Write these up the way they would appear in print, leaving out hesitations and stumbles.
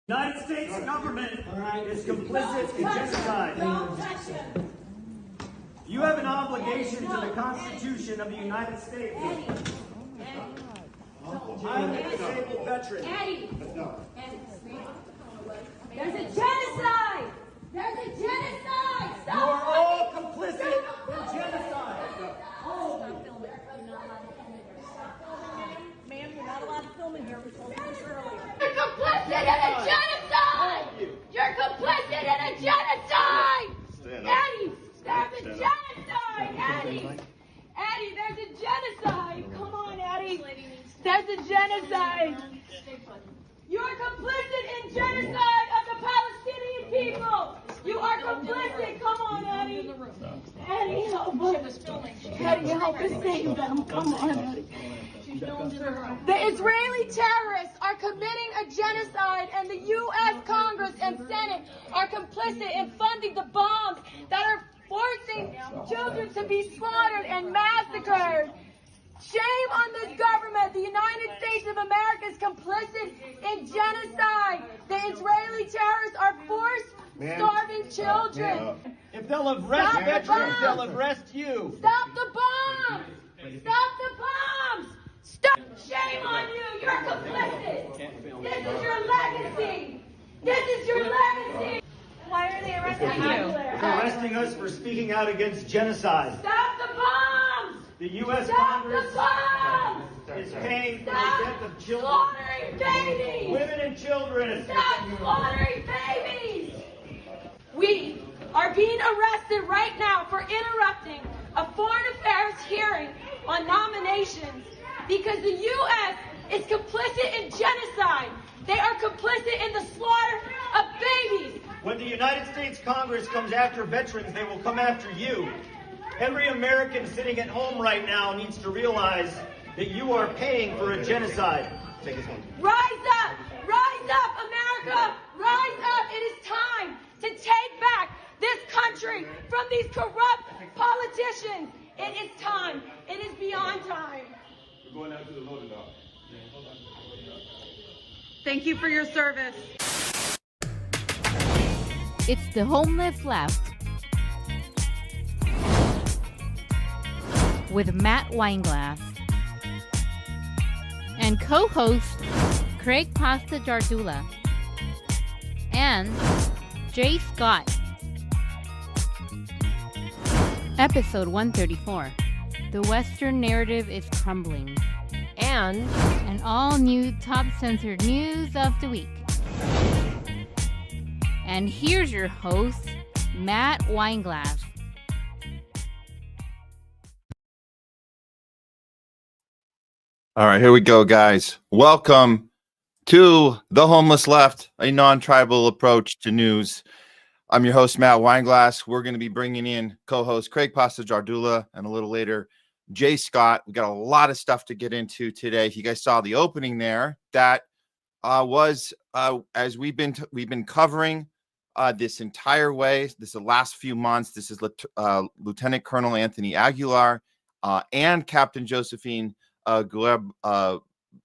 The United States government is complicit in genocide. You have an obligation to the Constitution of the United States. I'm a disabled veteran. There's a genocide! There's a genocide! You are all complicit in genocide. Ma'am, you're not allowed to film in here. We told you this earlier. You're complicit in a genocide! You're complicit in a genocide! Eddie, there's a genocide! Eddie, there's a genocide! Come on, Eddie. There's a genocide! You're complicit in genocide of the Palestinian people! You are complicit! Come on, Eddie! Eddie, help us! Eddie, help us save them! Come on, Eddie! The Israeli terrorists are committing a genocide, and the U.S. Congress and Senate are complicit in funding the bombs that are forcing children to be slaughtered and massacred. Shame on this government. The United States of America is complicit in genocide. The Israeli terrorists are starving children. If they'll arrest veterans, they'll arrest you. Stop the bombs! Stop the bombs! Stop! Shame on you! You're complicit! This is your legacy! This is your legacy! Why are they arresting you? They're arresting us for speaking out against genocide. Stop the bombs! The U.S. Stop Congress the bombs! is paying for the Stop death of children, slaughtering babies! women and children. Stop slaughtering babies! We are being arrested right now for interrupting a foreign affairs hearing on nominations because the U.S. is complicit in genocide. They are complicit in the slaughter of babies. When the United States Congress comes after veterans, they will come after you. Every American sitting at home right now needs to realize that you are paying for a genocide. Take his hand. Rise up! Rise up, America! Rise up! It is time to take back this country from these corrupt politicians. It is time. It is beyond time. We're going out to the loaded dock. Thank you for your service. It's the Homeless Left with Matt WEINGLASS and co-host Craig Pasta JARDULA and Jay Scott. Episode 134. The Western narrative is crumbling. And an all-new top censored news of the week. And here's your host, Matt WEINGLASS. All right, here we go, guys. Welcome to The Homeless Left, a non-tribal approach to news. I'm your host, Matt WEINGLASS. We're going to be bringing in co-host Craig Pasta JARDULA and a little later, Jay Scott. We got a lot of stuff to get into today. If you guys saw the opening there, that was as we've been covering this entire way. This is the last few months. This is Lieutenant Colonel Anthony Aguilar and Captain Josephine Aguilar.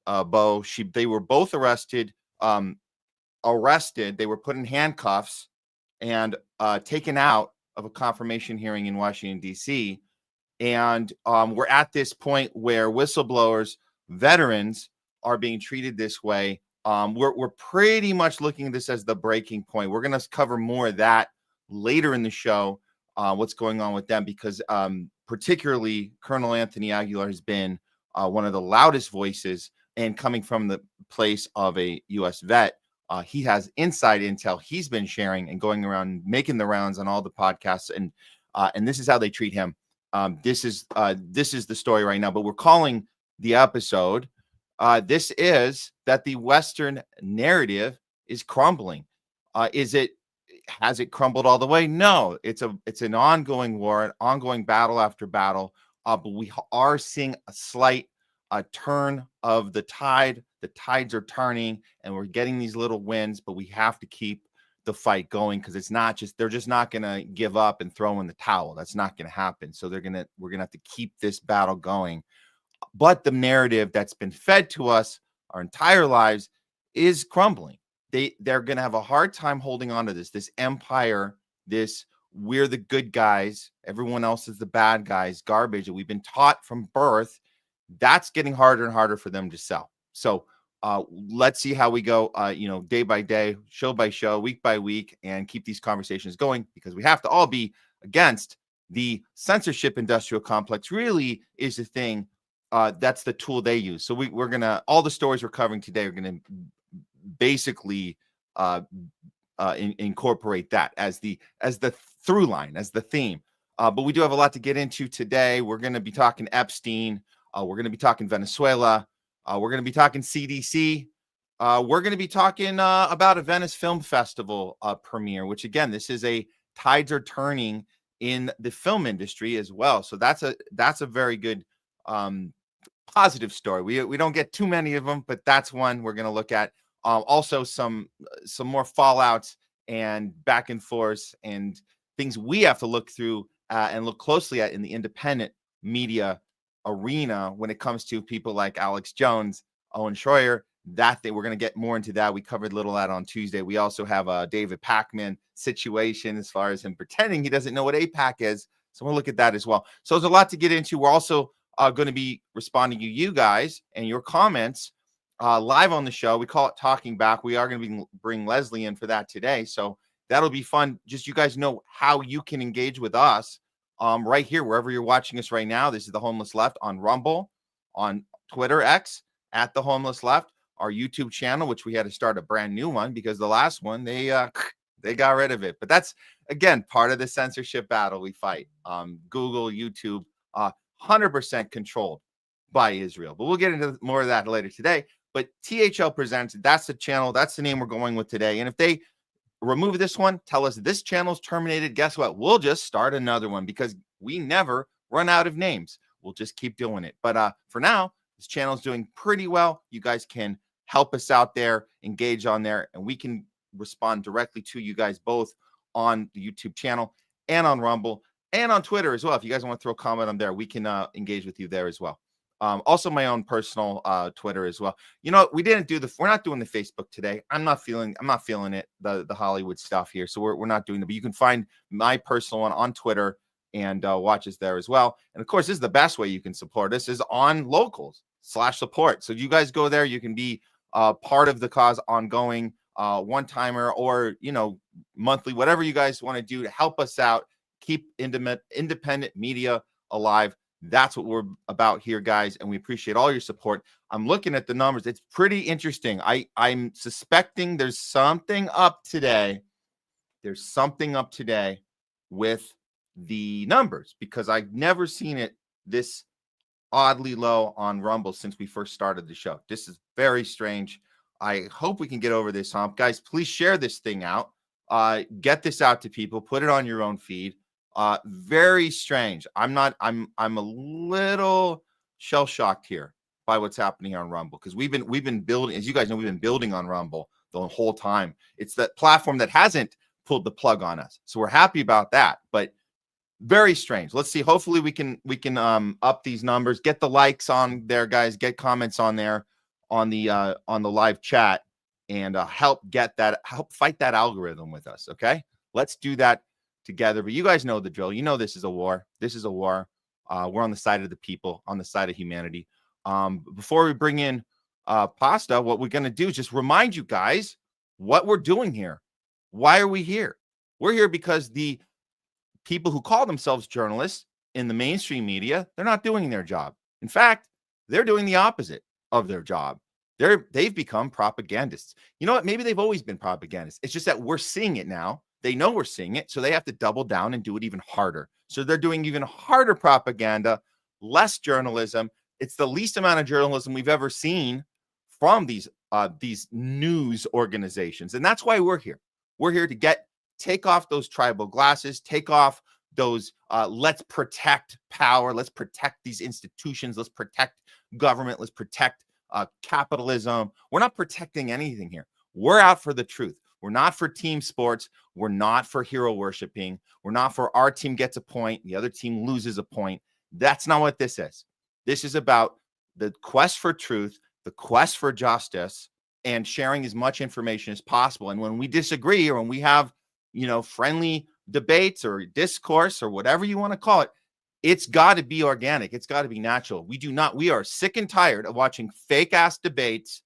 They were both arrested. They were put in handcuffs and taken out of a confirmation hearing in Washington, D.C. And we're at this point where whistleblowers, veterans, are being treated this way. We're pretty much looking at this as the breaking point. We're going to cover more of that later in the show, what's going on with them, because particularly Colonel Anthony Aguilar has been one of the loudest voices, and coming from the place of a U.S. vet. He has inside intel he's been sharing and going around making the rounds on all the podcasts, and this is how they treat him. This is the story right now, but we're calling the episode. This is that the Western narrative is crumbling. Has it crumbled all the way? No, it's an ongoing war, an ongoing battle after battle. But we are seeing a slight turn of the tide. The tides are turning, and we're getting these little wins. But we have to keep the fight going, because they're just not going to give up and throw in the towel. That's not going to happen. So we're going to have to keep this battle going. But the narrative that's been fed to us our entire lives is crumbling. they're going to have a hard time holding on to this empire, this we're the good guys, everyone else is the bad guys, garbage that we've been taught from birth. That's getting harder and harder for them to sell. So let's see how we go, day by day, show by show, week by week, and keep these conversations going, because we have to all be against the censorship industrial complex. Really is the thing. That's the tool they use. So we're going to, all the stories we're covering today are going to basically incorporate that as the through line, as the theme. But we do have a lot to get into today. We're going to be talking Epstein. We're going to be talking Venezuela. We're going to be talking CDC. We're going to be talking about a Venice Film Festival premiere, which again, this is a tides are turning in the film industry as well. So that's a very good positive story. We don't get too many of them, but that's one we're going to look at. Also some more fallouts and back and forth and things we have to look through and look closely at in the independent media arena when it comes to people like Alex Jones, Owen Shroyer. We're going to get more into that. We covered a little of that on Tuesday. We also have a David Packman situation as far as him pretending he doesn't know what AIPAC is. So we'll look at that as well. So there's a lot to get into. We're also going to be responding to you guys and your comments live on the show. We call it Talking Back. We are going to bring Leslie in for that today. So that'll be fun. Just you guys know how you can engage with us right here, wherever you're watching us right now. This is The Homeless Left on Rumble, on Twitter, X, at The Homeless Left, our YouTube channel, which we had to start a brand new one because the last one, they got rid of it. But that's, again, part of the censorship battle we fight. Google, YouTube, 100% controlled by Israel. But we'll get into more of that later today. But THL Presents, that's the channel. That's the name we're going with today. And if they remove this one, tell us this channel's terminated, guess what? We'll just start another one because we never run out of names. We'll just keep doing it. But for now, this channel is doing pretty well. You guys can help us out there, engage on there, and we can respond directly to you guys both on the YouTube channel and on Rumble and on Twitter as well. If you guys want to throw a comment on there, we can engage with you there as well. Also my own personal Twitter as well. You know, we're not doing the Facebook today. I'm not feeling it, the Hollywood stuff here. So we're not doing it, but you can find my personal one on Twitter and watch us there as well. And of course, this is the best way you can support us is on locals/support. So you guys go there, you can be part of the cause ongoing, one-timer or, monthly, whatever you guys want to do to help us out, keep independent media alive. That's what we're about here, guys, and we appreciate all your support. I'm looking at the numbers. It's pretty interesting. I'm suspecting there's something up today. There's something up today with the numbers because I've never seen it this oddly low on Rumble since we first started the show. This is very strange. I hope we can get over this hump. Guys, please share this thing out. Get this out to people. Put it on your own feed. Very strange. I'm a little shell shocked here by what's happening here on Rumble because we've been building, as you guys know, we've been building on Rumble the whole time. It's that platform that hasn't pulled the plug on us, so we're happy about that. But very strange. Let's see. Hopefully we can up these numbers, get the likes on there, guys. Get comments on there on the live chat, and help fight that algorithm with us. Okay, let's do that together. But you guys know the drill. You know this is a war. This is a war. We're on the side of the people, on the side of humanity. Before we bring in Pasta, what we're going to do is just remind you guys what we're doing here. Why are we here? We're here because the people who call themselves journalists in the mainstream media, they're not doing their job. In fact, they're doing the opposite of their job. They've become propagandists. You know what? Maybe they've always been propagandists. It's just that we're seeing it now. They know we're seeing it, so they have to double down and do it even harder. So they're doing even harder propaganda, less journalism. It's the least amount of journalism we've ever seen from these news organizations. And that's why we're here. We're here to take off those tribal glasses, take off those let's protect power, let's protect these institutions, let's protect government, let's protect capitalism. We're not protecting anything here. We're out for the truth. We're not for team sports. We're not for hero worshiping. We're not for our team gets a point, the other team loses a point. That's not what this is. This is about the quest for truth, the quest for justice, and sharing as much information as possible. And when we disagree, or when we have, friendly debates or discourse or whatever you want to call it, it's got to be organic. It's got to be natural. We are sick and tired of watching fake ass debates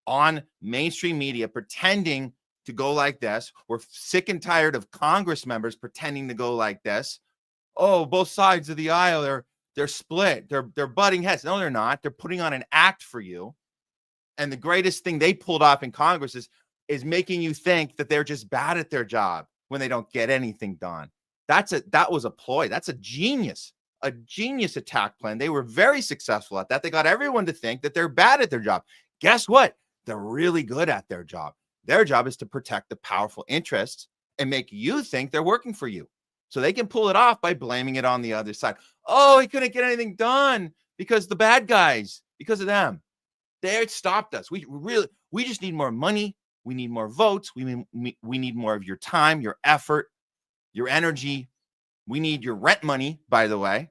on mainstream media pretending to go like this. We're sick and tired of Congress members pretending to go like this. Oh, both sides of the aisle, they're split. They're butting heads. No, they're not. They're putting on an act for you. And the greatest thing they pulled off in Congress is making you think that they're just bad at their job when they don't get anything done. That was a ploy. That's a genius attack plan. They were very successful at that. They got everyone to think that they're bad at their job. Guess what? They're really good at their job. Their job is to protect the powerful interests and make you think they're working for you. So they can pull it off by blaming it on the other side. Oh, he couldn't get anything done because the bad guys, because of them. They stopped us. We just need more money. We need more votes. We need more of your time, your effort, your energy. We need your rent money, by the way,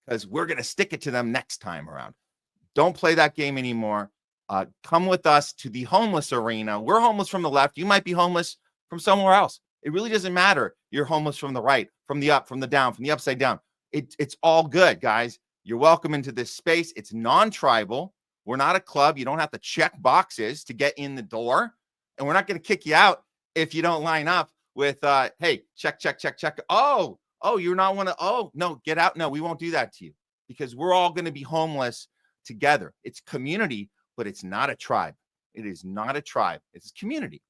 because we're going to stick it to them next time around. Don't play that game anymore. Come with us to the homeless arena. We're homeless from the left. You might be homeless from somewhere else. It really doesn't matter. You're homeless from the right, from the up, from the down, from the upside down. It's all good, guys. You're welcome into this space. It's non-tribal. We're not a club. You don't have to check boxes to get in the door. And we're not going to kick you out if you don't line up with, hey, check. Oh, you're not one of, oh, no, get out. No, we won't do that to you because we're all going to be homeless together. It's community, but it's not a tribe. It is not a tribe. It's a community,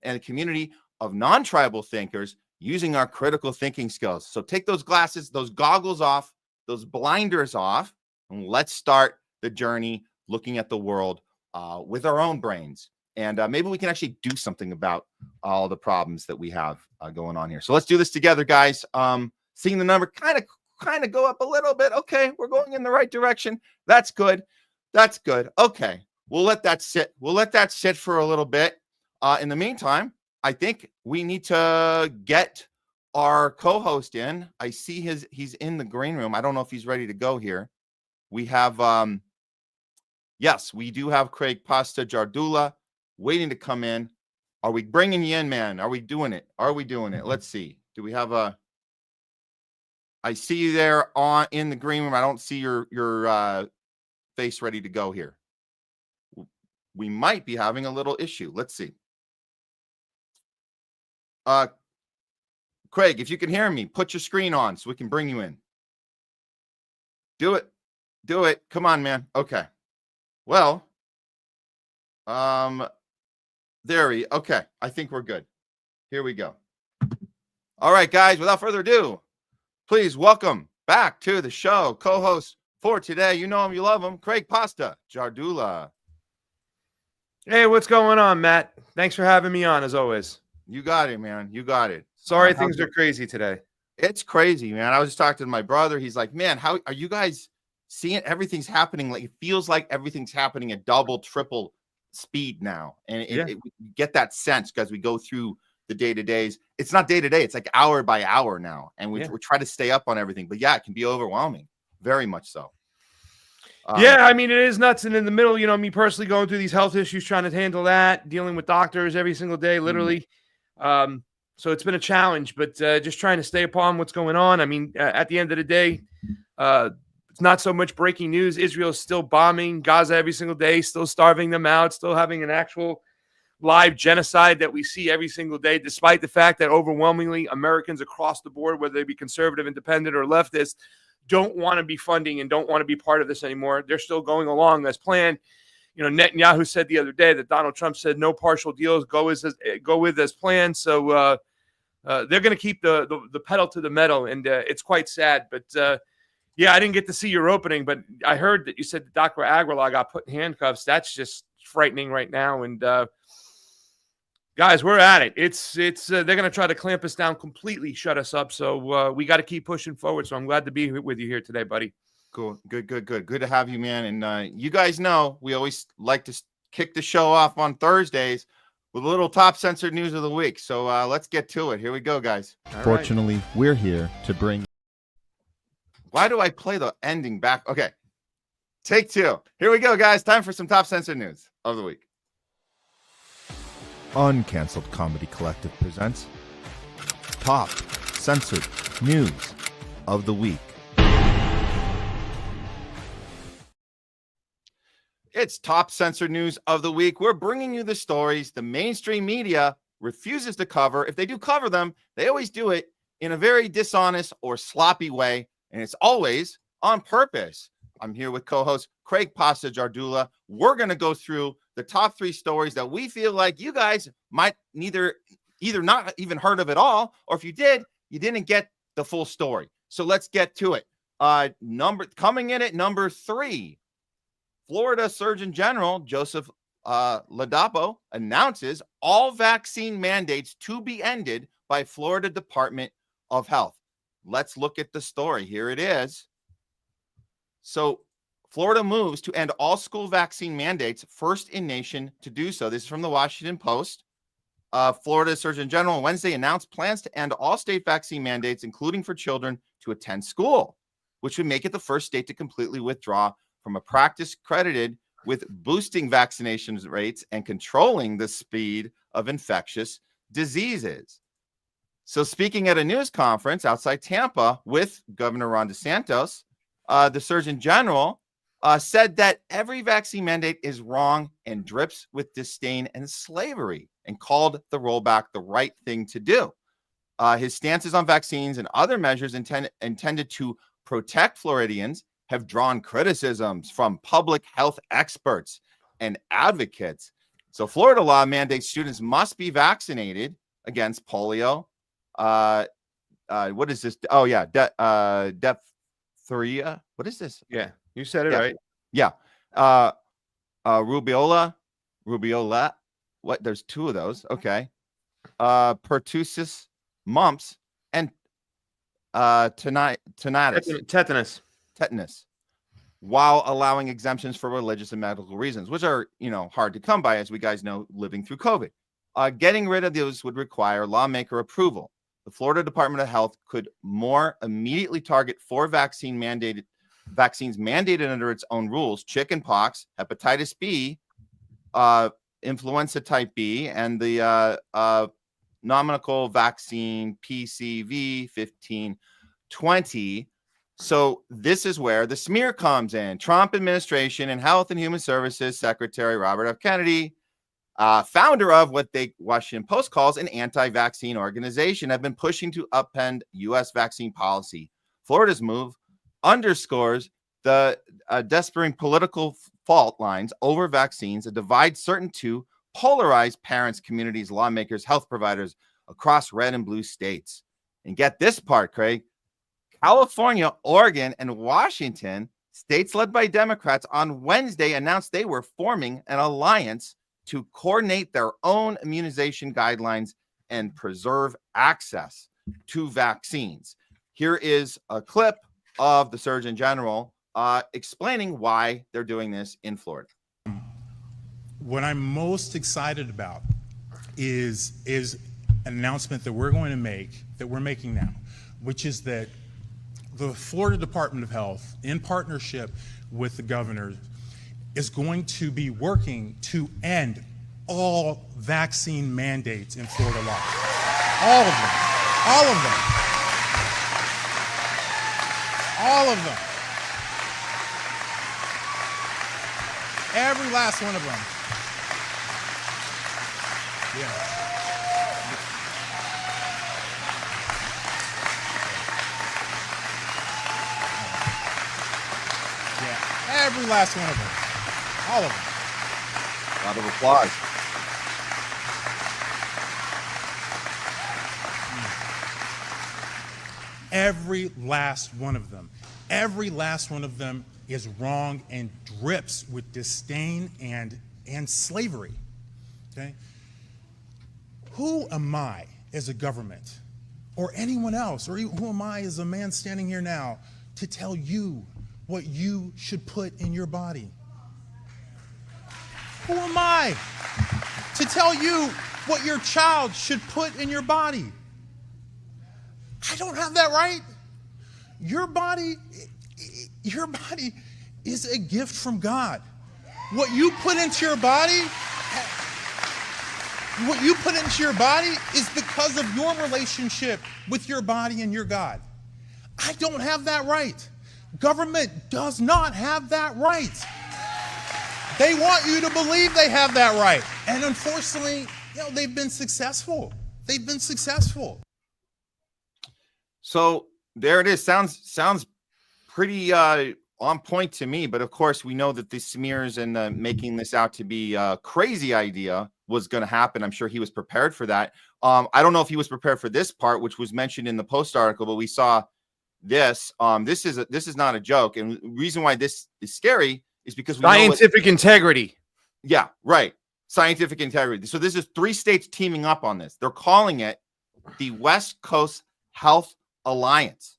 and a community of non-tribal thinkers using our critical thinking skills. So take those glasses, those goggles off, those blinders off, and let's start the journey looking at the world with our own brains. And maybe we can actually do something about all the problems that we have going on here. So let's do this together, guys. Seeing the number kind of go up a little bit. Okay, we're going in the right direction. That's good. That's good. Okay, we'll let that sit. We'll let that sit for a little bit. In the meantime, I think we need to get our co-host in. I see he's in the green room. I don't know if he's ready to go here. We have, yes, we do have Craig Pasta JARDULA waiting to come in. Are we bringing you in, man? Are we doing it? Let's see. Do we have I see you there in the green room. I don't see your face ready to go here. We might be having a little issue. Let's see. Craig, if you can hear me, put your screen on so we can bring you in. Do it. Come on, man. Okay. Well, okay. I think we're good. Here we go. All right, guys, without further ado, please welcome back to the show co-host for today. You know him, you love him, Craig Pasta JARDULA. Hey, what's going on, Matt? Thanks for having me on, as always. You got it, man. You got it. Sorry, things are crazy today. It's crazy, man. I was just talking to my brother. He's like, man, how are you guys seeing everything's happening? Like, it feels like everything's happening at double, triple speed now. And we get that sense because we go through the day-to-days. It's not day-to-day. It's like hour by hour now. And we try to stay up on everything. But yeah, it can be overwhelming. Very much so. Yeah, I mean, it is nuts. And in the middle, me personally going through these health issues, trying to handle that, dealing with doctors every single day, literally. So it's been a challenge, but just trying to stay upon what's going on. I mean, at the end of the day, it's not so much breaking news. Israel is still bombing Gaza every single day, still starving them out, still having an actual live genocide that we see every single day, despite the fact that overwhelmingly Americans across the board, whether they be conservative, independent, or leftist, don't want to be funding and don't want to be part of this anymore. They're still going along as planned. Netanyahu said the other day that Donald Trump said no partial deals, go with as planned. So they're going to keep the pedal to the metal, and it's quite sad. But yeah, I didn't get to see your opening, but I heard that you said that Dr. Aguilar got put in handcuffs. That's just frightening right now. And guys, we're at it. It's they're going to try to clamp us down completely, shut us up. So we got to keep pushing forward. So I'm glad to be with you here today, buddy. Cool. Good to have you, man. And you guys know we always like to kick the show off on Thursdays with a little top censored news of the week. So let's get to it. Here we go, guys. Fortunately, we're here to bring. Why do I play the ending back? Okay. Take two. Here we go, guys. Time for some top censored news of the week. Uncanceled Comedy Collective presents Top Censored News of the Week. It's Top Censored News of the Week. We're bringing you the stories the mainstream media refuses to cover. If they do cover them, they always do it in a very dishonest or sloppy way, and it's always on purpose. I'm here with co-host Craig Pasta JARDULA. We're going to go through the top 3 stories that we feel like you guys might either not even heard of at all, or if you did, you didn't get the full story. So let's get to it. Coming in at number 3, Florida Surgeon General Joseph Ladapo announces all vaccine mandates to be ended by Florida Department of Health. Let's look at the story. Here it is. So Florida moves to end all school vaccine mandates, first in nation to do so. This is from the Washington Post. Florida Surgeon General Wednesday announced plans to end all state vaccine mandates, including for children to attend school, which would make it the first state to completely withdraw from a practice credited with boosting vaccination rates and controlling the speed of infectious diseases. So speaking at a news conference outside Tampa with Governor Ron DeSantis, the Surgeon General said that every vaccine mandate is wrong and drips with disdain and slavery, and called the rollback the right thing to do. His stances on vaccines and other measures intended to protect Floridians have drawn criticisms from public health experts and advocates. So Florida law mandates students must be vaccinated against polio. What is this? Oh, yeah. Diphtheria. What is this? Yeah, you said it right. Yeah. Rubiola. What? There's 2 of those. Okay. Pertussis, mumps, and tetanus, while allowing exemptions for religious and medical reasons, which are, hard to come by, as we guys know, living through COVID. Getting rid of those would require lawmaker approval. The Florida Department of Health could more immediately target 4 vaccines mandated under its own rules: chickenpox, hepatitis B, influenza type B, and the pneumococcal vaccine PCV 1520. So this is where the smear comes in. Trump administration and Health and Human Services Secretary Robert F. Kennedy, founder of what the Washington Post calls an anti-vaccine organization, have been pushing to upend U.S. vaccine policy. Florida's move underscores the desperate political fault lines over vaccines, a divide certain to polarize parents, communities, lawmakers, health providers across red and blue states. And get this part, Craig. California, Oregon, and Washington, states led by Democrats, on Wednesday announced they were forming an alliance to coordinate their own immunization guidelines and preserve access to vaccines. Here is a clip of the Surgeon General explaining why they're doing this in Florida. What I'm most excited about is an announcement that we're going to make, that we're making now, which is that the Florida Department of Health, in partnership with the governor, is going to be working to end all vaccine mandates in Florida law. All of them. All of them. All of them. Every last one of them. Yeah. Every last one of them. All of them. A lot of applause. Every last one of them. Every last one of them is wrong and drips with disdain and slavery. Okay? Who am I as a government, or anyone else, or who am I as a man standing here now, to tell you what you should put in your body? Who am I to tell you what your child should put in your body? I don't have that right. Your body is a gift from God. What you put into your body What you put into your body is because of your relationship with your body and your God. I don't have that right. Government does not have that right. They want you to believe they have that right. And unfortunately, they've been successful. They've been successful. So there it is. Sounds pretty on point to me. But of course, we know that the smears and making this out to be a crazy idea was going to happen. I'm sure he was prepared for that. I don't know if he was prepared for this part, which was mentioned in the Post article, but we saw this. This is not a joke. And the reason why this is scary is because we scientific integrity. Yeah, right. Scientific integrity. So this is 3 states teaming up on this. They're calling it the West Coast Health Alliance,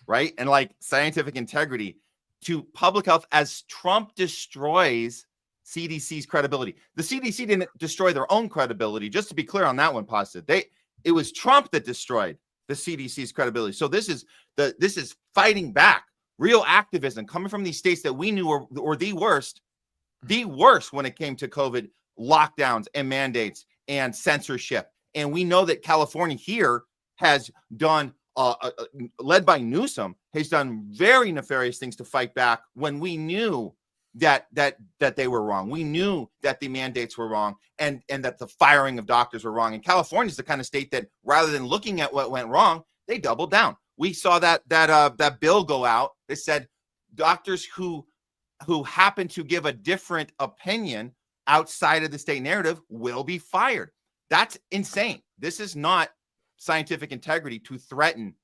right? And like scientific integrity to public health as Trump destroys CDC's credibility. The CDC didn't destroy their own credibility. Just to be clear on that one, Pasta. It was Trump that destroyed the CDC's credibility. So this is fighting back, real activism coming from these states that we knew were the worst when it came to COVID lockdowns and mandates and censorship. And we know that California here has done, led by Newsom, has done very nefarious things to fight back when we knew that they were wrong. We knew that the mandates were wrong and that the firing of doctors were wrong. And California is the kind of state that rather than looking at what went wrong, they doubled down. We saw that bill go out. They said doctors who happen to give a different opinion outside of the state narrative will be fired. That's insane. This is not scientific integrity to threaten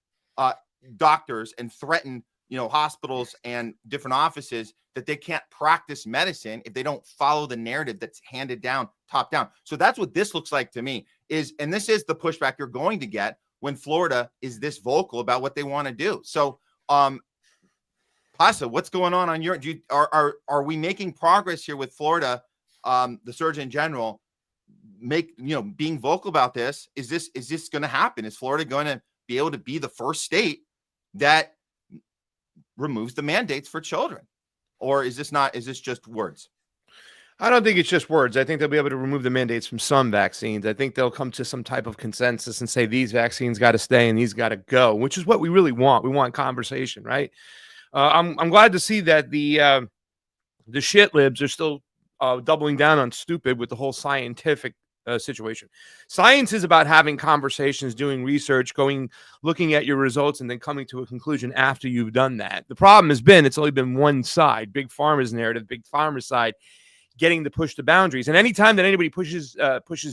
doctors and threaten hospitals and different offices that they can't practice medicine if they don't follow the narrative that's handed down top down. So that's what this looks like to me and this is the pushback you're going to get when Florida is this vocal about what they want to do. So Pasa, what's going on your are we making progress here with Florida? The Surgeon General being vocal about this. Is this going to happen? Is Florida going to be able to be the first state that removes the mandates for children? Or is this just words? I don't think it's just words. I think they'll be able to remove the mandates from some vaccines. I think they'll come to some type of consensus and say these vaccines got to stay and these got to go, which is what we really want. We want conversation, right? I'm glad to see that the shit libs are still doubling down on stupid with the whole scientific situation. Science is about having conversations, doing research, looking at your results, and then coming to a conclusion after you've done that. The problem has been it's only been one side, Big Pharma's narrative, Big Pharma's side, getting to push the boundaries. And anytime that anybody pushes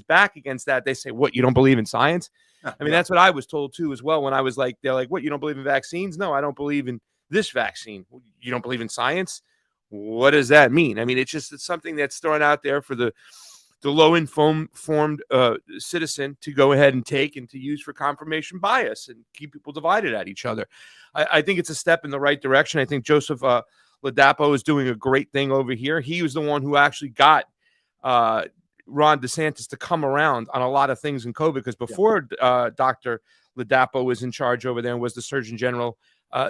back against that, they say, "What, you don't believe in science?" I mean, that's what I was told too as well when I was like, they're like, "What, you don't believe in vaccines?" "No, I don't believe in this vaccine." "You don't believe in science?" What does that mean? I mean, it's something that's thrown out there for the low-informed citizen to go ahead and take and to use for confirmation bias and keep people divided at each other. I think it's a step in the right direction. I think Joseph Ladapo is doing a great thing over here. He was the one who actually got Ron DeSantis to come around on a lot of things in COVID, because before Dr. Ladapo was in charge over there and was the Surgeon General,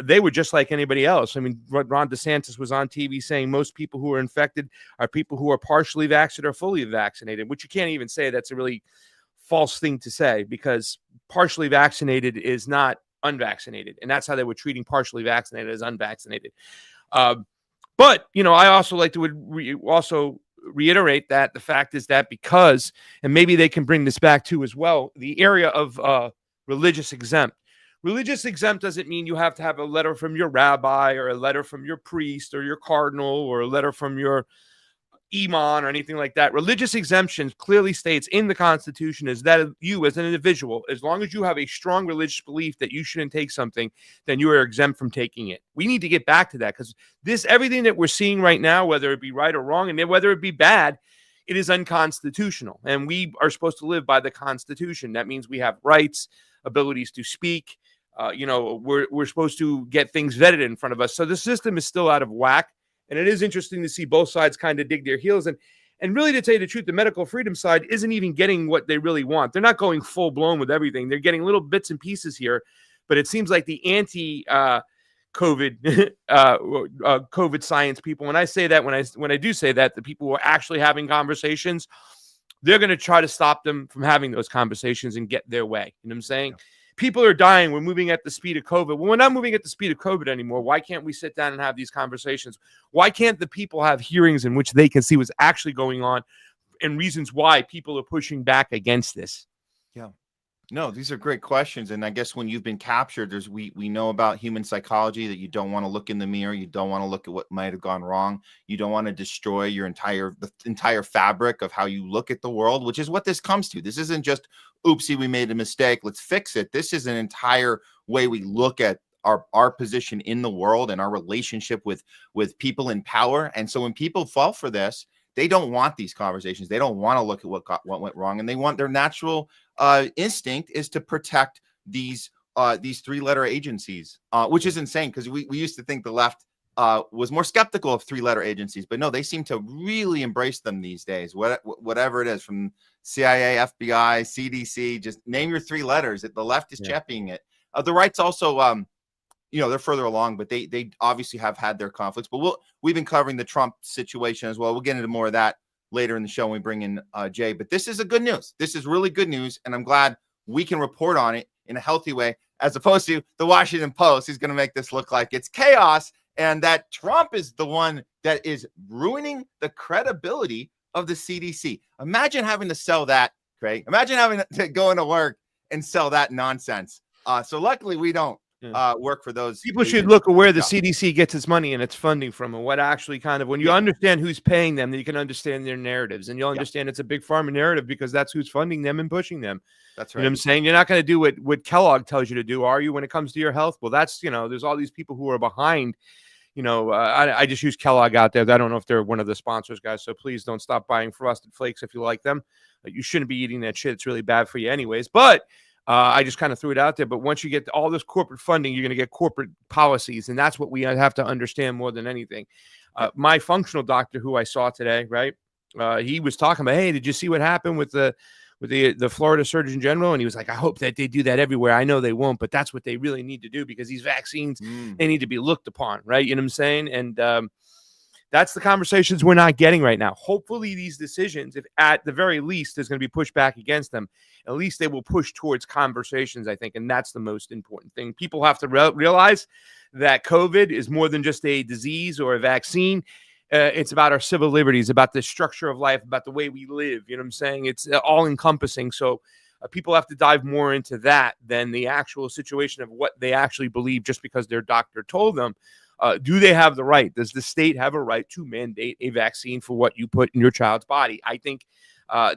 they were just like anybody else. I mean, Ron DeSantis was on TV saying most people who are infected are people who are partially vaccinated or fully vaccinated, which you can't even say that's a really false thing to say, because partially vaccinated is not unvaccinated. And that's how they were treating partially vaccinated as unvaccinated. But, I also like to also reiterate that the fact is that because, and maybe they can bring this back too as well, the area of religious exempt. Religious exempt doesn't mean you have to have a letter from your rabbi or a letter from your priest or your cardinal or a letter from your imam or anything like that. Religious exemption clearly states in the Constitution is that you as an individual, as long as you have a strong religious belief that you shouldn't take something, then you are exempt from taking it. We need to get back to that, because everything that we're seeing right now, whether it be right or wrong, and whether it be bad, it is unconstitutional. And we are supposed to live by the Constitution. That means we have rights, abilities to speak. We're supposed to get things vetted in front of us. So the system is still out of whack. And it is interesting to see both sides kind of dig their heels. And really, to tell you the truth, the medical freedom side isn't even getting what they really want. They're not going full blown with everything. They're getting little bits and pieces here. But it seems like the anti-COVID COVID science people, when I say that, when I do say that, the people who are actually having conversations, they're going to try to stop them from having those conversations and get their way. You know what I'm saying? Yeah. People are dying. We're moving at the speed of COVID. Well, we're not moving at the speed of COVID anymore. Why can't we sit down and have these conversations? Why can't the people have hearings in which they can see what's actually going on and reasons why people are pushing back against this? Yeah. No, these are great questions. And I guess when you've been captured, we know about human psychology, that you don't want to look in the mirror. You don't want to look at what might have gone wrong. You don't want to destroy the entire fabric of how you look at the world, which is what this comes to. This isn't just, oopsie, we made a mistake, let's fix it. This is an entire way we look at our position in the world and our relationship with people in power. And so when people fall for this, they don't want these conversations. They don't want to look at what went wrong, and they want their natural instinct is to protect these three-letter agencies, which is insane, because we used to think the left was more skeptical of three-letter agencies, but no, they seem to really embrace them these days. Whatever it is, from CIA, FBI, CDC, just name your three letters. The left is championing it. The right's also they're further along, but they obviously have had their conflicts. But we've been covering the Trump situation as well. We'll get into more of that later in the show when we bring in Jay. But this is a good news. This is really good news, and I'm glad we can report on it in a healthy way, as opposed to the Washington Post, who's going to make this look like it's chaos and that Trump is the one that is ruining the credibility of the CDC. Imagine having to sell that, Craig. Imagine having to go into work and sell that nonsense. So luckily we don't work for those. People should look at where the CDC gets its money and its funding from, and what actually when you understand who's paying them, then you can understand their narratives, and you'll understand it's a big pharma narrative, because that's who's funding them and pushing them. That's right. You know what I'm saying? You're not going to do what Kellogg tells you to do, are you, when it comes to your health? Well, that's, there's all these people who are behind. I just use Kellogg out there. I don't know if they're one of the sponsors, guys, so please don't stop buying Frosted Flakes if you like them. You shouldn't be eating that shit. It's really bad for you anyways. But I just kind of threw it out there. But once you get all this corporate funding, you're going to get corporate policies. And that's what we have to understand more than anything. My functional doctor, who I saw today, right, he was talking about, hey, did you see what happened with the Florida Surgeon General? And he was like, I hope that they do that everywhere. I know they won't, but that's what they really need to do, because these vaccines, they need to be looked upon, right? You know what I'm saying? And that's the conversations we're not getting right now. Hopefully these decisions, if at the very least there's going to be pushback against them, at least they will push towards conversations, I think. And that's the most important thing. People have to realize that COVID is more than just a disease or a vaccine. It's about our civil liberties, about the structure of life, about the way we live. You know what I'm saying? It's all encompassing. So people have to dive more into that than the actual situation of what they actually believe just because their doctor told them. Do they have the right? Does the state have a right to mandate a vaccine for what you put in your child's body? I think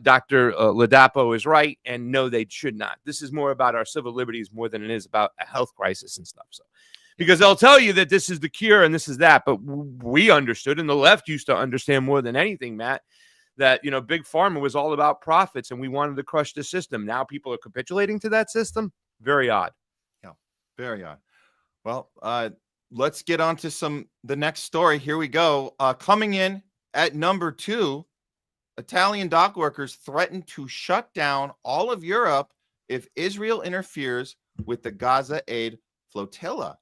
Dr. Ladapo is right, and no, they should not. This is more about our civil liberties more than it is about a health crisis and stuff. So, because they'll tell you that this is the cure and this is that, but we understood, and the left used to understand more than anything, Matt, that big pharma was all about profits, and we wanted to crush the system. Now people are capitulating to that system. Very odd. Yeah, very odd. Well, let's get on to the next story. Here we go. Coming in at number 2, Italian dock workers threaten to shut down all of Europe if Israel interferes with the Gaza aid flotilla.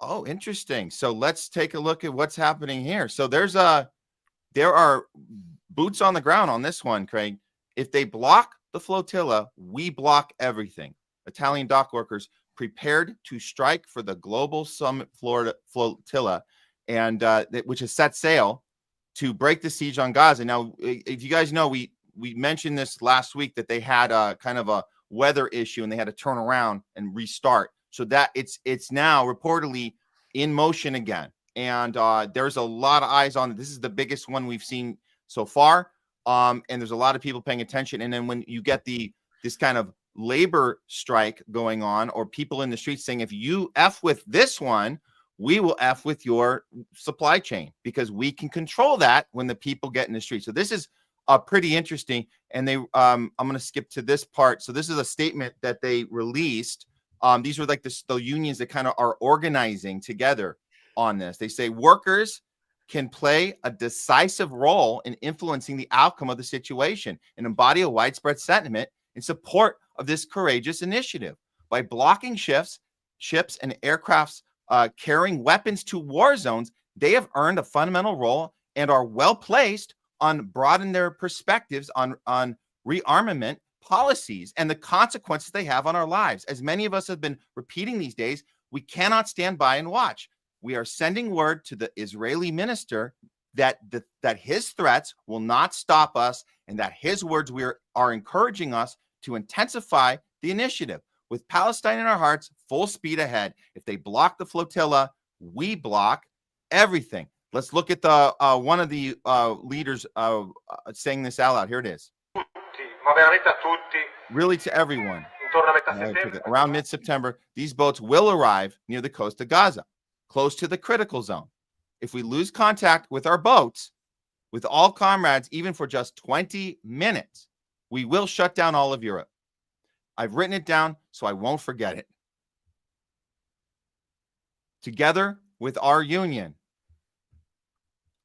Oh, interesting. So let's take a look at what's happening here. So there are boots on the ground on this one, Craig. If they block the flotilla, we block everything. Italian dock workers prepared to strike for the Global Summit Florida flotilla, and which has set sail to break the siege on Gaza. Now, if you guys know, we mentioned this last week, that they had a kind of a weather issue and they had to turn around and restart. So that it's now reportedly in motion again. And there's a lot of eyes on it. This is the biggest one we've seen so far. And there's a lot of people paying attention. And then when you get this kind of labor strike going on, or people in the streets saying, if you F with this one, we will F with your supply chain, because we can control that when the people get in the street. So this is pretty interesting. And I'm going to skip to this part. So this is a statement that they released. These were like the unions that kind of are organizing together on this. They say workers can play a decisive role in influencing the outcome of the situation and embody a widespread sentiment in support of this courageous initiative. By blocking ships and aircrafts carrying weapons to war zones, they have earned a fundamental role and are well placed on broaden their perspectives on rearmament policies and the consequences they have on our lives. As many of us have been repeating these days, we cannot stand by and watch. We are sending word to the Israeli minister that his threats will not stop us, and that his words are encouraging us to intensify the initiative. With Palestine in our hearts, full speed ahead. If they block the flotilla, we block everything. Let's look at the one of the leaders saying this out loud. Here it is. Really to everyone. Around mid-September, these boats will arrive near the coast of Gaza, close to the critical zone. If we lose contact with our boats, with all comrades, even for just 20 minutes, we will shut down all of Europe. I've written it down so I won't forget it. Together with our union,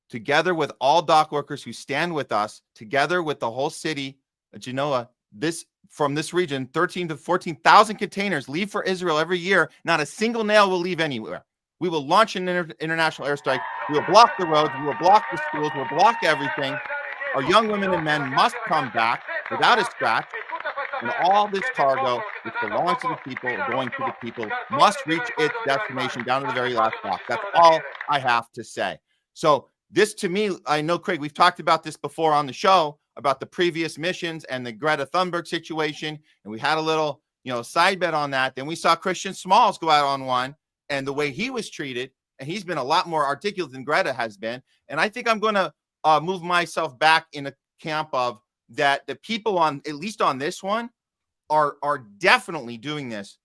together with all dock workers who stand with us, together with the whole city of Genoa, from this region, 13 to 14,000 containers leave for Israel every year. Not a single nail will leave anywhere. We will launch an international airstrike. We will block the roads. We will block the schools. We'll block everything. Our young women and men must come back without a scratch. And all this cargo, which belongs to the people, going to the people, must reach its destination down to the very last box. That's all I have to say. So this, to me, I know, Craig, we've talked about this before on the show, about the previous missions and the Greta Thunberg situation. And we had a little, side bet on that. Then we saw Christian Smalls go out on one, and the way he was treated, and he's been a lot more articulate than Greta has been. And I think I'm going to move myself back in a camp of that the people on, at least on this one, are definitely doing this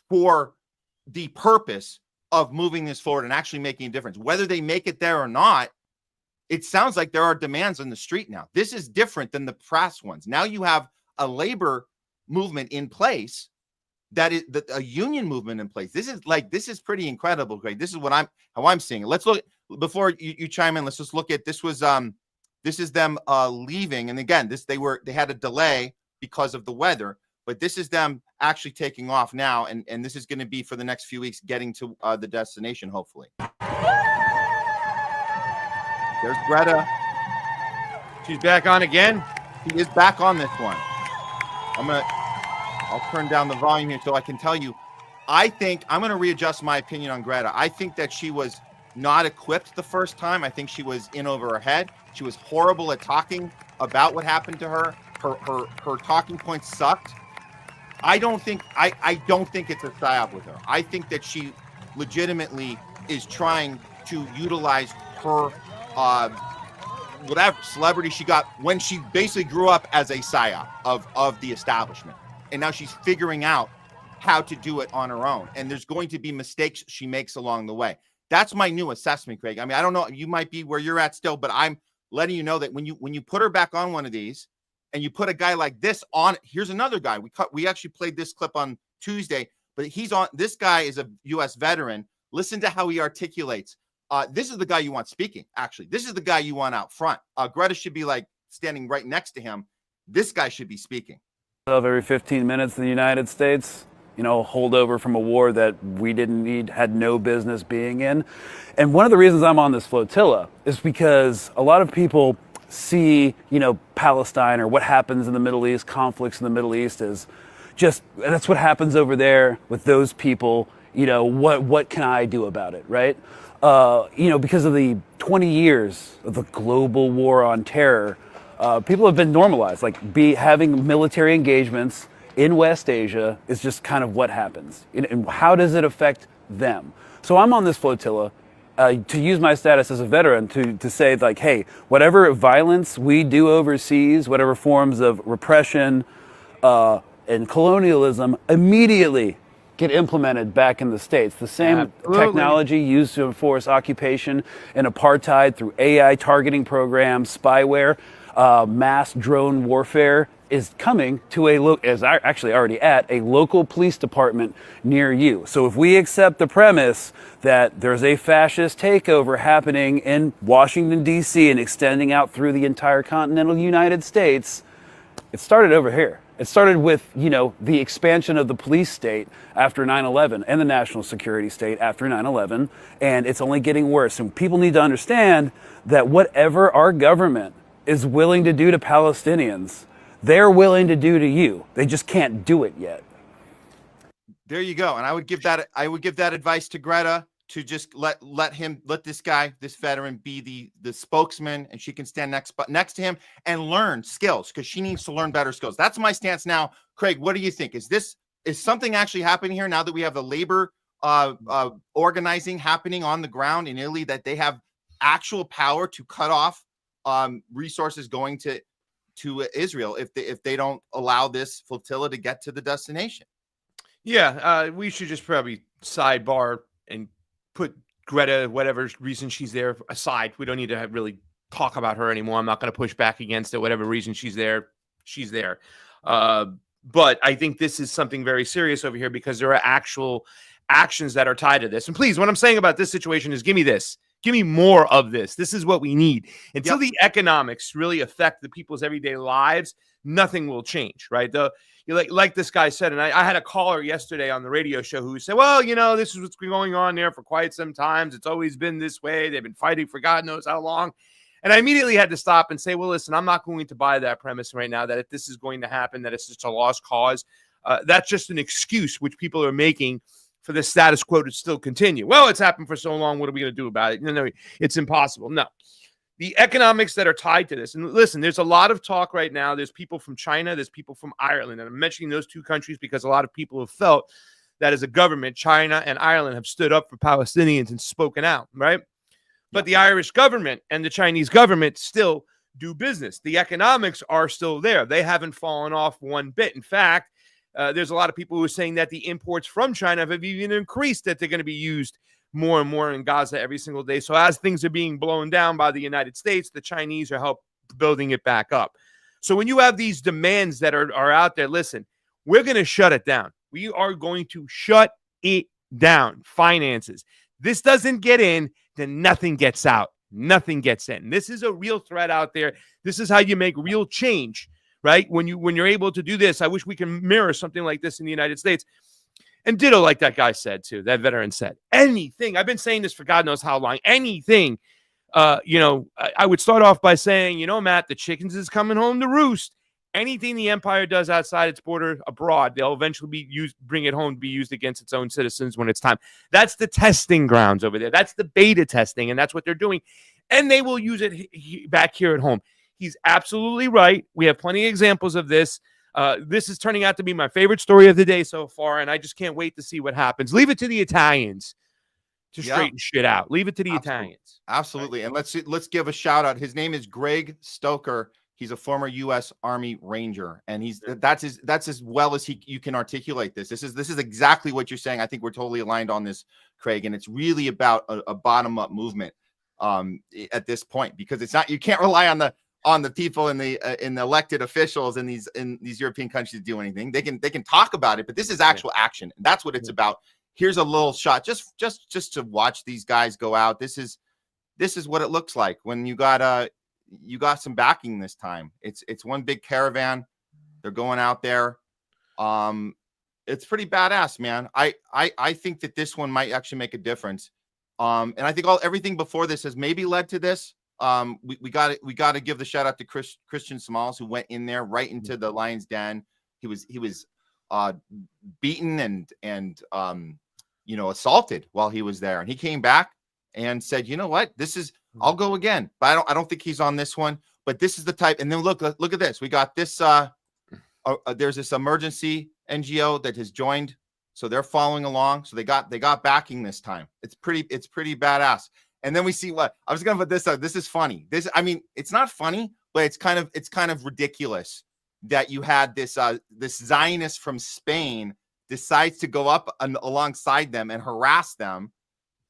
for the purpose of moving this forward and actually making a difference. Whether they make it there or not, it sounds like there are demands on the street now. This is different than the press ones. Now you have a labor movement in place, that is a union movement in place. This is pretty incredible, Greg. This is how I'm seeing it. Let's look before you chime in. Let's just look at this is them leaving, and again, they had a delay because of the weather, but this is them actually taking off now, and this is going to be for the next few weeks getting to the destination, hopefully. There's Greta. She's back on again. She is back on this one. I'll turn down the volume here so I can tell you. I think I'm going to readjust my opinion on Greta. I think that she was not equipped the first time. I think she was in over her head. She was horrible at talking about what happened to her. Her talking points sucked. I don't think it's a psyop with her. I think that she legitimately is trying to utilize her whatever celebrity she got when she basically grew up as a psyop of the establishment. And now she's figuring out how to do it on her own. And there's going to be mistakes she makes along the way. That's my new assessment, Craig. I mean, I don't know. You might be where you're at still, but I'm letting you know that when you put her back on one of these and you put a guy like this on, here's another guy. We actually played this clip on Tuesday, but this guy is a U.S. veteran. Listen to how he articulates. This is the guy you want speaking, actually. This is the guy you want out front. Greta should be like standing right next to him. This guy should be speaking. Every 15 minutes in the United States, holdover from a war that we didn't need, had no business being in. And one of the reasons I'm on this flotilla is because a lot of people see, Palestine or what happens in the Middle East, conflicts in the Middle East as just, that's what happens over there with those people. What can I do about it, right? Because of the 20 years of the global war on terror, people have been normalized. Having military engagements in West Asia is just kind of what happens. And how does it affect them? So I'm on this flotilla to use my status as a veteran to say, hey, whatever violence we do overseas, whatever forms of repression and colonialism, immediately get implemented back in the States. The same technology used to enforce occupation and apartheid through AI targeting programs, spyware, mass drone warfare is coming to is actually already at a local police department near you. So if we accept the premise that there's a fascist takeover happening in Washington, D.C. and extending out through the entire continental United States, it started over here. It started with, the expansion of the police state after 9/11 and the national security state after 9/11, and it's only getting worse. And people need to understand that whatever our government is willing to do to Palestinians, they're willing to do to you. They just can't do it yet. There you go. And I would give that advice to Greta, to just let this guy, this veteran, be the spokesman, and she can stand next to him and learn skills, because she needs to learn better skills. That's my stance now. Craig, what do you think? Is something actually happening here now that we have the labor organizing happening on the ground in Italy, that they have actual power to cut off resources going to Israel if they don't allow this flotilla to get to the destination? Yeah, we should just probably sidebar and put Greta, whatever reason she's there, aside. We don't need to really talk about her anymore. I'm not going to push back against it. Whatever reason she's there, she's there. But I think this is something very serious over here, because there are actual actions that are tied to this. And please, what I'm saying about this situation is, give me this. Give me more of this. This is what we need. Until the economics really affect the people's everyday lives, nothing will change, right? Like this guy said, and I had a caller yesterday on the radio show who said, well, this is what's been going on there for quite some time. It's always been this way. They've been fighting for God knows how long. And I immediately had to stop and say, well, listen, I'm not going to buy that premise right now, that if this is going to happen, that it's just a lost cause. That's just an excuse which people are making for the status quo to still continue. Well, it's happened for so long. What are we going to do about it? No, it's impossible. No. The economics that are tied to this. And listen, there's a lot of talk right now. There's people from China. There's people from Ireland. And I'm mentioning those two countries because a lot of people have felt that as a government, China and Ireland have stood up for Palestinians and spoken out, right? But the Irish government and the Chinese government still do business. The economics are still there. They haven't fallen off one bit. In fact, there's a lot of people who are saying that the imports from China have even increased, that they're going to be used more and more in Gaza every single day. So as things are being blown down by the United States, the Chinese are help building it back up. So when you have these demands that are out there, listen, we're going to shut it down. We are going to shut it down. Finances. This doesn't get in, then nothing gets out. Nothing gets in. This is a real threat out there. This is how you make real change, right? When you're able to do this, I wish we can mirror something like this in the United States. And ditto, like that guy said too, that veteran said, anything. I've been saying this for God knows how long. Anything. I would start off by saying, Matt, the chickens is coming home to roost. Anything the empire does outside its border abroad, they'll eventually bring it home to be used against its own citizens when it's time. That's the testing grounds over there. That's the beta testing, and that's what they're doing. And they will use it back here at home. He's absolutely right. We have plenty of examples of this. This is turning out to be my favorite story of the day so far, and I just can't wait to see what happens. Leave it to the Italians to straighten shit out. Leave it to the Italians. Absolutely. And let's give a shout out. His name is Greg Stoker. He's a former U.S. Army Ranger, and that's as well as you can articulate this. This is exactly what you're saying. I think we're totally aligned on this, Craig, and it's really about a bottom up movement at this point, because it's not, you can't rely on the people in the elected officials in these European countries to do anything. They can talk about it, but this is actual action, and that's what it's about. Here's a little shot just to watch these guys go out. This is what it looks like when you got some backing this time. It's one big caravan. They're going out there. It's pretty badass, man. I think that this one might actually make a difference. And I think everything before this has maybe led to this. We got to give the shout out to Christian Smalls, who went in there right into the lion's den. He was beaten and assaulted while he was there, and he came back and said, you know what, I'll go again. But I don't think he's on this one. But this is the type. And then look at this. We got this. There's this emergency NGO that has joined, so they're following along. So they got backing this time. It's pretty badass. And then we see what I was going to put this up. This is funny. It's not funny, but it's kind of ridiculous that you had this Zionist from Spain decides to go up alongside them and harass them.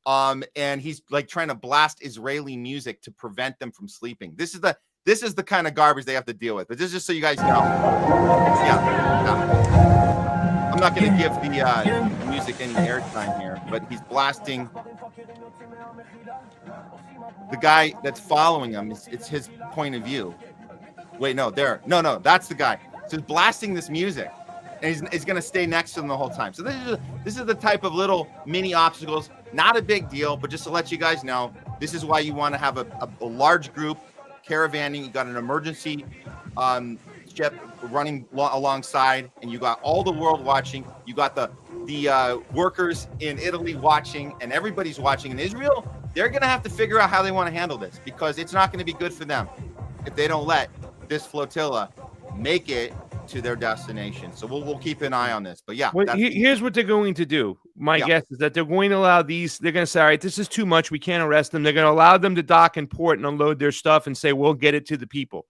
And he's like trying to blast Israeli music to prevent them from sleeping. This is the kind of garbage they have to deal with. But this is just so you guys know. I'm not going to give the music any airtime here, but he's blasting the guy that's following him. It's his point of view. Wait, no, that's the guy. So he's blasting this music, and he's going to stay next to them the whole time. So this is the type of little mini obstacles. Not a big deal, but just to let you guys know, this is why you want to have a large group caravanning. You got an emergency ship running alongside, and you got all the world watching. You got the workers in Italy watching, and everybody's watching. In Israel, they're going to have to figure out how they want to handle this, because it's not going to be good for them if they don't let this flotilla make it to their destination. So we'll keep an eye on this. But yeah, well, here's what they're going to do. My guess is that they're going to allow these. They're going to say, all right, this is too much. We can't arrest them. They're going to allow them to dock in port and unload their stuff and say, we'll get it to the people.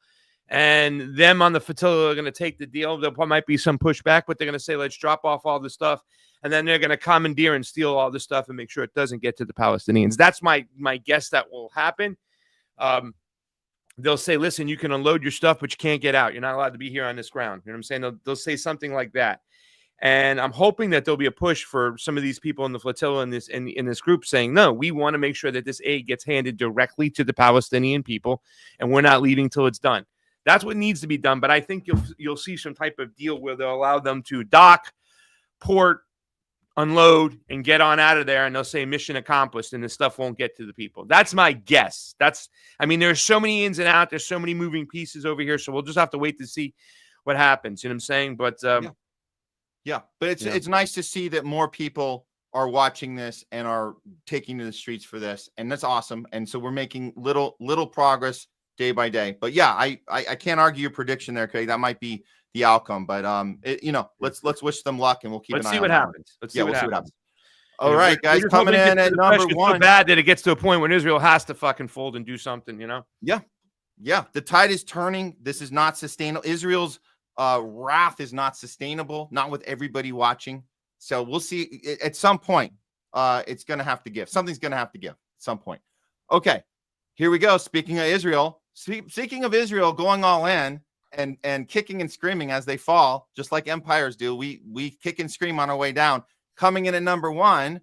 And them on the flotilla are going to take the deal. There might be some pushback, but they're going to say, let's drop off all the stuff. And then they're going to commandeer and steal all the stuff and make sure it doesn't get to the Palestinians. That's my guess that will happen. They'll say, listen, you can unload your stuff, but you can't get out. You're not allowed to be here on this ground. You know what I'm saying? They'll say something like that. And I'm hoping that there'll be a push for some of these people in the flotilla in this group saying, no, we want to make sure that this aid gets handed directly to the Palestinian people, and we're not leaving till it's done. That's what needs to be done. But I think you'll see some type of deal where they'll allow them to dock, port, unload, and get on out of there, and they'll say mission accomplished, and this stuff won't get to the people. That's my guess. There's so many ins and outs. There's so many moving pieces over here, so we'll just have to wait to see what happens. You know what I'm saying? But but it's nice to see that more people are watching this and are taking to the streets for this, and that's awesome. And so we're making little progress day by day. But yeah, I can't argue your prediction there, Craig. That might be the outcome, but let's wish them luck, and we'll keep an eye on it. Let's see what happens. We'll see what happens. All right, guys, coming in at number one. So bad that it gets to a point when Israel has to fucking fold and do something, you know? Yeah. The tide is turning. This is not sustainable. Israel's wrath is not sustainable, not with everybody watching. So we'll see. At some point, it's going to have to give. Something's going to have to give at some point. Okay, here we go. Speaking of Israel, going all in and kicking and screaming as they fall, just like empires do. We kick and scream on our way down. Coming in at number one,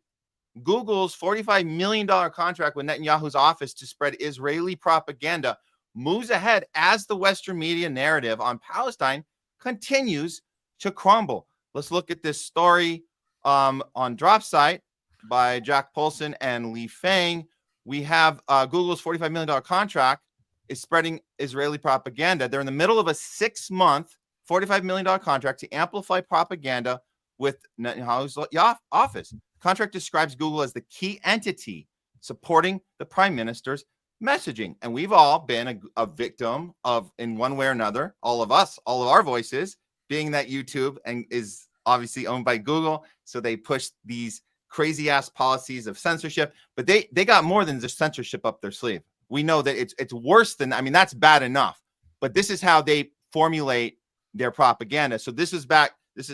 Google's $45 million contract with Netanyahu's office to spread Israeli propaganda moves ahead as the Western media narrative on Palestine continues to crumble. Let's look at this story on DropSite by Jack Polson and Lee Fang. We have Google's $45 million contract is spreading Israeli propaganda. They're in the middle of a 6-month, $45 million contract to amplify propaganda with Netanyahu's office. The contract describes Google as the key entity supporting the prime minister's messaging. And we've all been a victim of, in one way or another, all of our voices, being that YouTube and is obviously owned by Google. So they push these crazy ass policies of censorship, but they got more than just censorship up their sleeve. We know that it's worse than, that's bad enough, but this is how they formulate their propaganda. So this is back.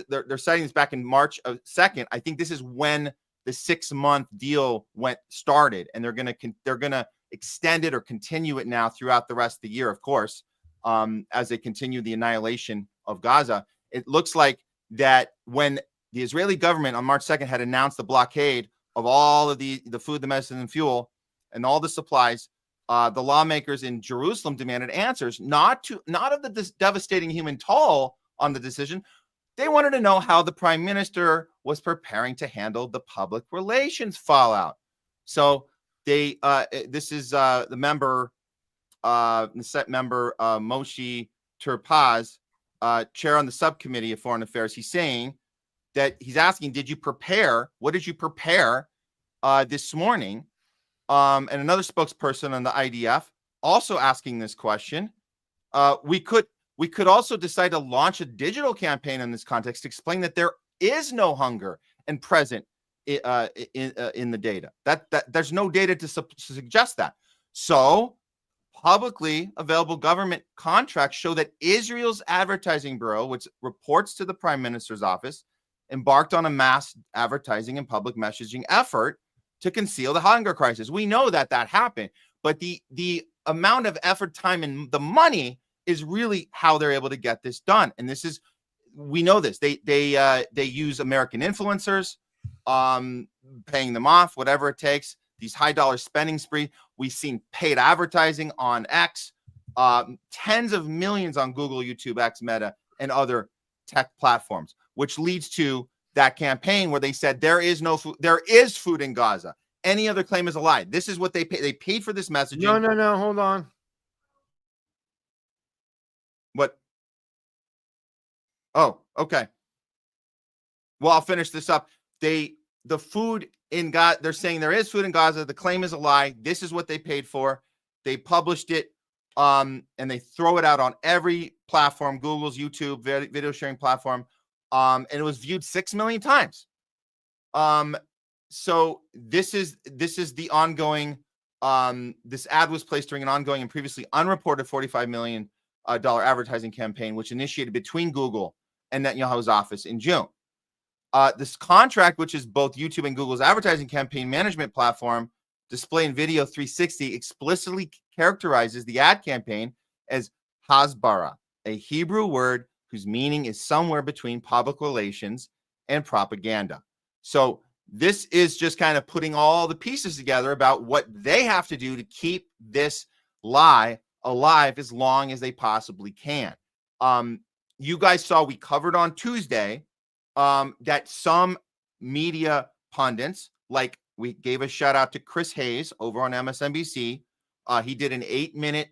They're citing this back in March 2nd. I think this is when the 6-month deal started, and they're gonna extend it or continue it now throughout the rest of the year, of course, as they continue the annihilation of Gaza. It looks like that when the Israeli government on March 2nd had announced the blockade of all of the food, the medicine, and fuel, and all the supplies, the lawmakers in Jerusalem demanded answers, not of the devastating human toll on the decision. They wanted to know how the prime minister was preparing to handle the public relations fallout. So this is the member, Moshe Turpaz, chair on the subcommittee of foreign affairs. He's saying that he's asking, did you prepare? What did you prepare this morning? And another spokesperson on the IDF also asking this question. We could also decide to launch a digital campaign in this context to explain that there is no hunger and present in the data. That there's no data to suggest that. So publicly available government contracts show that Israel's advertising bureau, which reports to the prime minister's office, embarked on a mass advertising and public messaging effort to conceal the hunger crisis. We know that happened, but the amount of effort, time, and the money is really how they're able to get this done. And we know this. They use American influencers, paying them off, whatever it takes. These high-dollar spending spree. We've seen paid advertising on X, tens of millions on Google, YouTube, X, Meta, and other tech platforms, which leads to that campaign where they said there is no food. There is food in Gaza. Any other claim is a lie. This is what they pay. They paid for this messaging. No. Hold on. What? Oh, okay. Well, I'll finish this up. The food in Gaza, they're saying there is food in Gaza. The claim is a lie. This is what they paid for. They published it, and they throw it out on every platform, Google's, YouTube, video sharing platform, and it was viewed 6 million times. So this is the ongoing. This ad was placed during an ongoing and previously unreported $45 million advertising campaign, which initiated between Google and Netanyahu's office in June. This contract, which is both YouTube and Google's advertising campaign management platform, Display and Video 360, explicitly characterizes the ad campaign as hasbara, a Hebrew word whose meaning is somewhere between public relations and propaganda. So this is just kind of putting all the pieces together about what they have to do to keep this lie alive as long as they possibly can. You guys saw we covered on Tuesday that some media pundits, like we gave a shout out to Chris Hayes over on MSNBC. He did an 8-minute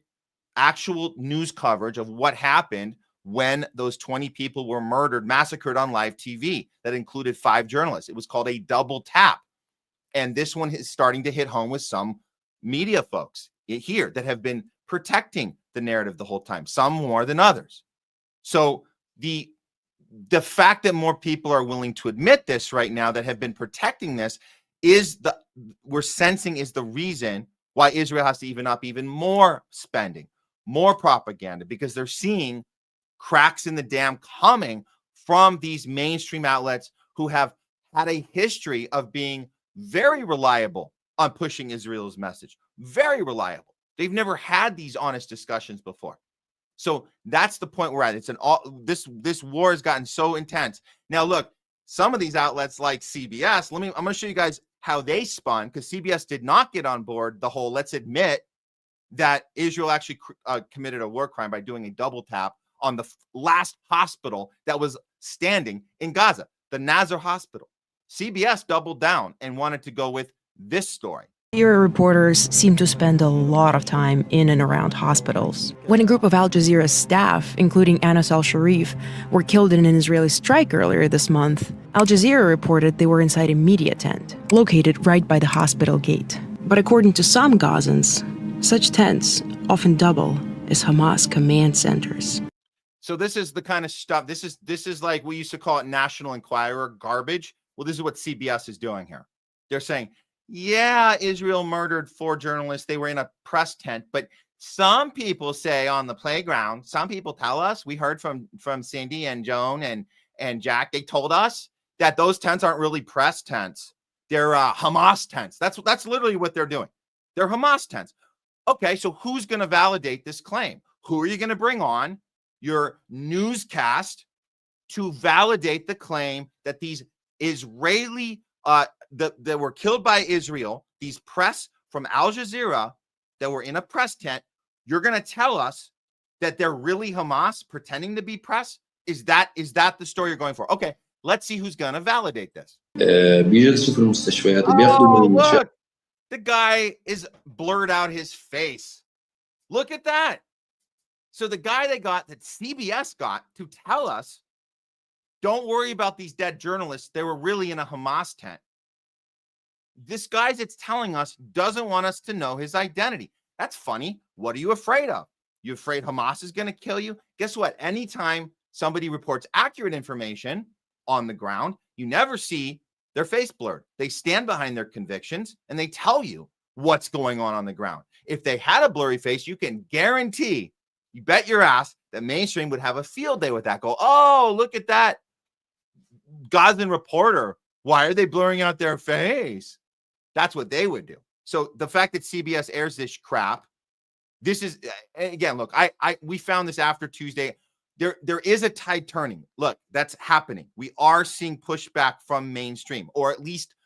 actual news coverage of what happened when those 20 people were massacred on live TV. That included 5 journalists. It was called a double tap. And this one is starting to hit home with some media folks here that have been protecting the narrative the whole time, some more than others. So the fact that more people are willing to admit this right now that have been protecting this we're sensing is the reason why Israel has to even up even more spending, more propaganda, because they're seeing cracks in the dam coming from these mainstream outlets who have had a history of being very reliable on pushing Israel's message. Very reliable. They've never had these honest discussions before. So that's the point we're at. It's this war has gotten so intense. Now, look, some of these outlets like CBS, I'm going to show you guys how they spun, because CBS did not get on board the whole, let's admit that Israel actually committed a war crime by doing a double tap on the last hospital that was standing in Gaza, the Nazar Hospital. CBS doubled down and wanted to go with this story. Your reporters seem to spend a lot of time in and around hospitals. When a group of Al Jazeera's staff, including Anas al-Sharif, were killed in an Israeli strike earlier this month, Al Jazeera reported they were inside a media tent, located right by the hospital gate. But according to some Gazans, such tents often double as Hamas command centers. So this is the kind of stuff, this is like we used to call it National Enquirer garbage. Well, this is what CBS is doing here. They're saying, yeah, Israel murdered 4 journalists. They were in a press tent. But some people say on the playground, some people tell us, we heard from Cindy and Joan and Jack, they told us that those tents aren't really press tents. They're Hamas tents. That's literally what they're doing. They're Hamas tents. Okay, so who's going to validate this claim? Who are you going to bring on your newscast to validate the claim that these Israeli that were killed by Israel, these press from Al Jazeera that were in a press tent? You're going to tell us that they're really Hamas pretending to be press? Is that the story you're going for? Okay, let's see who's going to validate this. Oh, look, the guy is blurred out his face. Look at that. So the guy that CBS got to tell us, don't worry about these dead journalists, they were really in a Hamas tent. This guy that's telling us doesn't want us to know his identity. That's funny. What are you afraid of? You afraid Hamas is going to kill you? Guess what? Anytime somebody reports accurate information on the ground, you never see their face blurred. They stand behind their convictions and they tell you what's going on the ground. If they had a blurry face, you can guarantee, you bet your ass, that mainstream would have a field day with that. Go, oh, look at that Gazan reporter. Why are they blurring out their face? That's what they would do. So the fact that CBS airs this crap, this is, again, look, we found this after Tuesday. There is a tide turning. Look, that's happening. We are seeing pushback from mainstream, or at least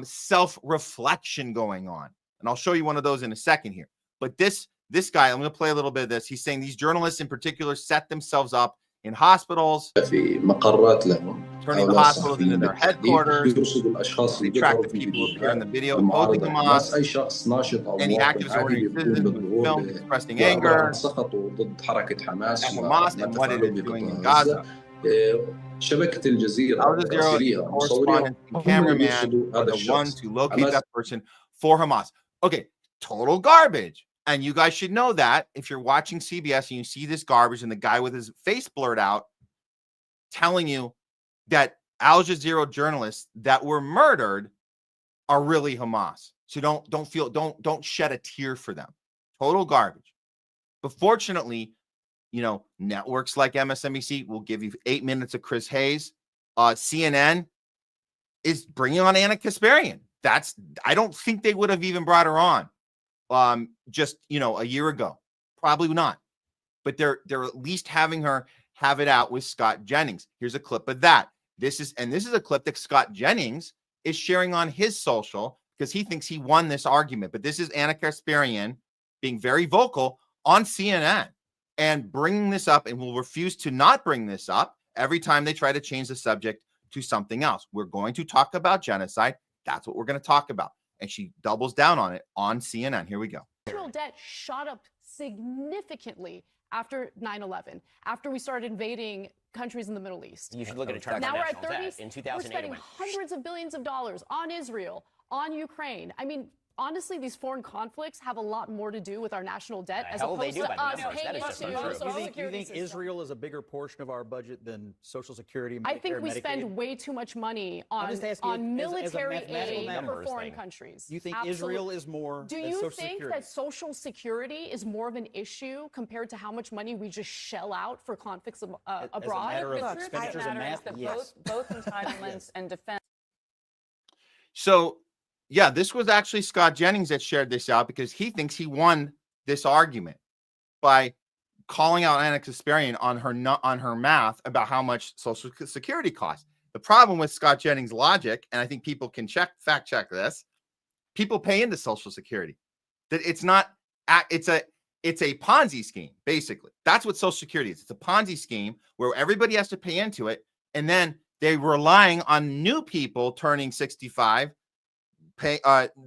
self-reflection going on. And I'll show you one of those in a second here. But this guy, I'm going to play a little bit of this. He's saying these journalists in particular set themselves up in hospitals, turning the hospitals into their headquarters. They track the people who appear in the video opposing Hamas. Any activists or citizens who film expressing anger at Hamas and what it is doing in Gaza. شبكة الجزيرة Al correspondent and cameraman are the ones who locate that person for Hamas. Okay, total garbage. And you guys should know that if you're watching CBS and you see this garbage and the guy with his face blurred out telling you that Al Jazeera journalists that were murdered are really Hamas. So don't shed a tear for them. Total garbage. But fortunately, you know, networks like MSNBC will give you 8 minutes of Chris Hayes. CNN is bringing on Anna Kasparian. I don't think they would have even brought her on just, you know, a year ago. Probably not. But they're at least having her have it out with Scott Jennings. Here's a clip of that. This is a clip that Scott Jennings is sharing on his social because he thinks he won this argument. But this is Anna Kasparian being very vocal on CNN and bringing this up, and will refuse to not bring this up every time they try to change the subject to something else. We're going to talk about genocide. That's what we're going to talk about. And she doubles down on it on CNN. Here we go. National debt shot up significantly after 9/11, after we started invading countries in the Middle East. You should look at a chart. Now we're at 30. In 2008, we're spending hundreds of billions of dollars on Israel, on Ukraine. I mean, honestly, these foreign conflicts have a lot more to do with our national debt as opposed to us paying into You think Israel is a bigger portion of our budget than Social Security, Medicare, I think we Medicaid? spend way too much money on military aid for foreign countries. You think Absolutely. Israel is more Do than you Social think Security? that Social Security is more of an issue compared to how much money we just shell out for conflicts abroad? As a matter of The truth expenditures and math, yes. Both entitlements and defense. So, yeah, this was actually Scott Jennings that shared this out because he thinks he won this argument by calling out Anna Kasparian on her math about how much Social Security costs. The problem with Scott Jennings' logic, and I think people can fact check this, people pay into Social Security. That it's a Ponzi scheme, basically. That's what Social Security is. It's a Ponzi scheme where everybody has to pay into it, and then they're relying on new people turning 65.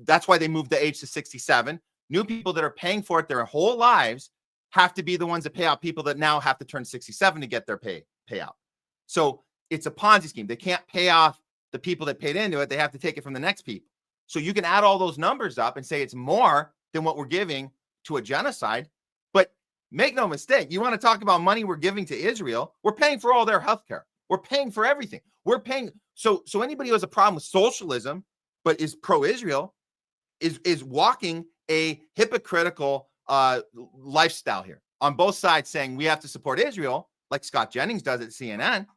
That's why they moved the age to 67. New people that are paying for it their whole lives have to be the ones that pay out people that now have to turn 67 to get their payout. So it's a Ponzi scheme. They can't pay off the people that paid into it. They have to take it from the next people. So you can add all those numbers up and say it's more than what we're giving to a genocide. But make no mistake, you want to talk about money we're giving to Israel, we're paying for all their healthcare. We're paying for everything. We're paying. So anybody who has a problem with socialism but is pro-Israel is walking a hypocritical lifestyle here on both sides, saying we have to support Israel like Scott Jennings does at CNN.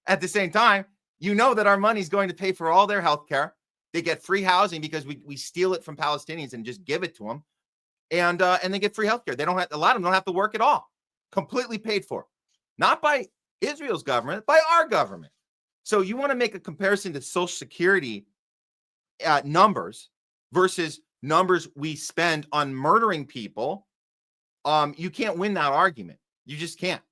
At the same time, you know that our money is going to pay for all their health care. They get free housing because we steal it from Palestinians and just give it to them. And they get free health care. They don't have, a lot of them don't have to work at all. Completely paid for. Not by Israel's government, by our government. So you want to make a comparison to Social Security numbers versus numbers we spend on murdering people. You can't win that argument. You just can't.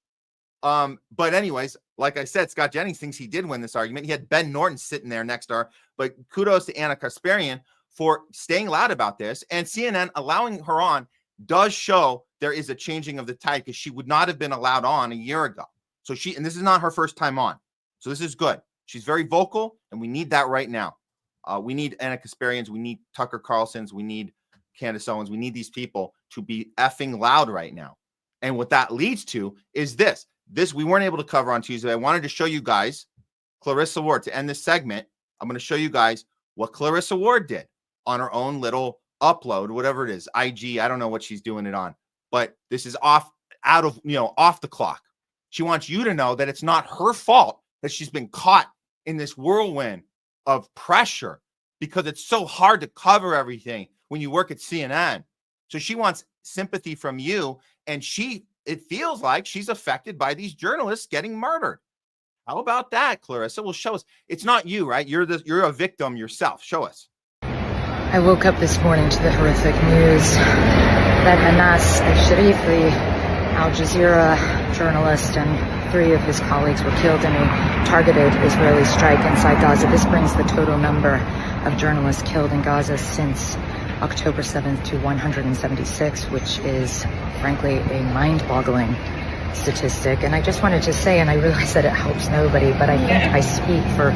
But anyways, like I said, Scott Jennings thinks he did win this argument. He had Ben Norton sitting there next to her, but kudos to Anna Kasparian for staying loud about this. And CNN allowing her on does show there is a changing of the tide, because she would not have been allowed on a year ago. So and this is not her first time on. So this is good. She's very vocal, and we need that right now. We need Anna Kasparians. We need Tucker Carlson's. We need Candace Owens. We need these people to be effing loud right now. And what that leads to is this. This we weren't able to cover on Tuesday. I wanted to show you guys Clarissa Ward. To end this segment, I'm going to show you guys what Clarissa Ward did on her own little upload, whatever it is, IG. I don't know what she's doing it on, but this is off the clock. She wants you to know that it's not her fault that she's been caught in this whirlwind of pressure, because it's so hard to cover everything when you work at CNN. So she wants sympathy from you, and it feels like she's affected by these journalists getting murdered. How about that, Clarissa? Well, show us. It's not you, right? You're a victim yourself. Show us. I woke up this morning to the horrific news that Anas al-Sharif, the Al Jazeera journalist, and 3 of his colleagues were killed in a targeted Israeli strike inside Gaza. This brings the total number of journalists killed in Gaza since October 7th to 176, which is, frankly, a mind-boggling statistic, and I just wanted to say, and I realize that it helps nobody, but I think I speak for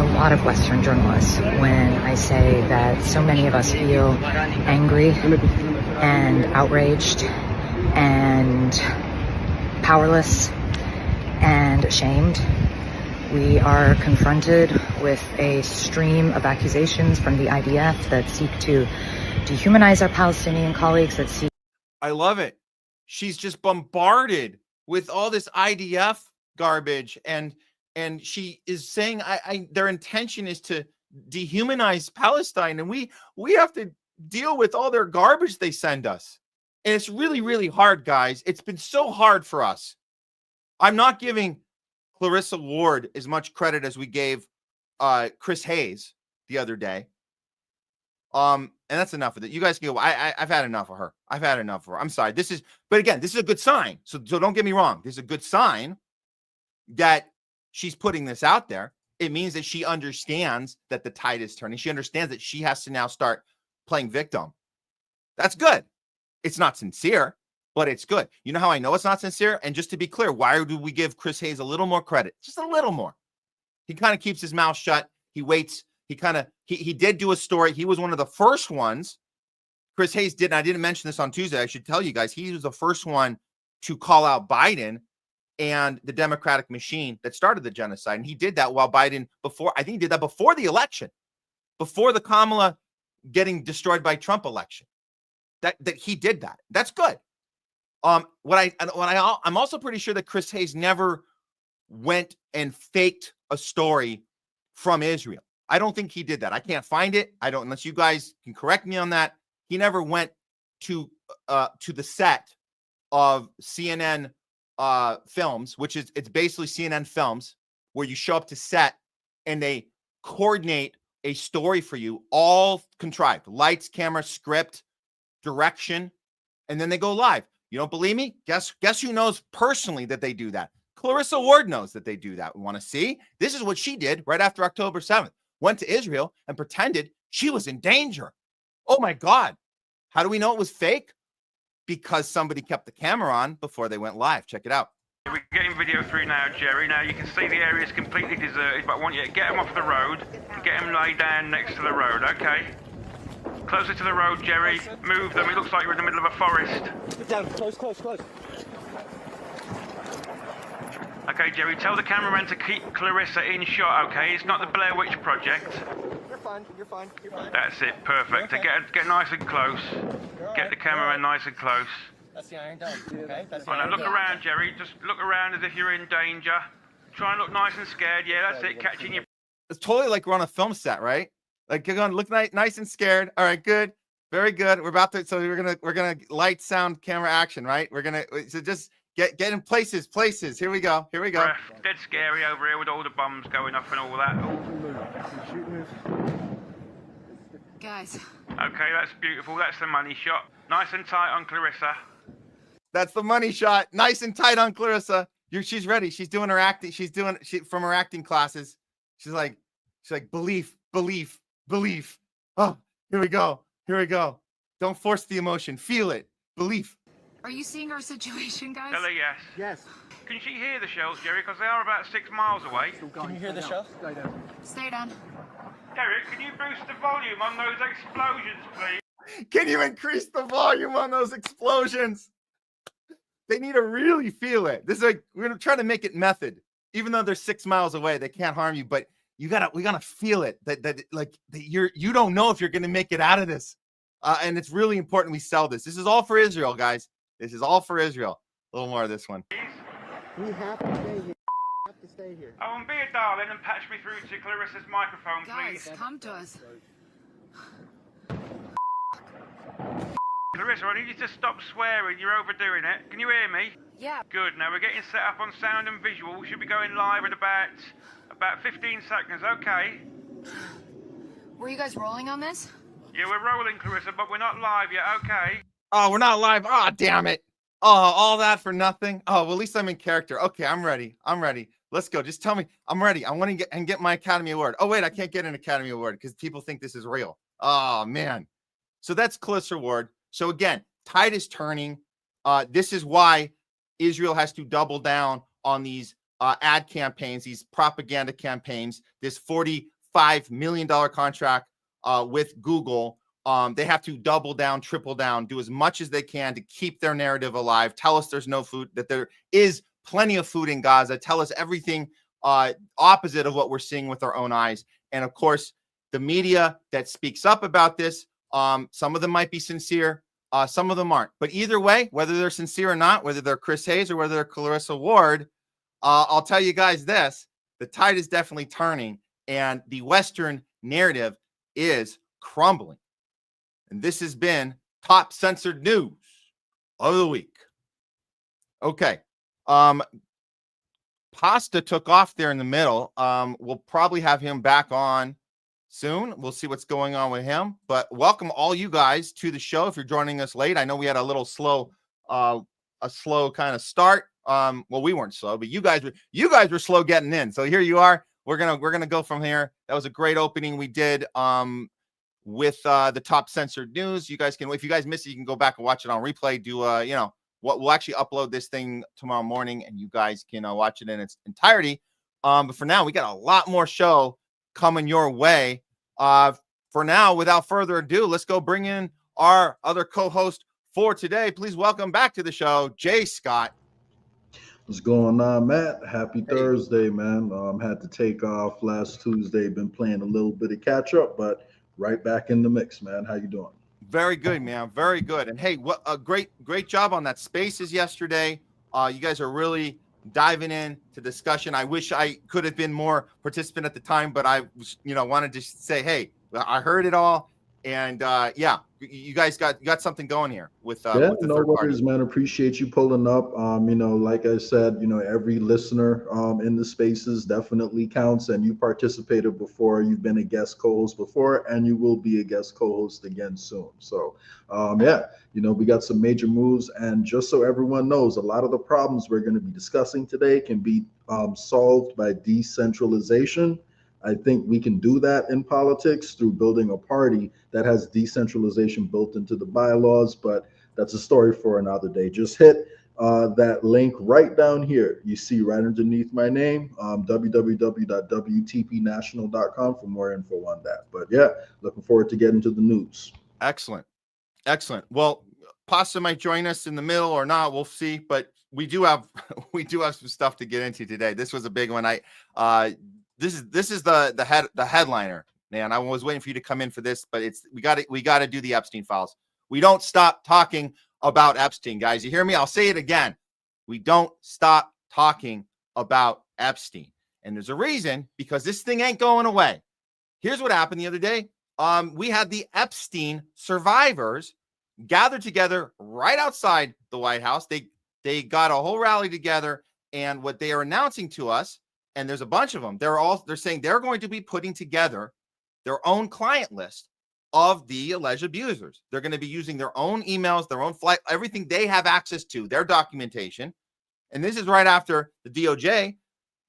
a lot of Western journalists when I say that so many of us feel angry and outraged and powerless and ashamed. We are confronted with a stream of accusations from the IDF that seek to dehumanize our Palestinian colleagues, that seek... I love it. She's just bombarded with all this IDF garbage, and she is saying their intention is to dehumanize Palestine, and we have to deal with all their garbage they send us. And it's really, really hard, guys. It's been so hard for us. I'm not giving Clarissa Ward as much credit as we gave Chris Hayes the other day. And that's enough of it. You guys can go. I've had enough of her. I've had enough of her. I'm sorry. But again, this is a good sign. So don't get me wrong. This is a good sign that she's putting this out there. It means that she understands that the tide is turning. She understands that she has to now start playing victim. That's good. It's not sincere, but it's good. You know how I know it's not sincere? And just to be clear, why do we give Chris Hayes a little more credit? Just a little more. He kind of keeps his mouth shut. He waits. He did do a story. He was one of the first ones. Chris Hayes did, and I didn't mention this on Tuesday. I should tell you guys, he was the first one to call out Biden and the Democratic machine that started the genocide. And he did that while Biden, I think he did that before the election, before the Kamala getting destroyed by Trump election. That he did that. That's good. I'm also pretty sure that Chris Hayes never went and faked a story from Israel. I don't think he did that. I can't find it. I don't, unless you guys can correct me on that. He never went to the set of CNN films, it's basically CNN films where you show up to set and they coordinate a story for you, all contrived, lights, camera, script, direction, and then they go live. You don't believe me? Guess who knows personally that they do that? Clarissa Ward knows that they do that. We want to see? This is what she did right after October 7th. Went to Israel and pretended she was in danger. Oh my God. How do we know it was fake? Because somebody kept the camera on before they went live. Check it out. We're getting video through now, Jerry. Now you can see the area is completely deserted, but I want you to get them off the road, get them laid down next to the road, okay? Closer to the road, Jerry. Move them. It looks like you're in the middle of a forest. Get down. Close. Okay, Jerry, tell the cameraman to keep Clarissa in shot, okay? It's not the Blair Witch Project. You're fine. That's it, perfect. Okay. Get nice and close. Right. Get the cameraman nice and close. That's the Iron Dome, okay? That's the Oh, now Iron look Dome. around, Jerry. Just look around as if you're in danger. Try and look nice and scared. Yeah, that's it. Catching you. It's totally like we're on a film set, right? Like you're gonna look nice and scared. All right, good, very good. We're gonna light, sound, camera, action, right? So just get in places. Here we go. Dead scary over here with all the bombs going off and all that. Guys. Okay, that's beautiful. That's the money shot. Nice and tight on Clarissa. That's the money shot. Nice and tight on Clarissa. She's ready. She's doing her acting. From her acting classes. She's like belief. Oh, here we go. Don't force the emotion. Feel it. Belief. Are you seeing our situation, guys? Tell her yes. Yes. Can she hear the shells, Jerry? Because they are about 6 miles away. Can you hear the shells? Stay down. Derek, can you boost the volume on those explosions, please? Can you increase the volume on those explosions? They need to really feel it. This is like, we're gonna try to make it method. Even though they're 6 miles away, they can't harm you, but we gotta feel it. That you don't know if you're gonna make it out of this. And it's really important we sell this. This is all for Israel, guys. This is all for Israel. A little more of this one. We have to stay here. Oh, and be a darling and patch me through to Clarissa's microphone, Guys, please. come to us. Clarissa, I need you to stop swearing. You're overdoing it. Can you hear me? Yeah. Good. Now we're getting set up on sound and visual. We should be going live in about 15 seconds. Okay. Were you guys rolling on this? Yeah, we're rolling, Clarissa, but we're not live yet. Okay. Oh, we're not live. Oh, damn it. Oh, all that for nothing. Oh, well, at least I'm in character. Okay, I'm ready. Let's go. Just tell me. I'm ready. I want to get my Academy Award. Oh, wait, I can't get an Academy Award because people think this is real. Oh, man. So that's Clarissa Ward. So again, tide is turning. This is why Israel has to double down on these ad campaigns, these propaganda campaigns, this $45 million contract with Google. They have to double down, triple down, do as much as they can to keep their narrative alive. Tell us there's no food, that there is plenty of food in Gaza. Tell us everything opposite of what we're seeing with our own eyes. And of course, the media that speaks up about this, some of them might be sincere, some of them aren't. But either way, whether they're sincere or not, whether they're Chris Hayes or whether they're Clarissa Ward, I'll tell you guys this: the tide is definitely turning, and the Western narrative is crumbling. And this has been Top Censored News of the Week. Okay. Pasta took off there in the middle. We'll probably have him back on soon. We'll see what's going on with him. But welcome all you guys to the show. If you're joining us late, I know we had a little slow, kind of start. Well, we weren't slow, but you guys were slow getting in. So here you are. We're gonna go from here. That was a great opening we did with the Top Censored News. You guys can, if you guys missed it, you can go back and watch it on replay. Do what we'll actually upload this thing tomorrow morning, and you guys can watch it in its entirety. But for now, we got a lot more show coming your way. For now, without further ado, let's go bring in our other co-host for today. Please welcome back to the show, Jay Scott. What's going on, Matt? Happy Thursday, man. Had to take off last Tuesday. Been playing a little bit of catch up, but right back in the mix, man. How you doing? Very good, man. Very good. And hey, what a great job on that Spaces yesterday. You guys are really diving in to discussion. I wish I could have been more participant at the time, but I was, wanted to say, hey, I heard it all. And yeah, you guys got something going here with yeah, with the no third worries, party. man. Appreciate you pulling up. Like I said, every listener in the Spaces definitely counts, and you participated before. You've been a guest co-host before, and you will be a guest co-host again soon. So yeah, we got some major moves, and just so everyone knows, a lot of the problems we're going to be discussing today can be solved by decentralization. I think we can do that in politics through building a party that has decentralization built into the bylaws, but that's a story for another day. Just hit that link right down here. You see right underneath my name, www.wtpnational.com for more info on that. But yeah, looking forward to getting to the news. Excellent. Well, Pasta might join us in the middle or not. We'll see, but we do have some stuff to get into today. This was a big one. This is the headliner, man. I was waiting for you to come in for this, but we got to do the Epstein files. We don't stop talking about Epstein, guys. You hear me? I'll say it again. We don't stop talking about Epstein, and there's a reason, because this thing ain't going away. Here's what happened the other day. We had the Epstein survivors gathered together right outside the White House. They got a whole rally together, and what they are announcing to us, and there's a bunch of them, they're saying they're going to be putting together their own client list of the alleged abusers. They're going to be using their own emails, their own flight, everything they have access to, their documentation. And this is right after the DOJ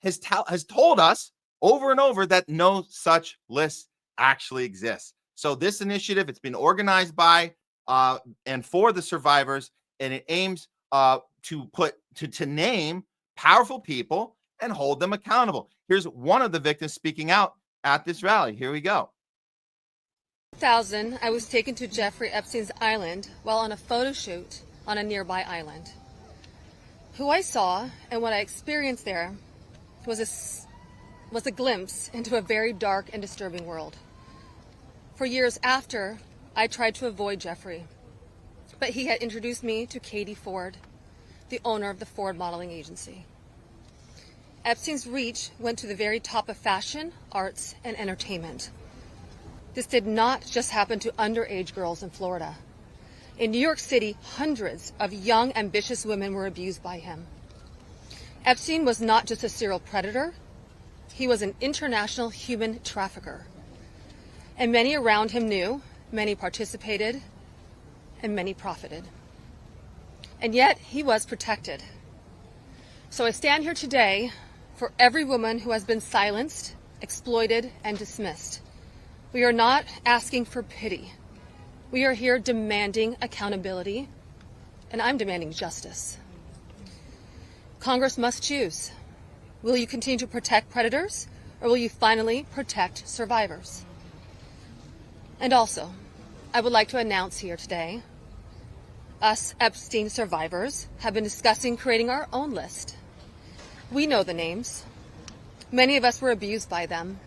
has told us over and over that no such list actually exists. So this initiative, it's been organized by and for the survivors, and it aims to name powerful people and hold them accountable. Here's one of the victims speaking out at this rally. Here we go. 2000, I was taken to Jeffrey Epstein's island while on a photo shoot on a nearby island. Who I saw and what I experienced there was a glimpse into a very dark and disturbing world. For years after, I tried to avoid Jeffrey, but he had introduced me to Katie Ford, the owner of the Ford Modeling Agency. Epstein's reach went to the very top of fashion, arts, and entertainment. This did not just happen to underage girls in Florida. In New York City, hundreds of young, ambitious women were abused by him. Epstein was not just a serial predator, he was an international human trafficker. And many around him knew, many participated, and many profited. And yet, he was protected. So I stand here today for every woman who has been silenced, exploited, and dismissed. We are not asking for pity. We are here demanding accountability, and I'm demanding justice. Congress must choose. Will you continue to protect predators, or will you finally protect survivors? And also, I would like to announce here today, us Epstein survivors have been discussing creating our own list. We know the names. Many of us were abused by them.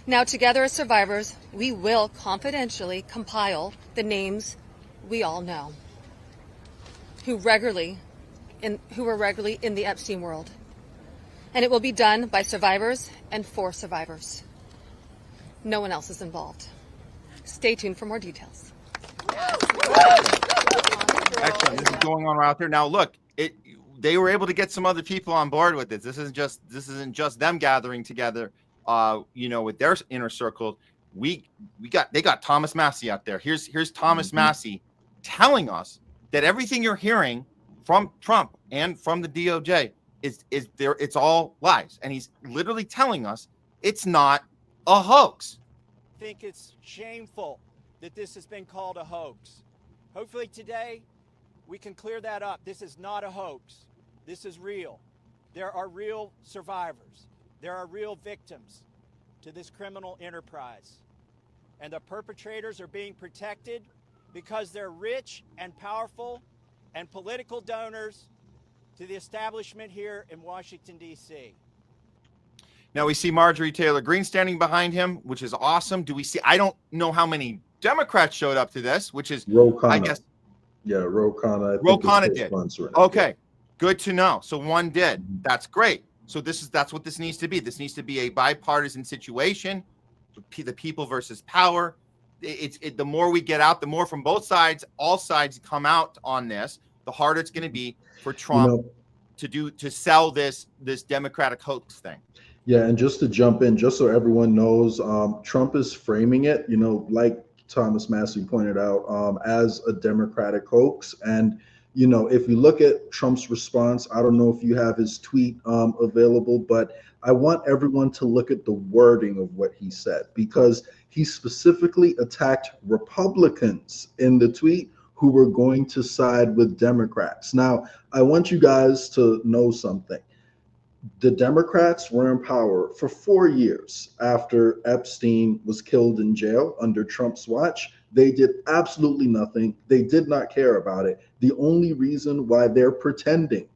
Now, together as survivors, we will confidentially compile the names we all know who were regularly in the Epstein world. And it will be done by survivors and for survivors. No one else is involved. Stay tuned for more details. Excellent. This is going on out there. Now, look, they were able to get some other people on board with this. This isn't just them gathering together, with their inner circle. They got Thomas Massie out there. Here's Thomas Massie telling us that everything you're hearing from Trump and from the DOJ is there. It's all lies, and he's literally telling us it's not a hoax. I think it's shameful that this has been called a hoax. Hopefully today we can clear that up. This is not a hoax. This is real. There are real survivors. There are real victims to this criminal enterprise. And the perpetrators are being protected because they're rich and powerful and political donors to the establishment here in Washington, D.C. Now we see Marjorie Taylor Greene standing behind him, which is awesome. I don't know how many Democrats showed up to this, which is, I guess. Yeah, Ro Khanna. Ro Khanna did. Okay, good to know. So one did. That's great. So that's what this needs to be. This needs to be a bipartisan situation, the people versus power. The more we get out, the more from both sides, all sides come out on this, the harder it's going to be for Trump to sell this Democratic hoax thing. Yeah, and just to jump in, just so everyone knows, Trump is framing it, like Thomas Massie pointed out, as a Democratic hoax. And, if you look at Trump's response, I don't know if you have his tweet available, but I want everyone to look at the wording of what he said, because he specifically attacked Republicans in the tweet who were going to side with Democrats. Now, I want you guys to know something. The Democrats were in power for 4 years after Epstein was killed in jail under Trump's watch. They did absolutely nothing. They did not care about it. The only reason why they're pretending,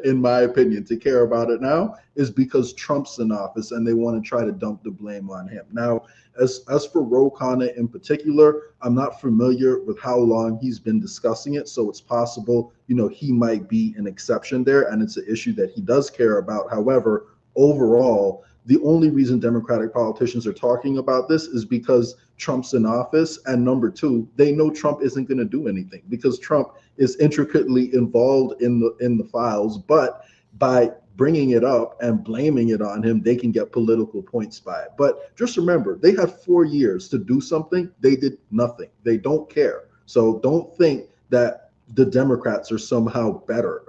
in my opinion, to care about it now is because Trump's in office and they want to try to dump the blame on him. Now, as for Ro Khanna in particular, I'm not familiar with how long he's been discussing it, so it's possible, he might be an exception there, and it's an issue that he does care about. However, overall, the only reason Democratic politicians are talking about this is because Trump's in office, and number two, they know Trump isn't going to do anything because Trump is intricately involved in the files. But by bringing it up and blaming it on him, they can get political points by it. But just remember, they had 4 years to do something. They did nothing. They don't care. So don't think that the Democrats are somehow better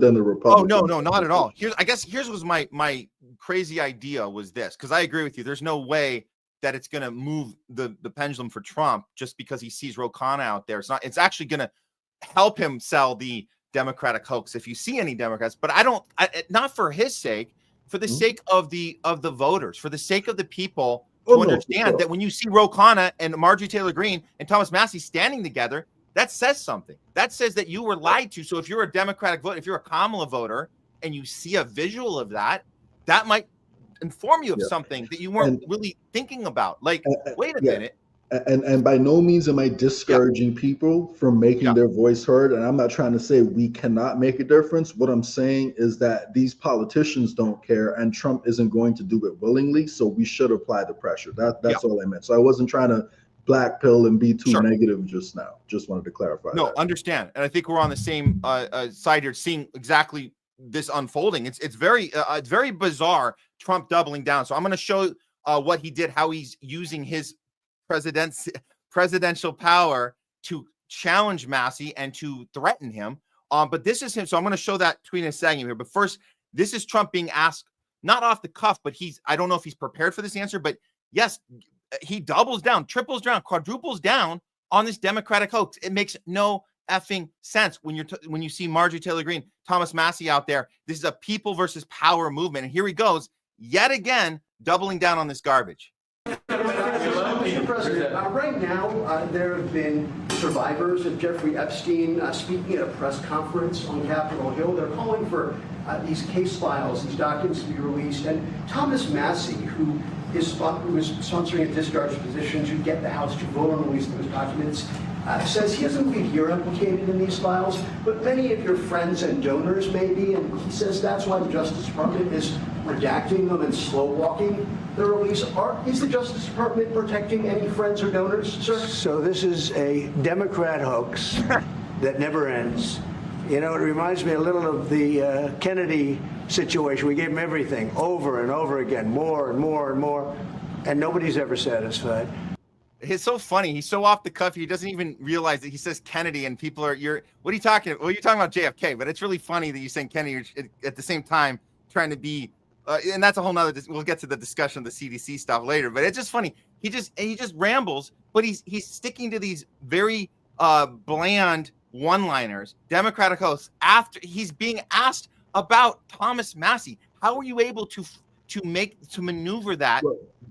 than the Republicans. Oh, no, not at all. Here's was my crazy idea was this, because I agree with you. There's no way that it's going to move the pendulum for Trump just because he sees Ro Khanna out there. It's actually going to help him sell the Democratic hoax if you see any Democrats, but not for his sake, for the sake of the voters, for the sake of the people to understand that when you see Ro Khanna and Marjorie Taylor Greene and Thomas Massie standing together, that says something. That says that you were lied to. So if you're a Democratic voter, if you're a Kamala voter and you see a visual of that, that might inform you of something that you weren't really thinking about. Like, wait a minute. And by no means am I discouraging people from making their voice heard. And I'm not trying to say we cannot make a difference. What I'm saying is that these politicians don't care and Trump isn't going to do it willingly. So we should apply the pressure. That's all I meant. So I wasn't trying to black pill and be too negative just now. Just wanted to clarify. No, understand. And I think we're on the same side here, seeing exactly this unfolding. It's very bizarre, Trump doubling down. So I'm going to show what he did, how he's using his presidential power to challenge Massie and to threaten him. But this is him. So I'm going to show that tweet in a second here. But first, this is Trump being asked, not off the cuff, but I don't know if he's prepared for this answer, but yes, he doubles down, triples down, quadruples down on this Democratic hoax. It makes no effing sense when when you see Marjorie Taylor Greene, Thomas Massie out there. This is a people versus power movement, and here he goes yet again, doubling down on this garbage. Mr. President, right now there have been survivors of Jeffrey Epstein speaking at a press conference on Capitol Hill. They're calling for these case files, these documents to be released. And Thomas Massie, who is sponsoring a discharge position to get the House to vote on releasing those documents, says he doesn't believe you're implicated in these files, but many of your friends and donors may be, and he says that's why the Justice Department is redacting them and slow walking the release. Is the Justice Department protecting any friends or donors, sir? So this is a Democrat hoax that never ends. You know, it reminds me a little of the Kennedy situation. We gave him everything over and over again, more and more and more, and nobody's ever satisfied. It's so funny. He's so off the cuff. He doesn't even realize that he says Kennedy, and people are, what are you talking about? Well, you're talking about JFK, but it's really funny that you're saying Kennedy at the same time trying to be, and that's a whole nother, we'll get to the discussion of the CDC stuff later, but it's just funny. He just rambles, but he's sticking to these very bland one-liners, Democratic hosts, after he's being asked about Thomas Massie. How are you able to maneuver that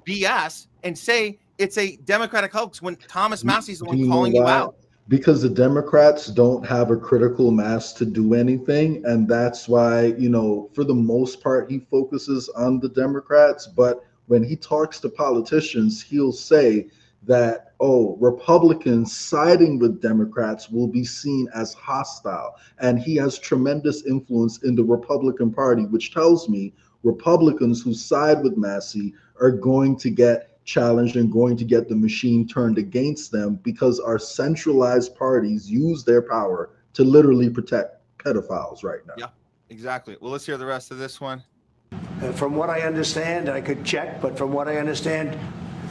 BS and say it's a Democratic hoax when Thomas Massie's the one calling you out? Because the Democrats don't have a critical mass to do anything. And that's why, you know, for the most part, he focuses on the Democrats. But when he talks to politicians, he'll say that, oh, Republicans siding with Democrats will be seen as hostile. And he has tremendous influence in the Republican Party, which tells me Republicans who side with Massie are going to get challenged and going to get the machine turned against them, because our centralized parties use their power to literally protect pedophiles right now. Yeah, exactly. Well, let's hear the rest of this one. From what I understand, I could check, but from what I understand,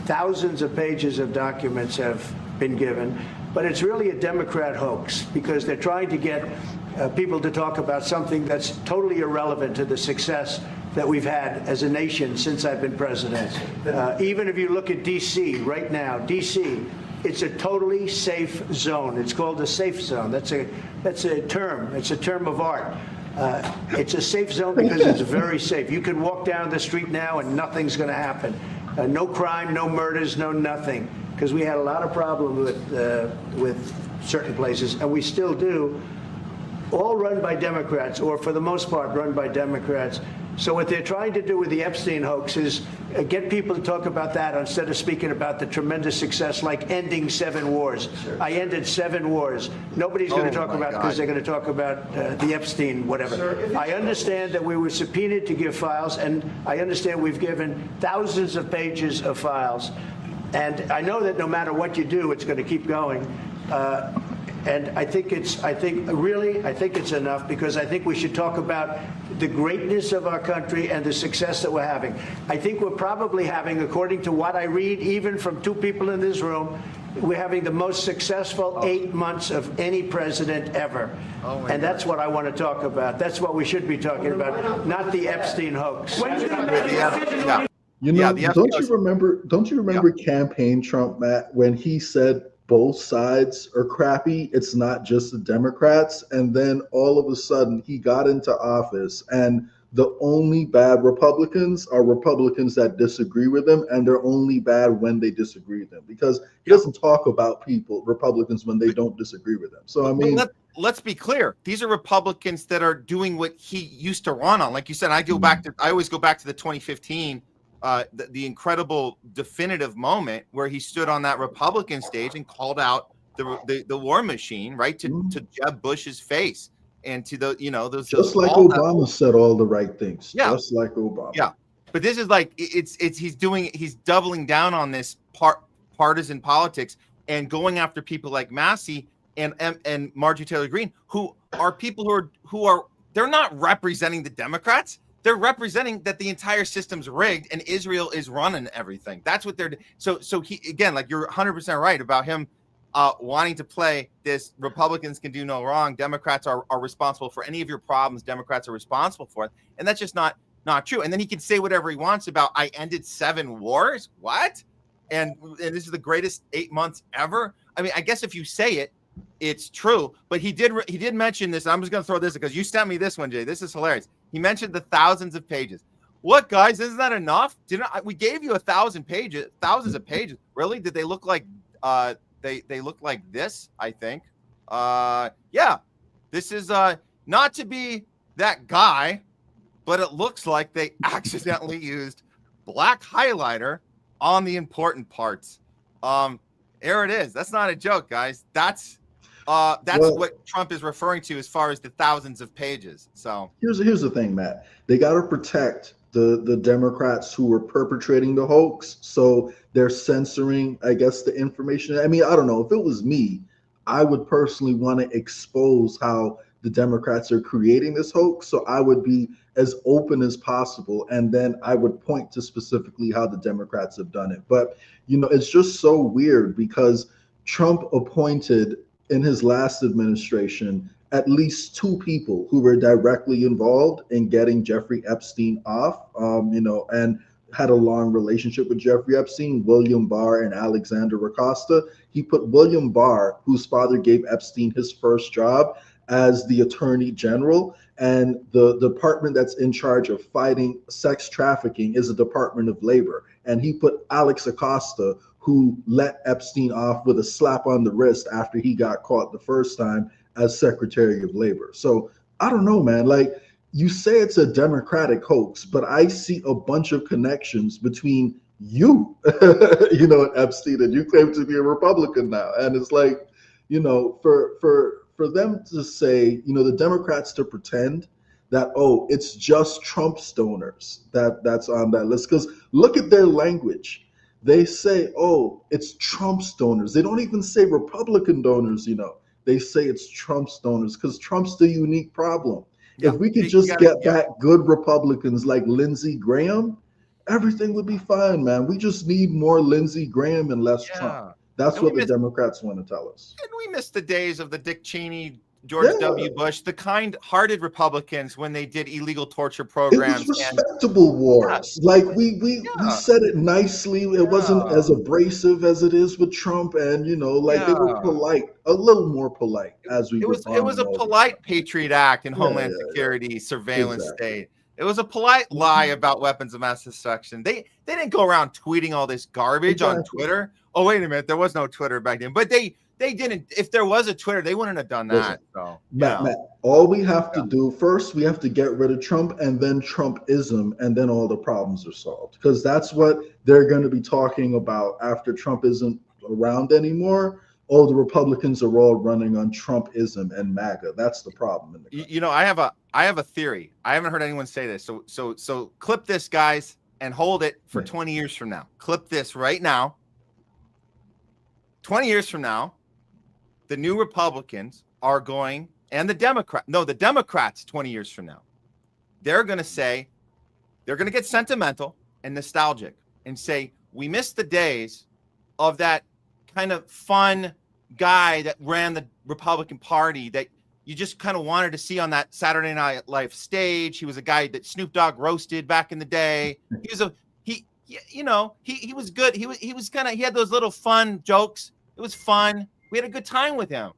thousands of pages of documents have been given. But it's really a Democrat hoax, because they're trying to get people to talk about something that's totally irrelevant to the success that we've had as a nation since I've been president. Even if you look at D.C. right now, D.C., it's a totally safe zone. It's called a safe zone. That's a term. It's a term of art. It's a safe zone because it's very safe. You can walk down the street now and nothing's going to happen. No crime, no murders, no nothing. Because we had a lot of problems with certain places, and we still do. All run by Democrats, or for the most part run by Democrats. So what they're trying to do with the Epstein hoax is get people to talk about that instead of speaking about the tremendous success like ending 7 wars. Sure. I ended 7 wars. Nobody's going to talk about it because they're going to talk about the Epstein whatever. Sir, I understand that we were subpoenaed to give files, and I understand we've given thousands of pages of files. And I know that no matter what you do, it's going to keep going. And I think it's enough, because I think we should talk about the greatness of our country and the success that we're having. I think we're probably having, according to what I read, even from 2 people in this room, we're having the most successful 8 months of any president ever. And that's what I want to talk about. That's what we should be talking about, not the Epstein hoax. You know, don't you remember campaign Trump, Matt, when he said both sides are crappy, it's not just the Democrats, and then all of a sudden he got into office and the only bad Republicans are Republicans that disagree with him, and they're only bad when they disagree with them, because he doesn't talk about Republicans when they don't disagree with them. So I mean, let's be clear, these are Republicans that are doing what he used to run on. Like you said, I always go back to the 2015 the incredible definitive moment where he stood on that Republican stage and called out the war machine, right, to Jeb Bush's face, and to those just like Obama said all the right things. Yeah, just like Obama. Yeah, but this is like he's doubling down on this partisan politics and going after people like Massie and Marjorie Taylor Greene, who are people who are they're not representing the Democrats. They're representing that the entire system's rigged and Israel is running everything. That's what they're so he, again, like you're 100% right about him wanting to play this Republicans can do no wrong. Democrats are responsible for any of your problems. Democrats are responsible for it. And that's just not true. And then he can say whatever he wants about I ended 7 wars. What? And this is the greatest 8 months ever. I mean, I guess if you say it, it's true. But he did mention this. I'm just going to throw this because you sent me this one, Jay. This is hilarious. He mentioned the thousands of pages. What, guys? Isn't that enough? We gave you 1,000 pages, thousands of pages. Really? Did they look like they look like this? I think. Yeah. This is not to be that guy, but it looks like they accidentally used black highlighter on the important parts. There it is. That's not a joke, guys. That's what Trump is referring to as far as the thousands of pages. So here's the thing, Matt. They got to protect the Democrats who were perpetrating the hoax. So they're censoring, I guess, the information. I mean, I don't know. If it was me, I would personally want to expose how the Democrats are creating this hoax. So I would be as open as possible. And then I would point to specifically how the Democrats have done it. But, it's just so weird because Trump appointed in his last administration at least 2 people who were directly involved in getting Jeffrey Epstein off, and had a long relationship with Jeffrey Epstein, William Barr and Alexander Acosta. He put William Barr, whose father gave Epstein his first job, as the attorney general, and the department that's in charge of fighting sex trafficking is the Department of Labor. And he put Alex Acosta, who let Epstein off with a slap on the wrist after he got caught the first time, as Secretary of Labor. So I don't know, man. Like, you say it's a Democratic hoax, but I see a bunch of connections between you, and Epstein, and you claim to be a Republican now. And it's like, for them to say, the Democrats to pretend that, oh, it's just Trump stoners that's on that list. Because look at their language. They say, oh, it's Trump stoners. They don't even say Republican donors, They say it's Trump stoners because Trump's the unique problem. Yeah, if we could just get back good Republicans like Lindsey Graham, everything would be fine, man. We just need more Lindsey Graham and less Trump. That's what the Democrats want to tell us. And we miss the days of the Dick Cheney, George W. Bush, the kind-hearted Republicans when they did illegal torture programs. It was respectable wars. Like we said it nicely. It wasn't as abrasive as it is with Trump, and they were polite, a little more polite as we. It was a polite Patriot Act and Homeland Security surveillance state. It was a polite lie about weapons of mass destruction. They didn't go around tweeting all this garbage on Twitter. Oh, wait a minute. There was no Twitter back then. But they didn't. If there was a Twitter, they wouldn't have done that. So, Matt, all we have to do first, we have to get rid of Trump and then Trumpism, and then all the problems are solved. Because that's what they're going to be talking about after Trump isn't around anymore. All the Republicans are all running on Trumpism and MAGA. That's the problem. I have a theory. I haven't heard anyone say this. So clip this, guys, and hold it for 20 years from now. Clip this right now. 20 years from now, the new Republicans are going, and the Democrats 20 years from now, they're going to say, they're going to get sentimental and nostalgic and say, we miss the days of that kind of fun guy that ran the Republican Party that you just kind of wanted to see on that Saturday Night Live stage. He was a guy that Snoop Dogg roasted back in the day. He was good. He had those little fun jokes. It was fun. We had a good time with him.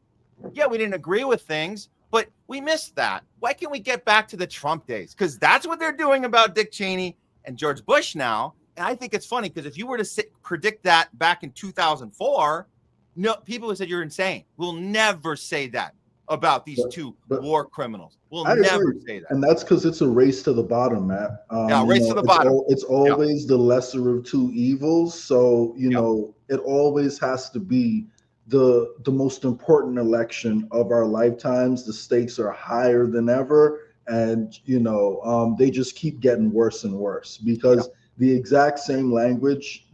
Yeah, we didn't agree with things, but we missed that. Why can't we get back to the Trump days? Because that's what they're doing about Dick Cheney and George Bush now. And I think it's funny because if you were to predict that back in 2004, people would say you're insane. We'll never say that about these two war criminals. We'll never say that. And that's because it's a race to the bottom, Matt. Race to the bottom. It's always the lesser of two evils. So, it always has to be the most important election of our lifetimes. The stakes are higher than ever. And, they just keep getting worse and worse because the exact same language,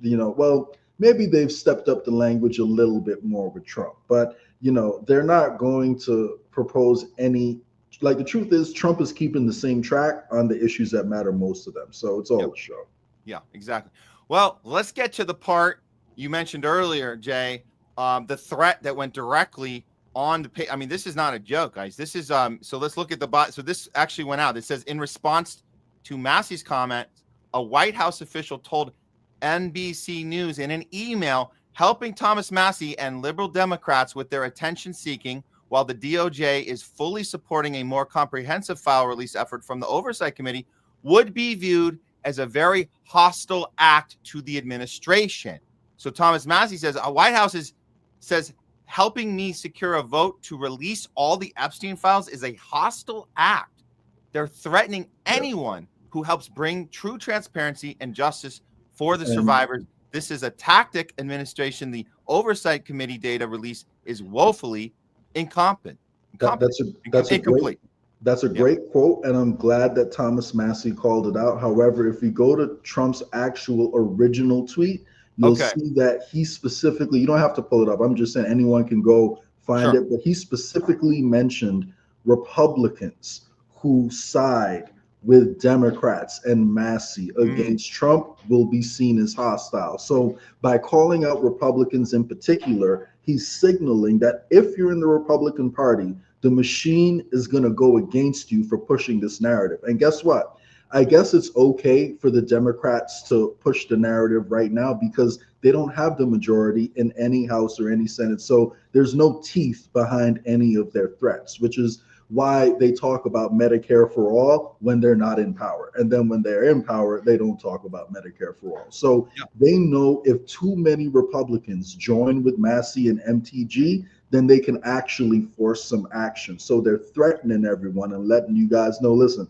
maybe they've stepped up the language a little bit more with Trump, but they're not going to propose any, like, the truth is Trump is keeping the same track on the issues that matter most to them. So it's all a show. Yeah, exactly. Well, let's get to the part you mentioned earlier, Jay, the threat that went directly on the page. I mean, this is not a joke, guys. This is, so let's look at the bot. So this actually went out. It says, in response to Massey's comment, a White House official told NBC News in an email helping Thomas Massie and liberal Democrats with their attention seeking, while the DOJ is fully supporting a more comprehensive file release effort from the Oversight Committee, would be viewed as a very hostile act to the administration. So Thomas Massie says, a White House says helping me secure a vote to release all the Epstein files is a hostile act. They're threatening anyone who helps bring true transparency and justice for the survivors. This is a tactic, administration. The Oversight Committee data release is woefully incompetent. That's a great quote, and I'm glad that Thomas Massie called it out. However, if you go to Trump's actual original tweet, you'll see that he specifically, you don't have to pull it up, I'm just saying anyone can go find it, but he specifically mentioned Republicans who side with Democrats and Massie against Trump will be seen as hostile. So by calling out Republicans in particular, he's signaling that if you're in the Republican Party, the machine is going to go against you for pushing this narrative. And guess what? I guess it's okay for the Democrats to push the narrative right now because they don't have the majority in any House or any Senate. So there's no teeth behind any of their threats, which is why they talk about Medicare for all when they're not in power. And then when they're in power, they don't talk about Medicare for all. So they know if too many Republicans join with Massie and MTG, then they can actually force some action. So they're threatening everyone and letting you guys know, listen,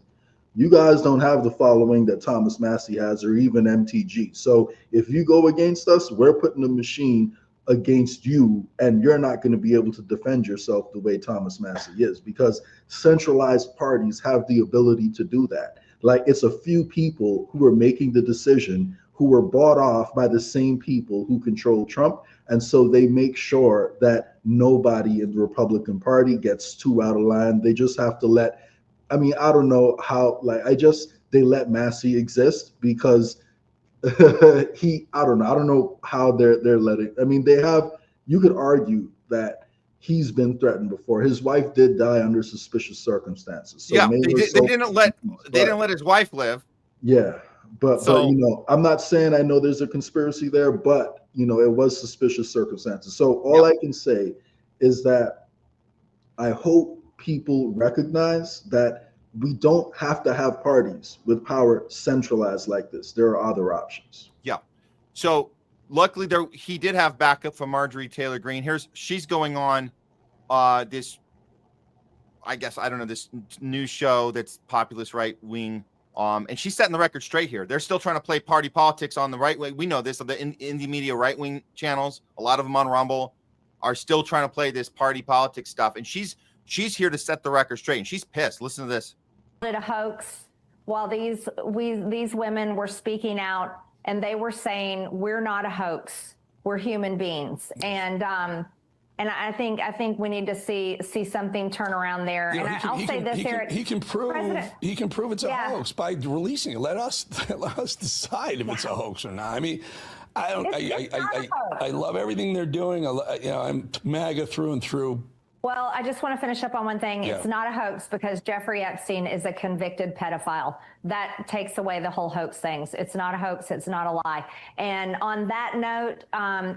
you guys don't have the following that Thomas Massie has or even MTG. So if you go against us, we're putting a machine against you, and you're not going to be able to defend yourself the way Thomas Massie is, because centralized parties have the ability to do that. Like, it's a few people who are making the decision who were bought off by the same people who control Trump. And so they make sure that nobody in the Republican Party gets too out of line. They just have to let, I mean, I don't know how, they let Massie exist because I don't know how they're letting, I mean, they have, you could argue that he's been threatened before. His wife did die under suspicious circumstances. So they didn't let his wife live. Yeah, but you know, I'm not saying I know there's a conspiracy there, but you know, it was suspicious circumstances. So all I can say is that I hope people recognize that we don't have to have parties with power centralized like this. There are other options. Yeah. So luckily he did have backup from Marjorie Taylor Greene. She's going on this, I guess, I don't know, this news show that's populist right wing. And she's setting the record straight here. They're still trying to play party politics on the right way. We know this, the indie media right wing channels, a lot of them on Rumble, are still trying to play this party politics stuff. And she's here to set the record straight. And she's pissed. Listen to this. A hoax while these women were speaking out and they were saying we're not a hoax, we're human beings, and I think we need to see something turn around there. You know, and I'll say this, Eric, he can prove it's a hoax by releasing it. Let us decide if it's a hoax or not. I mean, I love everything they're doing. I'm MAGA through and through. Well, I just want to finish up on one thing. It's not a hoax because Jeffrey Epstein is a convicted pedophile. That takes away the whole hoax things. It's not a hoax. It's not a lie. And on that note,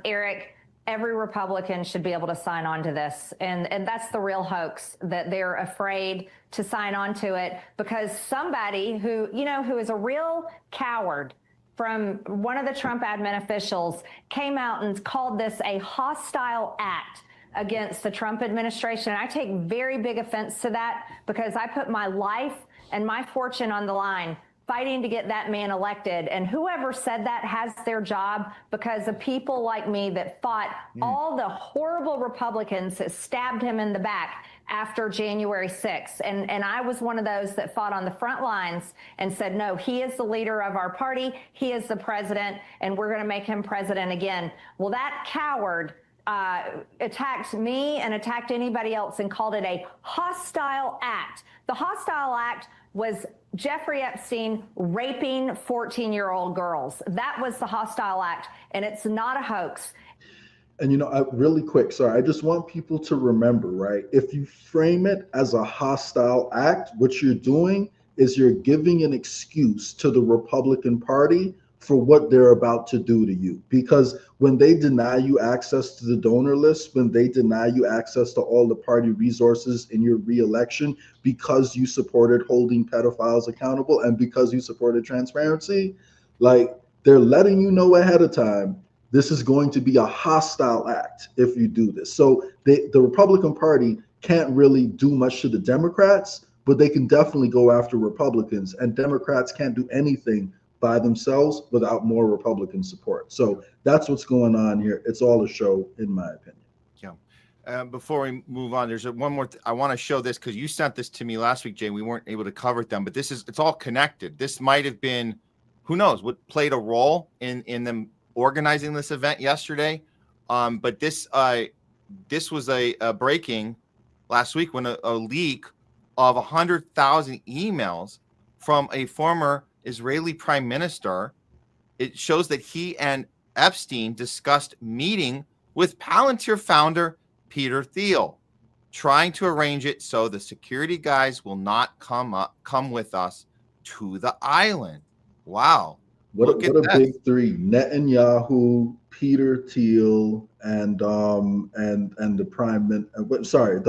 Eric, every Republican should be able to sign on to this. And that's the real hoax, that they're afraid to sign on to it because somebody who is a real coward from one of the Trump admin officials came out and called this a hostile act against the Trump administration. And I take very big offense to that because I put my life and my fortune on the line fighting to get that man elected. And whoever said that has their job because of people like me that fought all the horrible Republicans that stabbed him in the back after January 6th. And I was one of those that fought on the front lines and said, no, he is the leader of our party. He is the president, and we're going to make him president again. Well, that coward attacked me and attacked anybody else and called it a hostile act. The hostile act was Jeffrey Epstein raping 14-year-old girls. That was the hostile act, and it's not a hoax. And, you know, really quick, sorry, I just want people to remember, right? If you frame it as a hostile act, what you're doing is you're giving an excuse to the Republican Party for what they're about to do to you. Because when they deny you access to the donor list, when they deny you access to all the party resources in your re-election because you supported holding pedophiles accountable and because you supported transparency, like, they're letting you know ahead of time, this is going to be a hostile act if you do this. So the Republican Party can't really do much to the Democrats, but they can definitely go after Republicans, and Democrats can't do anything by themselves without more Republican support. So that's what's going on here. It's all a show, in my opinion. Yeah. Before we move on, there's one more. I want to show this because you sent this to me last week, Jay. We weren't able to cover it then, but it's all connected. This might have been, who knows, what played a role in them organizing this event yesterday. But this was a breaking last week when a leak of 100,000 emails from a former Israeli prime minister. It shows that he and Epstein discussed meeting with Palantir founder Peter Thiel, trying to arrange it so the security guys will not come with us to the island. Wow. What a big three: Netanyahu, Peter Thiel, and the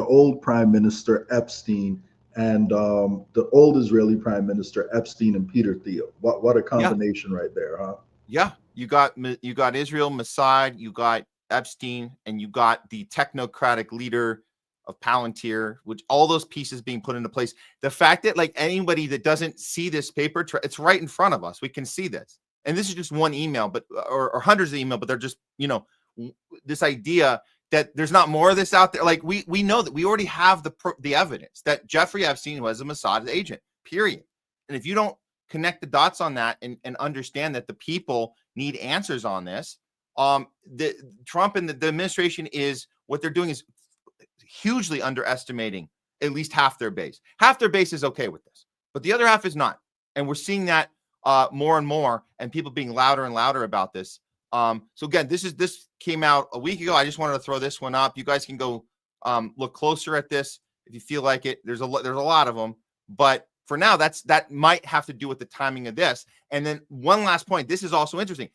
old prime minister Epstein, and the old Israeli prime minister Epstein and Peter Thiel. What a combination right there, huh? Yeah, you got Israel, Mossad, you got Epstein, and you got the technocratic leader of Palantir, which all those pieces being put into place. The fact that, like, anybody that doesn't see this paper, it's right in front of us. We can see this. And this is just one email, but or hundreds of emails, but they're just, this idea that there's not more of this out there. Like, we know that we already have the evidence that Jeffrey Epstein was a Mossad agent, period. And if you don't connect the dots on that and understand that the people need answers on this, the Trump and the administration what they're doing is hugely underestimating at least half their base. Half their base is okay with this, but the other half is not. And we're seeing that more and more, and people being louder and louder about this. So again, this came out a week ago. I just wanted to throw this one up. You guys can go look closer at this if you feel like it. There's a lot of them, but for now, that might have to do with the timing of this. And then one last point. This is also interesting.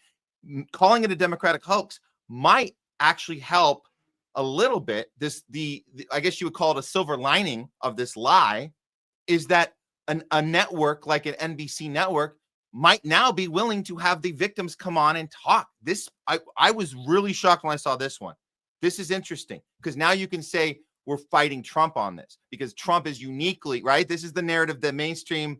Calling it a Democratic hoax might actually help a little bit. I guess you would call it a silver lining of this lie, is that a network like an NBC network might now be willing to have the victims come on and talk. I was really shocked when I saw this one. This is interesting because now you can say we're fighting Trump on this because Trump is uniquely, right? This is the narrative, the mainstream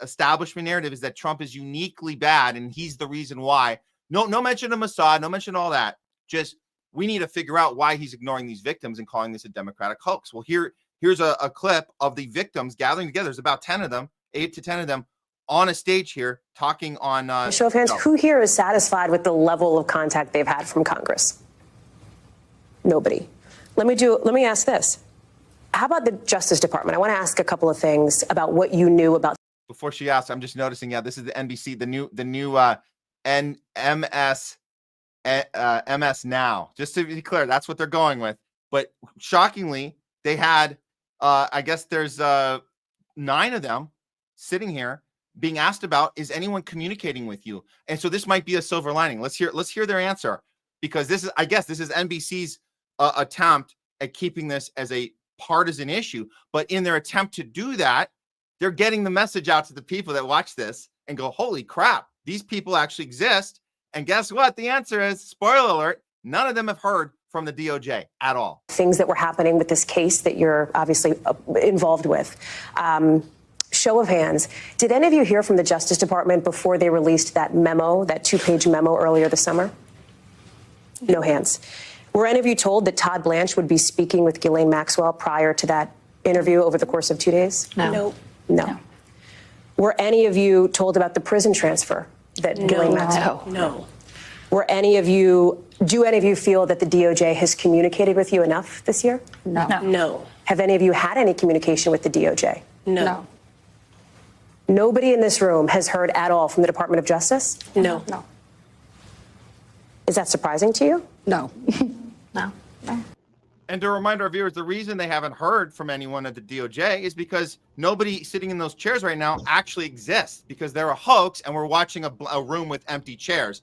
establishment narrative is that Trump is uniquely bad and he's the reason why. No mention of Mossad, no mention of all that. Just we need to figure out why he's ignoring these victims and calling this a Democratic hoax. Well, here's a clip of the victims gathering together. There's about 10 of them, 8 to 10 of them on a stage here talking on show of hands. Who here is satisfied with the level of contact they've had from Congress? Nobody. Let me ask this. How about the Justice Department? I want to ask a couple of things about what you knew about. Before she asks, I'm just noticing, this is the NBC, the new MS Now. Just to be clear, that's what they're going with. But shockingly, they had, I guess there's 9 of them sitting here being asked about, is anyone communicating with you? And so this might be a silver lining. Let's hear their answer, because this is NBC's attempt at keeping this as a partisan issue. But in their attempt to do that, they're getting the message out to the people that watch this and go, holy crap, these people actually exist. And guess what? The answer is, spoiler alert, none of them have heard from the DOJ at all. Things that were happening with this case that you're obviously involved with. Show of hands. Did any of you hear from the Justice Department before they released that memo, that 2-page memo earlier this summer? No hands. Were any of you told that Todd Blanche would be speaking with Ghislaine Maxwell prior to that interview over the course of 2 days? No. No. Were any of you told about the prison transfer that Ghislaine Maxwell? No. Do any of you feel that the DOJ has communicated with you enough this year? No. Have any of you had any communication with the DOJ? No. Nobody in this room has heard at all from the Department of Justice? No. Is that surprising to you? No. No. And to remind our viewers, the reason they haven't heard from anyone at the DOJ is because nobody sitting in those chairs right now actually exists, because they're a hoax and we're watching a room with empty chairs.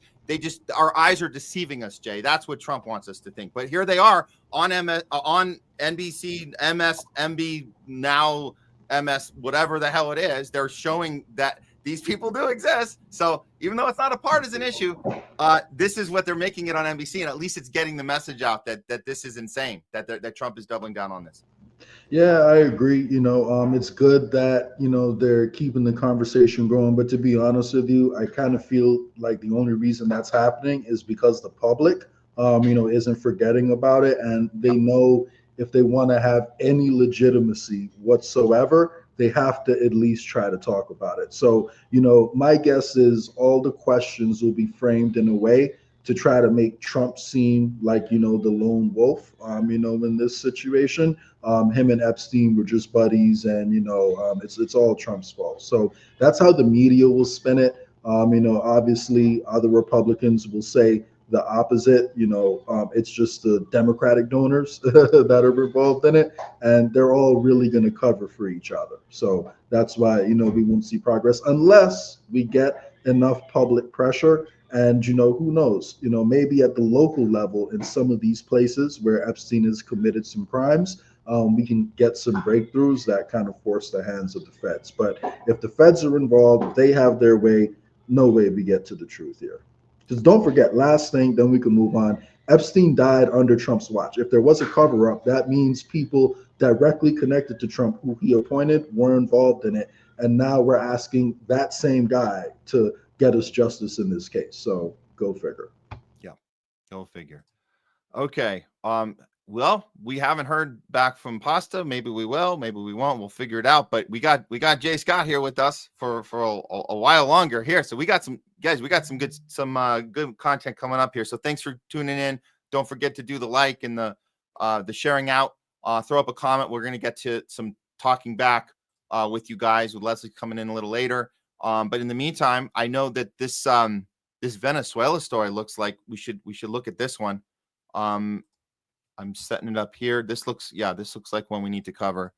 Our eyes are deceiving us, Jay. That's what Trump wants us to think. But here they are on on NBC, MS, MB, now MS, whatever the hell it is. They're showing that these people do exist. So even though it's not a partisan issue, this is what they're making it on NBC, and at least it's getting the message out that this is insane, that Trump is doubling down on this. Yeah, I agree. It's good that, they're keeping the conversation going. But to be honest with you, I kind of feel like the only reason that's happening is because the public, isn't forgetting about it. And they know if they want to have any legitimacy whatsoever, they have to at least try to talk about it. So, my guess is all the questions will be framed in a way to try to make Trump seem like, the lone wolf, in this situation. Him and Epstein were just buddies, and, it's all Trump's fault. So that's how the media will spin it. Obviously, other Republicans will say the opposite. It's just the Democratic donors that are involved in it, and they're all really going to cover for each other. So that's why, we won't see progress unless we get enough public pressure. And, who knows, maybe at the local level in some of these places where Epstein has committed some crimes, we can get some breakthroughs that kind of force the hands of the feds. But if the feds are involved, if they have their way, no way we get to the truth here. Because don't forget, last thing, then we can move on. Epstein died under Trump's watch. If there was a cover-up, that means people directly connected to Trump who he appointed were involved in it. And now we're asking that same guy to get us justice in this case. So go figure. Yeah, go figure. Okay. Well, we haven't heard back from Pasta. Maybe we will, maybe we won't. We'll figure it out. But we got Jay Scott here with us for a while longer here. So we got some guys. We got some good content coming up here. So thanks for tuning in. Don't forget to do the like and the sharing out. Throw up a comment. We're gonna get to some talking back with you guys, with Leslie coming in a little later. But in the meantime, I know that this Venezuela story looks like we should look at this one. I'm setting it up here. This looks like one we need to cover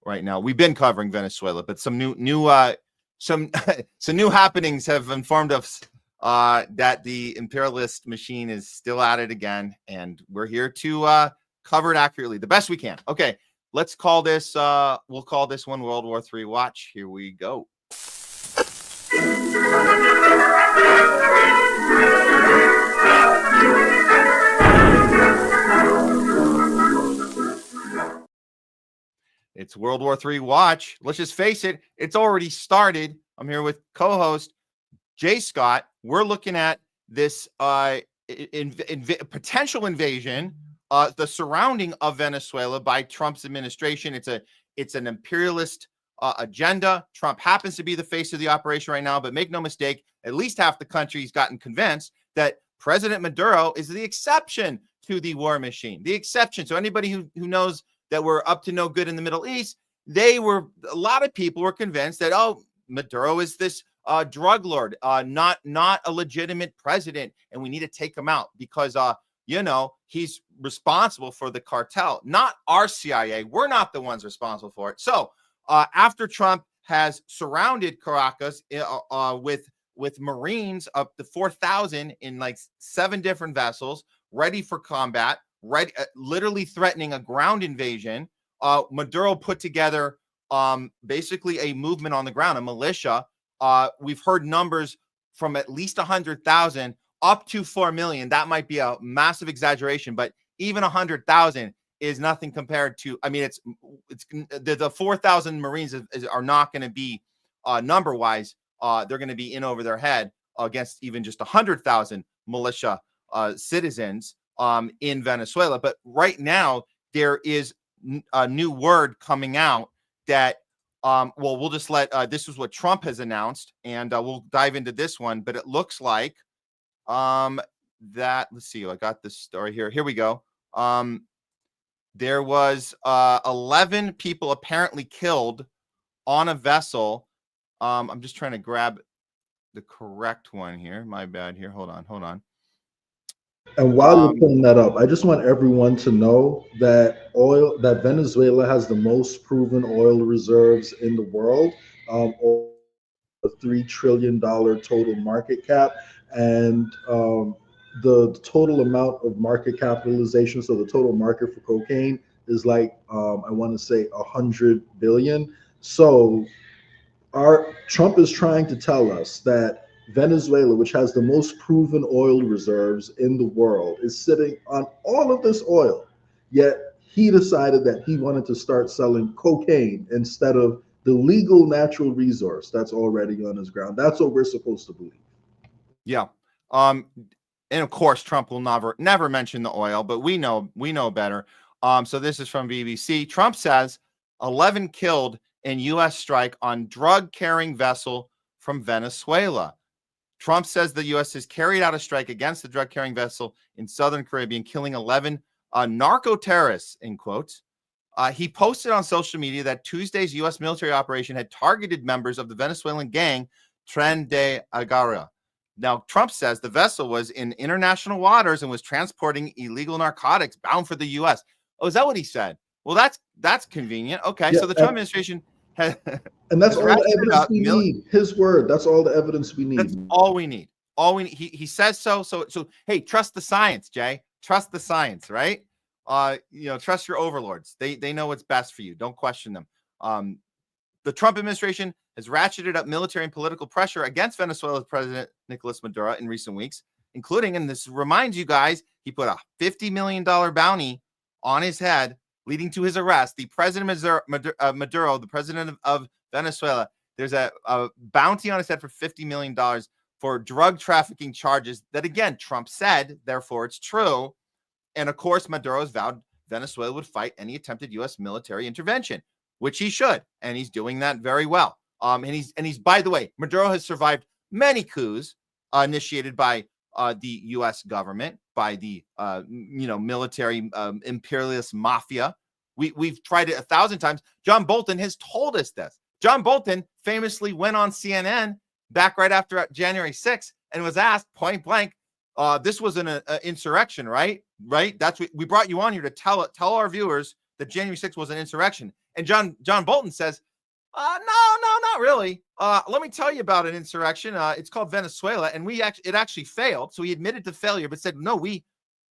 right now. We've been covering Venezuela, but some new happenings have informed us that the imperialist machine is still at it again, and we're here to cover it accurately, the best we can. Okay, let's call this. We'll call this one World War III Watch. Here we go. It's World War III Watch. Let's just face it, it's already started. I'm here with co-host Jay Scott. We're looking at this potential invasion, the surrounding of Venezuela by Trump's administration. It's an imperialist agenda. Trump happens to be the face of the operation right now, but make no mistake, at least half the country's gotten convinced that President Maduro is the exception to the war machine, the exception. So anybody who knows that we're up to no good in the Middle East, a lot of people were convinced that, Maduro is this drug lord, not a legitimate president, and we need to take him out because he's responsible for the cartel, not our CIA. We're not the ones responsible for it. So after Trump has surrounded Caracas with Marines up to 4,000 in like 7 different vessels, ready for combat, literally threatening a ground invasion, Maduro put together basically a movement on the ground, a militia. We've heard numbers from at least 100,000 up to 4 million. That might be a massive exaggeration, but even 100,000 is nothing compared to, it's the 4,000 Marines are not going to be number wise. They're going to be in over their head against even just 100,000 militia citizens in Venezuela. But right now there is a new word coming out that, we'll just let, this is what Trump has announced, and we'll dive into this one, but it looks like that, let's see, I got this story here. Here we go. There was 11 people apparently killed on a vessel. I'm just trying to grab the correct one here. My bad here. Hold on. And while you're pulling that up, I just want everyone to know that Venezuela has the most proven oil reserves in the world, a $3 trillion total market cap, and the total amount of market capitalization, so the total market for cocaine is like I want to say 100 billion. So Trump is trying to tell us that Venezuela, which has the most proven oil reserves in the world, is sitting on all of this oil. Yet he decided that he wanted to start selling cocaine instead of the legal natural resource that's already on his ground. That's what we're supposed to believe. Yeah. And of course, Trump will never mention the oil, but we know better. So this is from BBC. Trump says 11 killed in U.S. strike on drug-carrying vessel from Venezuela. Trump says the U.S. has carried out a strike against the drug-carrying vessel in southern Caribbean, killing 11 narco-terrorists, in quotes. He posted on social media that Tuesday's U.S. military operation had targeted members of the Venezuelan gang Tren de Aguilar. Now, Trump says the vessel was in international waters and was transporting illegal narcotics bound for the U.S. Oh, is that what he said? Well, that's convenient. Okay, Yeah, so the Trump administration has, and that's all the evidence we need. His word. That's all the evidence we need. That's all we need. He says so. So hey, trust the science, Jay. Trust the science, right? Trust your overlords. They know what's best for you. Don't question them. The Trump administration has ratcheted up military and political pressure against Venezuela's President Nicolas Maduro in recent weeks, including, and this reminds you guys, he put a $50 million bounty on his head, leading to his arrest. The President Maduro, the president of Venezuela, there's a bounty on his head for $50 million for drug trafficking charges that, again, Trump said, therefore it's true. And of course, Maduro has vowed Venezuela would fight any attempted U.S. military intervention, which he should. And he's doing that very well. And he's, by the way, Maduro has survived many coups initiated by the U.S. government, by the military imperialist mafia. We've tried it 1,000 times. John Bolton has told us this. John Bolton famously went on CNN back right after January 6th and was asked point blank, this was an insurrection, right? Right? That's what we brought you on here to tell our viewers that January 6th was an insurrection. And John Bolton says, no, not really. Let me tell you about an insurrection. It's called Venezuela, and it actually failed. So he admitted to failure, but said, no,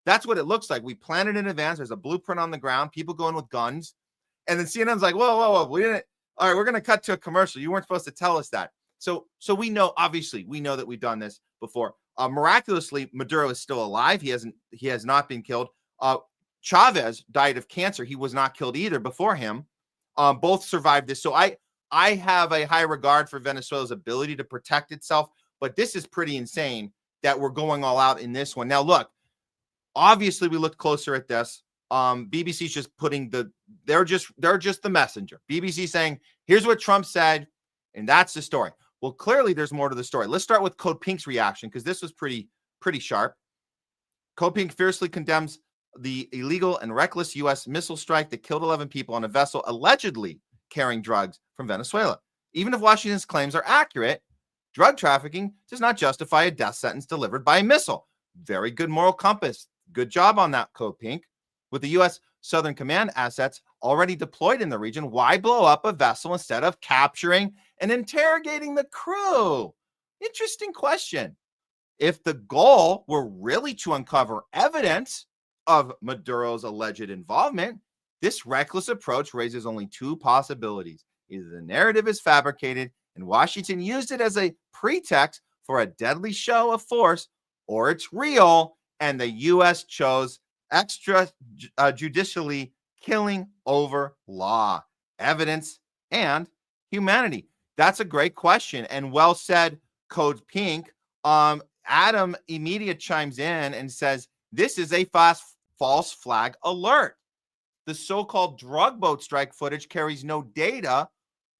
that's what it looks like. We planned it in advance. There's a blueprint on the ground. People go in with guns. And then CNN's like, whoa. We didn't. All right, we're going to cut to a commercial. You weren't supposed to tell us that. So we know, obviously, that we've done this before. Miraculously, Maduro is still alive. He has not been killed. Chavez died of cancer. He was not killed either before him. Both survived this. So I have a high regard for Venezuela's ability to protect itself, but this is pretty insane that we're going all out in this one. Now, look, obviously we looked closer at this. BBC's just they're just the messenger. BBC saying, here's what Trump said, and that's the story. Well, clearly there's more to the story. Let's start with Code Pink's reaction, because this was pretty sharp. Code Pink fiercely condemns the illegal and reckless U.S. missile strike that killed 11 people on a vessel allegedly carrying drugs from Venezuela. Even if Washington's claims are accurate, drug trafficking does not justify a death sentence delivered by a missile. Very good moral compass. Good job on that, Code Pink. With the U.S. Southern Command assets already deployed in the region, why blow up a vessel instead of capturing and interrogating the crew? Interesting question. If the goal were really to uncover evidence of Maduro's alleged involvement, this reckless approach raises only two possibilities. Either the narrative is fabricated and Washington used it as a pretext for a deadly show of force, or it's real and the U.S. chose extrajudicially killing over law, evidence, and humanity. That's a great question, and well said, Code Pink. Adam Immediate chimes in and says, this is a false flag alert. The so-called drug boat strike footage carries no data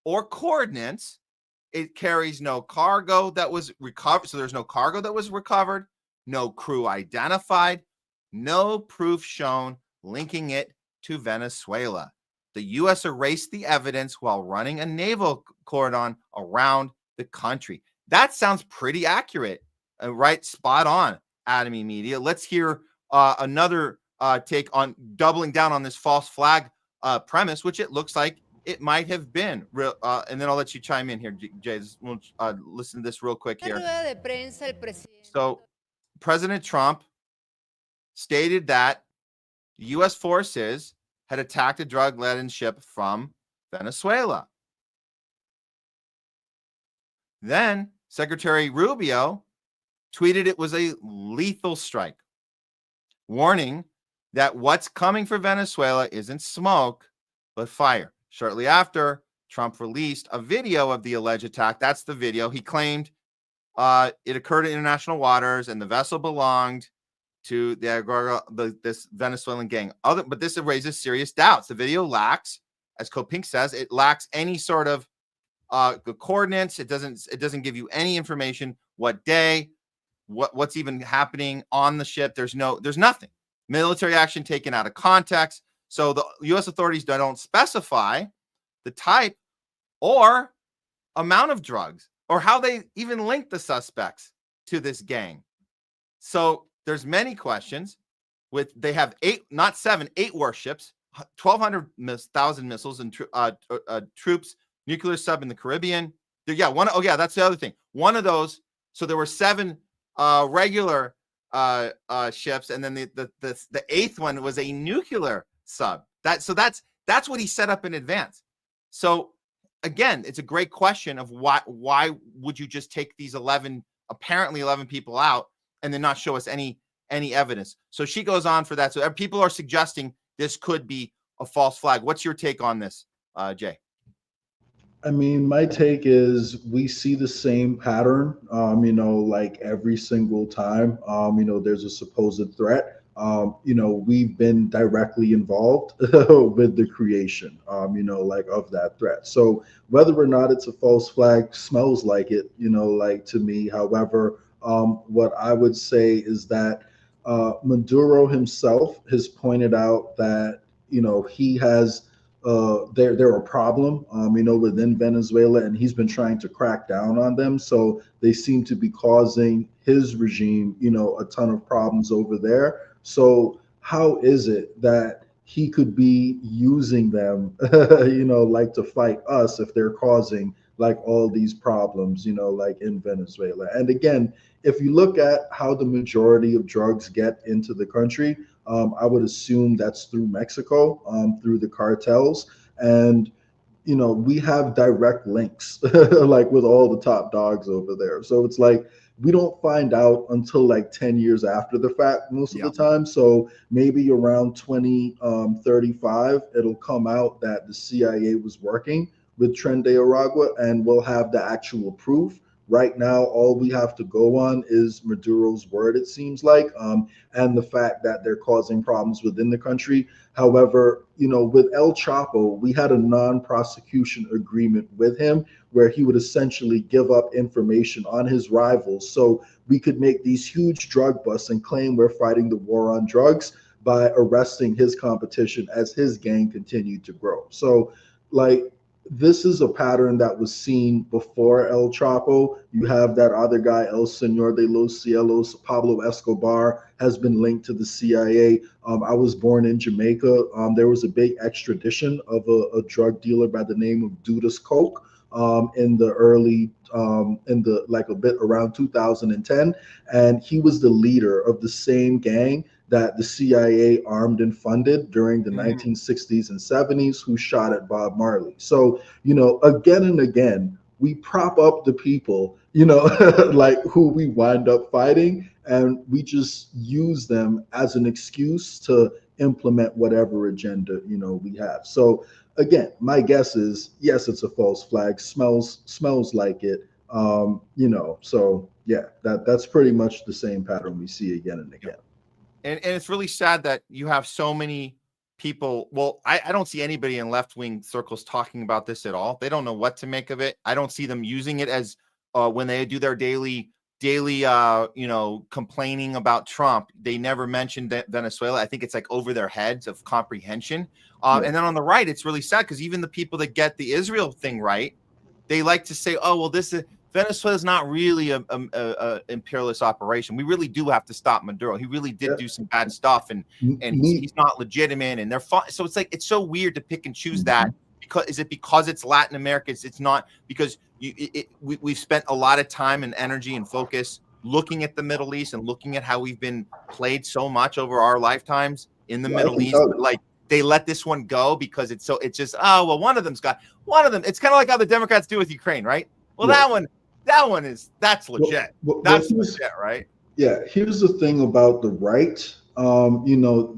or coordinates. It carries no cargo that was recovered. So there's no cargo that was recovered, no crew identified, no proof shown linking it to Venezuela. The U.S. erased the evidence while running a naval cordon around the country. That sounds pretty accurate, right? Spot on. Atomy Media. Let's hear another take on doubling down on this false flag premise, which it looks like it might have been. And then I'll let you chime in here, Jay. We'll listen to this real quick here. So President Trump stated that U.S. forces had attacked a drug-laden ship from Venezuela. Then Secretary Rubio tweeted it was a lethal strike, warning that what's coming for Venezuela isn't smoke, but fire. Shortly after, Trump released a video of the alleged attack. That's the video. He claimed it occurred in international waters and the vessel belonged to the Aguilar, this Venezuelan gang. But this raises serious doubts. The video lacks, as Copink says, it lacks any sort of coordinates. It doesn't give you any information. What day? What's even happening on the ship? There's nothing. Military action taken out of context. So the U.S. authorities don't specify the type or amount of drugs or how they even link the suspects to this gang. So there's many questions. They have 8 warships, 1,200,000 missiles and troops, nuclear sub in the Caribbean. That's the other thing. One of those. So there were 7 regular ships, and then the 8th one was a nuclear sub. That's what he set up in advance. So again, it's a great question of why would you just take these apparently 11 people out and then not show us any evidence? So she goes on for that. So people are suggesting this could be a false flag. What's your take on this, Jay? I mean, my take is we see the same pattern, like every single time, there's a supposed threat. We've been directly involved with the creation, of that threat. So whether or not it's a false flag, smells like it, to me. However, what I would say is that Maduro himself has pointed out that, he has they're a problem, within Venezuela, and he's been trying to crack down on them. So they seem to be causing his regime, a ton of problems over there. So how is it that he could be using them, to fight us if they're causing all these problems, in Venezuela? And again, if you look at how the majority of drugs get into the country, I would assume that's through Mexico, through the cartels. And, we have direct links, with all the top dogs over there. So it's we don't find out until 10 years after the fact most of the time. So maybe around 2035, it'll come out that the CIA was working with Tren de Aragua, and we'll have the actual proof. Right now, all we have to go on is Maduro's word, it seems like, and the fact that they're causing problems within the country. However, with El Chapo, we had a non-prosecution agreement with him where he would essentially give up information on his rivals so we could make these huge drug busts and claim we're fighting the war on drugs by arresting his competition as his gang continued to grow. So, this is a pattern that was seen before El Chapo. You have that other guy, El Señor de los Cielos, Pablo Escobar, has been linked to the CIA. I was born in Jamaica. There was a big extradition of a drug dealer by the name of Dudas Coke in the early, a bit around 2010. And he was the leader of the same gang that the CIA armed and funded during the 1960s and 70s, who shot at Bob Marley. So, again and again, we prop up the people, who we wind up fighting, and we just use them as an excuse to implement whatever agenda, we have. So again, my guess is, yes, it's a false flag, smells like it, so yeah, that's pretty much the same pattern we see again and again. And it's really sad that you have so many people. Well, I don't see anybody in left-wing circles talking about this at all. They don't know what to make of it. I don't see them using it as when they do their daily complaining about Trump. They never mentioned Venezuela. I think it's over their heads of comprehension. And then on the right, it's really sad because even the people that get the Israel thing right, they like to say, oh, well, Venezuela is not really a imperialist operation. We really do have to stop Maduro. He really did do some bad stuff, and he's not legitimate, and they're fine. So it's like it's so weird to pick and choose that. Because is it because it's Latin America? It's not because we've spent a lot of time and energy and focus looking at the Middle East and looking at how we've been played so much over our lifetimes in the Middle East. Like they let this one go because it's just one of them. It's kind of like how the Democrats do with Ukraine, right? Well, that's legit. That's legit, right? Yeah. Here's the thing about the right.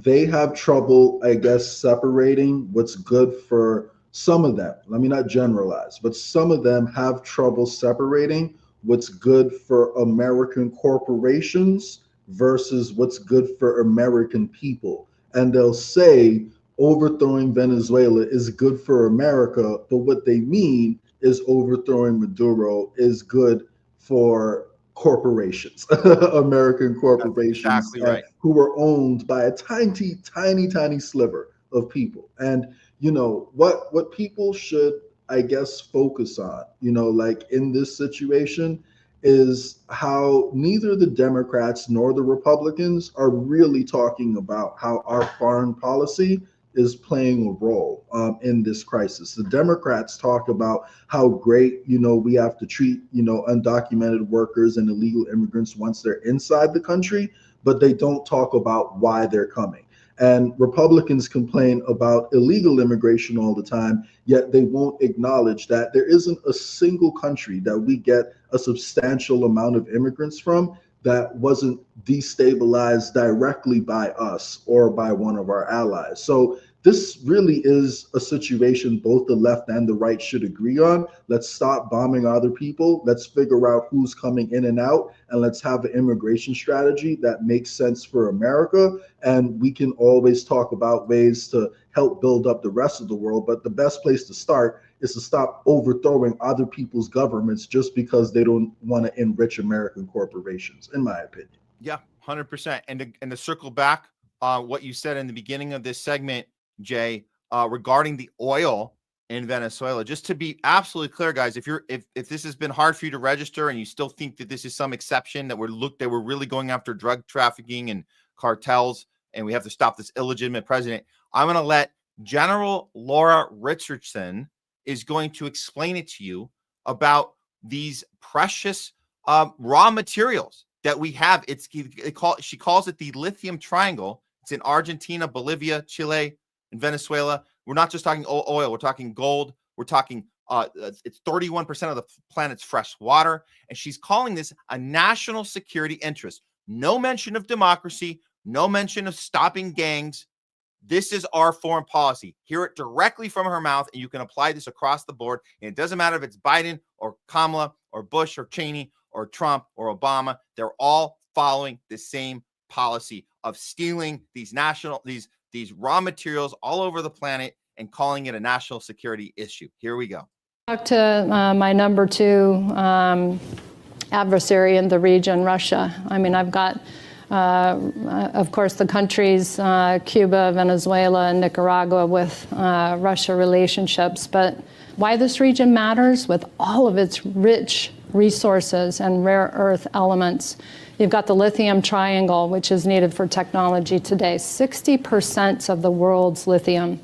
They have trouble, I guess, separating what's good for some of them. Let me not generalize, but some of them have trouble separating what's good for American corporations versus what's good for American people. And they'll say overthrowing Venezuela is good for America, but what they mean is overthrowing Maduro is good for corporations, American corporations. That's exactly right. Who are owned by a tiny, tiny, tiny sliver of people. And what people should, I guess, focus on, like in this situation, is how neither the Democrats nor the Republicans are really talking about how our foreign policy is playing a role in this crisis. The Democrats talk about how great, we have to treat, undocumented workers and illegal immigrants once they're inside the country, but they don't talk about why they're coming. And Republicans complain about illegal immigration all the time, yet they won't acknowledge that there isn't a single country that we get a substantial amount of immigrants from that wasn't destabilized directly by us or by one of our allies. So this really is a situation both the left and the right should agree on. Let's stop bombing other people. Let's figure out who's coming in and out, and let's have an immigration strategy that makes sense for America. And we can always talk about ways to help build up the rest of the world. But the best place to start is to stop overthrowing other people's governments just because they don't want to enrich American corporations, in my opinion. Yeah, 100%. And to circle back on what you said in the beginning of this segment, Jay, regarding the oil in Venezuela, just to be absolutely clear, guys, if this has been hard for you to register and you still think that this is some exception that we're really going after drug trafficking and cartels and we have to stop this illegitimate president, I'm going to let General Laura Richardson is going to explain it to you about these precious raw materials that we have. She calls it the lithium triangle. It's in Argentina, Bolivia, Chile, and Venezuela. We're not just talking oil. We're talking gold. We're talking it's 31% of the planet's fresh water. And she's calling this a national security interest. No mention of democracy. No mention of stopping gangs. This is our foreign policy. Hear it directly from her mouth, and you can apply this across the board. And it doesn't matter if it's Biden or Kamala or Bush or Cheney or Trump or Obama. They're all following the same policy of stealing these raw materials all over the planet and calling it a national security issue. Here we go. Talk to my number two adversary in the region, Russia. I mean, I've got, of course, the countries, Cuba, Venezuela, and Nicaragua with Russia relationships. But why this region matters, with all of its rich resources and rare earth elements. You've got the lithium triangle, which is needed for technology today. 60% of the world's lithium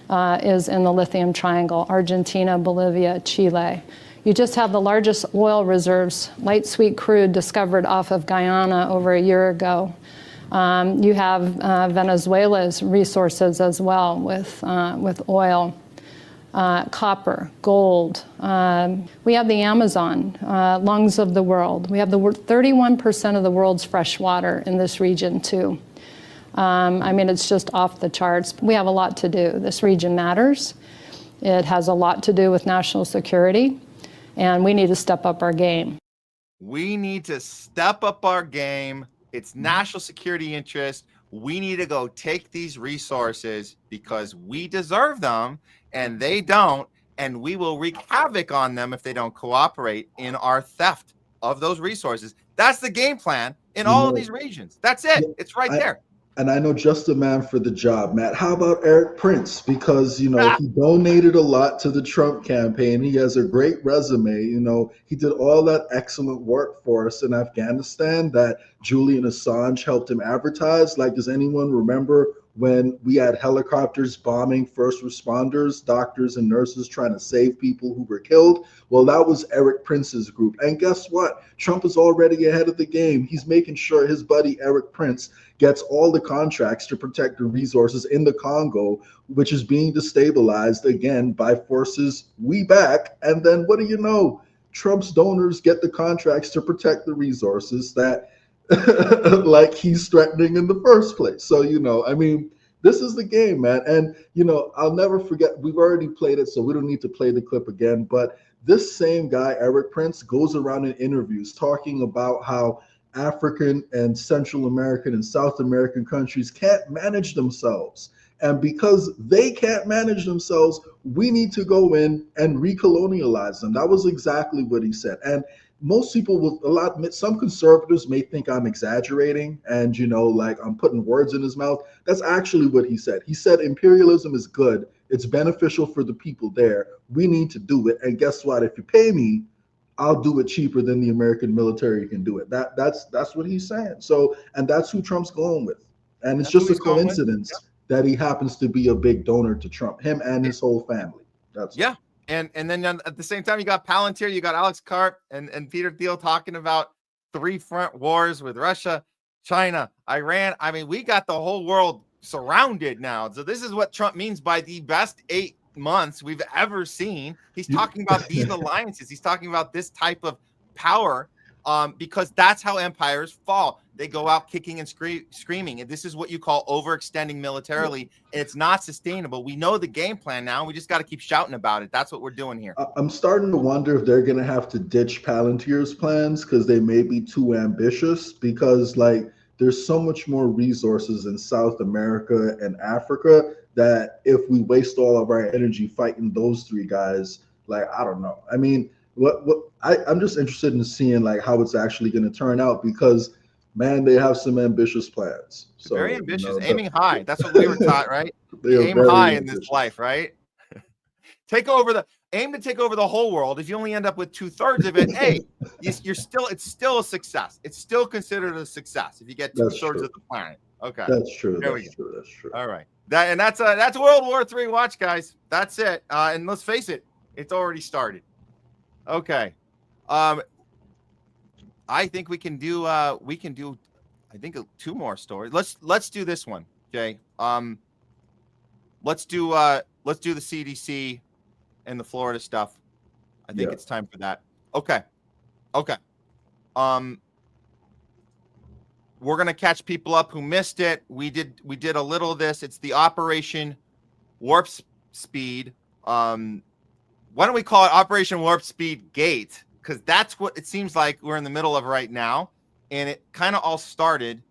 is in the lithium triangle: Argentina, Bolivia, Chile. You just have the largest oil reserves, light sweet crude, discovered off of Guyana over a year ago. You have Venezuela's resources as well with oil, copper, gold. We have the Amazon, lungs of the world. We have 31% of the world's fresh water in this region too. I mean, it's just off the charts. We have a lot to do. This region matters. It has a lot to do with national security, and we need to step up our game. We need to step up our game. It's national security interest. We need to go take these resources because we deserve them and they don't, and we will wreak havoc on them if they don't cooperate in our theft of those resources. That's the game plan in all of these regions. That's it. It's right there. And I know just the man for the job, Matt. How about Eric Prince? Because, he donated a lot to the Trump campaign. He has a great resume. He did all that excellent work for us in Afghanistan that Julian Assange helped him advertise. Like, does anyone remember when we had helicopters bombing first responders, doctors and nurses trying to save people who were killed? Well, that was Eric Prince's group. And guess what? Trump is already ahead of the game. He's making sure his buddy Eric Prince gets all the contracts to protect the resources in the Congo, which is being destabilized again by forces we back. And then what do you know? Trump's donors get the contracts to protect the resources that like he's threatening in the first place. So, this is the game, man. And, I'll never forget, we've already played it, so we don't need to play the clip again. But this same guy, Eric Prince, goes around in interviews talking about how African and Central American and South American countries can't manage themselves. And because they can't manage themselves, we need to go in and recolonialize them. That was exactly what he said. And most people will some conservatives may think I'm exaggerating and, like I'm putting words in his mouth. That's actually what he said. He said imperialism is good. It's beneficial for the people there. We need to do it. And guess what? If you pay me, I'll do it cheaper than the American military can do it. That's what he's saying. So, and that's who Trump's going with. And it's just a coincidence that he happens to be a big donor to Trump, him and his whole family. That's yeah. And then at the same time, you got Palantir, you got Alex Karp and Peter Thiel talking about 3 front wars with Russia, China, Iran. I mean, we got the whole world surrounded now. So this is what Trump means by the best 8 months we've ever seen. He's talking about these alliances. He's talking about this type of power because that's how empires fall. They go out kicking and screaming. And this is what you call overextending militarily. And it's not sustainable. We know the game plan now. We just got to keep shouting about it. That's what we're doing here. I'm starting to wonder if they're going to have to ditch Palantir's plans because they may be too ambitious because, like, there's so much more resources in South America and Africa that if we waste all of our energy fighting those 3 guys, like, I don't know. I mean, I'm just interested in seeing like how it's actually going to turn out because, man, they have some ambitious plans. So, very ambitious, aiming high. That's what we were taught, right? Aim high in this life, right? Aim to take over the whole world. If you only end up with 2/3 of it, hey, it's still a success. It's still considered a success if you get 2/3 of the planet. Okay, that's true. That's true. All right, that's World War III. Watch, guys. That's it. And let's face it, it's already started. Okay, I think we can do. I think 2 more stories. Let's do this one. Okay. Let's do the CDC and the Florida stuff. I think it's time for that. Okay. We're gonna catch people up who missed it. We did a little of this. It's the Operation Warp Speed. Why don't we call it Operation Warp Speed Gate? Because that's what it seems like we're in the middle of right now. And it kind of all started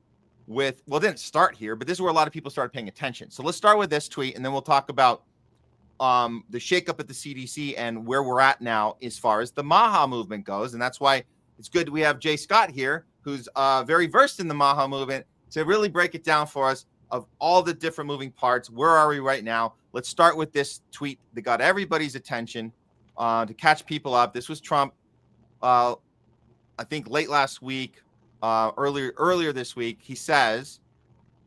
with, well, it didn't start here, but this is where a lot of people started paying attention. So let's start with this tweet, and then we'll talk about the shakeup at the CDC and where we're at now as far as the MAHA movement goes. And that's why it's good we have Jay Scott here, who's very versed in the MAHA movement, to really break it down for us of all the different moving parts. Where are we right now? Let's start with this tweet that got everybody's attention to catch people up. This was Trump, I think late last week, earlier this week. He says,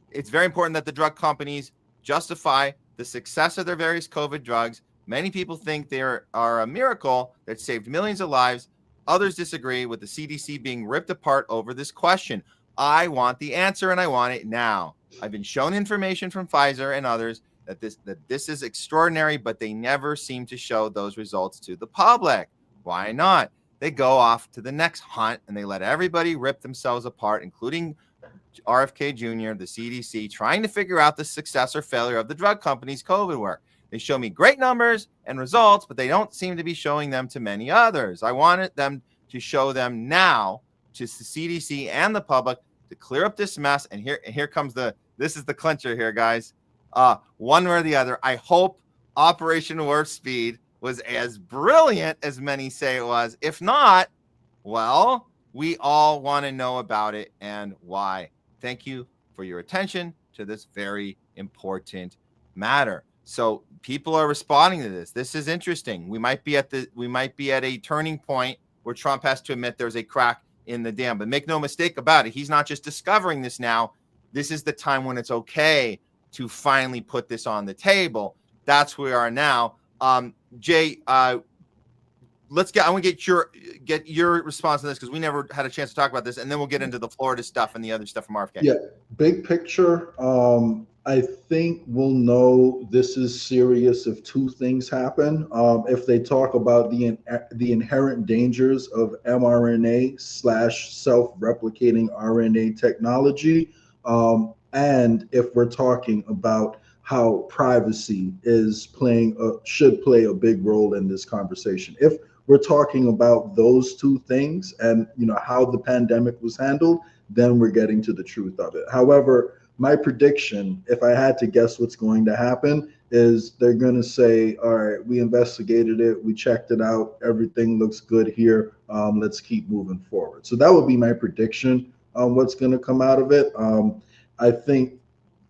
it's very important that the drug companies justify the success of their various COVID drugs. Many people think they are a miracle that saved millions of lives. Others disagree with the CDC being ripped apart over this question. I want the answer, and I want it now. I've been shown information from Pfizer and others that this is extraordinary, but they never seem to show those results to the public. Why not? They go off to the next hunt, and they let everybody rip themselves apart, including RFK Jr., the CDC, trying to figure out the success or failure of the drug companies' COVID work. They show me great numbers and results, but they don't seem to be showing them to many others. I wanted them to show them now to the CDC and the public to clear up this mess. And here comes this is the clincher here, guys. One way or the other. I hope Operation Warp Speed was as brilliant as many say it was. If not, well, we all want to know about it and why. Thank you for your attention to this very important matter. So people are responding to this. This is interesting. We might be at a turning point where Trump has to admit there's a crack in the dam. But make no mistake about it, he's not just discovering this now. This is the time when it's okay to finally put this on the table. That's where we are now. Jay, I want to get your response to this, because we never had a chance to talk about this, and then we'll get into the Florida stuff and the other stuff from RFK. Yeah, big picture. I think we'll know this is serious if two things happen. If they talk about the inherent dangers of mRNA / self-replicating RNA technology, and if we're talking about how privacy should play a big role in this conversation. If we're talking about those two things and how the pandemic was handled, then we're getting to the truth of it. However, my prediction, if I had to guess what's going to happen, is they're going to say, all right, we investigated it, we checked it out, everything looks good here, let's keep moving forward. So that would be my prediction on what's going to come out of it. I think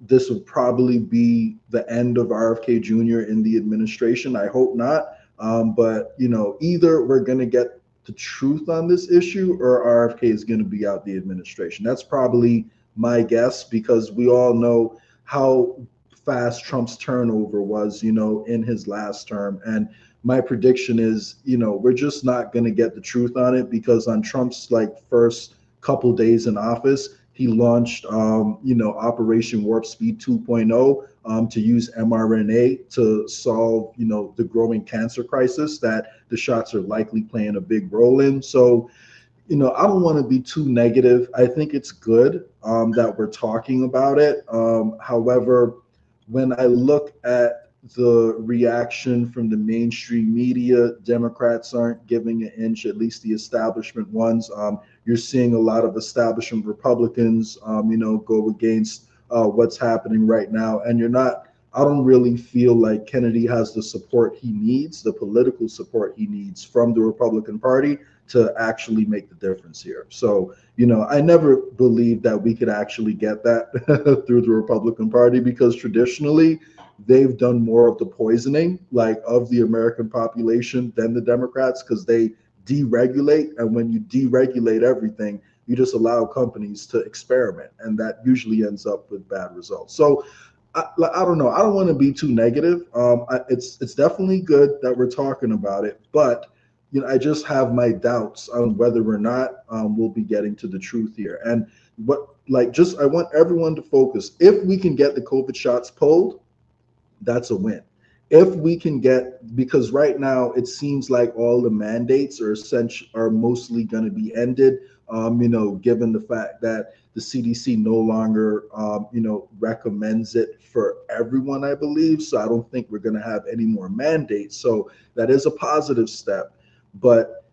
this would probably be the end of RFK Jr. in the administration. I hope not. But either we're going to get the truth on this issue, or RFK is going to be out the administration. That's probably my guess, because we all know how fast Trump's turnover was, in his last term. And my prediction is, we're just not going to get the truth on it, because on Trump's first couple days in office, he launched, Operation Warp Speed 2.0 to use mRNA to solve, the growing cancer crisis that the shots are likely playing a big role in. So, I don't want to be too negative. I think it's good that we're talking about it. However, when I look at the reaction from the mainstream media, Democrats aren't giving an inch, at least the establishment ones. You're seeing a lot of establishment Republicans, go against what's happening right now. And I don't really feel like Kennedy has the support he needs, the political support he needs from the Republican Party to actually make the difference here. So, I never believed that we could actually get that through the Republican Party, because traditionally they've done more of the poisoning, of the American population than the Democrats, because they deregulate. And when you deregulate everything, you just allow companies to experiment, and that usually ends up with bad results. So I don't know. I don't want to be too negative. It's definitely good that we're talking about it, but I just have my doubts on whether or not we'll be getting to the truth here. And I want everyone to focus. If we can get the COVID shots pulled, that's a win. If we can because right now it seems like all the mandates are mostly going to be ended, given the fact that the CDC no longer, recommends it for everyone, I believe. So I don't think we're going to have any more mandates. So that is a positive step. But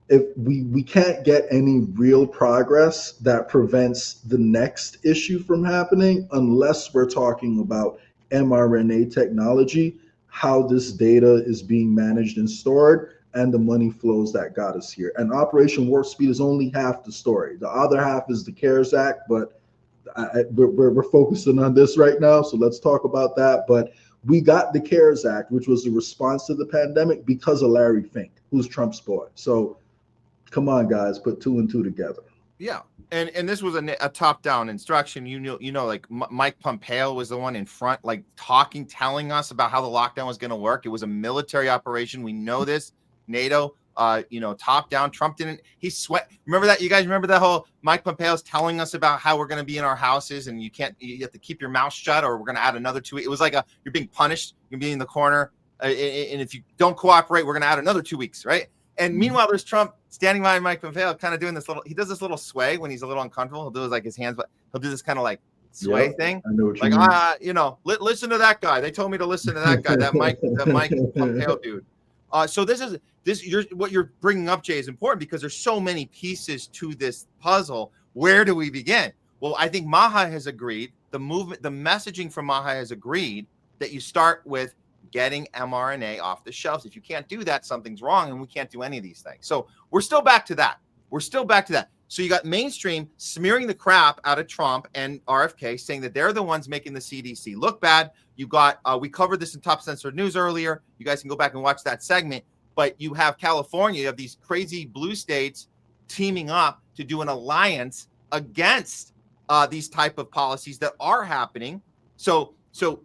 if we can't get any real progress that prevents the next issue from happening, unless we're talking about mRNA technology, how this data is being managed and stored, and the money flows that got us here. And Operation Warp Speed is only half the story. The other half is the CARES Act, but we're focusing on this right now, so let's talk about that. But we got the CARES Act, which was a response to the pandemic, because of Larry Fink, who's Trump's boy. So come on, guys, put two and two together. Yeah. And this was a top-down instruction. Mike Pompeo was the one in front, telling us about how the lockdown was going to work. It was a military operation. We know this. NATO, top-down. Trump didn't. He sweat. Remember that? You guys remember that whole Mike Pompeo's telling us about how we're going to be in our houses and you have to keep your mouth shut, or we're going to add another 2 weeks. It was like you're being punished. You're being in the corner. And if you don't cooperate, we're going to add another 2 weeks, right? And meanwhile, there's Trump standing behind Mike Pompeo, kind of doing he does this little sway when he's a little uncomfortable. He'll do his hands, but he'll do this kind of sway thing. I know what you mean. Listen to that guy. They told me to listen to that guy, that Mike Pompeo dude. So what you're bringing up, Jay, is important, because there's so many pieces to this puzzle. Where do we begin? Well, I think Maha has agreed. The messaging from Maha has agreed that you start with getting mRNA off the shelves. If you can't do that, something's wrong, and we can't do any of these things. So we're still back to that. So you got mainstream smearing the crap out of Trump and RFK, saying that they're the ones making the CDC look bad. You got, we covered this in Top Censored News earlier. You guys can go back and watch that segment. But you have California, you have these crazy blue states teaming up to do an alliance against these type of policies that are happening. So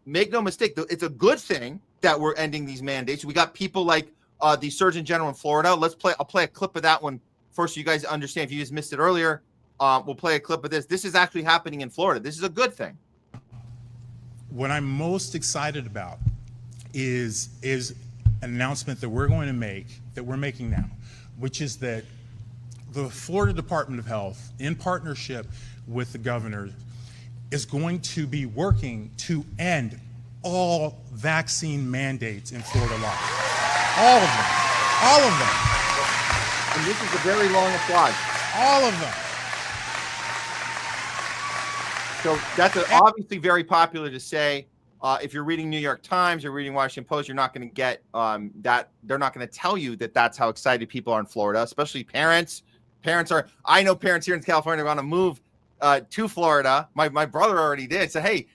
make no mistake, it's a good thing that we're ending these mandates. We got people like the Surgeon General in Florida. I'll play a clip of that one first so you guys understand. If you just missed it earlier, we'll play a clip of this. This is actually happening in Florida. This is a good thing. What I'm most excited about is an announcement that we're going to make, that we're making now, which is that the Florida Department of Health, in partnership with the governor, is going to be working to end all vaccine mandates in Florida law. All of them. All of them. And this is a very long applause. All of them. So that's obviously very popular to say. If you're reading New York Times, you're reading Washington Post, you're not going to get that. They're not going to tell you that that's how excited people are in Florida, especially parents. Parents are, I know parents here in California want to move to Florida. My brother already did. So, hey,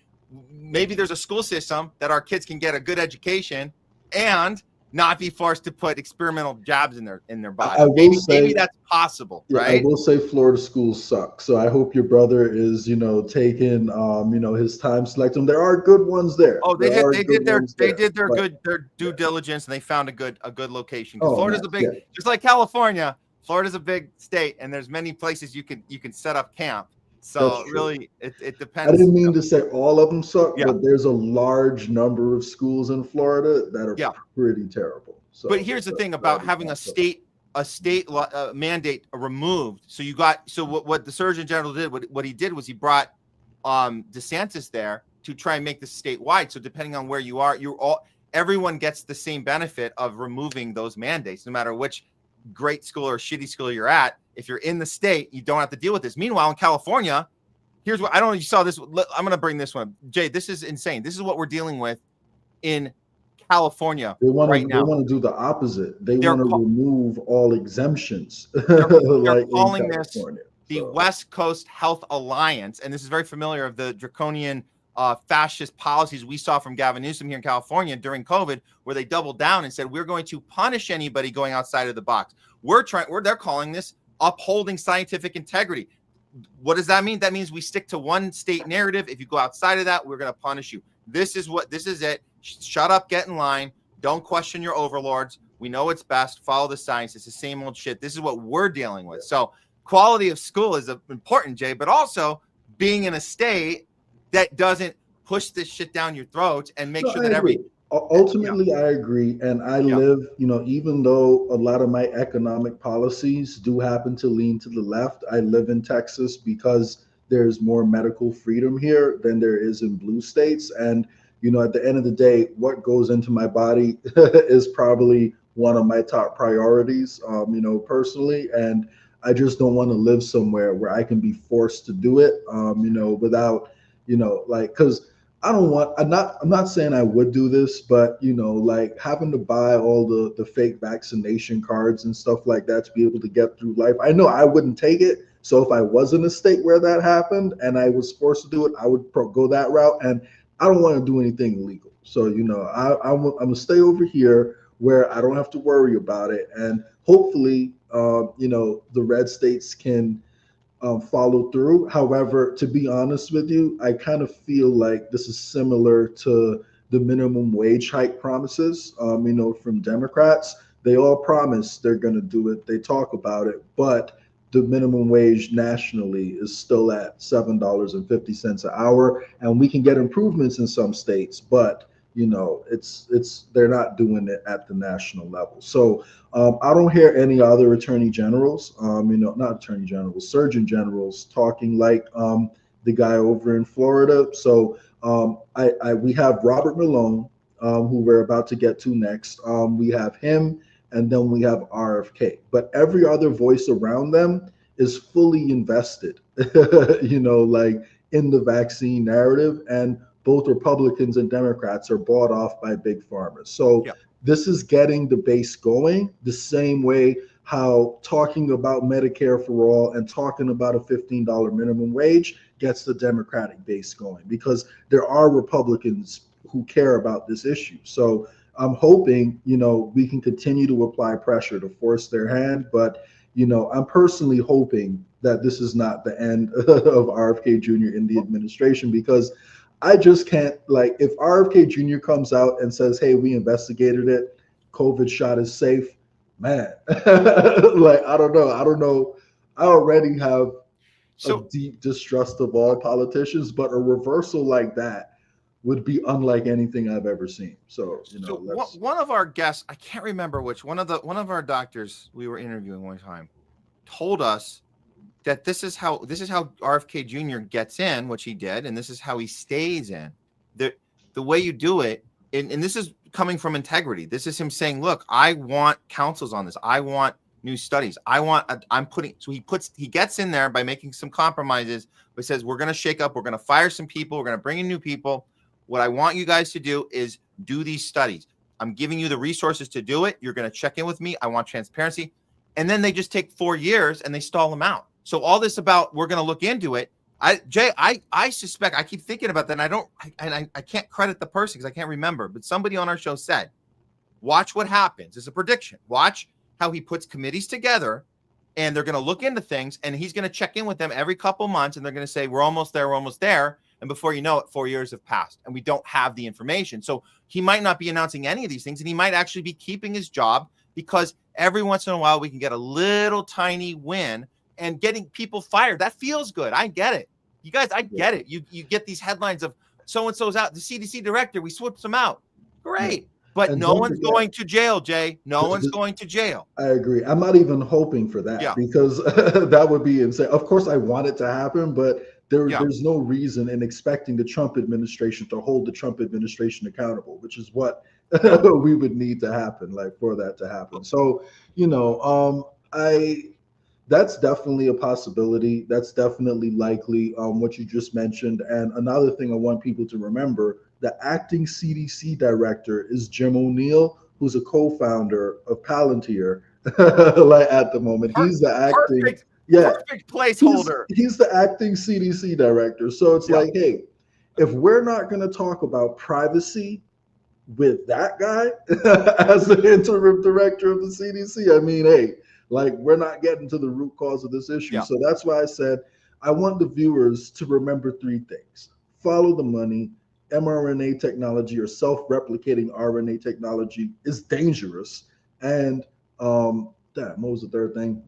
maybe there's a school system that our kids can get a good education and not be forced to put experimental jabs in their body. Maybe that's possible, right? I will say Florida schools suck. So I hope your brother is, taking, his time selecting. There are good ones there. Oh, they did their due diligence and they found a good location. Florida's a big, just like California. Florida's a big state, and there's many places you can set up camp. So really, it depends. I didn't mean to say all of them suck, but there's a large number of schools in Florida that are pretty terrible. So, but here's the thing about having a state mandate removed. So what the Surgeon General did, what he did was he brought DeSantis there to try and make this statewide. So depending on where you are, everyone gets the same benefit of removing those mandates, no matter which great school or shitty school you're at. If you're in the state, you don't have to deal with this. Meanwhile, in California, here's what I don't know if you saw this. I'm going to bring this one. Jay, this is insane. This is what we're dealing with in California right now. They want to do the opposite. They want to remove all exemptions. They're calling this the West Coast Health Alliance. And this is very familiar of the draconian fascist policies we saw from Gavin Newsom here in California during COVID, where they doubled down and said, we're going to punish anybody going outside of the box. They're calling this upholding scientific integrity. What does that mean? That means we stick to one state narrative. If you go outside of that, we're going to punish you. This is it. Shut up, get in line. Don't question your overlords. We know it's best. Follow the science. It's the same old shit. This is what we're dealing with. So quality of school is important, Jay, but also being in a state that doesn't push this shit down your throat and make sure that ultimately, I agree. And I live, even though a lot of my economic policies do happen to lean to the left, I live in Texas because there's more medical freedom here than there is in blue states. And, at the end of the day, what goes into my body is probably one of my top priorities, personally. And I just don't want to live somewhere where I can be forced to do it, without, because I'm not saying I would do this, but having to buy all the fake vaccination cards and stuff like that to be able to get through life. I know I wouldn't take it. So if I was in a state where that happened and I was forced to do it, I would go that route. And I don't want to do anything illegal. So, I'm going to stay over here where I don't have to worry about it. And hopefully, the red states can follow through. However, to be honest with you, I kind of feel like this is similar to the minimum wage hike promises, from Democrats. They all promise they're going to do it. They talk about it, but the minimum wage nationally is still at $7.50 an hour, and we can get improvements in some states, but they're not doing it at the national level. So I don't hear any other attorney generals, not attorney generals, surgeon generals talking like the guy over in Florida. So we have Robert Malone, who we're about to get to next. We have him, and then we have RFK. But every other voice around them is fully invested, in the vaccine narrative. And both Republicans and Democrats are bought off by big pharma. So this is getting the base going the same way how talking about Medicare for all and talking about a $15 minimum wage gets the Democratic base going, because there are Republicans who care about this issue. So I'm hoping, we can continue to apply pressure to force their hand. But, I'm personally hoping that this is not the end of RFK Jr. in the administration, because I just can't, if RFK Jr. comes out and says, hey, we investigated it, COVID shot is safe, man, I don't know. I already have a deep distrust of all politicians, but a reversal like that would be unlike anything I've ever seen. So, one of our guests, I can't remember which one of our doctors we were interviewing one time told us that this is how RFK Jr. gets in, which he did, and this is how he stays in. The way you do it, and this is coming from integrity. This is him saying, look, I want counsels on this. I want new studies. He gets in there by making some compromises, but says, we're going to shake up. We're going to fire some people. We're going to bring in new people. What I want you guys to do is do these studies. I'm giving you the resources to do it. You're going to check in with me. I want transparency. And then they just take 4 years and they stall them out. So all this about, we're going to look into it. I suspect, I keep thinking about that, and I can't credit the person because I can't remember, but somebody on our show said, watch what happens. It's a prediction. Watch how he puts committees together, and they're going to look into things, and he's going to check in with them every couple months, and they're going to say, we're almost there. And before you know it, 4 years have passed, and we don't have the information. So he might not be announcing any of these things, and he might actually be keeping his job, because every once in a while we can get a little tiny win. And getting people fired, that feels good. I get it. You guys, I get it. You get these headlines of so-and-so's out. The CDC director, we switched them out. Great. But no one's going to jail, Jay. No one's going to jail. I agree. I'm not even hoping for that, because that would be insane. Of course, I want it to happen, but there's no reason in expecting the Trump administration to hold the Trump administration accountable, which is what we would need to happen, for that to happen. So, that's definitely a possibility. That's definitely likely, what you just mentioned. And another thing I want people to remember, the acting CDC director is Jim O'Neill, who's a co-founder of Palantir at the moment. He's the acting. Perfect placeholder. He's the acting CDC director. So it's hey, if we're not going to talk about privacy with that guy as the interim director of the CDC, I mean, hey, we're not getting to the root cause of this issue. So that's why I said I want the viewers to remember 3 things. Follow the money. mRNA technology or self-replicating RNA technology is dangerous. And what was the third thing?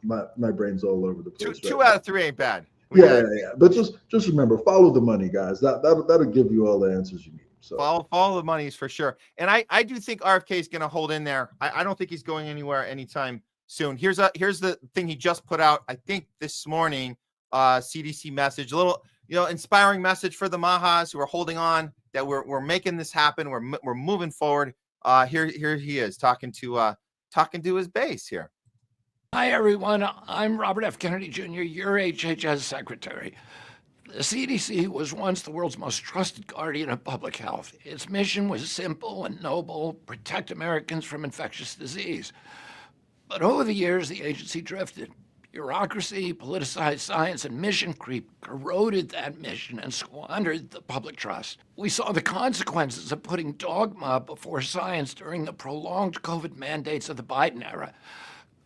My brain's all over the place. Two out of 3 ain't bad. Yeah. But just remember, follow the money, guys. That'll give you all the answers you need. So follow the money is for sure. And I do think RFK is going to hold in there. I don't think he's going anywhere anytime soon. Here's the thing he just put out, I think this morning, CDC message, a little, inspiring message for the Mahas who are holding on, that we're making this happen. We're moving forward. Here he is talking to his base here. Hi, everyone. I'm Robert F. Kennedy Jr., your HHS secretary. The CDC was once the world's most trusted guardian of public health. Its mission was simple and noble: protect Americans from infectious disease. But over the years, the agency drifted. Bureaucracy, politicized science, and mission creep corroded that mission and squandered the public trust. We saw the consequences of putting dogma before science during the prolonged COVID mandates of the Biden era.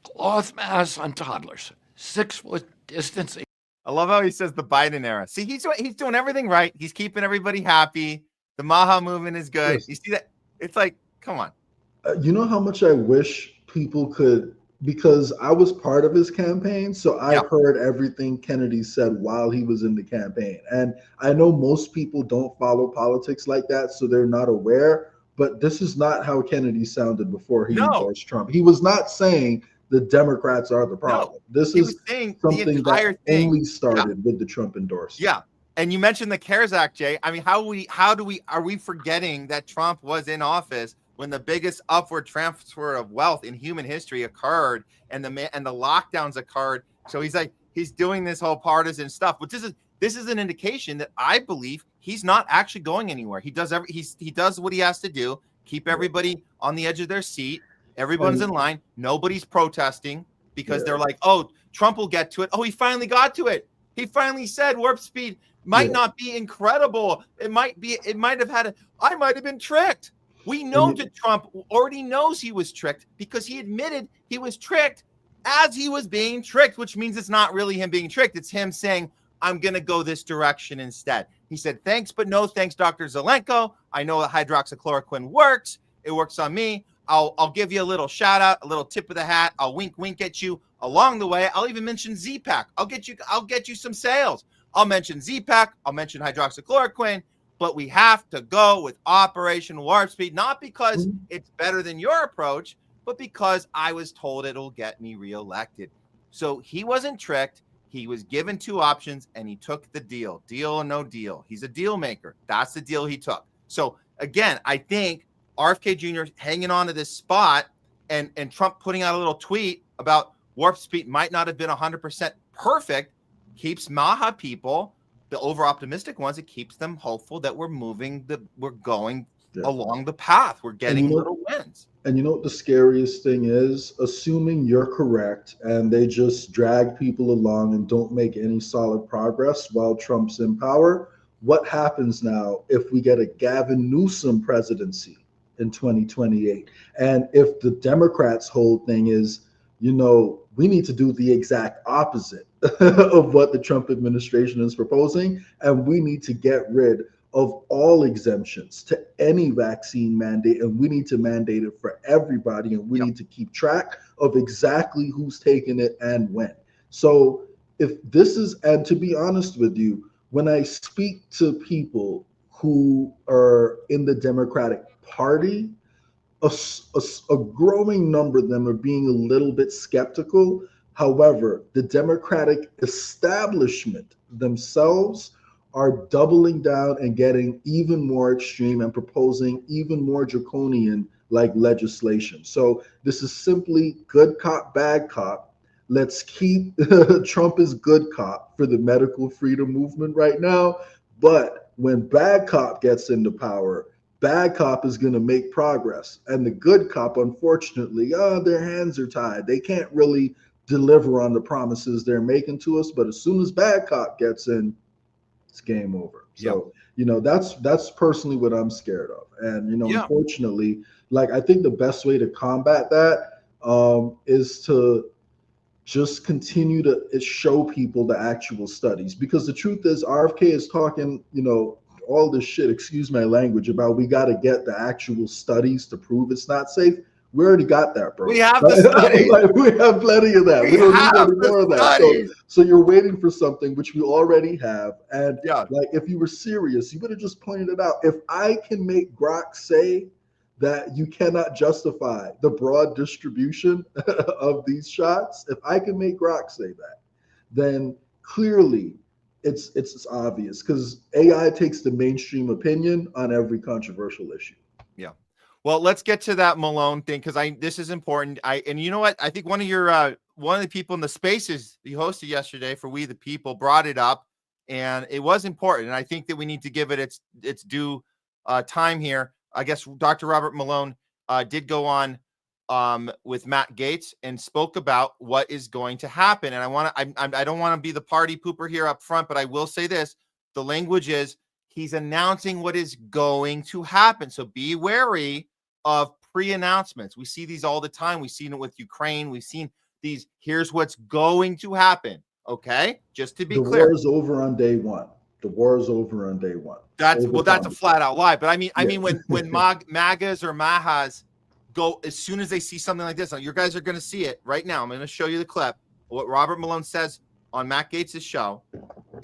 Cloth masks on toddlers, 6-foot distancing. I love how he says the Biden era. See, he's doing everything right. He's keeping everybody happy. The Maha movement is good. Yes. You see that? It's come on. You know how much I wish people could, because I was part of his campaign, so I heard everything Kennedy said while he was in the campaign. And I know most people don't follow politics like that, so they're not aware. But this is not how Kennedy sounded before he endorsed Trump. He was not saying the Democrats are the problem. This is something that only started with the Trump endorsement. Yeah. And you mentioned the CARES Act, Jay. I mean, are we forgetting that Trump was in office when the biggest upward transfer of wealth in human history occurred, and the lockdowns occurred? So he's doing this whole partisan stuff, which this is an indication that I believe he's not actually going anywhere. He does what he has to do, keep everybody on the edge of their seat. Everyone's in line. Nobody's protesting because they're like, oh, Trump will get to it. Oh, he finally got to it. He finally said warp speed might not be incredible. It might have had I might have been tricked. We know that Trump already knows he was tricked because he admitted he was tricked as he was being tricked, which means it's not really him being tricked. It's him saying, I'm going to go this direction instead. He said, thanks, but no thanks, Dr. Zelenko. I know that hydroxychloroquine works. It works on me. I'll give you a little shout out, a little tip of the hat. I'll wink at you along the way. I'll even mention Z-Pack. I'll get you some sales. I'll mention Z-Pack. I'll mention hydroxychloroquine, but we have to go with Operation Warp Speed, not because it's better than your approach, but because I was told it'll get me reelected. So he wasn't tricked. He was given two options and he took the deal. Deal or no deal. He's a deal maker. That's the deal he took. So again, I think RFK Jr. hanging on to this spot and Trump putting out a little tweet about warp speed might not have been 100% perfect keeps Maha people, the over optimistic ones, it keeps them hopeful that we're going along the path. We're getting little wins. And you know what the scariest thing is? Assuming you're correct and they just drag people along and don't make any solid progress while Trump's in power. What happens now if we get a Gavin Newsom presidency in 2028? And if the Democrats' whole thing is, we need to do the exact opposite of what the Trump administration is proposing, and we need to get rid of all exemptions to any vaccine mandate, and we need to mandate it for everybody, and we need to keep track of exactly who's taking it and when. So if this is, and to be honest with you, when I speak to people who are in the Democratic Party, a growing number of them are being a little bit skeptical. However, the Democratic establishment themselves are doubling down and getting even more extreme and proposing even more draconian like legislation. So this is simply good cop, bad cop. Let's keep Trump as good cop for the medical freedom movement right now. But when bad cop gets into power, bad cop is going to make progress. And the good cop, unfortunately, their hands are tied. They can't really deliver on the promises they're making to us. But as soon as bad cop gets in, it's game over. So, that's personally what I'm scared of. And, unfortunately, I think the best way to combat that is to just continue to show people the actual studies. Because the truth is, RFK is talking, all this shit, excuse my language, about we got to get the actual studies to prove it's not safe. We already got that, bro. We have the studies. We have plenty of that. We don't need any more of that. So you're waiting for something which we already have. And if you were serious, you would have just pointed it out. If I can make Grok say that you cannot justify the broad distribution of these shots, if I can make Grok say that, then clearly it's obvious, because AI takes the mainstream opinion on every controversial issue. Yeah. Well, let's get to that Malone thing, because this is important. And you know what? I think one of the people in the spaces you hosted yesterday for We the People brought it up, and it was important. And I think that we need to give it its due time here. I guess Dr. Robert Malone did go on with Matt Gaetz and spoke about what is going to happen. And I don't want to be the party pooper here up front, but I will say this: the language is he's announcing what is going to happen. So be wary of pre-announcements. We see these all the time. We've seen it with Ukraine. We've seen these. Here's what's going to happen. Okay, just to be clear, the war is over on day one. The war is over on day one. That's a flat out lie. But I mean, when MAGAs or Mahas go, as soon as they see something like this, you guys are going to see it right now. I'm going to show you the clip, what Robert Malone says on Matt Gaetz' show.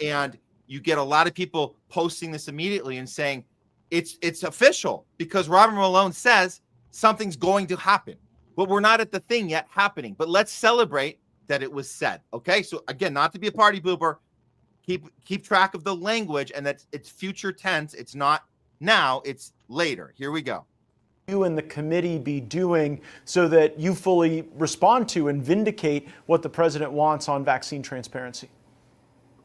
And you get a lot of people posting this immediately and saying it's official, because Robert Malone says something's going to happen. But we're not at the thing yet happening. But let's celebrate that it was said. Okay. So again, not to be a party pooper, keep track of the language, and that it's future tense. It's not now, it's later. Here we go. You and the committee be doing so that you fully respond to and vindicate what the president wants on vaccine transparency?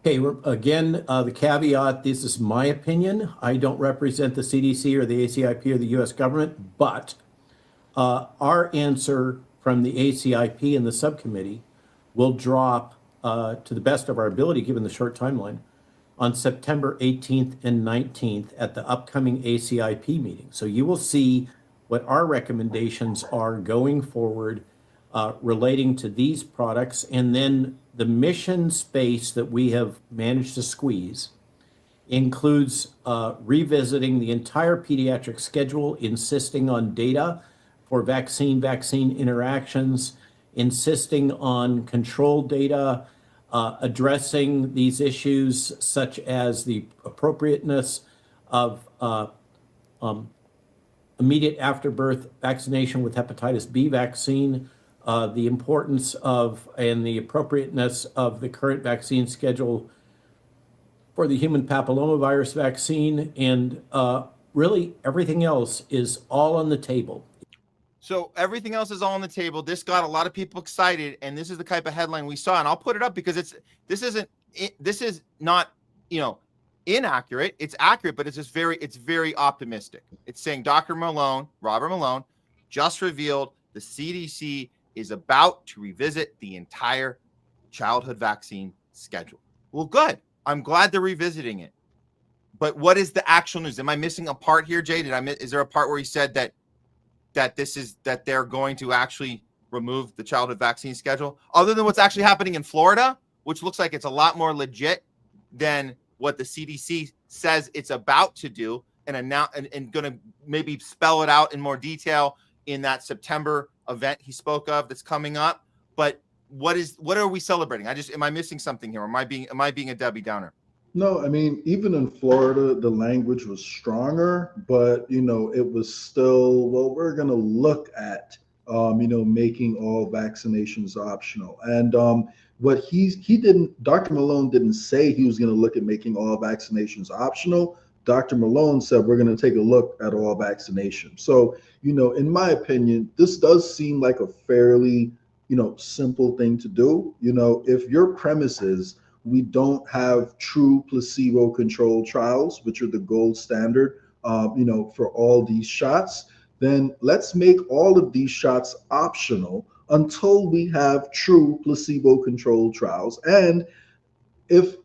Okay, again, the caveat, this is my opinion. I don't represent the CDC or the ACIP or the U.S. government, but Our answer from the ACIP and the subcommittee will drop, to the best of our ability, given the short timeline, on September 18th and 19th at the upcoming ACIP meeting. So you will see what our recommendations are going forward relating to these products, and then the mission space that we have managed to squeeze includes revisiting the entire pediatric schedule, insisting on data for vaccine interactions, insisting on control data, addressing these issues such as the appropriateness of immediate afterbirth vaccination with hepatitis B vaccine, the importance of and the appropriateness of the current vaccine schedule for the human papillomavirus vaccine, and really everything else is all on the table. So everything else is all on the table. This got a lot of people excited, and this is the type of headline we saw. And I'll put it up because this is not, inaccurate. It's accurate, but it's very optimistic. It's saying Robert Malone, just revealed the CDC is about to revisit the entire childhood vaccine schedule. Well, good. I'm glad they're revisiting it. But what is the actual news? Am I missing a part here, Jay? Is there a part where he said that they're going to actually remove the childhood vaccine schedule, other than what's actually happening in Florida, which looks like it's a lot more legit than what the CDC says it's about to do, and going to maybe spell it out in more detail in that September event he spoke of that's coming up. But what are we celebrating? Am I missing something here? Am I being a Debbie Downer? No, I mean, even in Florida, the language was stronger, but, it was still, well, we're going to look at, making all vaccinations optional. And what Dr. Malone didn't say he was going to look at making all vaccinations optional. Dr. Malone said, we're going to take a look at all vaccinations. So, in my opinion, this does seem like a fairly, simple thing to do. If your premise is, we don't have true placebo-controlled trials, which are the gold standard, for all these shots, then let's make all of these shots optional until we have true placebo-controlled trials. And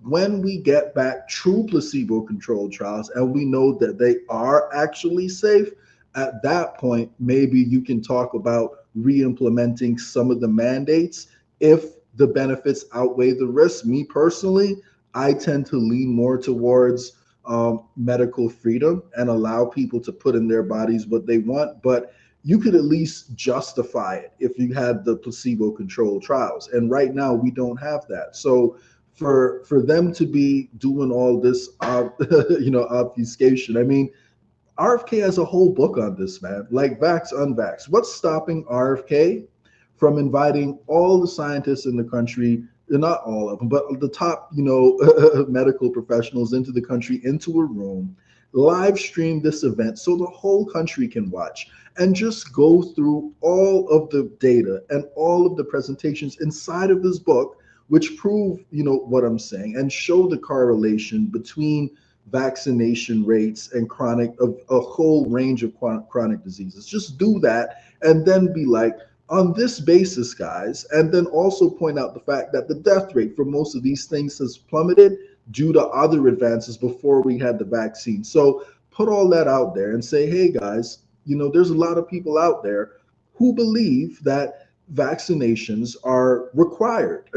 when we get back true placebo-controlled trials and we know that they are actually safe, at that point, maybe you can talk about re-implementing some of the mandates if the benefits outweigh the risks. Me personally, I tend to lean more towards medical freedom and allow people to put in their bodies what they want. But you could at least justify it if you had the placebo-controlled trials. And right now, we don't have that. So for them to be doing all this, obfuscation, I mean, RFK has a whole book on this, man, like Vax, Unvax. What's stopping RFK from inviting all the scientists in the country, not all of them, but the top, medical professionals into the country, into a room, live stream this event so the whole country can watch, and just go through all of the data and all of the presentations inside of this book, which prove, what I'm saying, and show the correlation between vaccination rates and a whole range of chronic diseases. Just do that and then be like, on this basis, guys, and then also point out the fact that the death rate for most of these things has plummeted due to other advances before we had the vaccine. So put all that out there and say, hey, guys, there's a lot of people out there who believe that vaccinations are required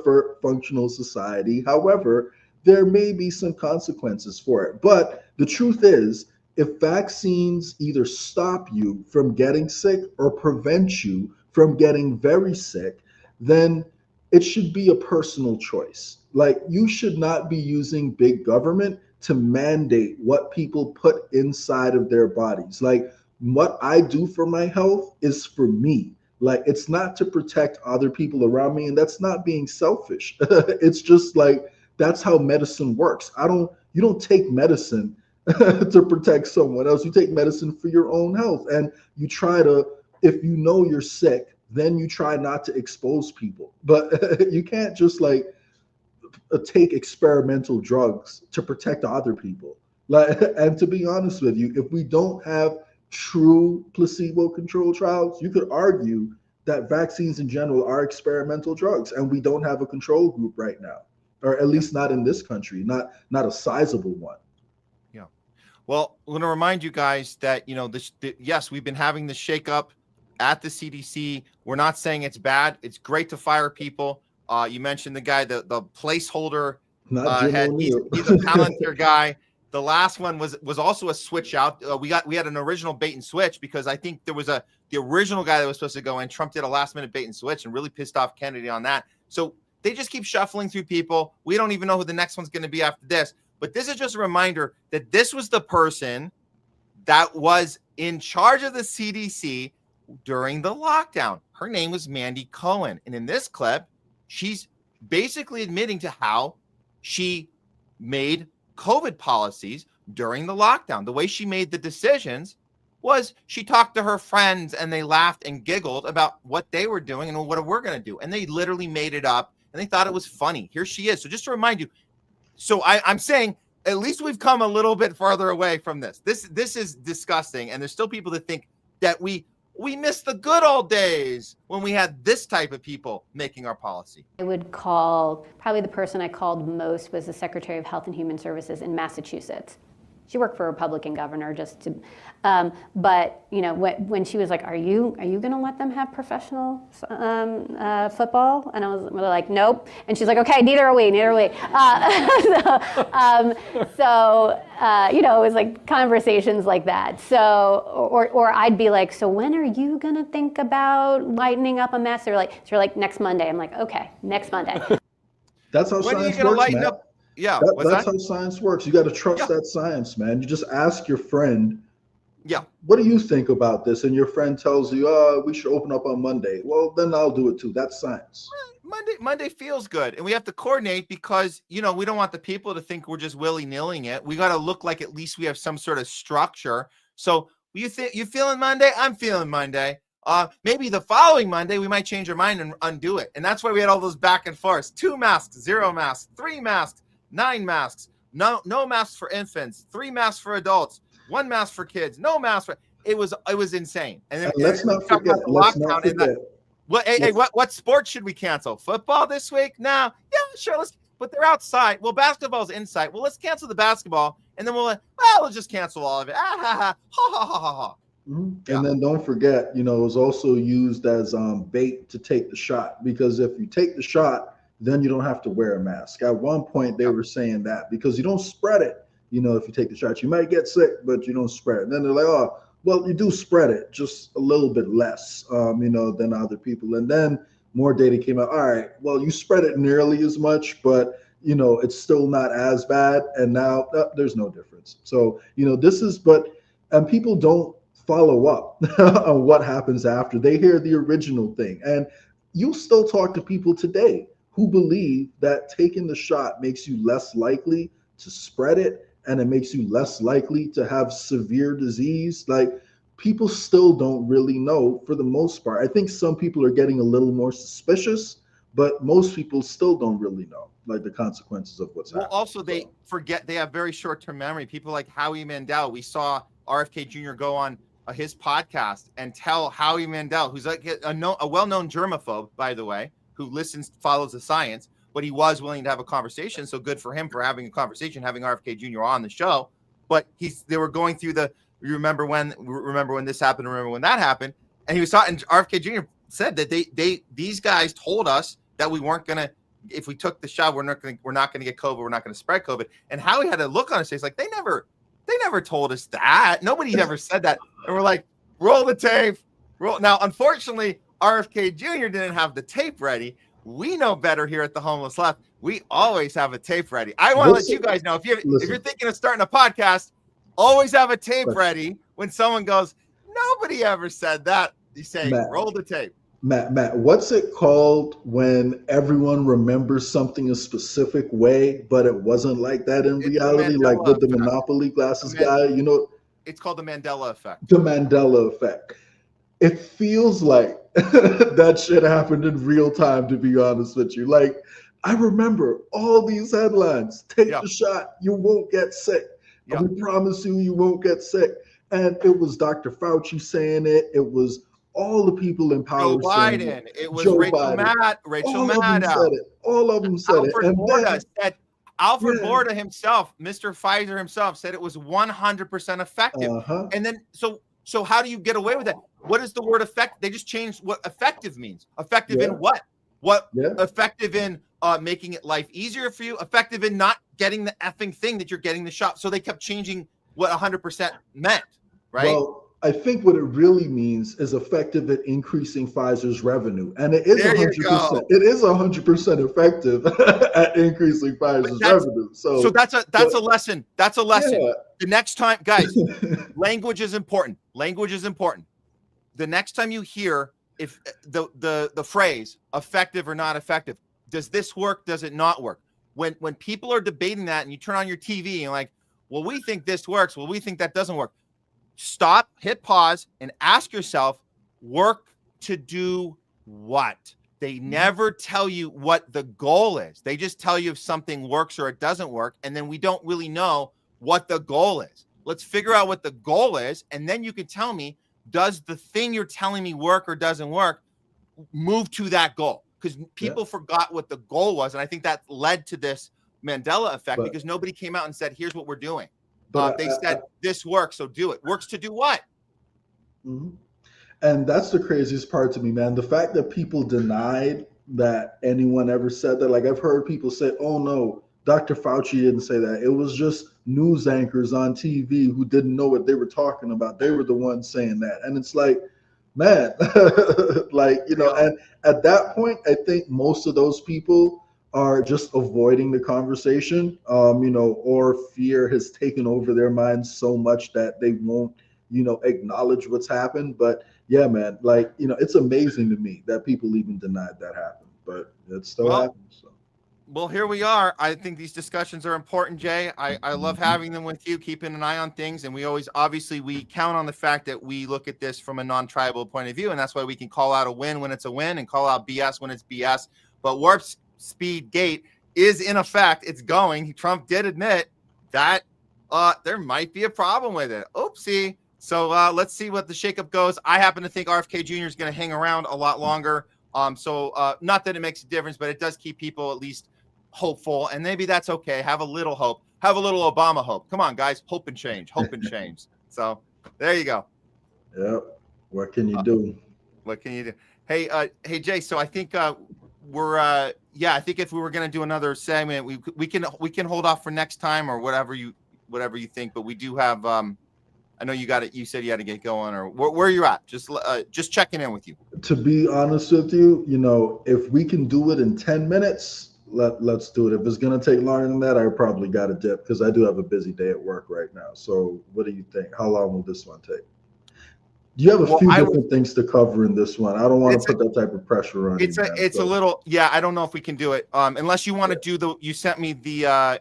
for functional society. However, there may be some consequences for it. But the truth is, if vaccines either stop you from getting sick or prevent you from getting very sick, then it should be a personal choice. Like, you should not be using big government to mandate what people put inside of their bodies. Like, what I do for my health is for me. Like, it's not to protect other people around me, and that's not being selfish. It's just like, that's how medicine works. You don't take medicine to protect someone else. You take medicine for your own health, and you try to, if you know you're sick, then you try not to expose people. But you can't just take experimental drugs to protect other people. And to be honest with you, if we don't have true placebo-controlled trials, you could argue that vaccines in general are experimental drugs, and we don't have a control group right now, or at least not in this country, not a sizable one. Yeah. Well, I'm going to remind you guys that, you know, yes, we've been having this shakeup at the CDC. We're not saying it's bad. It's great to fire people. You mentioned the guy, the placeholder head. He's a Palantir guy. The last one was also a switch out. We had an original bait and switch because I think there was the original guy that was supposed to go in. Trump did a last minute bait and switch and really pissed off Kennedy on that. So they just keep shuffling through people. We don't even know who the next one's going to be after this. But this is just a reminder that this was the person that was in charge of the CDC during the lockdown. Her name was Mandy Cohen. And in this clip, she's basically admitting to how she made COVID policies during the lockdown. The way she made the decisions was she talked to her friends and they laughed and giggled about what they were doing and what we're going to do. And they literally made it up and they thought it was funny. Here she is. So just to remind you, so I'm saying at least we've come a little bit farther away from this. This is disgusting. And there's still people that think that we miss the good old days when we had this type of people making our policy. I would call, probably the person I called most was the Secretary of Health and Human Services in Massachusetts. She worked for a Republican governor just to, but you know, when she was like, are you going to let them have professional football? And I was like, nope. And she's like, okay, neither are we. You know, it was like conversations like that. So, or I'd be like, so when are you going to think about lightening up a mess? They're like, next Monday. I'm like, okay, next Monday. That's how when science are you works, lighten man. up? Yeah, that's how science works. You got to trust that science, man. You just ask your friend, yeah, what do you think about this? And your friend tells you, oh, we should open up on Monday. Well, then I'll do it too. That's science. Monday feels good. And we have to coordinate because, you know, we don't want the people to think we're just willy-nilling it. We got to look like at least we have some sort of structure. So you feeling Monday? I'm feeling Monday. Maybe the following Monday, we might change our mind and undo it. And that's why we had all those back and forths. 2 masks, 0 masks, 3 masks, 9 masks, no masks for infants, 3 masks for adults, 1 mask for kids, no mask for it was insane. And then let's not forget. What sports should we cancel? Football this week? No. Yeah, sure. But they're outside. Well, basketball's inside. Well, let's cancel the basketball and then we'll just cancel all of it. Ha ha ha. Mm-hmm. Yeah. And then don't forget, it was also used as bait to take the shot, because if you take the shot, then you don't have to wear a mask. At one point, they were saying that because you don't spread it. If you take the shot, you might get sick, but you don't spread it. And then they're like, oh, well, you do spread it, just a little bit less, than other people. And then more data came out. All right, well, you spread it nearly as much, but, it's still not as bad. And now there's no difference. So, and people don't follow up on what happens after they hear the original thing. And you still talk to people today who believe that taking the shot makes you less likely to spread it, and it makes you less likely to have severe disease. Like, people still don't really know for the most part. I think some people are getting a little more suspicious, but most people still don't really know, like, the consequences of what's happening. Well, also, they forget, they have very short-term memory. People like Howie Mandel, we saw RFK Jr. go on his podcast and tell Howie Mandel, who's like a well-known germaphobe, by the way, who follows the science, but he was willing to have a conversation. So good for him for having a conversation, having RFK Jr. on the show. But they were going through remember when this happened, remember when that happened. And he was talking, RFK Jr. said that these guys told us that we weren't going to, if we took the shot, we're not going to get COVID. We're not going to spread COVID. And Howie had a look on his face like, they never told us that. Nobody ever said that. And we're like, roll the tape. Now, unfortunately, RFK Jr. didn't have the tape ready. We know better here at the Homeless Left. We always have a tape ready. I want to let you guys know, if you're thinking of starting a podcast, always have a tape ready. When someone goes, nobody ever said that, you say, roll the tape. Matt, what's it called when everyone remembers something a specific way, but it wasn't like that in reality? Like with the Monopoly glasses guy, It's called the Mandela effect. The Mandela effect. It feels like that shit happened in real time, to be honest with you. Like, I remember all these headlines. Take the shot, you won't get sick. We promise you won't get sick. And it was Dr. Fauci saying it. It was all the people in power Joe saying Biden. it. It was Joe Rachel Biden. Rachel All of them said Maddow. it. All of them said it. Alfred And Borda then, said, Alfred Borda himself, Mr. Pfizer himself, said it was 100% effective. And then, so how do you get away with that? What is the word effect? They just changed what effective means. Effective in what? What effective in making it life easier for you? Effective in not getting the effing thing that you're getting the shot. So they kept changing what 100% meant, right? well, I think what it really means is effective at increasing Pfizer's revenue, and it is 100%. It is 100% effective at increasing Pfizer's revenue. So that's a lesson. That's a lesson. Yeah. The next time, guys, language is important. Language is important. The next time you hear if the phrase effective or not effective, does this work? Does it not work? When people are debating that, and you turn on your TV and like, well, we think this works. Well, we think that doesn't work. Stop, hit pause, and ask yourself, work to do what? They never tell you what the goal is. They just tell you if something works or it doesn't work, and then we don't really know what the goal is. Let's figure out what the goal is, and then you can tell me, does the thing you're telling me work or doesn't work? Move to that goal, because people forgot what the goal was, and I think that led to this Mandela effect, because nobody came out and said, here's what we're doing. They said, this works, so do it. Works to do what? And that's the craziest part to me, man. The fact that people denied that anyone ever said that. Like, I've heard people say, oh, no, Dr. Fauci didn't say that. It was just news anchors on TV who didn't know what they were talking about. They were the ones saying that. And it's like, man, like, you know, and at that point, I think most of those people are just avoiding the conversation, you know, or fear has taken over their minds so much that they won't, you know, acknowledge what's happened. But yeah, man, like, you know, it's amazing to me that people even denied that happened, but it still happens. So. Well, here we are. I think these discussions are important, Jay. I love having them with you, keeping an eye on things. And we always, obviously, we count on the fact that we look at this from a non-tribal point of view. And that's why we can call out a win when it's a win and call out BS when it's BS. But Warp Speed Gate is in effect. It's going. Trump did admit that there might be a problem with it. Oopsie. So let's see what the shakeup goes. I happen to think RFK Jr. is going to hang around a lot longer. So not that it makes a difference, but it does keep people at least hopeful, and maybe that's okay. Have a little hope. Have a little Obama hope. Come on, guys. Hope and change. Hope and change. So there you go. Yep. What can you do? What can you do? Hey, hey, Jay. So I think we're I think if we were going to do another segment, we can hold off for next time or whatever you think. But we do have. I know you got it. You said you had to get going, or where you're at. Just checking in with you. To be honest with you, you know, if we can do it in 10 minutes. Let's do it. If it's going to take longer than that, I probably got to dip because I do have a busy day at work right now. So what do you think? How long will this one take? You have a few different things to cover in this one. I don't want to put that type of pressure on you. It's a little, I don't know if we can do it. Unless you want to do you sent me the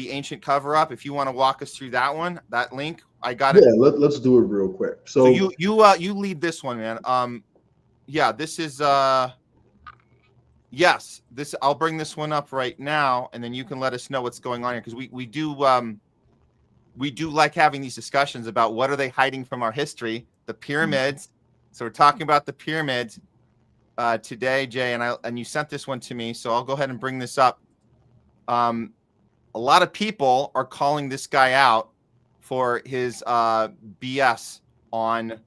ancient cover up. If you want to walk us through that one, that link, I got it. Yeah, let's do it real quick. So you lead this one, man. This is yes, I'll bring this one up right now, and then you can let us know what's going on here, because we do like having these discussions about what are they hiding from our history, the pyramids. So we're talking about the pyramids today, Jay, and you sent this one to me, so I'll go ahead and bring this up. A lot of people are calling this guy out for his BS on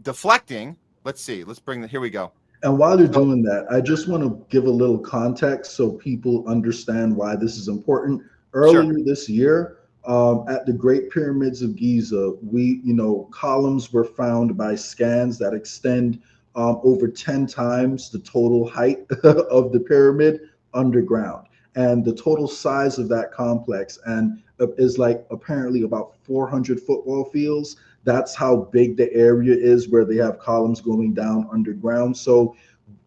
deflecting. Let's see. Here we go. And while you're doing that, I just want to give a little context so people understand why this is important. Earlier this year, at the Great Pyramids of Giza, columns were found by scans that extend over 10 times the total height of the pyramid underground. And the total size of that complex is like apparently about 400 football fields. That's how big the area is where they have columns going down underground. So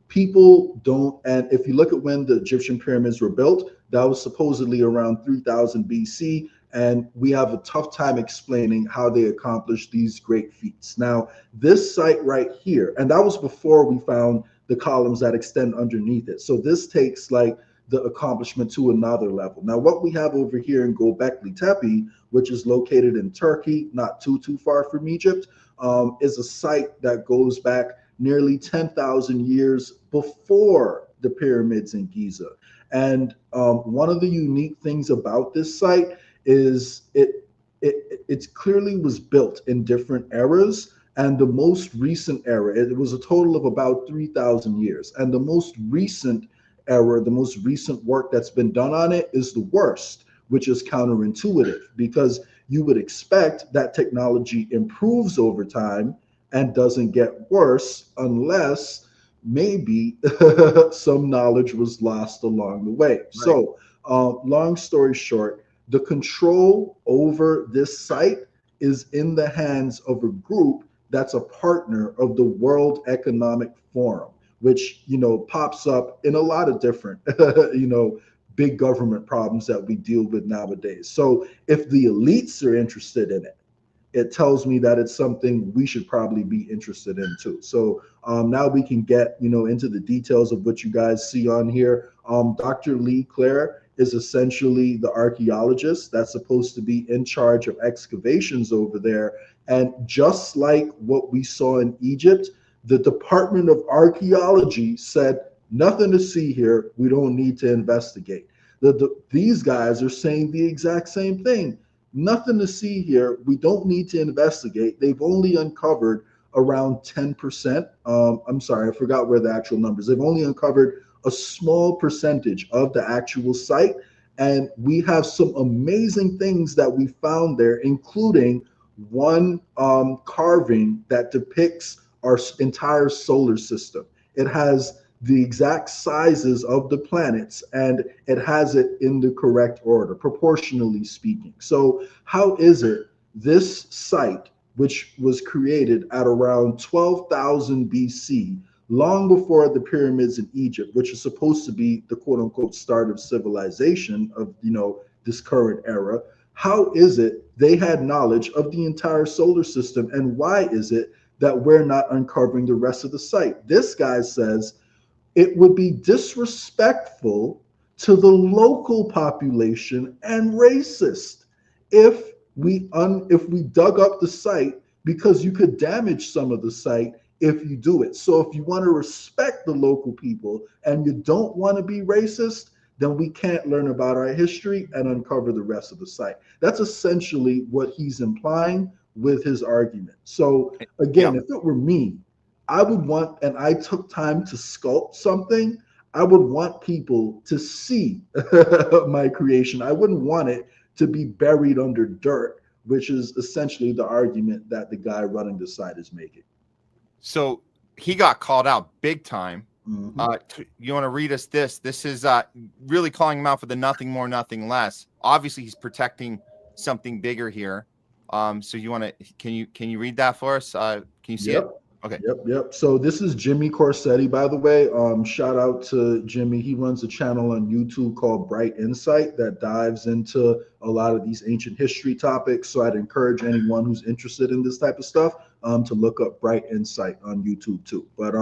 people don't, and if you look at when the Egyptian pyramids were built, that was supposedly around 3000 BC. And we have a tough time explaining how they accomplished these great feats. Now, this site right here, and that was before we found the columns that extend underneath it. So this takes like the accomplishment to another level. Now, what we have over here in Göbekli Tepe, which is located in Turkey, not too far from Egypt, is a site that goes back nearly 10,000 years before the pyramids in Giza. And one of the unique things about this site is it clearly was built in different eras. And the most recent era, it was a total of about 3,000 years. And the most recent era, the most recent work that's been done on it is the worst, which is counterintuitive, because you would expect that technology improves over time and doesn't get worse unless maybe some knowledge was lost along the way. Right. So long story short, the control over this site is in the hands of a group that's a partner of the World Economic Forum, which, you know, pops up in a lot of different, you know, big government problems that we deal with nowadays. So if the elites are interested in it, it tells me that it's something we should probably be interested in too. So now we can get, you know, into the details of what you guys see on here. Dr. Lee Clare is essentially the archaeologist that's supposed to be in charge of excavations over there. And just like what we saw in Egypt, the Department of Archaeology said, nothing to see here. We don't need to investigate. These guys are saying the exact same thing. Nothing to see here. We don't need to investigate. They've only uncovered around 10%. I'm sorry, I forgot where the actual numbers. They've only uncovered a small percentage of the actual site. And we have some amazing things that we found there, including one carving that depicts our entire solar system. It has the exact sizes of the planets, and it has it in the correct order, proportionally speaking. So how is it this site, which was created at around 12,000 BC, long before the pyramids in Egypt, which is supposed to be the quote unquote start of civilization of, you know, this current era, how is it they had knowledge of the entire solar system, and why is it that we're not uncovering the rest of the site? This guy says it would be disrespectful to the local population and racist if we dug up the site, because you could damage some of the site if you do it. So if you want to respect the local people and you don't want to be racist, then we can't learn about our history and uncover the rest of the site. That's essentially what he's implying with his argument. So again, if it were me, I would want, and I took time to sculpt something, I would want people to see my creation. I wouldn't want it to be buried under dirt, which is essentially the argument that the guy running the site is making. So he got called out big time. Mm-hmm. You want to read us this? This is really calling him out for the nothing more, nothing less. Obviously, he's protecting something bigger here. So you want to, can you read that for us? Can you see it? Okay. Yep. So this is Jimmy Corsetti, by the way. Shout out to Jimmy. He runs a channel on YouTube called Bright Insight that dives into a lot of these ancient history topics. So I'd encourage anyone who's interested in this type of stuff to look up Bright Insight on YouTube too. But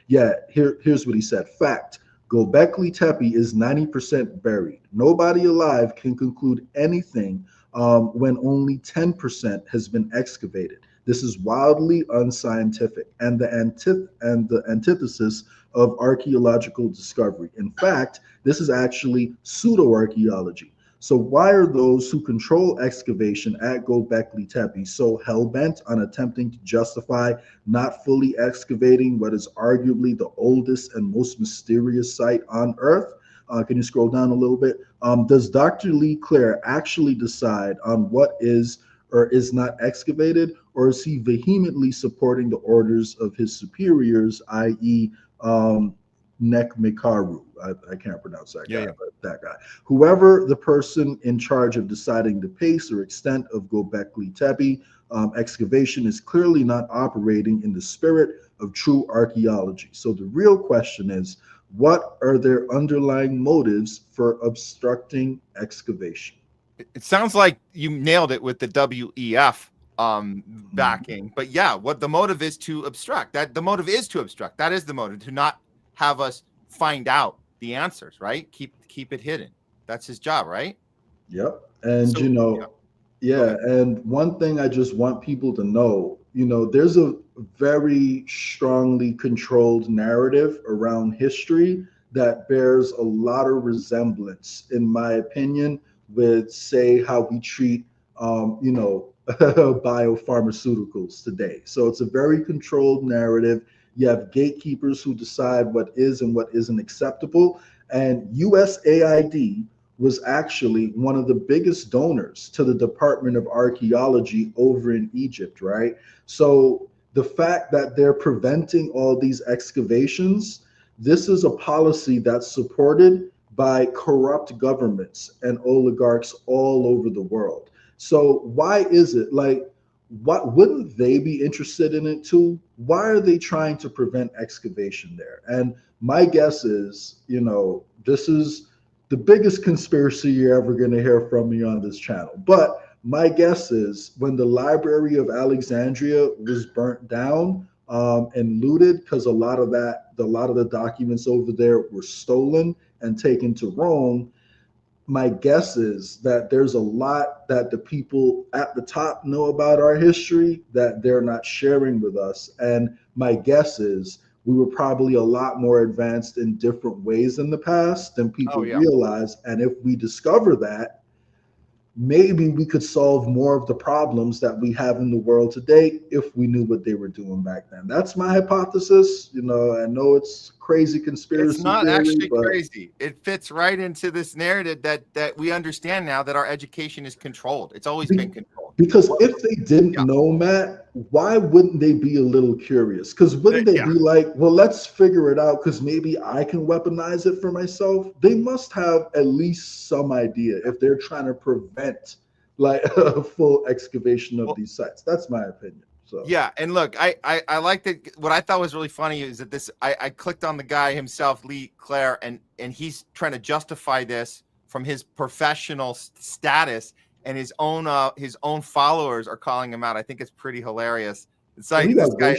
yeah, here's what he said. Fact: Göbekli Tepe is 90% buried. Nobody alive can conclude anything when only 10% has been excavated. This is wildly unscientific and the antithesis of archaeological discovery. In fact, this is actually pseudo-archaeology. So why are those who control excavation at Göbekli Tepe so hell-bent on attempting to justify not fully excavating what is arguably the oldest and most mysterious site on Earth? Can you scroll down a little bit? Does Dr. Lee Clare actually decide on what is or is not excavated, or is he vehemently supporting the orders of his superiors, i.e. Nekmekaru? I can't pronounce that guy, but that guy. Whoever the person in charge of deciding the pace or extent of Göbekli Tepe excavation is clearly not operating in the spirit of true archaeology. So the real question is, what are their underlying motives for obstructing excavation? It sounds like you nailed it with the WEF backing, but yeah, what the motive is to obstruct. That the motive is to obstruct. That is the motive, to not have us find out the answers, right? Keep it hidden. That's his job, right? Yep. And So, and one thing I just want people to know, there's a very strongly controlled narrative around history that bears a lot of resemblance, in my opinion, with, say, how we treat biopharmaceuticals today. So it's a very controlled narrative. You have gatekeepers who decide what is and what isn't acceptable. And USAID was actually one of the biggest donors to the Department of Archaeology over in Egypt, right? So the fact that they're preventing all these excavations, this is a policy that's supported by corrupt governments and oligarchs all over the world. So why is it what wouldn't they be interested in it too? Why are they trying to prevent excavation there? And my guess is, this is the biggest conspiracy you're ever going to hear from me on this channel. But my guess is when the Library of Alexandria was burnt down and looted, because a lot of the documents over there were stolen and taken to Rome, my guess is that there's a lot that the people at the top know about our history that they're not sharing with us. And my guess is we were probably a lot more advanced in different ways in the past than people realize. And if we discover that, maybe we could solve more of the problems that we have in the world today if we knew what they were doing back then. That's my hypothesis. I know it's crazy conspiracy it's not theory, actually but crazy. It fits right into this narrative that we understand now that our education is controlled. It's always been controlled. Because if they didn't know, Matt, why wouldn't they be a little curious? Because wouldn't they be like, well, let's figure it out because maybe I can weaponize it for myself? They must have at least some idea if they're trying to prevent a full excavation of these sites. That's my opinion. So yeah, and look, I like that. What I thought was really funny is that I clicked on the guy himself, Lee Clare, and he's trying to justify this from his professional status, and his own followers are calling him out. I think it's pretty hilarious. It's like this guy.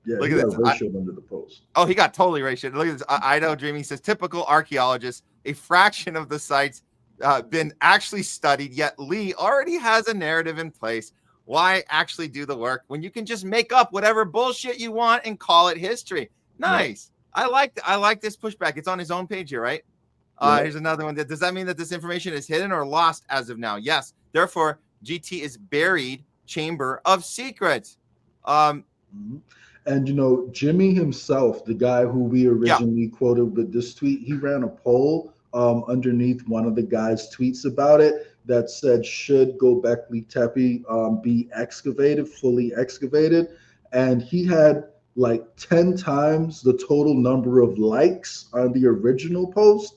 Look at this. Ratioed under the post. Oh, he got totally ratioed. Look at this. Idaho Dreaming says typical archaeologist. A fraction of the sites been actually studied, yet Lee already has a narrative in place. Why actually do the work when you can just make up whatever bullshit you want and call it history? Nice. I like this pushback. It's on his own page here, right? Here's another one. Does that mean that this information is hidden or lost as of now? Yes. Therefore, GT is buried chamber of secrets. And Jimmy himself, the guy who we originally quoted with this tweet, he ran a poll underneath one of the guy's tweets about it that said, should Göbekli Tepe be excavated, fully excavated? And he had like 10 times the total number of likes on the original post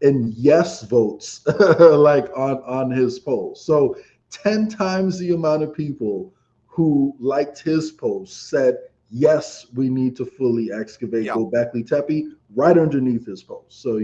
and yes votes on his poll. So 10 times the amount of people who liked his post said, yes, we need to fully excavate Göbekli Tepe right underneath his post. So,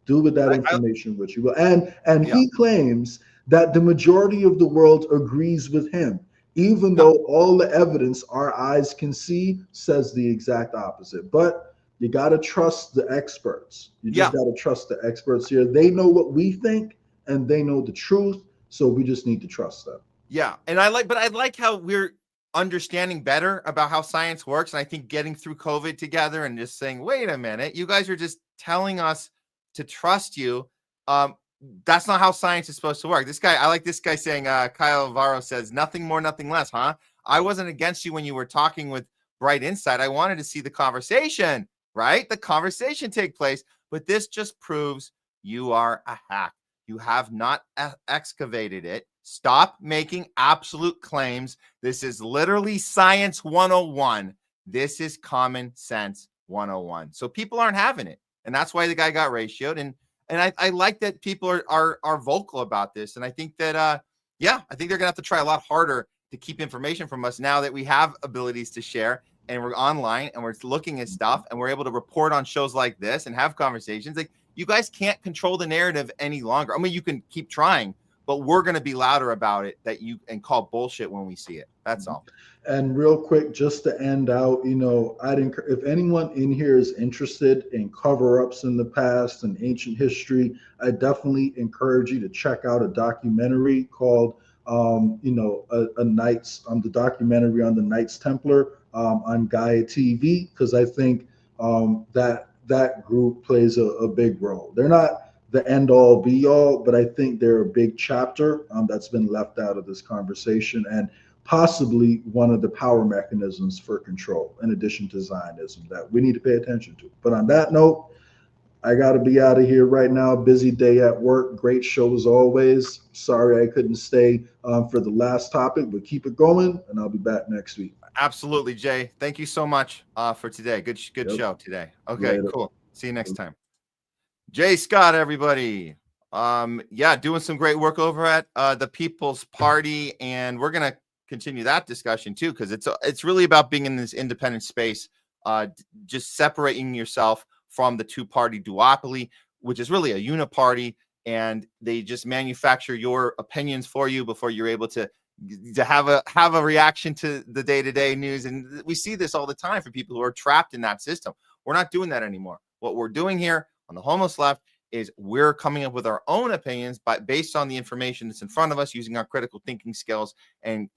do with that information what you will. And he claims that the majority of the world agrees with him, even though all the evidence our eyes can see says the exact opposite. But you got to trust the experts. You just got to trust the experts here. They know what we think and they know the truth. So we just need to trust them. Yeah. And I like how we're understanding better about how science works. And I think getting through COVID together and just saying, wait a minute, you guys are just telling us to trust you. That's not how science is supposed to work. I like this guy saying, Kyle Alvaro says, nothing more, nothing less, huh? I wasn't against you when you were talking with Bright Insight. I wanted to see the conversation, right? The conversation take place, but this just proves you are a hack. You have not excavated it. Stop making absolute claims. This is literally science 101. This is common sense 101. So people aren't having it. And that's why the guy got ratioed. And I like that people are vocal about this. And I think that, I think they're going to have to try a lot harder to keep information from us now that we have abilities to share and we're online and we're looking at stuff and we're able to report on shows like this and have conversations. Like, you guys can't control the narrative any longer. I mean, you can keep trying, but we're going to be louder about it and call bullshit when we see it. That's all. And real quick, just to end out, if anyone in here is interested in cover-ups in the past and ancient history, I definitely encourage you to check out a documentary called, the documentary on the Knights Templar on Gaia TV, because I think that group plays a big role. They're not the end-all, be-all, but I think they're a big chapter that's been left out of this conversation, and possibly one of the power mechanisms for control, in addition to Zionism, that we need to pay attention to. But on that note, I got to be out of here right now. Busy day at work. Great show as always. Sorry I couldn't stay for the last topic, but keep it going, and I'll be back next week. Absolutely, Jay. Thank you so much for today. Good show today. Okay, Later. Cool. See you next time. Jay Scott, everybody. Doing some great work over at the People's Party, and we're going to continue that discussion too, because it's really about being in this independent space, just separating yourself from the two-party duopoly, which is really a uniparty, and they just manufacture your opinions for you before you're able to have a reaction to the day-to-day news. And we see this all the time for people who are trapped in that system. We're not doing that anymore. What we're doing here on the homeless left is we're coming up with our own opinions, but based on the information that's in front of us, using our critical thinking skills, and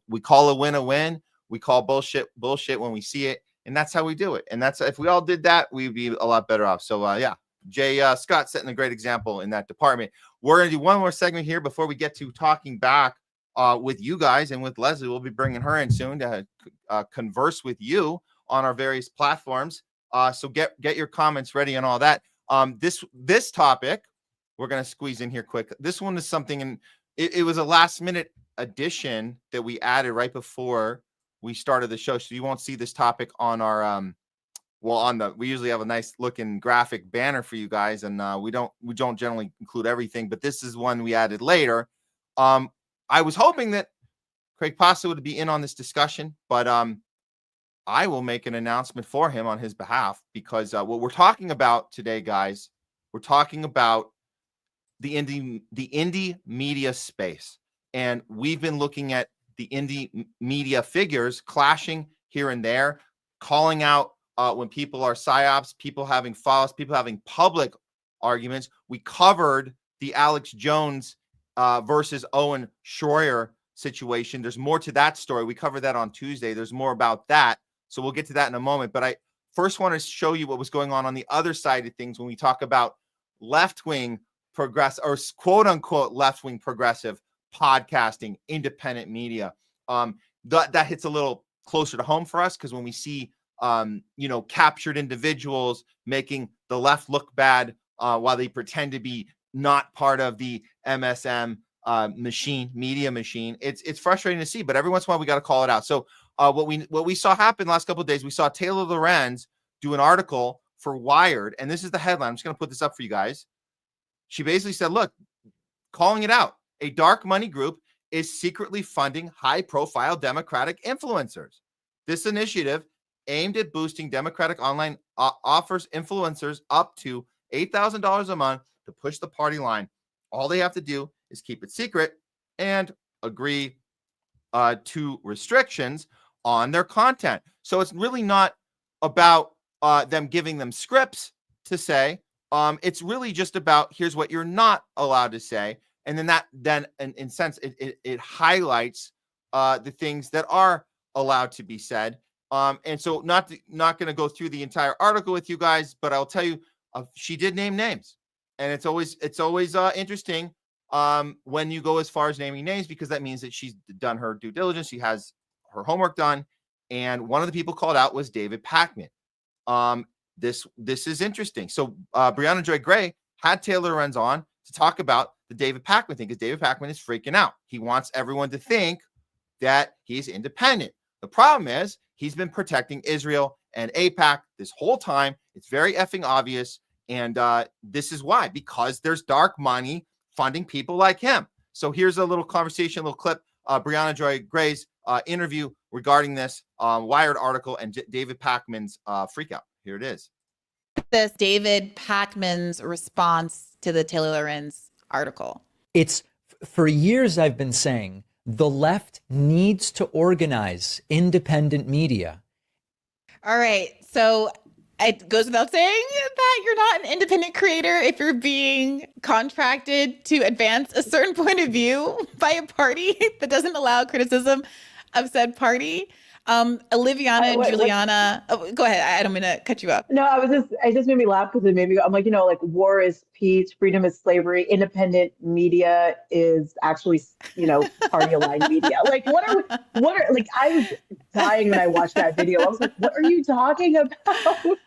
we call a win a win. We call bullshit when we see it, and that's how we do it. And that's, if we all did that, we'd be a lot better off. So Jay Scott setting a great example in that department. We're gonna do one more segment here before we get to talking back with you guys and with Leslie. We'll be bringing her in soon to converse with you on our various platforms. So get your comments ready and all that. This topic we're going to squeeze in here quick. This one is something, and it was a last minute addition that we added right before we started the show. So you won't see this topic on our, we usually have a nice looking graphic banner for you guys. And we don't generally include everything, but this is one we added later. I was hoping that Craig Pasta would be in on this discussion, but I will make an announcement for him on his behalf, because what we're talking about today, guys, we're talking about the indie media space. And we've been looking at the indie media figures clashing here and there, calling out when people are psyops, people having false, people having public arguments. We covered the Alex Jones versus Owen Shroyer situation. There's more to that story. We covered that on Tuesday. There's more about that. So we'll get to that in a moment. But I first want to show you what was going on the other side of things when we talk about left-wing progressive, or quote unquote left-wing progressive podcasting, independent media. That hits a little closer to home for us, because when we see captured individuals making the left look bad while they pretend to be not part of the MSM media machine, it's frustrating to see. But every once in a while we got to call it out. So what we saw happen last couple of days, we saw Taylor Lorenz do an article for Wired, and this is the headline. I'm just going to put this up for you guys. She basically said, look, calling it out, a dark money group is secretly funding high-profile Democratic influencers. This initiative, aimed at boosting Democratic online, offers influencers up to $8,000 a month to push the party line. All they have to do is keep it secret and agree to restrictions on their content. So it's really not about them giving them scripts to say. It's really just about, here's what you're not allowed to say. And then in sense, it highlights the things that are allowed to be said. And so not going to go through the entire article with you guys, but I'll tell you, she did name names. And it's always interesting when you go as far as naming names, because that means that she's done her due diligence. She has her homework done. And one of the people called out was David Packman. This is interesting. So Brianna Joy Gray had Taylor Lorenz on to talk about the David Packman thing, because David Packman is freaking out. He wants everyone to think that he's independent. The problem is he's been protecting Israel and AIPAC this whole time. It's very effing obvious. And this is why, because there's dark money funding people like him. So here's a little conversation, a little clip, Brianna Joy Gray's interview regarding this Wired article and David Packman's freakout. Here it is. This David Packman's response to the Taylor Lorenz article. It's For years, I've been saying the left needs to organize independent media. All right. So it goes without saying that you're not an independent creator if you're being contracted to advance a certain point of view by a party that doesn't allow criticism of said party. Oliviana and Juliana, go ahead. I don't mean to cut you up. No, it just made me laugh because it made me, I'm like, like war is peace, freedom is slavery, independent media is actually, party aligned media. Like, what are, like, I was dying when I watched that video. I was like, what are you talking about?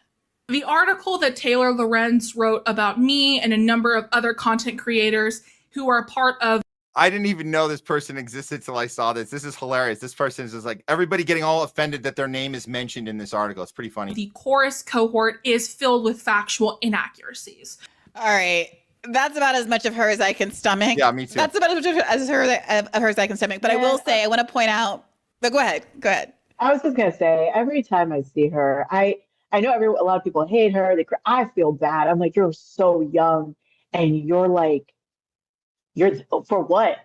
The article that Taylor Lorenz wrote about me and a number of other content creators who are a part of. I didn't even know this person existed till I saw this. This is hilarious. This person is just like everybody getting all offended that their name is mentioned in this article. It's pretty funny. The chorus cohort is filled with factual inaccuracies. All right. That's about as much of her as I can stomach. Yeah, me too. That's about as much of her as I can stomach. But I will say, I want to point out, but go ahead. I was just going to say, every time I see her, I know a lot of people hate her. I feel bad. I'm like, you're so young and you're like, for what?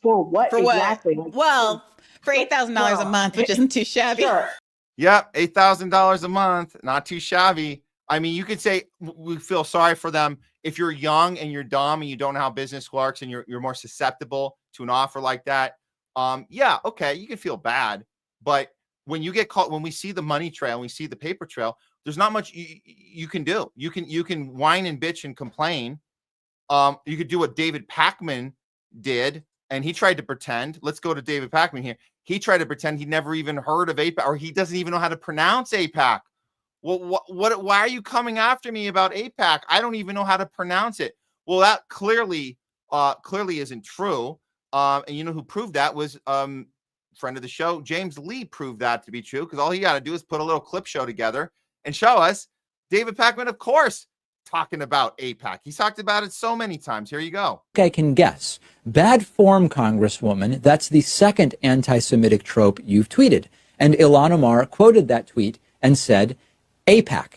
For what exactly? What? Well, for $8,000 a month, which isn't too shabby. Sure. Yep, $8,000 a month, not too shabby. I mean, you could say we feel sorry for them if you're young and you're dumb and you don't know how business works and you're more susceptible to an offer like that. Yeah, okay, you can feel bad, but when you get caught, when we see the money trail, and we see the paper trail, there's not much you can do. You can whine and bitch and complain. You could do what David Packman did, and he tried to pretend. Let's go to David Packman here. He tried to pretend he'd never even heard of AIPAC, or he doesn't even know how to pronounce AIPAC. Well, why are you coming after me about AIPAC? I don't even know how to pronounce it. Well, that clearly isn't true. And you know who proved that was friend of the show, James Lee, proved that to be true, because all he got to do is put a little clip show together and show us David Packman, of course, talking about AIPAC. He's talked about it so many times. Here you go. I can guess. Bad form, Congresswoman. That's the second anti-Semitic trope you've tweeted. And Ilhan Omar quoted that tweet and said, AIPAC.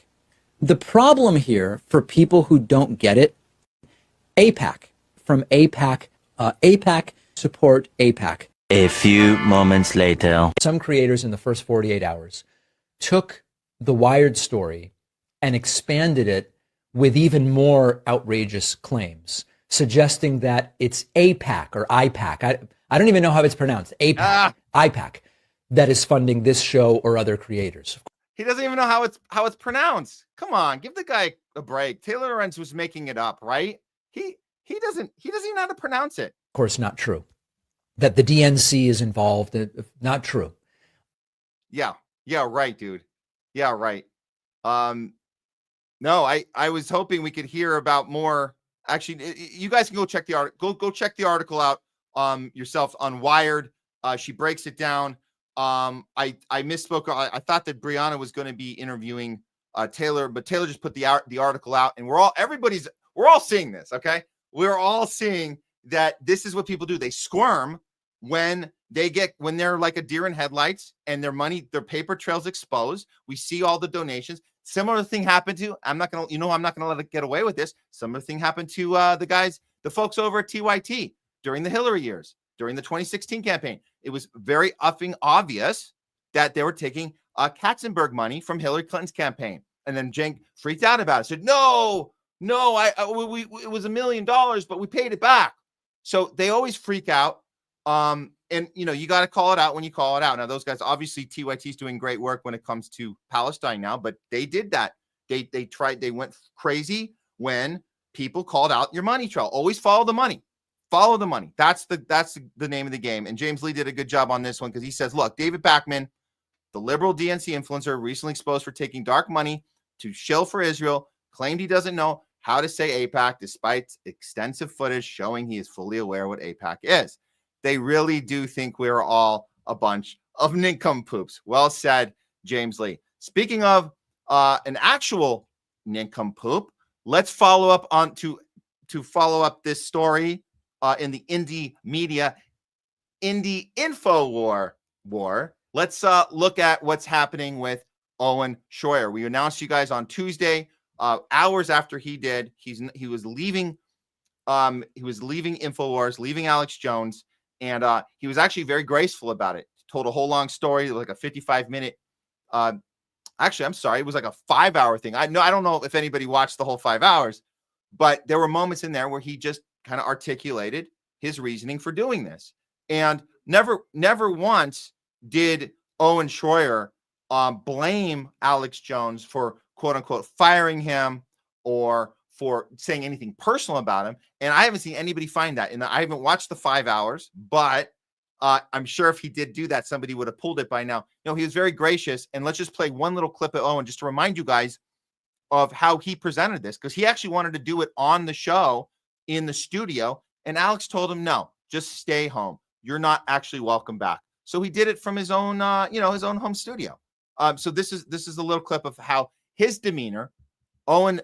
The problem here for people who don't get it, AIPAC, from AIPAC, AIPAC, support AIPAC. A few moments later. Some creators in the first 48 hours took the Wired story and expanded it with even more outrageous claims, suggesting that it's AIPAC or IPAC. I don't even know how it's pronounced. AIPAC, IPAC, that is funding this show or other creators. He doesn't even know how it's pronounced. Come on, give the guy a break. Taylor Lorenz was making it up, right? He doesn't even know how to pronounce it. Of course, not true. That the DNC is involved, not true. Yeah, right, dude. Yeah, right. No, I was hoping we could hear about more. Actually, you guys can go check the article. Go check the article out yourself on Wired. She breaks it down. I misspoke. I thought that Brianna was going to be interviewing Taylor, but Taylor just put the article out, and we're all seeing this. Okay, we're all seeing that this is what people do. They squirm when they're like a deer in headlights and their paper trails exposed. We see all the donations. Similar thing happened to, I'm not going to let it get away with this. Similar thing happened to the folks over at TYT during the Hillary years, during the 2016 campaign. It was very effing obvious that they were taking Katzenberg money from Hillary Clinton's campaign. And then Cenk freaked out about it. Said, no, it was $1 million, but we paid it back. So they always freak out. And you got to call it out when you call it out. Now, those guys, obviously TYT is doing great work when it comes to Palestine now, but they did that. They went crazy when people called out your money trail. Always follow the money. Follow the money. That's the name of the game. And James Lee did a good job on this one, because he says, look, David Packman, the liberal DNC influencer, recently exposed for taking dark money to shill for Israel, claimed he doesn't know how to say AIPAC, despite extensive footage showing he is fully aware what AIPAC is. They really do think we're all a bunch of nincompoops. Well said, James Lee. Speaking of an actual nincompoop, let's follow up on to follow up this story in the indie media, indie info war. Let's look at what's happening with Owen Shroyer. We announced you guys on Tuesday, hours after he did. He was leaving he was leaving InfoWars, leaving Alex Jones, and he was actually very graceful about it. Told a whole long story, like a 55-minute. Actually, I'm sorry, it was like a 5-hour thing. I don't know if anybody watched the whole 5 hours, but there were moments in there where he just kind of articulated his reasoning for doing this. And never once did Owen Shroyer blame Alex Jones for quote unquote firing him or for saying anything personal about him. And I haven't seen anybody find that. And I haven't watched the 5 hours, but I'm sure if he did do that, somebody would have pulled it by now. You know, he was very gracious. And let's just play one little clip of Owen just to remind you guys of how he presented this, because he actually wanted to do it on the show in the studio. And Alex told him, no, just stay home. You're not actually welcome back. So he did it from his own, his own home studio. So this is a little clip of how his demeanor, Owen's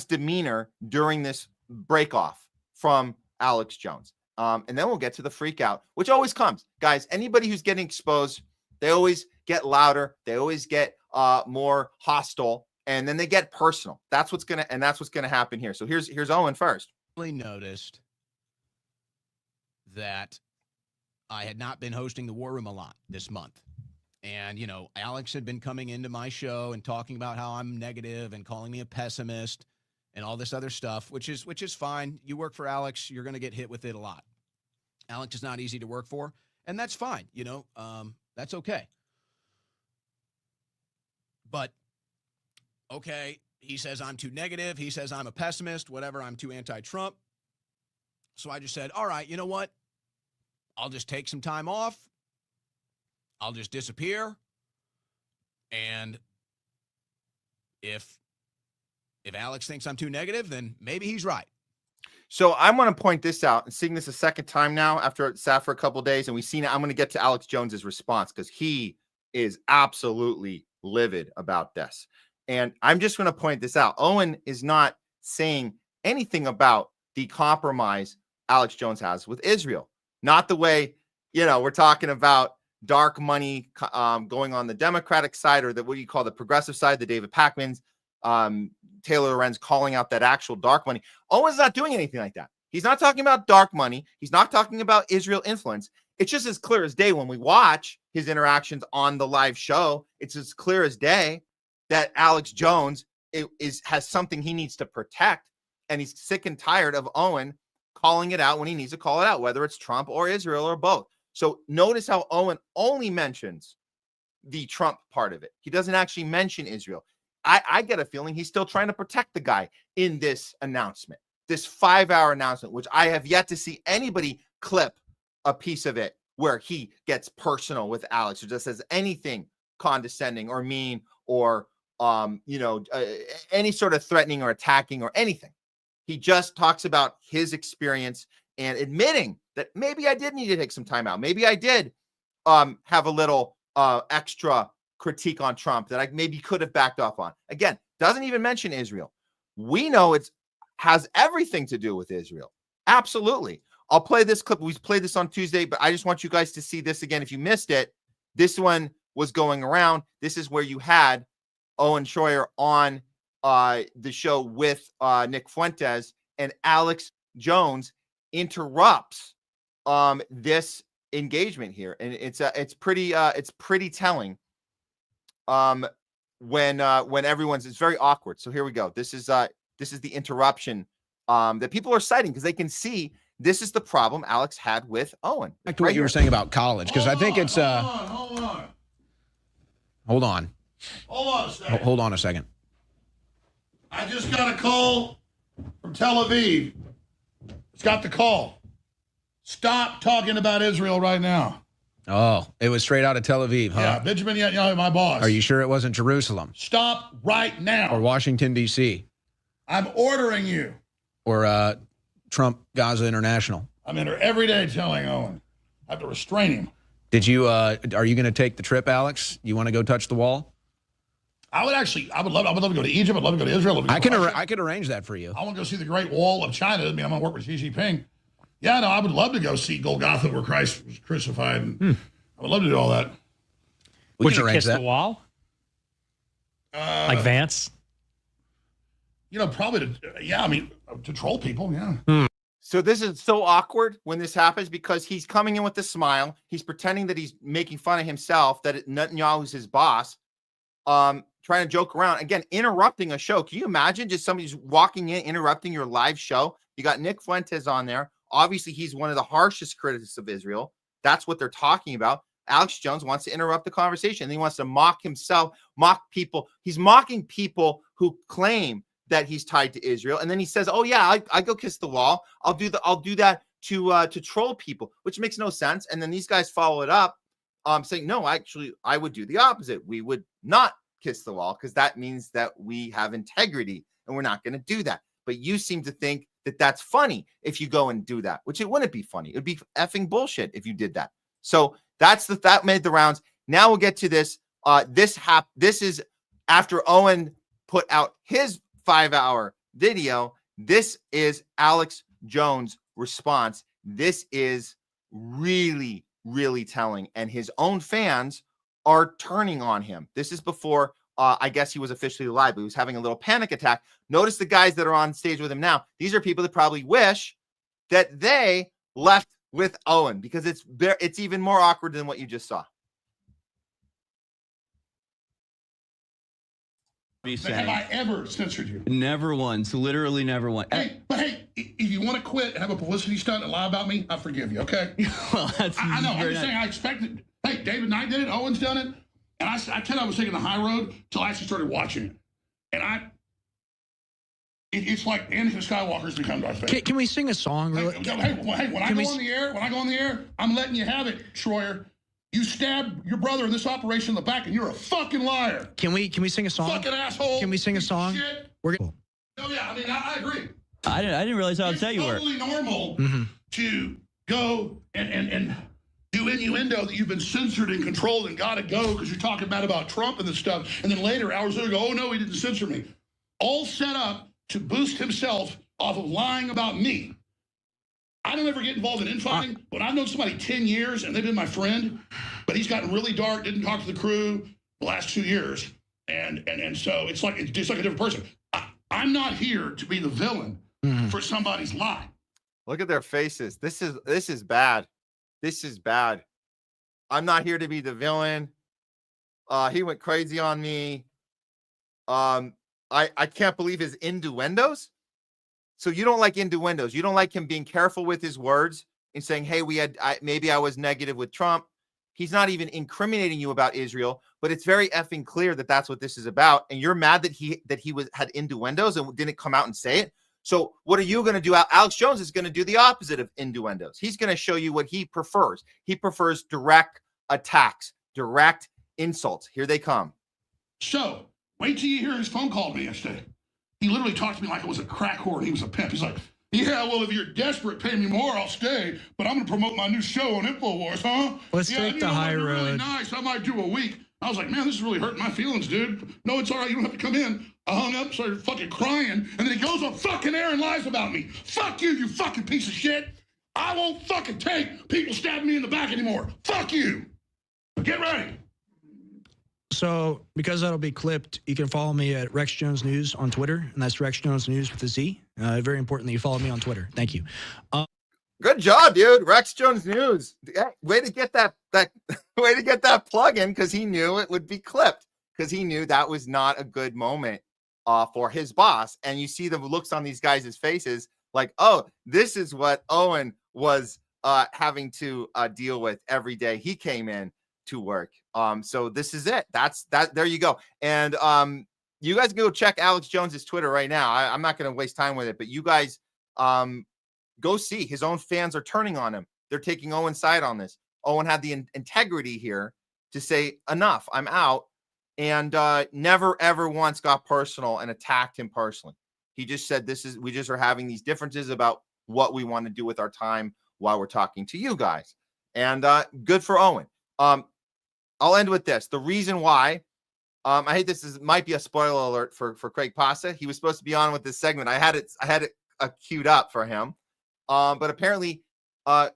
demeanor during this break off from Alex Jones. And then we'll get to the freak out, which always comes. Guys, anybody who's getting exposed, they always get louder. They always get more hostile, and then they get personal. That's what's gonna happen here. So here's Owen first. I noticed that I had not been hosting the War Room a lot this month. And, you know, Alex had been coming into my show and talking about how I'm negative and calling me a pessimist and all this other stuff, which is fine. You work for Alex, you're going to get hit with it a lot. Alex is not easy to work for, and that's fine. You know, that's okay. But, okay, he says I'm too negative. He says I'm a pessimist, whatever. I'm too anti-Trump. So I just said, all right, you know what? I'll just take some time off. I'll just disappear. And if Alex thinks I'm too negative, then maybe he's right. So I want to point this out and seeing this a second time now after it sat for a couple of days, and we've seen it. I'm going to get to Alex Jones's response because he is absolutely livid about this. And I'm just going to point this out. Owen is not saying anything about the compromise Alex Jones has with Israel. Not the way, we're talking about dark money going on the Democratic side, or what you call the progressive side, the David Packmans, Taylor Lorenz calling out that actual dark money. Owen's not doing anything like that. He's not talking about dark money. He's not talking about Israel influence. It's just as clear as day when we watch his interactions on the live show. It's as clear as day that Alex Jones has something he needs to protect, and he's sick and tired of Owen calling it out when he needs to call it out, whether it's Trump or Israel or both. So notice how Owen only mentions the Trump part of it. He doesn't actually mention Israel. I get a feeling he's still trying to protect the guy in this announcement, this 5-hour announcement, which I have yet to see anybody clip a piece of it where he gets personal with Alex or just says anything condescending or mean or, any sort of threatening or attacking or anything. He just talks about his experience and admitting that maybe I did need to take some time out. Maybe I did have a little extra critique on Trump that I maybe could have backed off on. Again, doesn't even mention Israel. We know it has everything to do with Israel. Absolutely. I'll play this clip. We played this on Tuesday, but I just want you guys to see this again. If you missed it, this one was going around. This is where you had Owen Shroyer on the show with Nick Fuentes, and Alex Jones interrupts this engagement here, and it's pretty telling. When everyone's, it's very awkward. So here we go. This is the interruption that people are citing because they can see this is the problem Alex had with Owen. Back to what you were saying about college, because I think it's Hold on a second. I just got a call from Tel Aviv. It's got the call. Stop talking about Israel right now. Oh, it was straight out of Tel Aviv, huh? Yeah, Benjamin Netanyahu, my boss. Are you sure it wasn't Jerusalem? Stop right now. Or Washington, D.C.? I'm ordering you. Or Trump Gaza International? I'm in there every day telling Owen. I have to restrain him. Did you, are you going to take the trip, Alex? You want to go touch the wall? I would love to go to Egypt. I'd love to go to Israel. I could arrange that for you. I want to go see the Great Wall of China. I mean, I'm going to work with Xi Jinping. Yeah, no, I would love to go see Golgotha where Christ was crucified. And I would love to do all that. Would you kiss the wall? Like Vance? probably to troll people. Yeah. So this is so awkward when this happens because he's coming in with a smile. He's pretending that he's making fun of himself, that Netanyahu's his boss, trying to joke around. Again, interrupting a show. Can you imagine just somebody's walking in, interrupting your live show? You got Nick Fuentes on there. Obviously, he's one of the harshest critics of Israel. That's what they're talking about. Alex Jones wants to interrupt the conversation. And he wants to mock himself, mock people. He's mocking people who claim that he's tied to Israel, and then he says, "Oh yeah, I go kiss the wall. I'll do that to troll people," which makes no sense. And then these guys follow it up, saying, "No, actually, I would do the opposite. We would not kiss the wall because that means that we have integrity, and we're not going to do that." But you seem to think that that's funny if you go and do that, which it wouldn't be funny. It would be effing bullshit if you did that. So that made the rounds. Now we'll get to this. This is after Owen put out his 5-hour video. This is Alex Jones' response. This is really, really telling. And his own fans are turning on him. This is before, I guess he was officially live, but he was having a little panic attack. Notice the guys that are on stage with him now. These are people that probably wish that they left with Owen because it's even more awkward than what you just saw. Have I ever censored you? Never once, literally never once. Hey, if you want to quit and have a publicity stunt and lie about me, I forgive you, okay? Well, that's I know. I'm just saying I expected. Hey, David Knight did it. Owen's done it. And I tell you, I was taking the high road till I actually started watching it. And it's like Anakin Skywalker's become Darth Vader. Can we sing a song? Hey, when I go on the air, I'm letting you have it, Shroyer. You stabbed your brother in this operation in the back, and you're a fucking liar. Can we sing a song? Fucking asshole. Can we sing a song? Shit. Oh yeah, I agree. I didn't realize how upset you were. It's totally normal to go and do innuendo that you've been censored and controlled and got to go because you're talking bad about Trump and this stuff. And then later, hours later, go, "Oh no, he didn't censor me." All set up to boost himself off of lying about me. I don't ever get involved in infighting, but I've known somebody 10 years and they've been my friend, but he's gotten really dark, didn't talk to the crew the last 2 years. And so it's just like a different person. I'm not here to be the villain for somebody's lie. Look at their faces. This is bad. This is bad. I'm not here to be the villain. He went crazy on me. I can't believe his innuendos. So you don't like innuendos. You don't like him being careful with his words and saying, "Hey, maybe I was negative with Trump." He's not even incriminating you about Israel, but it's very effing clear that that's what this is about. And you're mad that he had innuendos and didn't come out and say it. So what are you going to do? Alex Jones is going to do the opposite of innuendos. He's going to show you what he prefers. He prefers direct attacks, direct insults. Here they come. So wait till you hear his phone call to me yesterday. He literally talked to me like it was a crack whore and he was a pimp. He's like, "Yeah, well, if you're desperate, pay me more, I'll stay. But I'm going to promote my new show on InfoWars, huh? Let's take the high road. Really nice. I might do a week." I was like, "Man, this is really hurting my feelings, dude." "No, it's all right. You don't have to come in." I hung up, started fucking crying. And then he goes on fucking air and lies about me. Fuck you, you fucking piece of shit. I won't fucking take people stabbing me in the back anymore. Fuck you. Get ready. So, because that'll be clipped, you can follow me at Rex Jones News on Twitter, and that's Rex Jones News with a Z. Very important that you follow me on Twitter. Thank you. Good job, dude. Rex Jones News. Way to get that way to get that plug in because he knew it would be clipped because he knew that was not a good moment for his boss. And you see the looks on these guys' faces like, oh, this is what Owen was having to deal with every day he came in to work. So this is it. That's that. There you go. And you guys can go check Alex Jones's Twitter right now. I'm not going to waste time with it, but you guys go see. His own fans are turning on him. They're taking Owen's side on this. Owen had the integrity here to say, enough, I'm out, and never, ever once got personal and attacked him personally. He just said, we just are having these differences about what we want to do with our time while we're talking to you guys. And good for Owen. I'll end with this. The reason why, I hate this might be a spoiler alert for Craig Pasta. He was supposed to be on with this segment. I had it queued up for him. But apparently a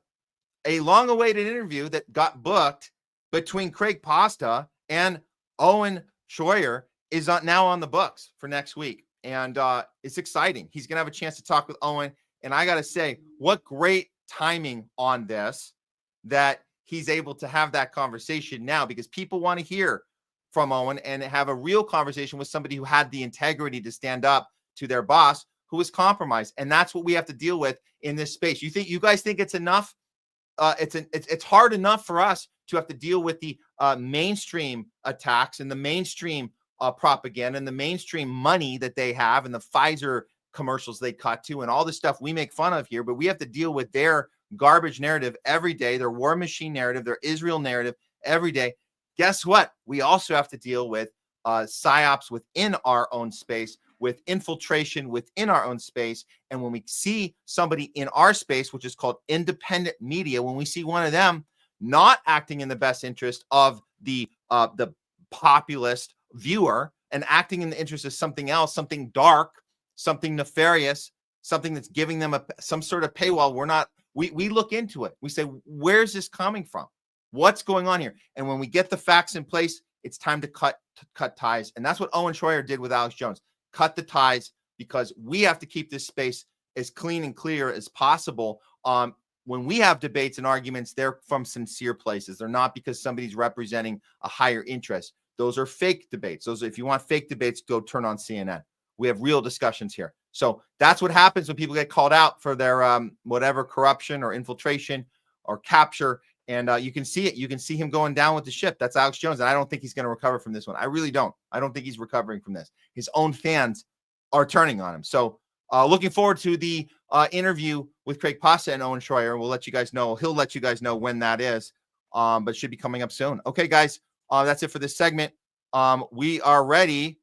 long-awaited interview that got booked between Craig Pasta and Owen Shroyer is now on the books for next week. and it's exciting. He's going to have a chance to talk with Owen. And I got to say, what great timing on this that he's able to have that conversation now, because people want to hear from Owen and have a real conversation with somebody who had the integrity to stand up to their boss who was compromised. And that's what we have to deal with in this space. You guys think it's enough? It's hard enough for us to have to deal with the mainstream attacks and the mainstream propaganda and the mainstream money that they have and the Pfizer commercials they cut to and all the stuff we make fun of here. But we have to deal with their garbage narrative every day, their war machine narrative, their Israel narrative every day. Guess what? We also have to deal with psyops within our own space, with infiltration within our own space. And when we see somebody in our space, which is called independent media, when we see one of them not acting in the best interest of the populist viewer and acting in the interest of something else, something dark, something nefarious, something that's giving them some sort of paywall, we look into it. We say, where's this coming from? What's going on here? And when we get the facts in place, it's time to cut ties. And that's what Owen Shroyer did with Alex Jones. Cut the ties, because we have to keep this space as clean and clear as possible. When we have debates and arguments, they're from sincere places. They're not because somebody's representing a higher interest. Those are fake debates. If you want fake debates, go turn on CNN. We have real discussions here. So that's what happens when people get called out for their whatever corruption or infiltration or capture. And you can see it. You can see him going down with the ship. That's Alex Jones. And I don't think he's going to recover from this one. I really don't. I don't think he's recovering from this. His own fans are turning on him. So looking forward to the interview with Craig Pasa and Owen Shroyer. We'll let you guys know. He'll let you guys know when that is, but it should be coming up soon. Okay, guys, that's it for this segment. We are ready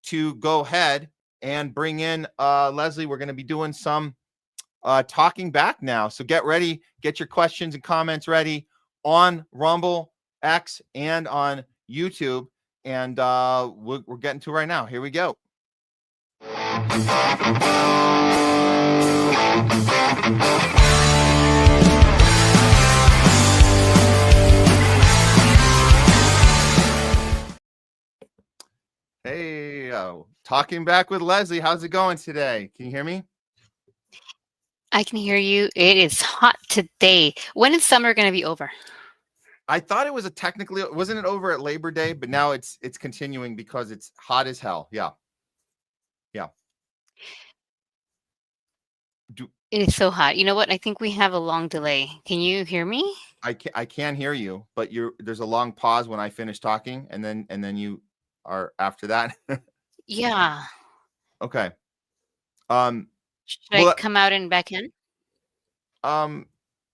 to go ahead and bring in Leslie. We're going to be doing some talking back now. So get ready. Get your questions and comments ready on Rumble, X, and on YouTube. And we're getting to it right now. Here we go. Hey, talking back with Leslie. How's it going today? Can you hear me? I can hear you. It is hot today. When is summer going to be over? I thought it was wasn't it over at Labor Day, but now it's continuing because it's hot as hell. Yeah. Yeah. It is so hot. You know what? I think we have a long delay. Can you hear me? I can hear you, but there's a long pause when I finish talking, and then you are after that. Yeah. Okay. Should I come out and back in?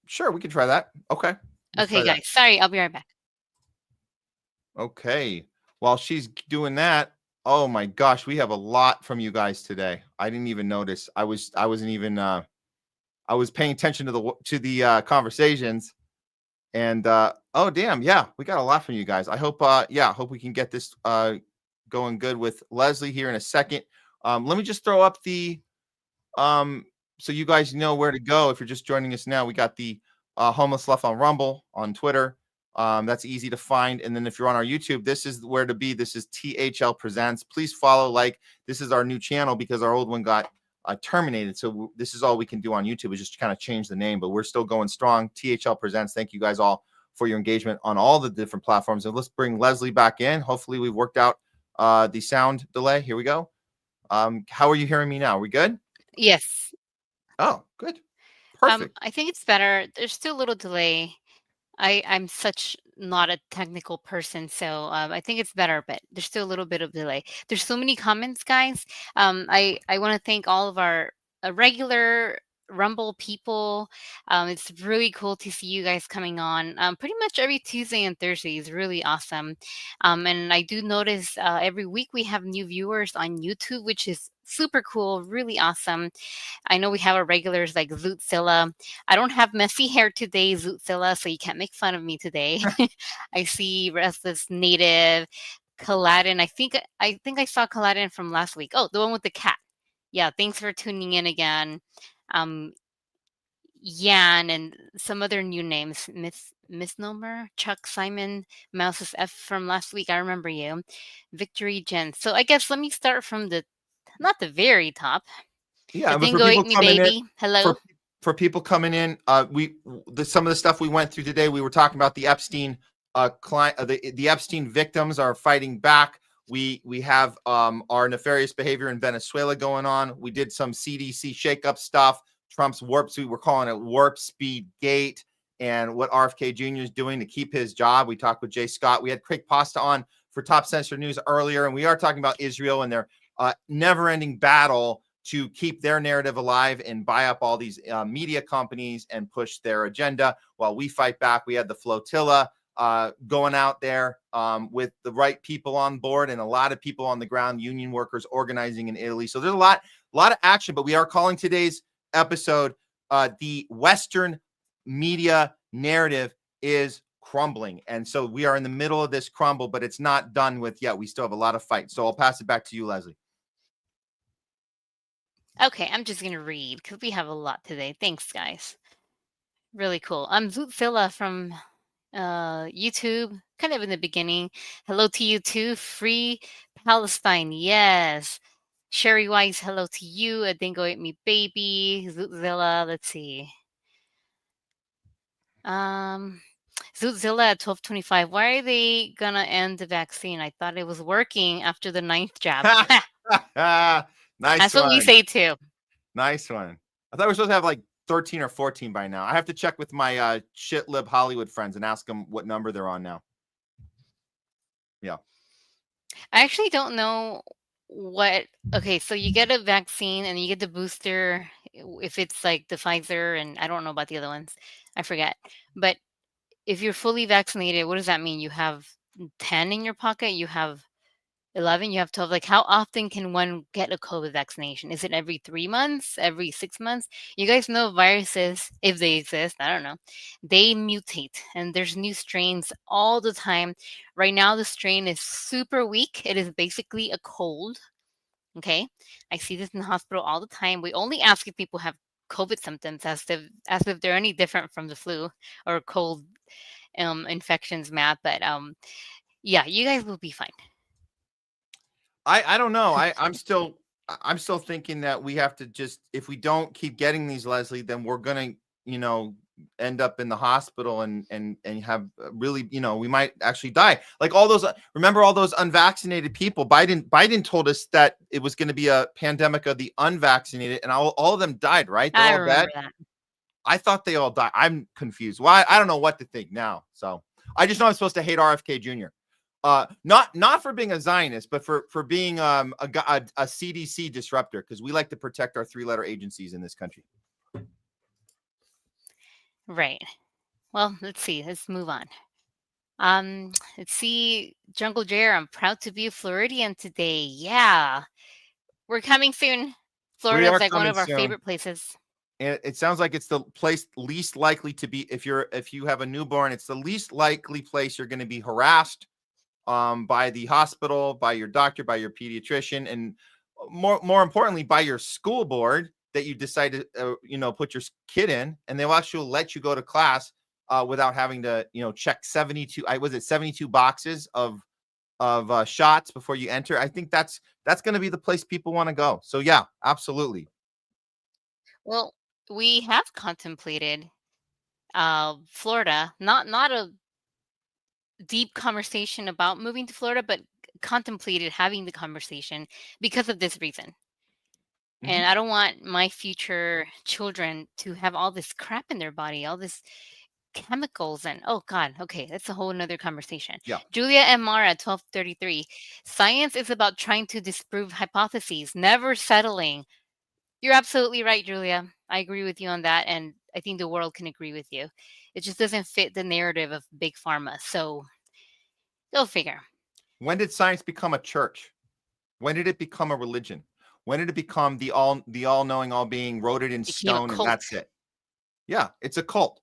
Sure, we can try that. Okay. Okay, guys. Sorry, I'll be right back. Okay. While she's doing that, oh my gosh, we have a lot from you guys today. I didn't even notice. I wasn't even I was paying attention to the conversations, and oh damn, yeah, we got a lot from you guys. I hope hope we can get this going good with Leslie here in a second. Let me just throw up the so you guys know where to go if you're just joining us now. We got the Homeless Left on Rumble, on Twitter. That's easy to find. And then if you're on our YouTube, this is where to be. This is THL Presents. Please follow, this is our new channel because our old one got terminated. So this is all we can do on YouTube is just kind of change the name, but we're still going strong. THL Presents. Thank you guys all for your engagement on all the different platforms. And let's bring Leslie back in. Hopefully we've worked out the sound delay. Here we go. How are you hearing me now? Are we good? Yes. Oh, good. Perfect. I think it's better. There's still a little delay. I'm such not a technical person, so I think it's better, but there's still a little bit of delay. There's so many comments, guys. I want to thank all of our regular Rumble people. It's really cool to see you guys coming on pretty much every Tuesday and Thursday is really awesome. And I do notice every week we have new viewers on YouTube, which is super cool, really awesome. I know we have our regulars like Zootzilla. I don't have messy hair today, Zootzilla, so you can't make fun of me today. I see Restless Native, Kaladin. I think I saw Kaladin from last week. Oh, the one with the cat. Yeah, thanks for tuning in again. Yan and some other new names. Misnomer, Chuck, Simon, Mouse's F from last week. I remember you. Victory Jen. So I guess let me start from the not the very top. Yeah, But but then for go people eat me, coming baby. in, Hello. for people coming in, some of the stuff we went through today, we were talking about the Epstein client, the Epstein victims are fighting back. We have our nefarious behavior in Venezuela going on. We did some CDC shakeup stuff. Trump's warp speed, we're calling it warp speed gate, and what RFK Jr. is doing to keep his job. We talked with Jay Scott. We had Craig Pasta on for Top Censored News earlier, and we are talking about Israel and their never-ending battle to keep their narrative alive and buy up all these media companies and push their agenda while we fight back. We had the flotilla going out there with the right people on board and a lot of people on the ground, union workers organizing in Italy. So there's a lot of action, but we are calling today's episode the Western media narrative is crumbling. And so we are in the middle of this crumble, but it's not done with yet. We still have a lot of fight. So I'll pass it back to you, Leslie. Okay, I'm just going to read because we have a lot today. Thanks, guys. Really cool. I'm Zootzilla from YouTube, kind of in the beginning. Hello to you too. Free Palestine. Yes. Sherry Wise, hello to you. Dingo Ate Me Baby. Zootzilla. Let's see. Zootzilla at 12:25. Why are they going to end the vaccine? I thought it was working after the 9th jab. Nice. That's what we say too. Nice one. I thought we were supposed to have like 13 or 14 by now. I have to check with my shit lib Hollywood friends and ask them what number they're on now. Yeah. I actually don't know what. Okay, so you get a vaccine and you get the booster if it's like the Pfizer, and I don't know about the other ones. I forget. But if you're fully vaccinated, what does that mean? You have 10 in your pocket? You have 11, you have 12. Like, how often can one get a COVID vaccination? Is it every 3 months, every 6 months? You guys know viruses, if they exist, I don't know, they mutate and there's new strains all the time. Right now, the strain is super weak. It is basically a cold. Okay. I see this in the hospital all the time. We only ask if people have COVID symptoms as if they're any different from the flu or cold infections, Matt. But yeah, you guys will be fine. I don't know. I'm still thinking that we have to just, if we don't keep getting these, Leslie, then we're gonna, end up in the hospital and have really, we might actually die. Like all those, remember all those unvaccinated people? Biden told us that it was going to be a pandemic of the unvaccinated, and all of them died, right? They're I all remember dead. that. I thought they all died. I'm confused. Well, I don't know what to think now. So I just know I'm supposed to hate RFK Jr. Not for being a Zionist, but for being a CDC disruptor, because we like to protect our 3-letter agencies in this country. Right. Well, let's see. Let's move on. Let's see. Jungle Jare, I'm proud to be a Floridian today. Yeah. We're coming soon. Florida is like one of our favorite places. It sounds like it's the place least likely to be, if you have a newborn, it's the least likely place you're going to be harassed by the hospital, by your doctor, by your pediatrician, and more importantly, by your school board that you decide to put your kid in, and they'll actually let you go to class without having to check 72 boxes of shots before you enter. I think that's going to be the place people want to go. So yeah, absolutely. Well, we have contemplated Florida, not a deep conversation about moving to Florida, but contemplated having the conversation because of this reason. And I don't want my future children to have all this crap in their body, all this chemicals, and oh God, okay, that's a whole nother conversation. Yeah. Julia M. Mara, 1233. Science is about trying to disprove hypotheses, never settling. You're absolutely right, Julia. I agree with you on that, and I think the world can agree with you. It just doesn't fit the narrative of big pharma. So go figure. When did science become a church? When did it become a religion? When did it become the all-knowing, all-being, wrote it in stone, and that's it? Yeah, it's a cult.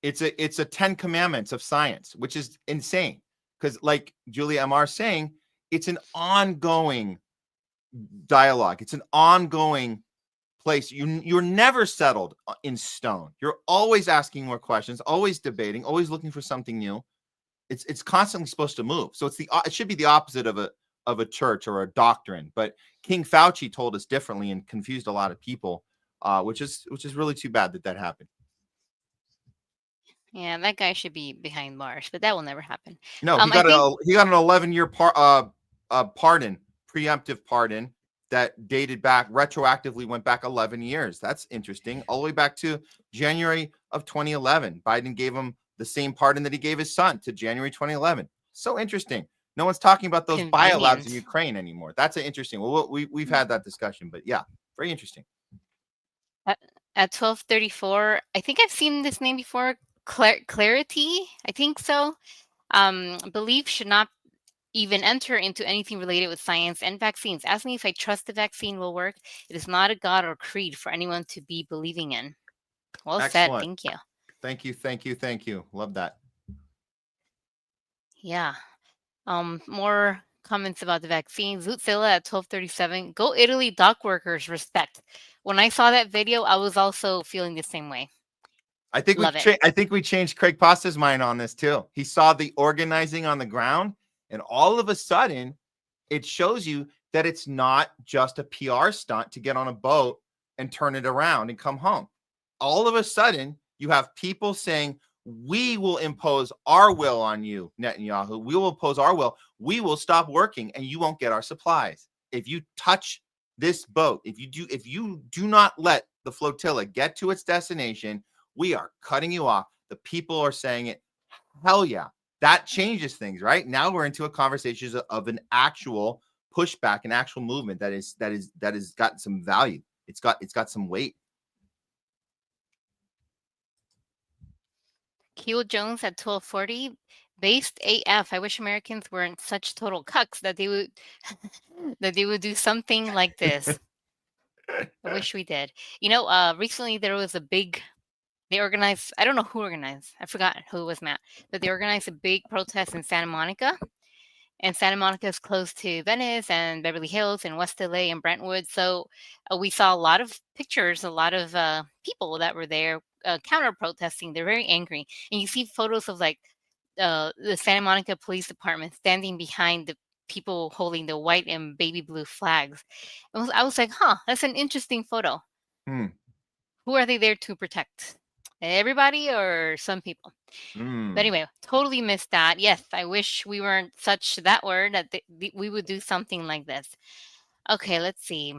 It's a 10 commandments of science, which is insane. Because like Julia M.R. saying, it's an ongoing dialogue. It's an ongoing place. You're never settled in stone. You're always asking more questions, always debating, always looking for something new. It's constantly supposed to move. So it should be the opposite of of a church or a doctrine. But King Fauci told us differently and confused a lot of people, which is really too bad that happened. Yeah, that guy should be behind bars, but that will never happen. No, he got an 11-year pardon, preemptive pardon that dated back retroactively, went back 11 years. That's interesting. All the way back to January of 2011. Biden gave him the same pardon that he gave his son to January 2011. So interesting. No one's talking about those biolabs in Ukraine anymore. That's an interesting. Well, we've had that discussion, but yeah, very interesting. At 12:34, I think I've seen this name before. Clarity, I think so. Belief should not even enter into anything related with science and vaccines. Ask me if I trust the vaccine will work. It is not a god or creed for anyone to be believing in. Well said. Thank you. Thank you. Thank you. Thank you. Love that. Yeah. More comments about the vaccine. Zootzilla at 12:37. Go Italy, dock workers, respect. When I saw that video, I was also feeling the same way. I think we changed Craig Pasta's mind on this too. He saw the organizing on the ground, and all of a sudden, it shows you that it's not just a PR stunt to get on a boat and turn it around and come home. All of a sudden, you have people saying, "We will impose our will on you, Netanyahu. We will impose our will. We will stop working, and you won't get our supplies if you touch this boat. If you do not let the flotilla get to its destination, we are cutting you off." The people are saying it. Hell yeah. That changes things, right? Now we're into a conversation of an actual pushback, an actual movement that has got some value. It's got some weight. Keel Jones at 12:40. Based AF. I wish Americans weren't such total cucks that they would do something like this. I wish we did. Recently there was they organized, I don't know who organized, I forgot who was Matt, but they organized a big protest in Santa Monica. And Santa Monica is close to Venice and Beverly Hills and West LA and Brentwood. So we saw a lot of pictures, a lot of people that were there counter protesting. They're very angry. And you see photos of the Santa Monica Police Department standing behind the people holding the white and baby blue flags. I was like, that's an interesting photo. Who are they there to protect? Everybody or some people? But anyway, totally missed that. Yes, I wish we weren't such that word that we would do something like this. Okay, let's see.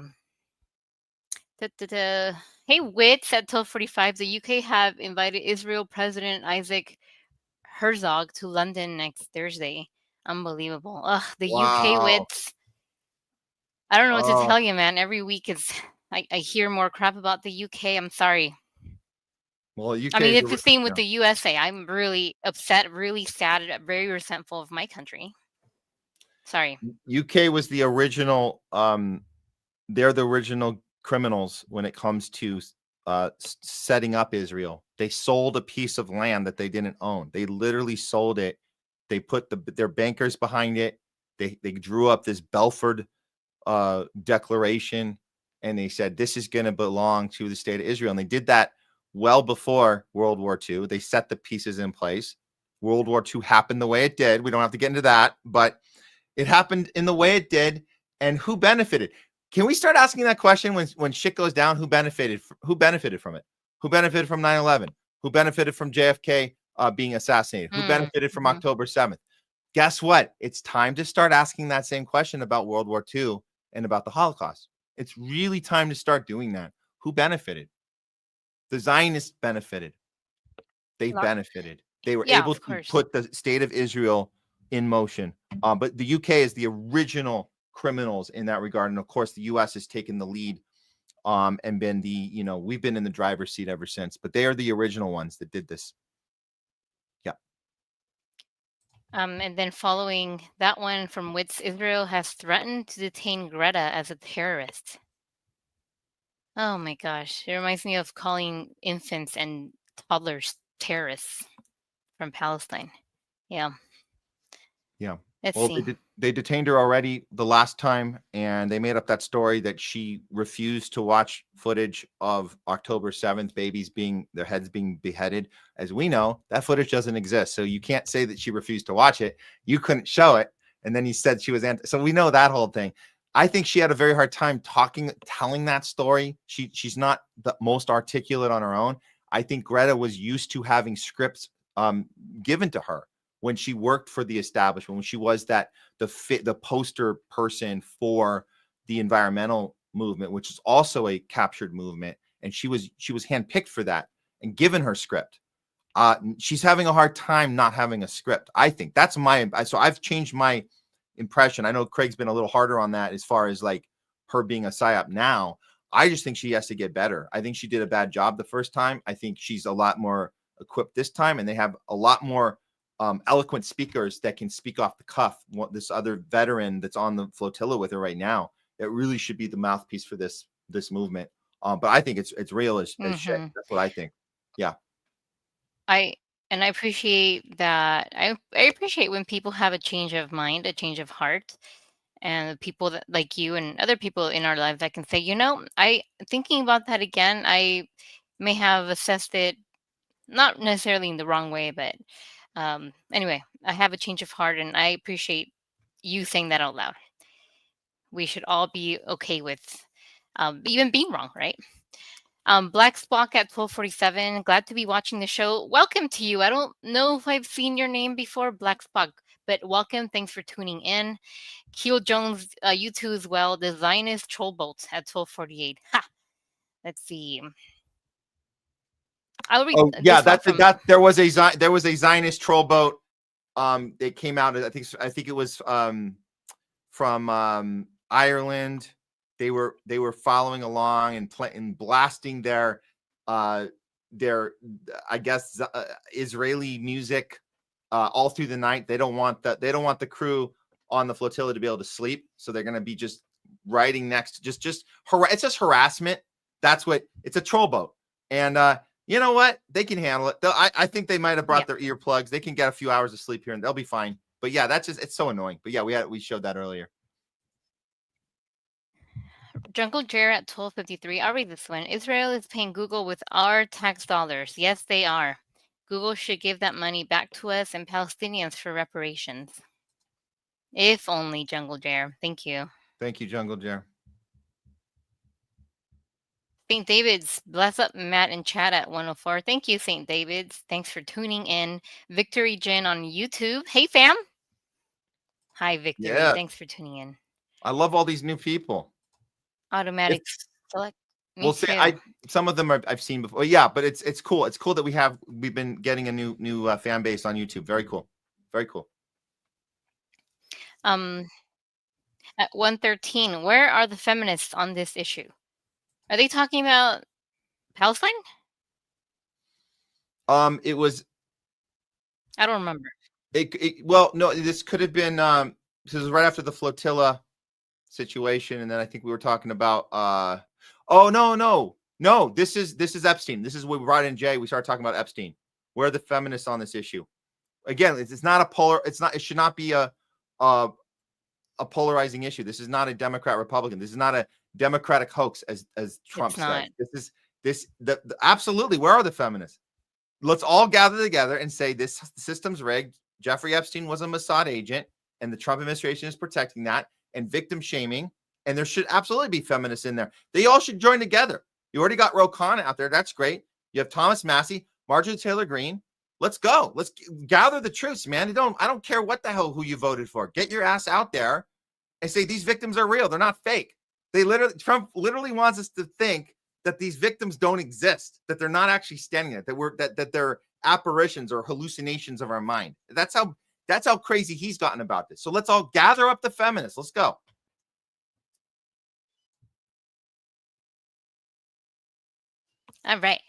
Hey, Wits at 12:45. The UK have invited Israel President Isaac Herzog to London next Thursday. Unbelievable. Ugh, the UK Wits. I don't know what to tell you, man. Every week I hear more crap about the UK. I'm sorry. Well, I mean, it's the same with the USA. I'm really upset, really sad, very resentful of my country. Sorry. UK was the original. They're the original criminals when it comes to setting up Israel. They sold a piece of land that they didn't own. They literally sold it. They put their bankers behind it. They drew up this Belford declaration, and they said this is going to belong to the state of Israel. And they did that well before World War II. They set the pieces in place. World War II happened the way it did. We don't have to get into that, but it happened in the way it did. And who benefited? Can we start asking that question when shit goes down? Who benefited? Who benefited from it? Who benefited from 9/11? Who benefited from JFK being assassinated? Who benefited from October 7th? Guess what? It's time to start asking that same question about World War II and about the Holocaust. It's really time to start doing that. Who benefited? The Zionists benefited. They benefited. They were able to put the state of Israel in motion. But the UK is the original criminals in that regard. And of course, the US has taken the lead and been we've been in the driver's seat ever since. But they are the original ones that did this. Yeah. And then following that one from Wits, Israel has threatened to detain Greta as a terrorist. Oh my gosh. It reminds me of calling infants and toddlers terrorists from Palestine. Yeah. Yeah. Let's see. They detained her already the last time, and they made up that story that she refused to watch footage of October 7th, their heads being beheaded. As we know, that footage doesn't exist. So you can't say that she refused to watch it. You couldn't show it. And then he said she was anti. So we know that whole thing. I think she had a very hard time telling that story. She's not the most articulate on her own. I think Greta was used to having scripts given to her when she worked for the establishment, when she was the poster person for the environmental movement, which is also a captured movement, and she was handpicked for that and given her script. She's having a hard time not having a script. I think that's so I've changed my impression. I know Craig's been a little harder on that as far as like her being a psyop now. I just think she has to get better. I think she did a bad job the first time. I think she's a lot more equipped this time, and they have a lot more eloquent speakers that can speak off the cuff. This other veteran that's on the flotilla with her right now, that really should be the mouthpiece for this movement. But I think it's real as shit. That's what I think. Yeah. I appreciate that. I appreciate when people have a change of mind, a change of heart, and people that like you and other people in our lives that can say, I thinking about that again, I may have assessed it not necessarily in the wrong way, but anyway, I have a change of heart, and I appreciate you saying that out loud. We should all be okay with even being wrong, right? Black Spock at 1247. Glad to be watching the show. Welcome to you. I don't know if I've seen your name before, Black Spock, but welcome. Thanks for tuning in. Keel Jones, you too as well. The Zionist Trollbolt at 1248. Ha! Let's see. I'll read. Oh yeah, there was a Zionist troll boat. It came out. I think it was from Ireland. They were following along and blasting their I guess Israeli music all through the night. They don't want the crew on the flotilla to be able to sleep, so they're going to be just riding next. It's just harassment. That's what it's a troll boat, and you know what? They can handle it. I think they might have brought their earplugs. They can get a few hours of sleep here, and they'll be fine. But yeah, it's so annoying. But yeah, we showed that earlier. Jungle Jared at 1253. I'll read this one. Israel is paying Google with our tax dollars. Yes, they are. Google should give that money back to us and Palestinians for reparations. If only, Jungle Jared. Thank you. Thank you, Jungle Jared. St. David's, bless up Matt and chat at 104. Thank you, St. David's. Thanks for tuning in. Victory Jen on YouTube. Hey, fam. Hi, Victory. Yeah. Thanks for tuning in. I love all these new people. Automatic select. We'll see. Some of them I've seen before. Yeah, but it's cool. It's cool that we've been getting a new fan base on YouTube. Very cool. Very cool. At 113, where are the feminists on this issue? Are they talking about Palestine? It was. I don't remember. Well, no, this could have been. This was right after the flotilla situation, and then I think we were talking about. Oh no! This is Epstein. This is what we brought in Jay. We started talking about Epstein. Where are the feminists on this issue? Again, it's not a polar. It's not. It should not be a polarizing issue. This is not a Democrat Republican. This is not a Democratic hoax, as Trump said. Absolutely. Where are the feminists? Let's all gather together and say this system's rigged. Jeffrey Epstein was a Mossad agent, and the Trump administration is protecting that, and victim shaming. And there should absolutely be feminists in there. They all should join together. You already got Ro Khanna out there. That's great. You have Thomas Massey, Marjorie Taylor Greene. Let's go. Let's gather the troops, man. I don't care what the hell who you voted for. Get your ass out there and say these victims are real. They're not fake. Trump literally wants us to think that these victims don't exist, that they're not actually standing there, that they're apparitions or hallucinations of our mind. That's how crazy he's gotten about this. So let's all gather up the feminists. Let's go. All right.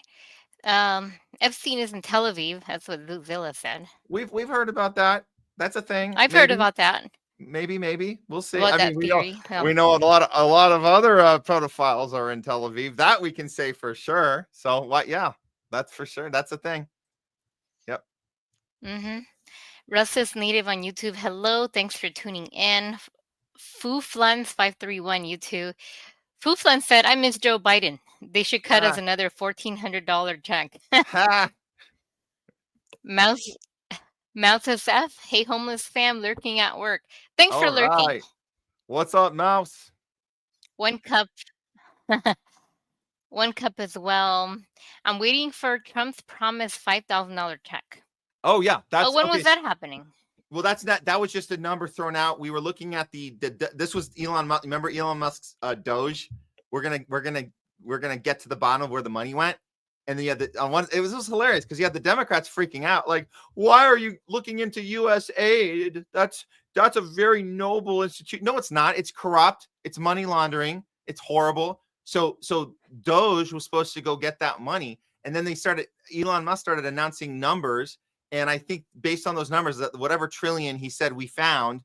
Epstein is in Tel Aviv. That's what Zilla said. We've heard about that. That's a thing. I've heard about that. Maybe we'll see. About I mean, we know a lot of other pedophiles are in Tel Aviv. That we can say for sure. So what? Yeah, that's for sure. That's a thing. Yep. Russ is native on YouTube. Hello, thanks for tuning in. Foofluns531 YouTube. Fooflun said, "I miss Joe Biden. They should cut us another $1,400 check." Mouse SF, hey homeless fam lurking at work. Thanks for All lurking. right. What's up, Mouse? 1 cup. 1 cup as well. I'm waiting for Trump's promised $5,000 check. Oh yeah, that's when okay. was that happening? Well, that was just a number thrown out. We were looking at the this was Elon Musk. Remember Elon Musk's Doge? We're gonna get to the bottom of where the money went. And then you had it was hilarious because you had the Democrats freaking out, like, why are you looking into U.S. aid? That's a very noble institute. No, it's not. It's corrupt. It's money laundering. It's horrible. So Doge was supposed to go get that money, and then Elon Musk started announcing numbers, and I think based on those numbers, that whatever trillion he said we found,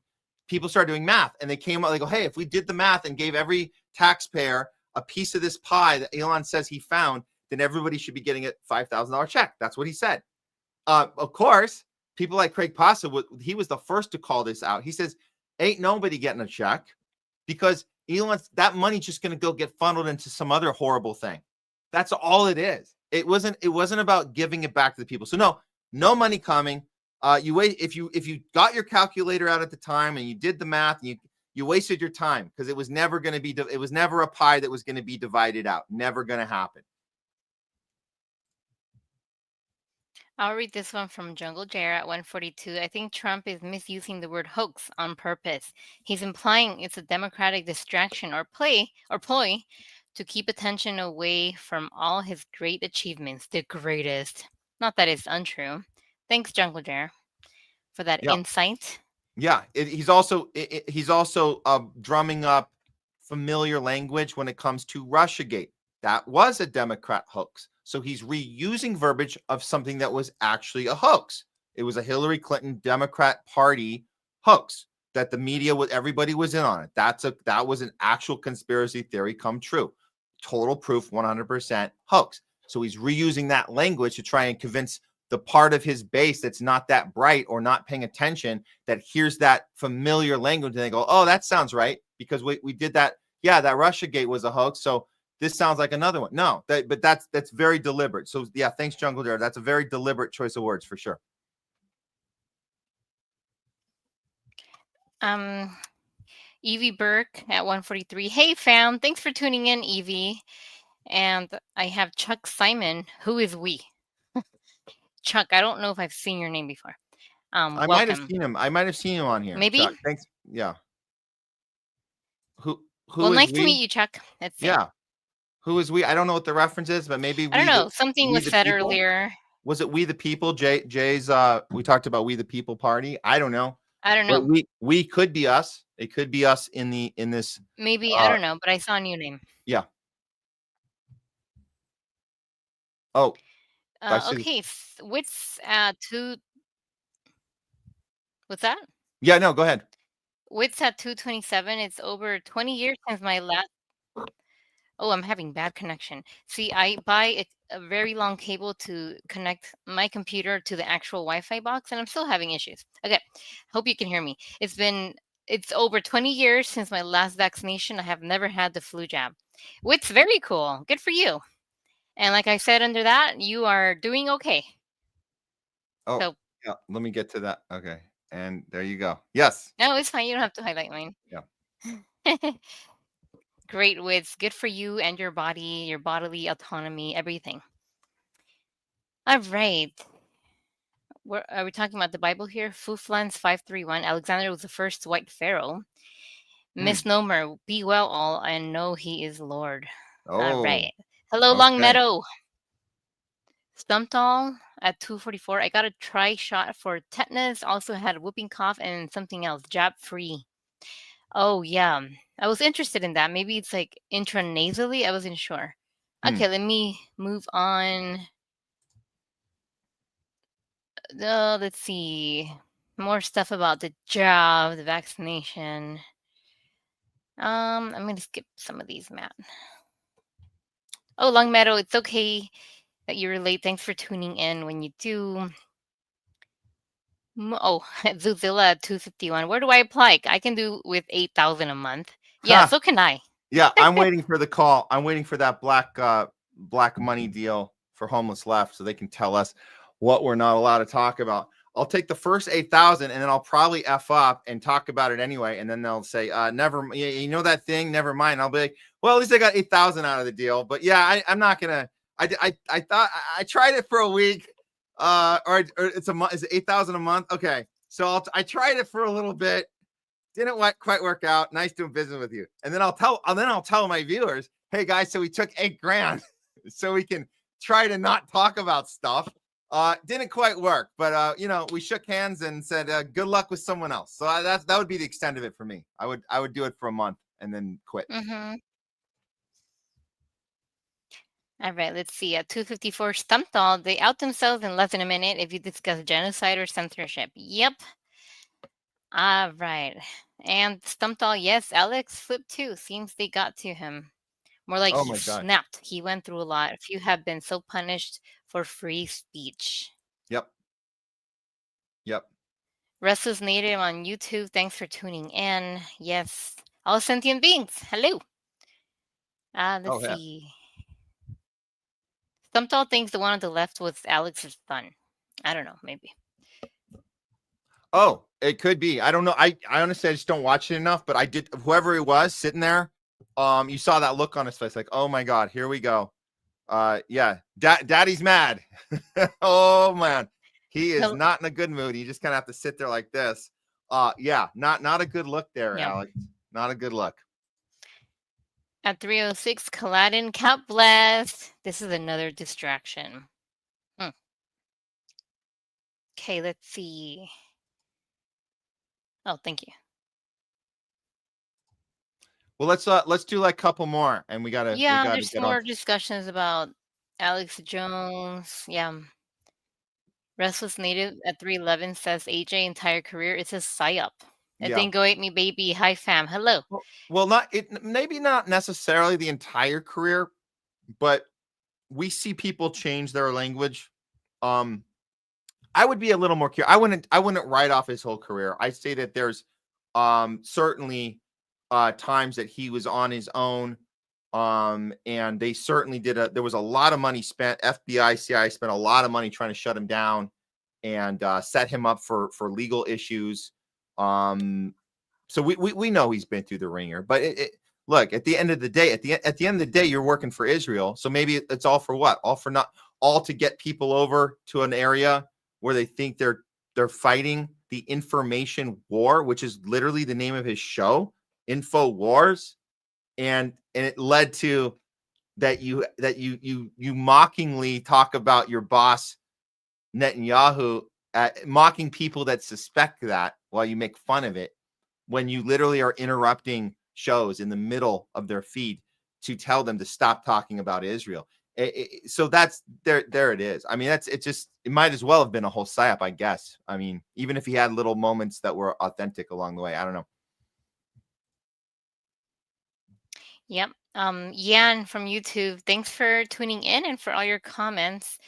people started doing math, and they came out. They go, hey, if we did the math and gave every taxpayer a piece of this pie that Elon says he found, then everybody should be getting a $5,000 check. That's what he said. Of course, people like Craig Passa, he was the first to call this out. He says, ain't nobody getting a check because that money's just going to go get funneled into some other horrible thing. That's all it is. It wasn't about giving it back to the people. So no money coming. You wait. If you got your calculator out at the time and you did the math, and you wasted your time because it was never going to be. It was never a pie that was going to be divided out. Never going to happen. I'll read this one from Jungle Jare at 142. I think Trump is misusing the word hoax on purpose. He's implying it's a Democratic distraction or ploy to keep attention away from all his great achievements, the greatest. Not that it's untrue. Thanks, Jungle Jare, for that insight. Yeah, he's also drumming up familiar language when it comes to Russiagate. That was a Democrat hoax. So he's reusing verbiage of something that was actually a hoax. It was a Hillary Clinton Democrat Party hoax that the media everybody was in on it. That was an actual conspiracy theory come true. Total proof, 100% hoax. So he's reusing that language to try and convince the part of his base that's not that bright or not paying attention that hears that familiar language and they go, oh, that sounds right because we did that. Yeah, that Russiagate was a hoax. So this sounds like another one. No, but that's very deliberate. So yeah, thanks, Jungle Dare. That's a very deliberate choice of words for sure. Evie Burke at 143. Hey fam, thanks for tuning in, Evie. And I have Chuck Simon. Who is we? Chuck, I don't know if I've seen your name before. I might have seen him. I might have seen him on here. Maybe. Chuck, thanks. Yeah. Who well, is nice we? To meet you, Chuck. That's yeah. Who is we? I don't know what the reference is, but maybe I don't know. Something was said earlier. Was it We the People? Jay's we talked about We the People party. I don't know. I don't know. But we could be us. It could be us in this. Maybe I don't know, but I saw a new name. Yeah. Oh. Okay. Wits at 2. What's that? Yeah. No. Go ahead. Wits at 227. It's over 20 years since my last. Oh, I'm having bad connection. See, I buy a very long cable to connect my computer to the actual Wi-Fi box, and I'm still having issues. Okay, hope you can hear me. It's over 20 years since my last vaccination. I have never had the flu jab. It's very cool. Good for you. And like I said under that, you are doing okay. Oh, so, yeah. Let me get to that. Okay, and there you go. Yes. No, it's fine. You don't have to highlight mine. Yeah. Great Wits. Good for you and your body, your bodily autonomy, everything. All right. Are we talking about the Bible here? Fuflans 531. Alexander was the first white pharaoh. Misnomer. Be well all and know he is Lord. Oh, all right. Hello, Long Meadow. Stumptall at 244. I got a try shot for tetanus. Also had a whooping cough and something else. Jab free. Oh, yeah. I was interested in that. Maybe it's like intranasally. I wasn't sure. Okay, let me move on. Let's see. More stuff about the jab, the vaccination. I'm going to skip some of these, Matt. Oh, Long Meadow, it's okay that you're late. Thanks for tuning in when you do. Oh, Zuzilla 251. Where do I apply? I can do with 8,000 a month. Yeah, so can I. Yeah, I'm waiting for the call. I'm waiting for that black money deal for homeless left so they can tell us what we're not allowed to talk about. I'll take the first 8,000 and then I'll probably F up and talk about it anyway. And then they'll say, never, you know that thing, never mind. I'll be like, well, at least I got 8,000 out of the deal. But yeah, I'm not going to, I thought I tried it for a week, or it's a month. Is it 8,000 a month? Okay. So I tried it for a little bit. Didn't quite work out. Nice doing business with you. And then I'll tell my viewers, hey guys, so we took $8,000 so we can try to not talk about stuff. Didn't quite work, but you know, we shook hands and said, good luck with someone else. So that would be the extent of it for me. I would do it for a month and then quit. Mm-hmm. All right, let's see. At 254 Stumped All, they out themselves in less than a minute if you discuss genocide or censorship. Yep. All right. And Stumped All, yes, Alex flipped too. Seems they got to him. More like Oh he my God. snapped. He went through a lot. Few have been so punished for free speech. Yep. Restless Native on YouTube, thanks for tuning in. Yes. All sentient beings, hello. Let's see. Stumped All thinks the one on the left was Alex's son. I don't know, maybe. Oh, it could be. I don't know. I honestly, I just don't watch it enough, but I did. Whoever it was sitting there, you saw that look on his face, like, oh my God, here we go. Yeah, Daddy's mad. Oh man, he is not in a good mood. You just kind of have to sit there like this. Yeah, not a good look there, Alex. Not a good look. At 306, Kaladin, count blessed. This is another distraction. Okay, let's see. Oh, thank you. Well, let's do like a couple more, and we gotta. Yeah, we gotta there's get more on. discussions about Alex Jones. Yeah. Restless Native at 311 says AJ entire career is a psyop. It didn't go at me, baby. Hi, fam. Hello. Well, maybe not necessarily the entire career, but we see people change their language. I would be a little more curious. I wouldn't write off his whole career. I say that there's certainly times that he was on his own. And they certainly there was a lot of money spent. FBI, CIA spent a lot of money trying to shut him down and set him up for legal issues. So we know he's been through the ringer, but look, at the end of the day, at the end of the day, you're working for Israel. So maybe it's all for what? All to get people over to an area where they think they're fighting the information war, which is literally the name of his show, Info Wars. And it led to that you mockingly talk about your boss Netanyahu, mocking people that suspect that while you make fun of it, when you literally are interrupting shows in the middle of their feed to tell them to stop talking about Israel. So that's there it is. I mean, it might as well have been a whole psyop, I guess. I mean, even if he had little moments that were authentic along the way, I don't know. Yep. Yan from YouTube, thanks for tuning in and for all your comments.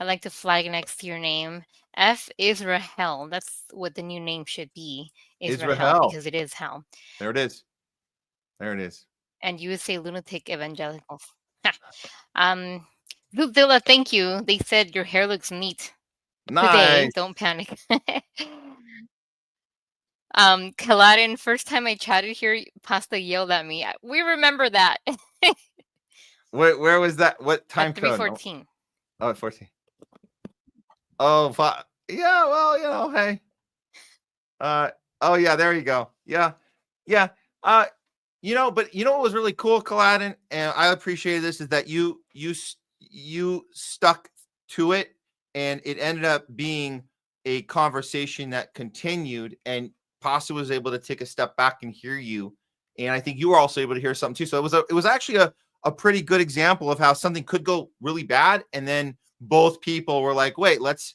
I'd like to flag next to your name. F Israel. That's what the new name should be. Israel. Because it is hell. There it is. There it is. And you would say lunatic evangelicals. Luke thank you. They said your hair looks neat. Nice. Today. Don't panic. Kaladin, first time I chatted here, Pasta yelled at me. We remember that. Where was that? What time code? 314. Oh, 14. Oh, yeah. Well, you know, hey. Oh yeah, there you go. Yeah. You know, but you know what was really cool, Kaladin, and I appreciate this, is that you stuck to it, and it ended up being a conversation that continued, and Pasta was able to take a step back and hear you, and I think you were also able to hear something too. So it was actually a pretty good example of how something could go really bad, and then both people were like, "Wait, let's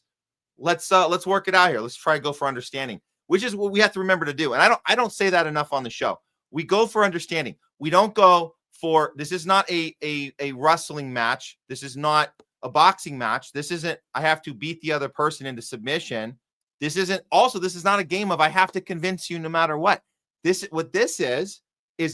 work it out here. Let's try to go for understanding," which is what we have to remember to do. And I don't say that enough on the show. We go for understanding. We don't go for, this is not a wrestling match. This is not a boxing match. This isn't, I have to beat the other person into submission. This is not a game of I have to convince you no matter what. What this is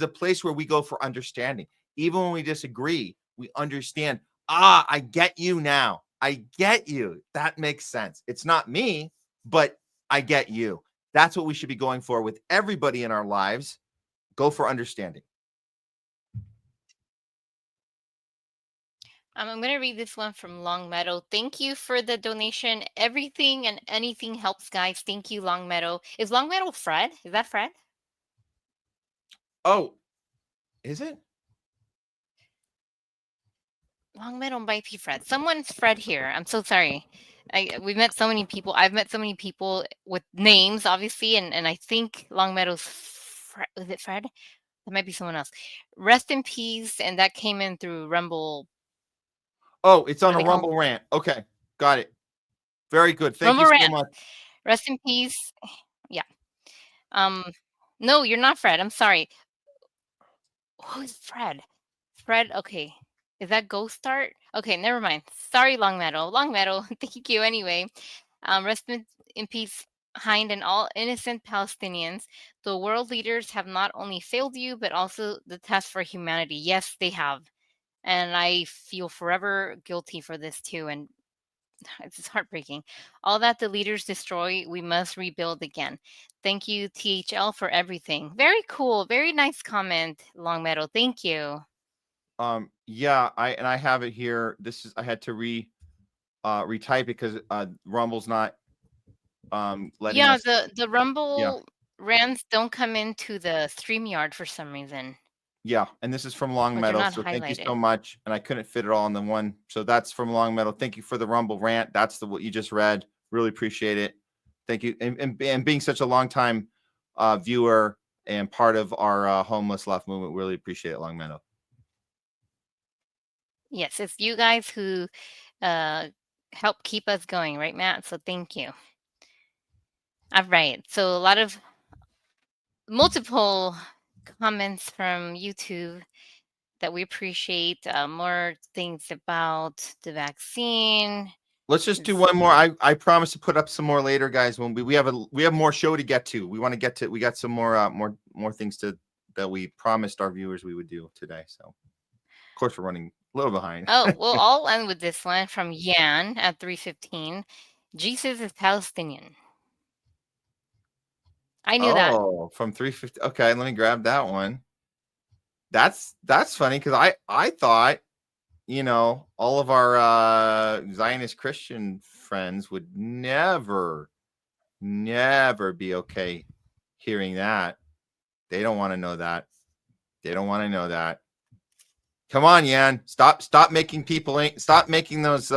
a place where we go for understanding. Even when we disagree, we understand. I get you now. I get you. That makes sense. It's not me. but I get you. That's what we should be going for with everybody in our lives. Go for understanding. I'm going to read this one from Longmeadow. Thank you for the donation. Everything and anything helps, guys. Thank you, Longmeadow. Is Longmeadow Fred? Is that Fred? Oh, is it? Longmeadow might be Fred. Someone's Fred here. I'm so sorry. We've met so many people. I've met so many people with names, obviously, and I think Longmeadow's Fred. Was it Fred? That might be someone else. Rest in peace. And that came in through Rumble. Oh, it's on a Rumble rant. Okay, got it. Very good. Thank Rumble you so rant. much. Rest in peace. Yeah. No, you're not Fred. I'm sorry. Who's Fred? Fred. Okay. Is that Ghost Start? Okay, never mind. Sorry, Longmeadow. Longmeadow. Thank you anyway. Rest in peace, Hind, and all innocent Palestinians. The world leaders have not only failed you, but also the test for humanity. Yes, they have. And I feel forever guilty for this too. And it's heartbreaking. All that the leaders destroy, we must rebuild again. Thank you, THL, for everything. Very cool. Very nice comment, Longmeadow. Thank you. Yeah, I have it here. I had to retype it because Rumble's not letting us. The Rumble rants don't come into the StreamYard for some reason. Yeah, and this is from Longmeadow, so thank you so much. And I couldn't fit it all in the one, so that's from Longmeadow. Thank you for the Rumble rant. That's what you just read. Really appreciate it. Thank you, and being such a long time viewer and part of our homeless left movement. Really appreciate it, Longmeadow. Yes, it's you guys who help keep us going, right, Matt? So thank you. All right. So a lot of multiple comments from YouTube that we appreciate. More things about the vaccine. Let's just do one more. I promise to put up some more later, guys. When we have more show to get to. We want to get to. We got some more things that we promised our viewers we would do today. So, of course, we're running a little behind. Oh, well, I'll end with this one from Yan at 3:15. Jesus is Palestinian. I knew that. Oh, from 3:50. Okay, let me grab that one. That's funny because I thought, all of our Zionist Christian friends would never be okay hearing that. They don't want to know that. They don't want to know that. Come on, Yan. Stop making those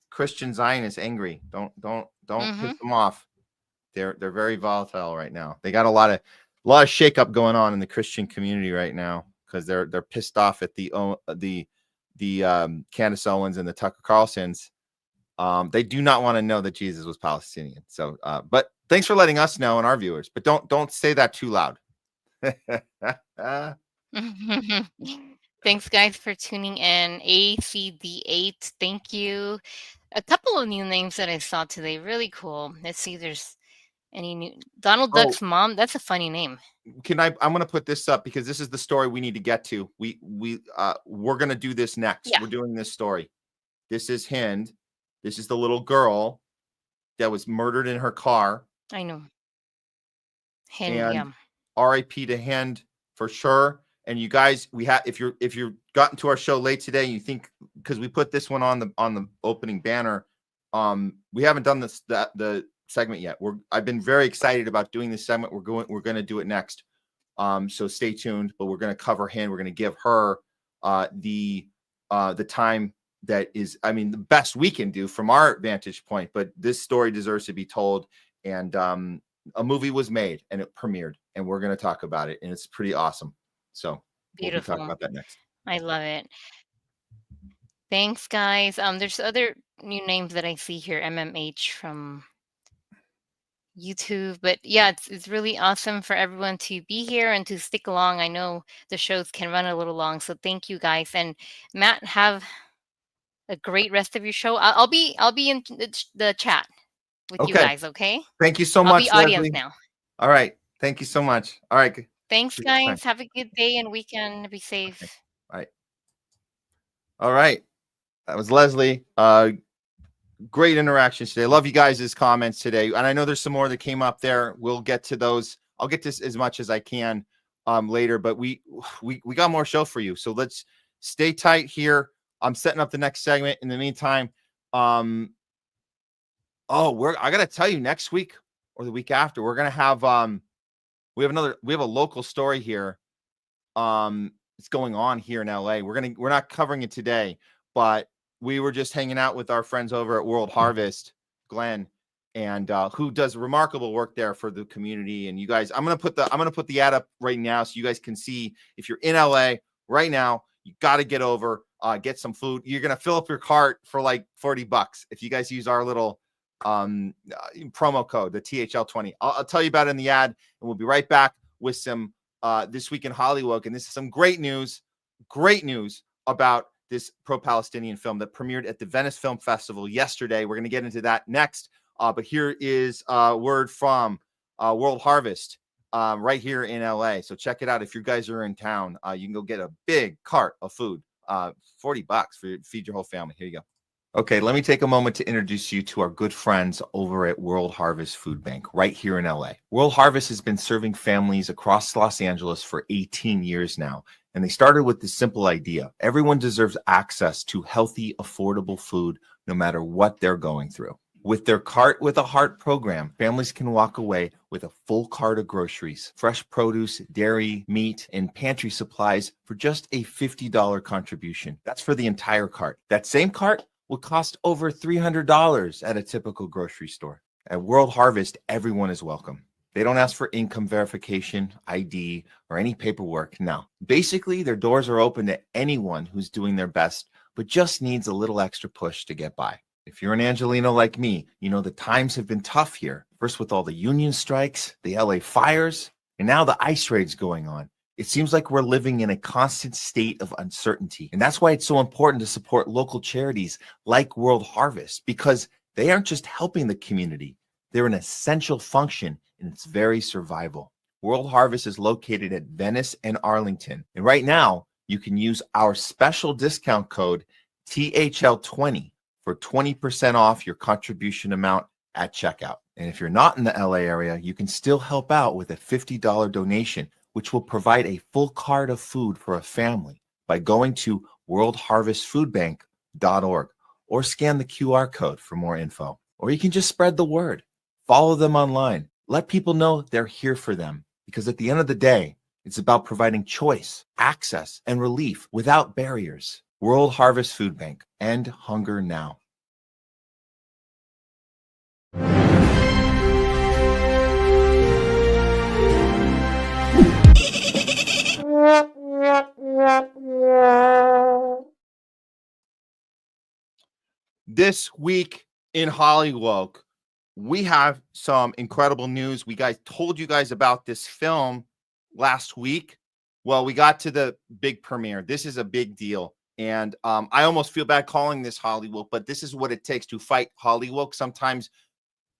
Christian Zionists angry. Don't piss them off. They're very volatile right now. They got a lot of shakeup going on in the Christian community right now because they're pissed off at the Candace Owens and the Tucker Carlsons. They do not want to know that Jesus was Palestinian. So, but thanks for letting us know and our viewers. But don't say that too loud. Thanks, guys, for tuning in. ACD8, thank you. A couple of new names that I saw today. Really cool. Let's see if there's any new. Donald Duck's mom. That's a funny name. I'm going to put this up because this is the story we need to get to. We're going to do this next. Yeah. We're doing this story. This is Hind. This is the little girl that was murdered in her car. I know. Hind, and yeah. R.I.P. to Hind for sure. And you guys, if you're gotten to our show late today, you think because we put this one on the opening banner, we haven't done the segment yet. I've been very excited about doing this segment. We're going to do it next. So stay tuned. But we're going to cover Hind. We're going to give her the time that is, the best we can do from our vantage point. But this story deserves to be told. And a movie was made and it premiered, and we're going to talk about it. And it's pretty awesome. So beautiful. We'll be talking about that next. I love it. Thanks, guys. There's other new names that I see here. MMH from YouTube, but yeah, it's really awesome for everyone to be here and to stick along. I know the shows can run a little long, so thank you, guys. And Matt, have a great rest of your show. I'll be in the chat with you guys. Okay. Thank you so much. I'll be audience now. All right. Thank you so much. All right. Thanks, guys. Have a good day and weekend. Be safe. Okay. All right. That was Leslie. Great interactions today. Love you guys' comments today. And I know there's some more that came up there. We'll get to those. I'll get to as much as I can later, but we got more show for you. So let's stay tight here. I'm setting up the next segment. In the meantime, I gotta tell you, next week or the week after, we're gonna have we have a local story here. It's going on here in LA. We're not covering it today, but we were just hanging out with our friends over at World Harvest, Glenn, and who does remarkable work there for the community. And you guys, I'm gonna put the ad up right now so you guys can see. If you're in LA right now, you got to get over, get some food. You're gonna fill up your cart for like $40 if you guys use our little promo code, the THL20. I'll tell you about it in the ad, and we'll be right back with some This Week in HOLLYWOKE. And this is some great news about this pro-Palestinian film that premiered at the Venice Film Festival yesterday. We're going to get into that next. But here is a word from World Harvest right here in LA. So check it out. If you guys are in town, you can go get a big cart of food, $40 for feed your whole family. Here you go. Okay, let me take a moment to introduce you to our good friends over at World Harvest Food Bank right here in LA. World Harvest has been serving families across Los Angeles for 18 years now. And they started with this simple idea. Everyone deserves access to healthy, affordable food, no matter what they're going through. With their Cart with a Heart program, families can walk away with a full cart of groceries, fresh produce, dairy, meat, and pantry supplies for just a $50 contribution. That's for the entire cart. That same cart would cost over $300 at a typical grocery store. At World Harvest, everyone is welcome. They don't ask for income verification, ID, or any paperwork. No. Basically, their doors are open to anyone who's doing their best, but just needs a little extra push to get by. If you're an Angelino like me, you know the times have been tough here. First with all the union strikes, the LA fires, and now the ICE raids going on. It seems like we're living in a constant state of uncertainty. And that's why it's so important to support local charities like World Harvest, because they aren't just helping the community. They're an essential function in its very survival. World Harvest is located at Venice and Arlington. And right now, you can use our special discount code THL20 for 20% off your contribution amount at checkout. And if you're not in the LA area, you can still help out with a $50 donation, which will provide a full cart of food for a family by going to worldharvestfoodbank.org or scan the QR code for more info. Or you can just spread the word. Follow them online. Let people know they're here for them, because at the end of the day, it's about providing choice, access, and relief without barriers. World Harvest Food Bank. End hunger now. This week in HOLLYWOKE, we have some incredible news. We told you guys about this film last week. Well, we got to the big premiere. This is a big deal. And I almost feel bad calling this HOLLYWOKE, but this is what it takes to fight HOLLYWOKE. Sometimes,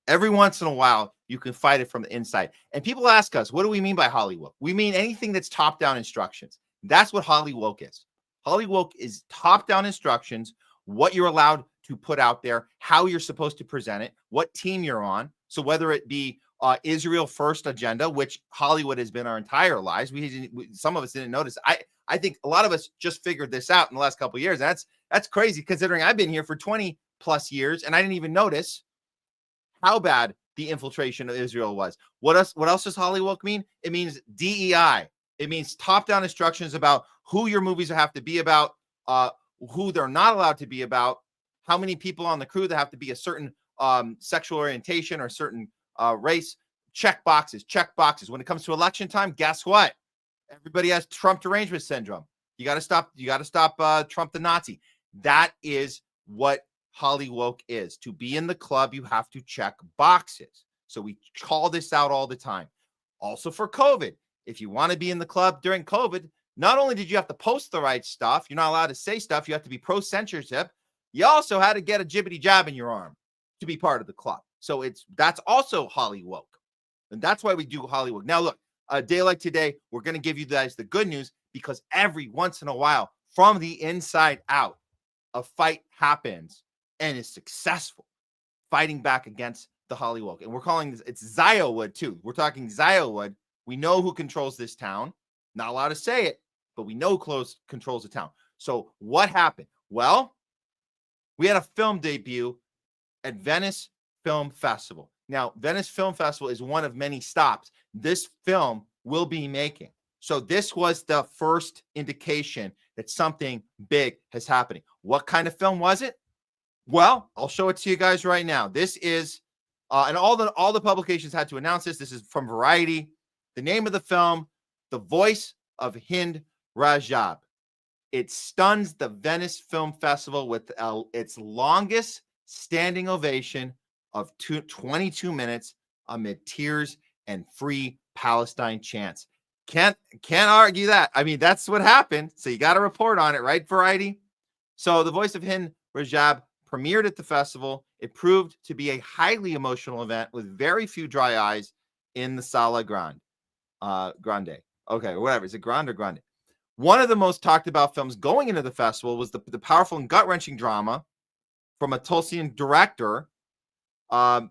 every once in a while, you can fight it from the inside. And people ask us, what do we mean by HOLLYWOKE? We mean anything that's top-down instructions. That's what HOLLYWOKE is. HOLLYWOKE is top-down instructions, what you're allowed to put out there, how you're supposed to present it, what team you're on. So whether it be Israel first agenda, which Hollywood has been our entire lives, some of us didn't notice. I think a lot of us just figured this out in the last couple of years. That's crazy, considering I've been here for 20 plus years and I didn't even notice how bad the infiltration of Israel was. What else does HOLLYWOKE mean? It means DEI. It means top-down instructions about who your movies have to be about, who they're not allowed to be about, how many people on the crew that have to be a certain sexual orientation or certain race. Check boxes. When it comes to election time, guess what? Everybody has Trump derangement syndrome. You got to stop Trump the Nazi. That is what HOLLYWOKE is. To be in the club, you have to check boxes. So we call this out all the time. Also for COVID, if you want to be in the club during COVID, not only did you have to post the right stuff, you're not allowed to say stuff, you have to be pro-censorship. You also had to get a jibbity jab in your arm to be part of the club. So that's also HOLLYWOKE. And that's why we do HOLLYWOKE. Now, look, a day like today, we're going to give you guys the good news, because every once in a while, from the inside out, a fight happens and is successful fighting back against the HOLLYWOKE. And we're calling this, it's Ziowood too. We're talking Ziowood. We know who controls this town. Not allowed to say it, but we know who controls the town. So what happened? Well, we had a film debut at Venice Film Festival. Now, Venice Film Festival is one of many stops this film will be making. So this was the first indication that something big is happening. What kind of film was it? Well, I'll show it to you guys right now. This is, and all the publications had to announce this. This is from Variety. The name of the film, The Voice of Hind, Rajab. It stuns the Venice Film Festival with its longest standing ovation of 22 minutes amid tears and free Palestine chants. Can't argue that. I mean, that's what happened. So you got to report on it, right, Variety? So The Voice of Hind, Rajab premiered at the festival. It proved to be a highly emotional event with very few dry eyes in the Sala Grande. Okay, whatever. Is it Grande or Grande? One of the most talked about films going into the festival was the powerful and gut-wrenching drama from a Tulsian director, Kauthar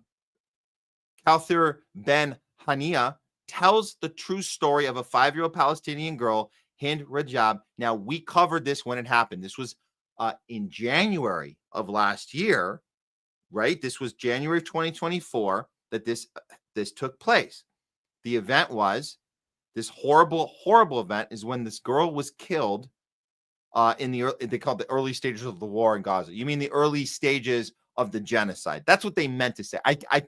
Ben Hania, tells the true story of a 5-year-old Palestinian girl, Hind Rajab. Now, we covered this when it happened. This was in January of last year, right? This was January of 2024 that this took place. The event was, this horrible, horrible event is when this girl was killed in they call it the early stages of the war in Gaza. You mean the early stages of the genocide? That's what they meant to say. I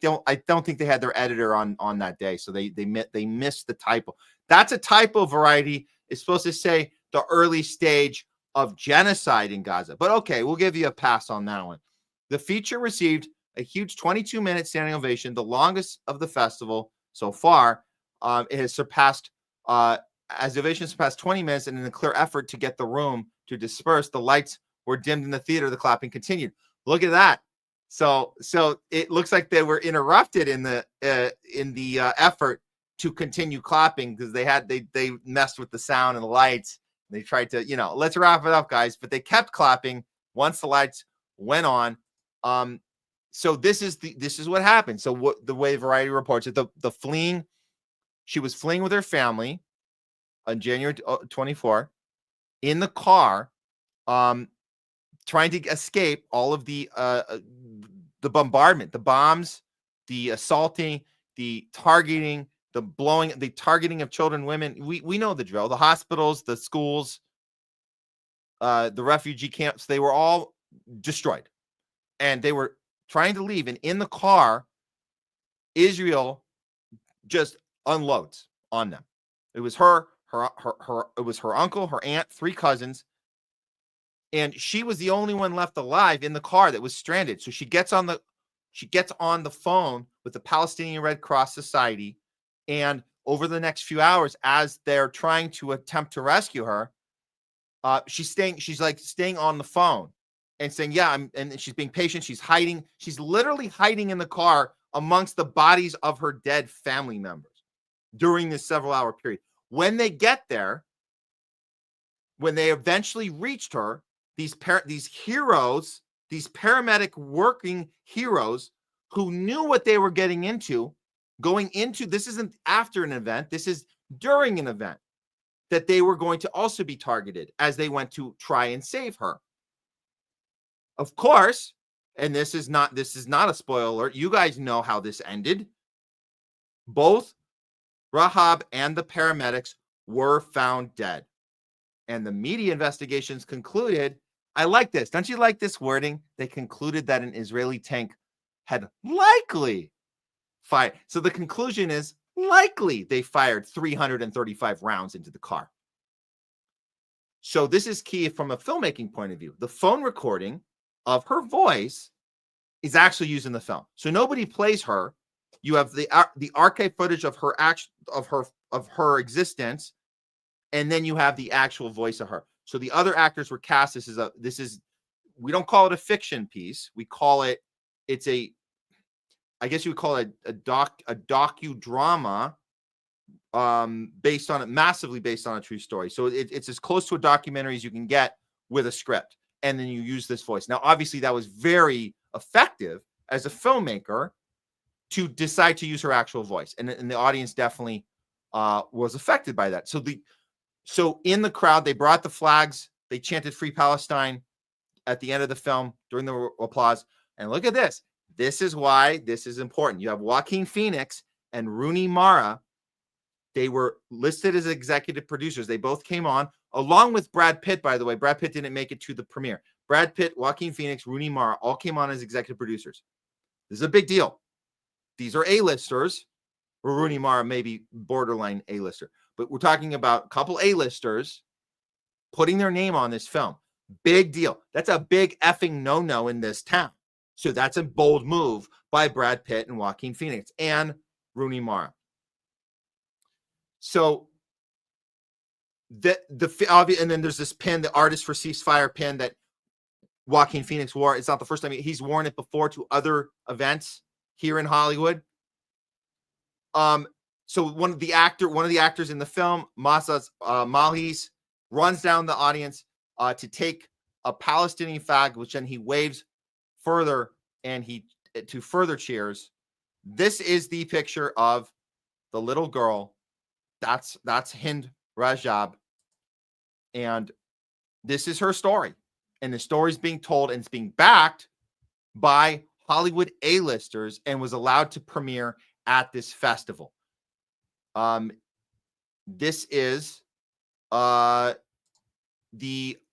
don't think they had their editor on that day, so they missed the typo. That's a typo. Variety is supposed to say the early stage of genocide in Gaza. But okay, we'll give you a pass on that one. The feature received a huge 22-minute standing ovation, the longest of the festival so far. It has surpassed, as the ovation surpassed 20 minutes, and in a clear effort to get the room to disperse, the lights were dimmed in the theater. The clapping continued. Look at that. So it looks like they were interrupted in the effort to continue clapping because they messed with the sound and the lights. They tried to, let's wrap it up, guys. But they kept clapping once the lights went on. So this is what happened. So what the way Variety reports it, the fleeing, she was fleeing with her family on January 24 in the car, trying to escape all of the bombardment, the bombs, the assaulting, the targeting, the targeting of children, women. We know the drill. The hospitals, the schools, the refugee camps, they were all destroyed. And they were trying to leave. And in the car, Israel just unloads on them. It was her uncle, her aunt, 3 cousins. And she was the only one left alive in the car that was stranded. So she gets on the phone with the Palestinian Red Cross Society. And over the next few hours, as they're trying to attempt to rescue her, she's staying on the phone and saying, yeah, and she's being patient. She's hiding. She's literally hiding in the car amongst the bodies of her dead family members during this several-hour period. When they get there, when they eventually reached her, these heroes, these paramedic working heroes who knew what they were getting into, going into, this isn't after an event, this is during an event, that they were going to also be targeted as they went to try and save her. Of course, and this is not a spoiler alert, you guys know how this ended. Both Rajab and the paramedics were found dead. And the media investigations concluded, I like this. Don't you like this wording? They concluded that an Israeli tank had likely fired. So the conclusion is likely they fired 335 rounds into the car. So this is key from a filmmaking point of view. The phone recording of her voice is actually used in the film. So nobody plays her. You have the archive footage of her existence, and then you have the actual voice of her. So the other actors were cast. This is we don't call it a fiction piece. We call it, I guess you would call it a docudrama, massively based on a true story. So it's as close to a documentary as you can get with a script. and then you use this voice. Now, obviously, that was very effective as a filmmaker to decide to use her actual voice, and the audience definitely was affected by that. So in the crowd, they brought the flags, they chanted "Free Palestine" at the end of the film during the applause. And look at this. This is why this is important. You have Joaquin Phoenix and Rooney Mara. They were listed as executive producers. They both came on, along with Brad Pitt, by the way. Brad Pitt didn't make it to the premiere. Brad Pitt, Joaquin Phoenix, Rooney Mara all came on as executive producers. This is a big deal. These are A-listers, or Rooney Mara maybe borderline A-lister. But we're talking about a couple A-listers putting their name on this film. Big deal. That's a big effing no-no in this town. So that's a bold move by Brad Pitt and Joaquin Phoenix and Rooney Mara. So and then there's this pin, the Artist for Ceasefire pin that Joaquin Phoenix wore. It's not the first time he's worn it before to other events here in Hollywood. So one of the actors in the film, Masas Malhis, runs down the audience to take a Palestinian flag, which then he waves further and to further cheers. This is the picture of the little girl. That's Hind Rajab, and this is her story. And the story's being told, and it's being backed by Hollywood A-listers, and was allowed to premiere at this festival. This is the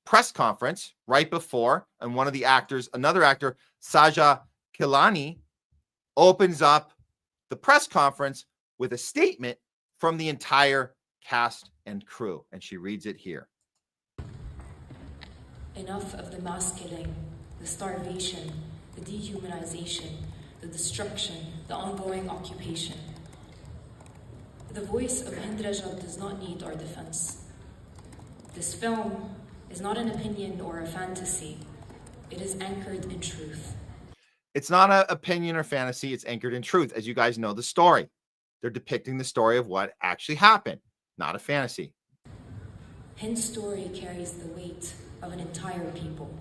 press conference right before, and one of the actors, another actor, Saja Kilani, opens up the press conference with a statement from the entire cast and crew, and she reads it here. Enough of the mass killing, the starvation, the dehumanization, the destruction, the ongoing occupation. The voice of Hind Rajab does not need our defense. This film is not an opinion or a fantasy. It is anchored in truth. It's not an opinion or fantasy. It's anchored in truth. As you guys know the story. They're depicting the story of what actually happened, not a fantasy. Hind's story carries the weight of an entire people.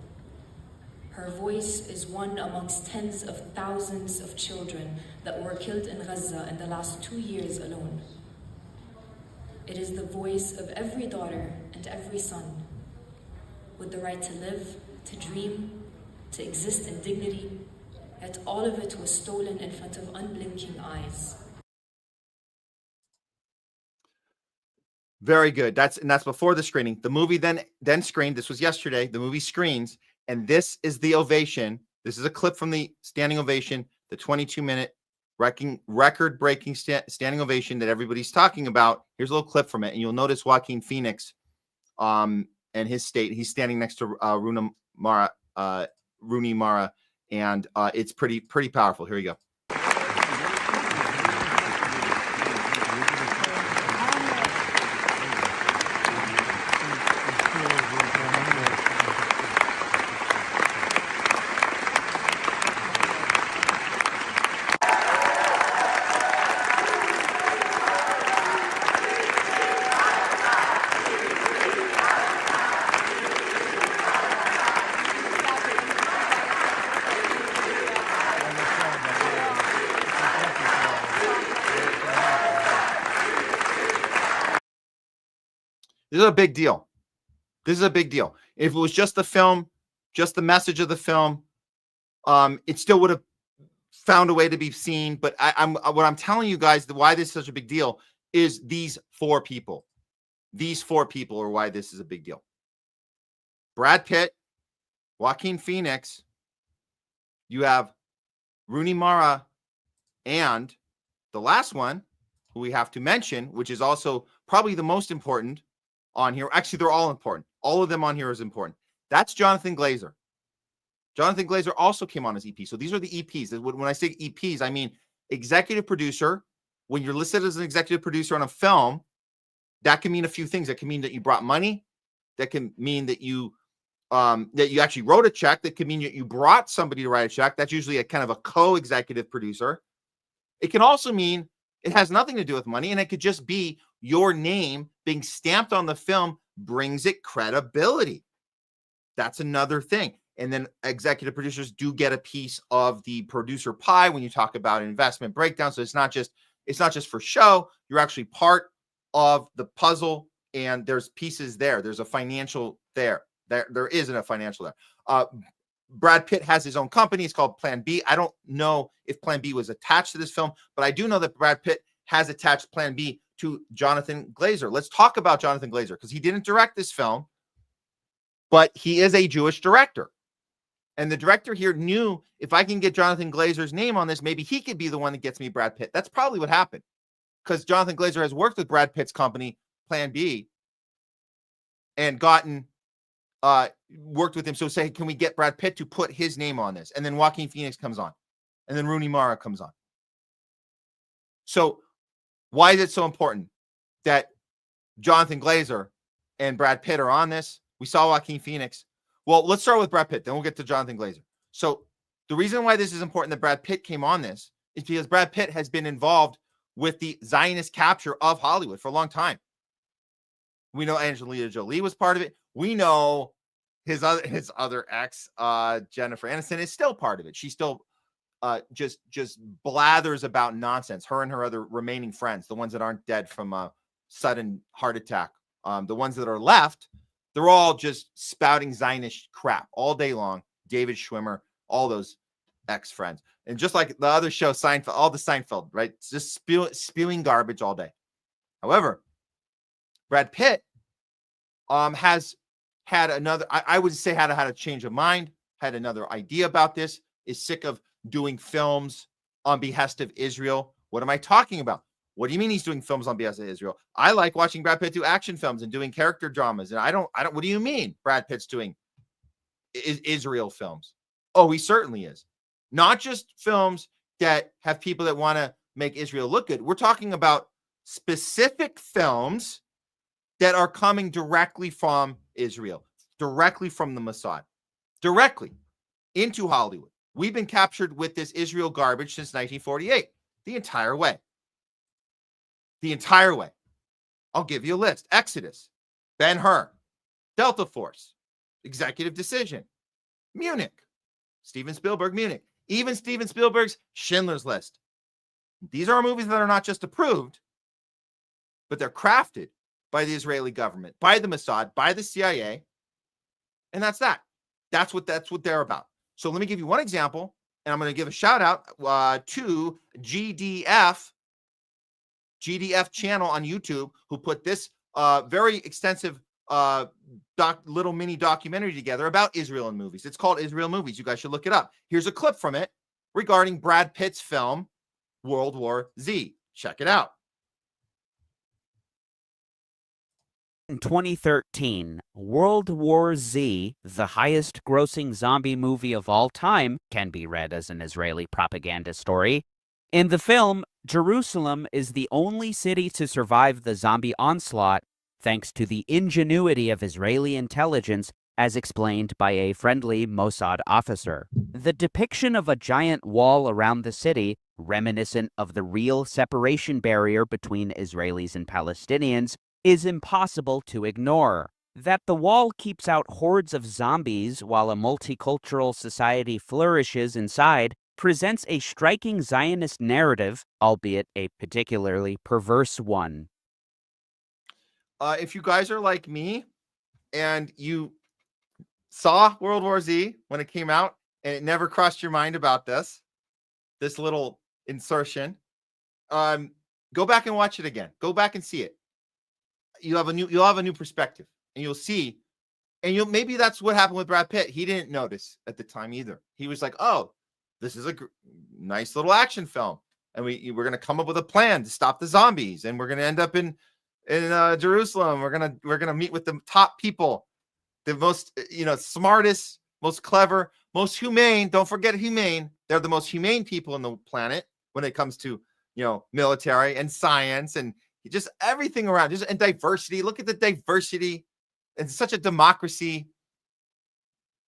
Her voice is one amongst tens of thousands of children that were killed in Gaza in the last 2 years alone. It is the voice of every daughter and every son with the right to live, to dream, to exist in dignity, yet all of it was stolen in front of unblinking eyes. Very good. That's before the screening. The movie then screened. This was yesterday. The movie screens, and this is the ovation. This is a clip from the standing ovation, the 22-minute record-breaking standing ovation that everybody's talking about. Here's a little clip from it, and you'll notice Joaquin Phoenix, and his state. He's standing next to Rooney Mara, and it's pretty powerful. Here we go. This is a big deal. This is a big deal. If it was just the film, just the message of the film, it still would have found a way to be seen. But what I'm telling you guys, why this is such a big deal is these four people. These four people are why this is a big deal. Brad Pitt, Joaquin Phoenix, you have Rooney Mara, and the last one who we have to mention, which is also probably the most important on here. Actually, they're all important. All of them on here is important. That's Jonathan Glazer. Jonathan Glazer also came on as EP. So these are the EPs. When I say EPs, I mean executive producer. When you're listed as an executive producer on a film, that can mean a few things. That can mean that you brought money. That can mean that you actually wrote a check. That can mean that you brought somebody to write a check. That's usually a kind of a co-executive producer. It can also mean it has nothing to do with money, and it could just be your name being stamped on the film brings it credibility. That's another thing. And then executive producers do get a piece of the producer pie when you talk about investment breakdown. So it's not just for show. You're actually part of the puzzle, and there's pieces there. There's a financial there. There isn't a financial there. Brad Pitt has his own company. It's called Plan B. I don't know if Plan B was attached to this film, but I do know that Brad Pitt has attached Plan B to Jonathan Glazer. Let's talk about Jonathan Glazer, because he didn't direct this film, but he is a Jewish director. And the director here knew, if I can get Jonathan Glazer's name on this, maybe he could be the one that gets me Brad Pitt. That's probably what happened, because Jonathan Glazer has worked with Brad Pitt's company, Plan B, and worked with him. So say, can we get Brad Pitt to put his name on this? And then Joaquin Phoenix comes on, and then Rooney Mara comes on. So why is it so important that Jonathan Glazer and Brad Pitt are on this? We saw Joaquin Phoenix. Well, let's start with Brad Pitt, then we'll get to Jonathan Glazer. So the reason why this is important that Brad Pitt came on this is because Brad Pitt has been involved with the Zionist capture of Hollywood for a long time. We know Angelina Jolie was part of it. We know his other ex, Jennifer Aniston, is still part of it. She still just blathers about nonsense. Her and her other remaining friends, the ones that aren't dead from a sudden heart attack, the ones that are left, they're all just spouting Zionist crap all day long. David Schwimmer, all those ex-friends. And just like the other show, Seinfeld, all the Seinfeld, right? It's just spewing garbage all day. However, Brad Pitt has had another, I would say had a change of mind, had another idea about this, is sick of doing films on behest of Israel. What am I talking about? What do you mean he's doing films on behest of Israel? I like watching Brad Pitt do action films and doing character dramas. And I don't, what do you mean Brad Pitt's doing Israel films? Oh, he certainly is. Not just films that have people that want to make Israel look good. We're talking about specific films that are coming directly from Israel, directly from the Mossad, directly into Hollywood. We've been captured with this Israel garbage since 1948, the entire way. The entire way. I'll give you a list. Exodus, Ben-Hur, Delta Force, Executive Decision, Munich, Steven Spielberg, Munich, even Steven Spielberg's Schindler's List. These are movies that are not just approved, but they're crafted by the Israeli government, by the Mossad, by the CIA. And that's that. That's what they're about. So let me give you one example, and I'm going to give a shout out to GDF channel on YouTube, who put this very extensive little mini documentary together about Israel and movies. It's called Israel Movies. You guys should look it up. Here's a clip from it regarding Brad Pitt's film World War Z. Check it out. In 2013, World War Z, the highest-grossing zombie movie of all time, can be read as an Israeli propaganda story. In the film, Jerusalem is the only city to survive the zombie onslaught thanks to the ingenuity of Israeli intelligence, as explained by a friendly Mossad officer. The depiction of a giant wall around the city, reminiscent of the real separation barrier between Israelis and Palestinians, is impossible to ignore. That the wall keeps out hordes of zombies while a multicultural society flourishes inside presents a striking Zionist narrative, albeit a particularly perverse one. If you guys are like me and you saw World War Z when it came out and it never crossed your mind about this little insertion, go back and watch it again. Go back and see it. You'll have a new perspective, and you'll see, and maybe that's what happened with Brad Pitt. He didn't notice at the time either. He was like, "Oh, this is a nice little action film, and we're going to come up with a plan to stop the zombies, and we're going to end up in Jerusalem. We're gonna meet with the top people, the most smartest, most clever, most humane. Don't forget humane. They're the most humane people on the planet when it comes to military and science and just everything around, and diversity. Look at the diversity. It's such a democracy.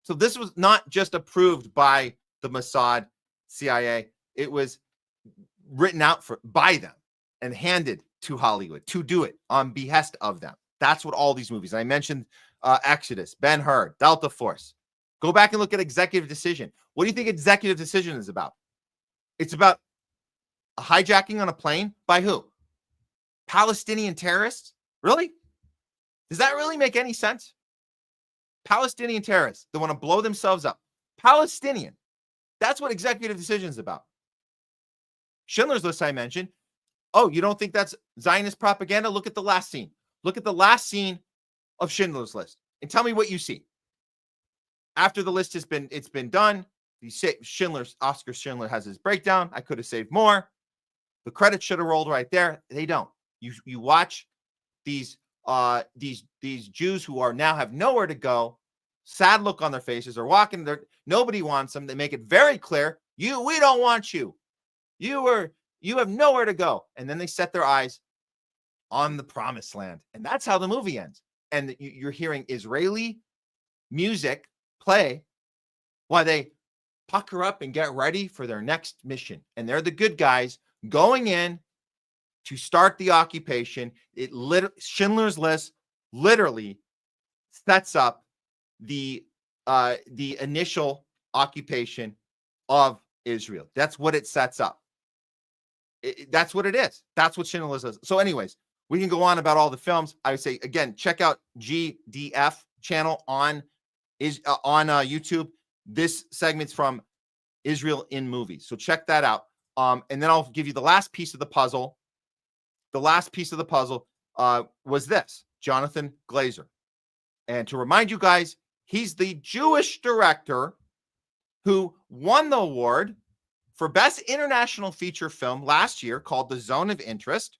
So this was not just approved by the Mossad, CIA. It was written out by them and handed to Hollywood to do it on behest of them. That's what all these movies. And I mentioned Exodus, Ben-Hur, Delta Force. Go back and look at Executive Decision. What do you think Executive Decision is about? It's about a hijacking on a plane by who? Palestinian terrorists? Really? Does that really make any sense? Palestinian terrorists that want to blow themselves up. Palestinian. That's what Executive Decision is about. Schindler's List I mentioned. Oh, you don't think that's Zionist propaganda? Look at the last scene. Look at the last scene of Schindler's List and tell me what you see. After the list has been done, you say Oscar Schindler has his breakdown. I could have saved more. The credits should have rolled right there. They don't. You watch these Jews who are now have nowhere to go, sad look on their faces, are walking there. Nobody wants them. They make it very clear. We don't want you. You have nowhere to go. And then they set their eyes on the promised land. And that's how the movie ends. And you're hearing Israeli music play while they pucker up and get ready for their next mission. And they're the good guys going in to start the occupation. Schindler's List literally sets up the initial occupation of Israel. That's what it sets up. That's what it is. That's what Schindler's List is. So anyways, we can go on about all the films. I would say, again, check out GDF channel on YouTube. This segment's from Israel in Movies. So check that out. And then I'll give you the last piece of the puzzle. The last piece of the puzzle was this, Jonathan Glazer. And to remind you guys, he's the Jewish director who won the award for Best International Feature Film last year called The Zone of Interest.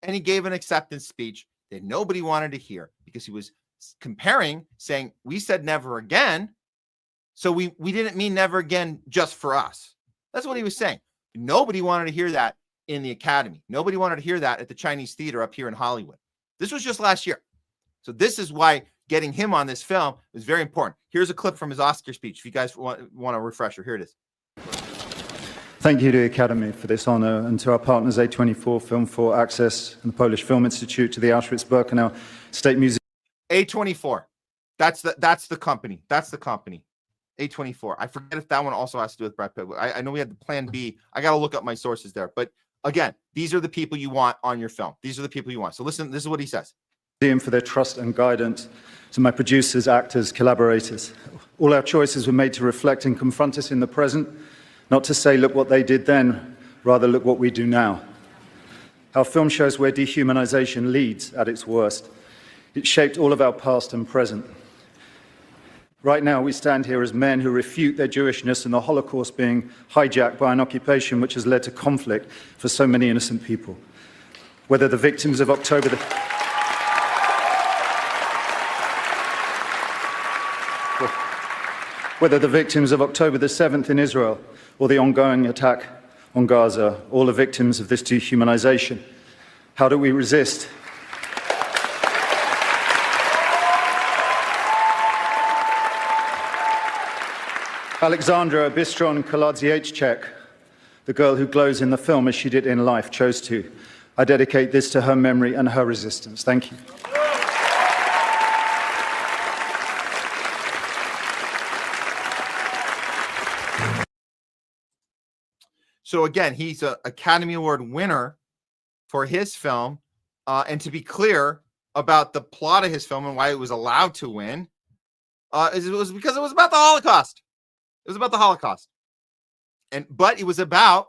And he gave an acceptance speech that nobody wanted to hear because he was comparing, saying, we said never again. So we didn't mean never again just for us. That's what he was saying. Nobody wanted to hear that in the Academy. Nobody wanted to hear that at the Chinese Theater up here in Hollywood. This was just last year. So this is why getting him on this film was very important. Here's a clip from his Oscar speech. If you guys want a refresher, here it is. Thank you to the Academy for this honor and to our partners A24, Film for Access and the Polish Film Institute, to the Auschwitz-Birkenau State Museum. A24. That's the company. That's the company. A24. I forget if that one also has to do with Brad Pitt. I know we had the Plan B. I got to look up my sources there. But again, these are the people you want on your film. These are the people you want. So listen, this is what he says. For their trust and guidance, to my producers, actors, collaborators. All our choices were made to reflect and confront us in the present, not to say, look what they did then, rather look what we do now. Our film shows where dehumanization leads at its worst. It shaped all of our past and present. Right now, we stand here as men who refute their Jewishness and the Holocaust being hijacked by an occupation which has led to conflict for so many innocent people. Whether the victims of October the 7th in Israel, or the ongoing attack on Gaza, all the victims of this dehumanization. How do we resist? Alexandra Bistron Kaladziejczak, the girl who glows in the film as she did in life, chose to. I dedicate this to her memory and her resistance. Thank you. So again, he's an Academy Award winner for his film. And to be clear about the plot of his film and why it was allowed to win, it was because it was about the Holocaust. It was about the Holocaust. But it was about,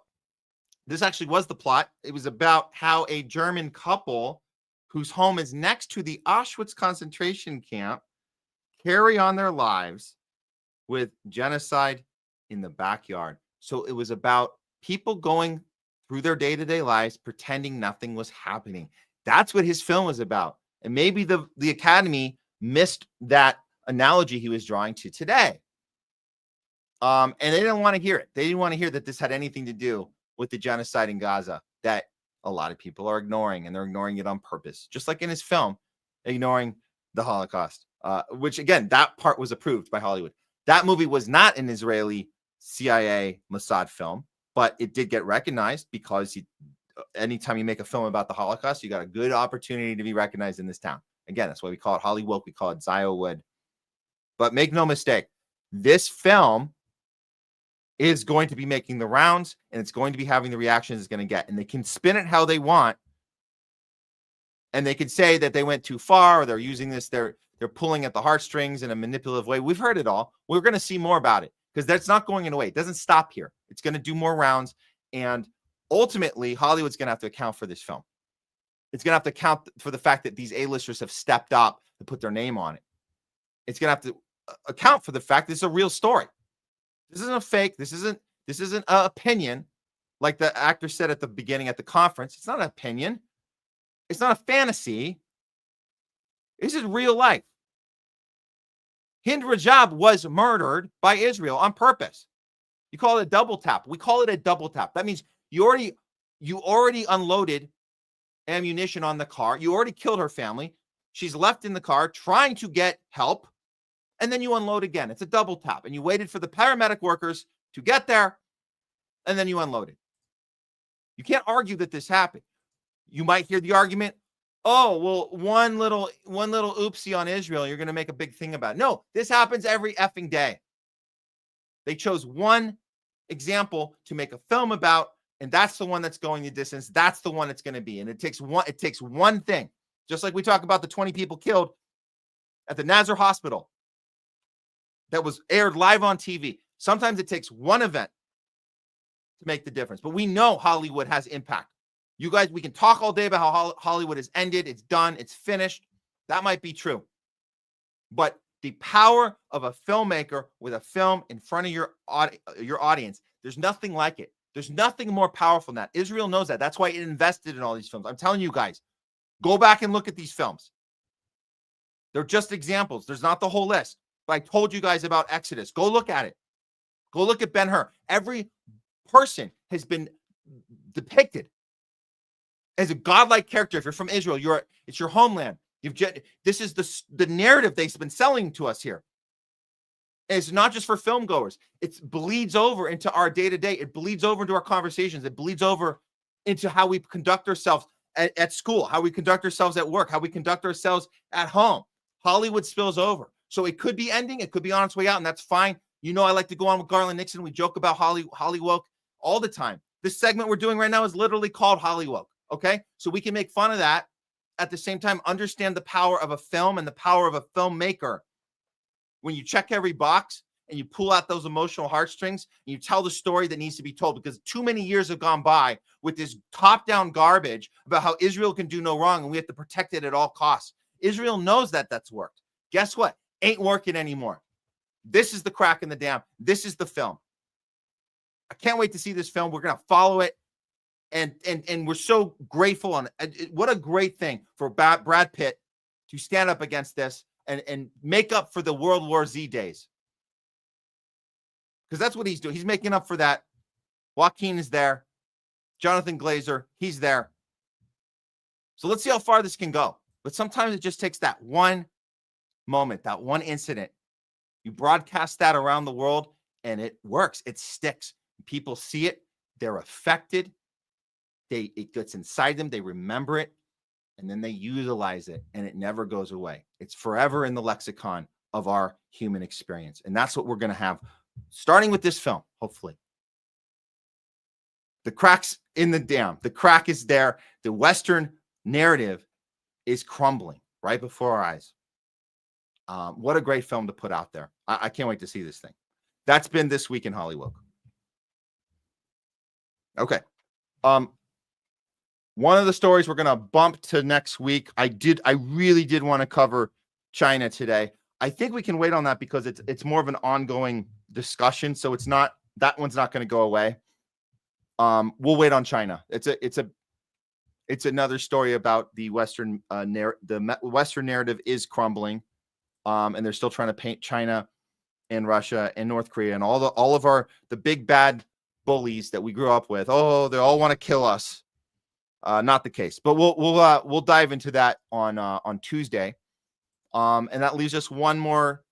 this actually was the plot. It was about how a German couple whose home is next to the Auschwitz concentration camp carry on their lives with genocide in the backyard. So it was about people going through their day-to-day lives pretending nothing was happening. That's what his film was about. And maybe the Academy missed that analogy he was drawing to today. And they didn't want to hear it. They didn't want to hear that this had anything to do with the genocide in Gaza that a lot of people are ignoring, and they're ignoring it on purpose. Just like in his film, ignoring the Holocaust, which again, that part was approved by Hollywood. That movie was not an Israeli CIA Mossad film, but it did get recognized because anytime you make a film about the Holocaust, you got a good opportunity to be recognized in this town. Again, that's why we call it HOLLYWOKE. We call it Ziowood. But make no mistake, this film is going to be making the rounds, and it's going to be having the reactions it's going to get. And they can spin it how they want. And they could say that they went too far, or they're using this, they're pulling at the heartstrings in a manipulative way. We've heard it all. We're going to see more about it because that's not going away. It doesn't stop here. It's going to do more rounds. And ultimately, Hollywood's going to have to account for this film. It's going to have to account for the fact that these A-listers have stepped up to put their name on it. It's going to have to account for the fact this is a real story. This isn't a fake. This isn't an opinion, like the actor said at the beginning at the conference. It's not an opinion. It's not a fantasy. This is real life. Hind Rajab was murdered by Israel on purpose. You call it a double tap. We call it a double tap. That means you already unloaded ammunition on the car. You already killed her family. She's left in the car trying to get help. And then you unload again. It's a double tap. And you waited for the paramedic workers to get there. And then you unloaded. You can't argue that this happened. You might hear the argument, oh, well, one little oopsie on Israel, you're going to make a big thing about it. No, this happens every effing day. They chose one example to make a film about, and that's the one that's going the distance. That's the one it's going to be. And it takes one thing. Just like we talk about the 20 people killed at the Nazar Hospital that was aired live on TV. Sometimes it takes one event to make the difference. But we know Hollywood has impact. You guys, we can talk all day about how Hollywood has ended. It's done. It's finished. That might be true. But the power of a filmmaker with a film in front of your audience, there's nothing like it. There's nothing more powerful than that. Israel knows that. That's why it invested in all these films. I'm telling you guys, go back and look at these films. They're just examples. There's not the whole list. But I told you guys about Exodus. Go look at it. Go look at Ben-Hur. Every person has been depicted as a godlike character. If you're from Israel, it's your homeland. This is the narrative they've been selling to us here. And it's not just for film goers. It bleeds over into our day-to-day. It bleeds over into our conversations. It bleeds over into how we conduct ourselves at school, how we conduct ourselves at work, how we conduct ourselves at home. Hollywood spills over. So it could be ending. It could be on its way out, and that's fine. You know, I like to go on with Garland Nixon. We joke about HOLLYWOKE all the time. This segment we're doing right now is literally called HOLLYWOKE. Okay, so we can make fun of that. At the same time, understand the power of a film and the power of a filmmaker. When you check every box and you pull out those emotional heartstrings and you tell the story that needs to be told, because too many years have gone by with this top-down garbage about how Israel can do no wrong and we have to protect it at all costs. Israel knows that that's worked. Guess what? Ain't working anymore. This is the crack in the dam. This is the film. I can't wait to see this film. We're going to follow it. And we're so grateful. And what a great thing for Brad Pitt to stand up against this and make up for the World War Z days. Because that's what he's doing. He's making up for that. Joaquin is there. Jonathan Glazer, he's there. So let's see how far this can go. But sometimes it just takes that one moment, that one incident. You broadcast that around the world and it works. It sticks. People see it. They're affected. It gets inside them. They remember it. And then they utilize it. And it never goes away. It's forever in the lexicon of our human experience. And that's what we're going to have, starting with this film, hopefully. The crack's in the dam. The crack is there. The Western narrative is crumbling right before our eyes. What a great film to put out there. I can't wait to see this thing. That's been This Week in HOLLYWOKE. Okay. One of the stories we're going to bump to next week. I really did want to cover China today. I think we can wait on that because it's more of an ongoing discussion. So that one's not going to go away. We'll wait on China. It's another story about the Western Western narrative is crumbling. And they're still trying to paint China and Russia and North Korea and all of the big bad bullies that we grew up with. Oh, they all want to kill us. Not the case, but we'll dive into that on Tuesday. And that leaves us one more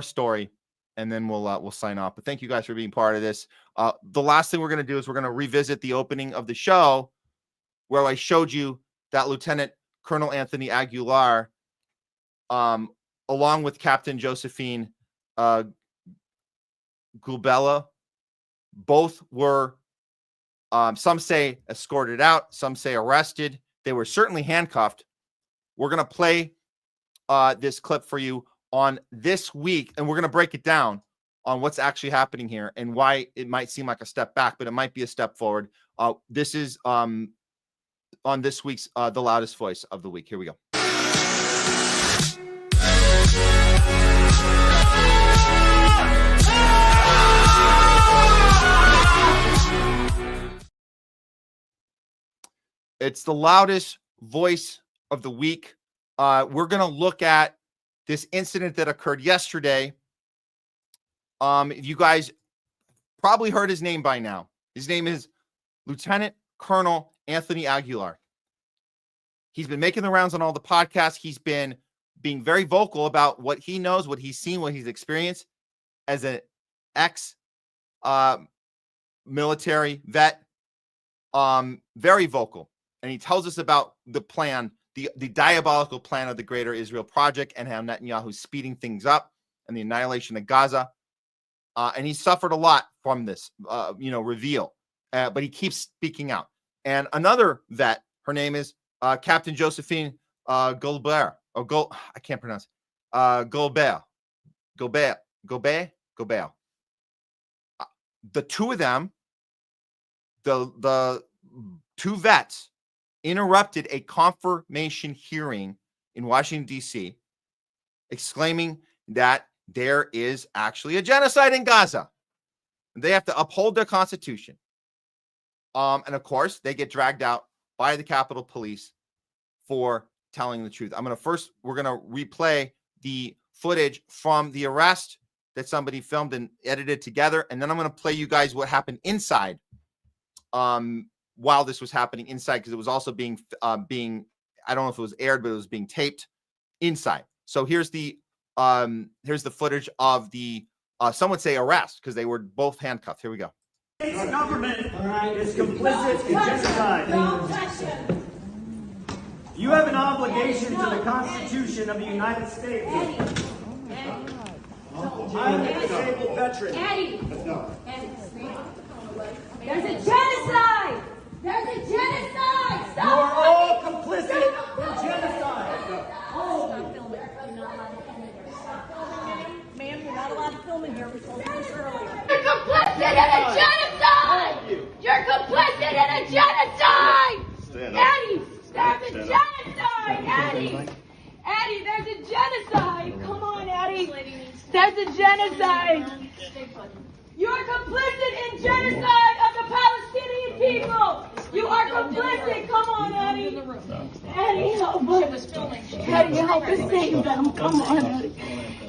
story, and then we'll sign off. But thank you guys for being part of this. The last thing we're going to do is we're going to revisit the opening of the show where I showed you that Lieutenant Colonel Anthony Aguilar, along with Captain Josephine Gulbella, both were, some say escorted out, some say arrested. They were certainly handcuffed. We're going to play this clip for you on this week, and we're going to break it down on what's actually happening here and why it might seem like a step back, but it might be a step forward. This is on this week's The Loudest Voice of the Week. Here we go. It's the loudest voice of the week. We're going to look at this incident that occurred yesterday. You guys probably heard his name by now. His name is Lieutenant Colonel Anthony Aguilar. He's been making the rounds on all the podcasts. He's been being very vocal about what he knows, what he's seen, what he's experienced as an ex-military vet. Very vocal. And he tells us about the plan, the diabolical plan of the Greater Israel Project, and how Netanyahu's speeding things up and the annihilation of Gaza. And he suffered a lot from this, reveal. But he keeps speaking out. And another vet, her name is Captain Josephine Gulbert. I can't pronounce it. Gulbert. The two of them, the two vets, interrupted a confirmation hearing in Washington, D.C., exclaiming that there is actually a genocide in Gaza. They have to uphold their constitution. And of course, they get dragged out by the Capitol Police for telling the truth. We're going to replay the footage from the arrest that somebody filmed and edited together. And then I'm going to play you guys what happened inside while this was happening inside, because it was also being, I don't know if it was aired, but it was being taped inside. So here's the footage of the, some would say arrest, because they were both handcuffed. Here we go. The government is complicit in genocide. You have an obligation to the Constitution of the United States. I'm a disabled veteran. There's a genocide! There's a genocide! Stop! You are all complicit in genocide. Ma'am, you're not allowed to film in here. We told you this earlier. You're complicit in a genocide! You're complicit in a genocide! Eddie, there's a genocide! Eddie, there's a genocide! Come on, Eddie. There's a genocide! You're complicit in genocide of the Palestinian people! You are complicit! Come on, Eddie! Eddie, help us! Eddie, help us save them! Come on, Eddie!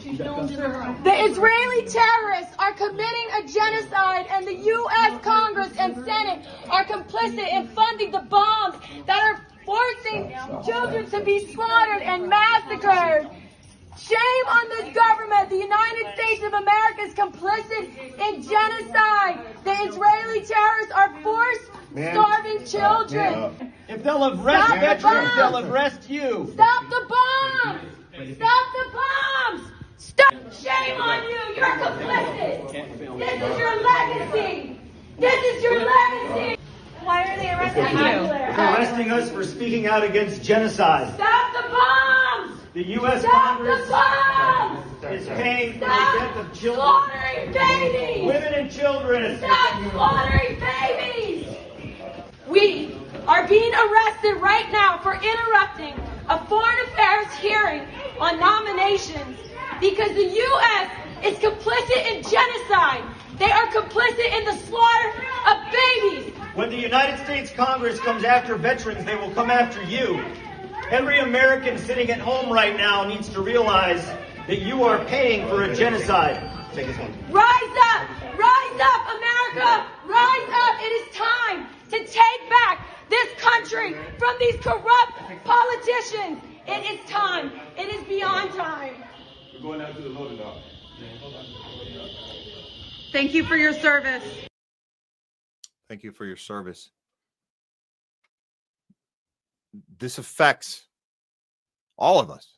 The Israeli terrorists are committing a genocide, and the U.S. Congress and Senate are complicit in funding the bombs that are forcing children to be slaughtered and massacred. Shame on this government. The United States of America is complicit in genocide. The Israeli terrorists are starving children. If they'll arrest veterans, they'll arrest you. Stop the bombs! Stop the bombs! Stop! Shame on you! You're complicit! This is your legacy! This is your legacy! Why are they arresting you? They're arresting us for speaking out against genocide. Stop the bombs! The U.S. Stop Congress the bombs! is paying for the Stop death of children, slaughtering babies! women and children. Stop slaughtering babies! We are being arrested right now for interrupting a foreign affairs hearing on nominations because the U.S. is complicit in genocide. They are complicit in the slaughter of babies. When the United States Congress comes after veterans, they will come after you. Every American sitting at home right now needs to realize that you are paying for a genocide. Take this one. Rise up! Rise up, America! Rise up! It is time to take back this country from these corrupt politicians. It is time. It is beyond time. We're going out to the voting dog. Thank you for your service. Thank you for your service. This affects All of us.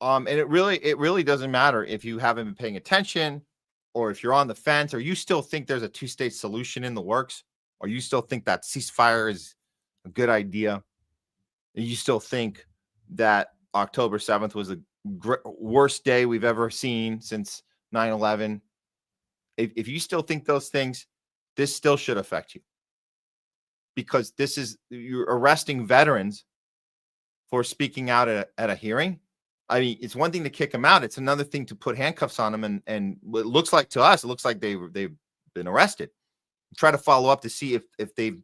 And it really doesn't matter if you haven't been paying attention, or if you're on the fence, or you still think there's a two-state solution in the works, or you still think that ceasefire is a good idea, and you still think that October 7th was the worst day we've ever seen since 9/11. If you still think those things, this still should affect you, because you're arresting veterans for speaking out at a hearing. I mean, it's one thing to kick them out. It's another thing to put handcuffs on them. And it looks like to us, it looks like they've been arrested. Try to follow up to see if they've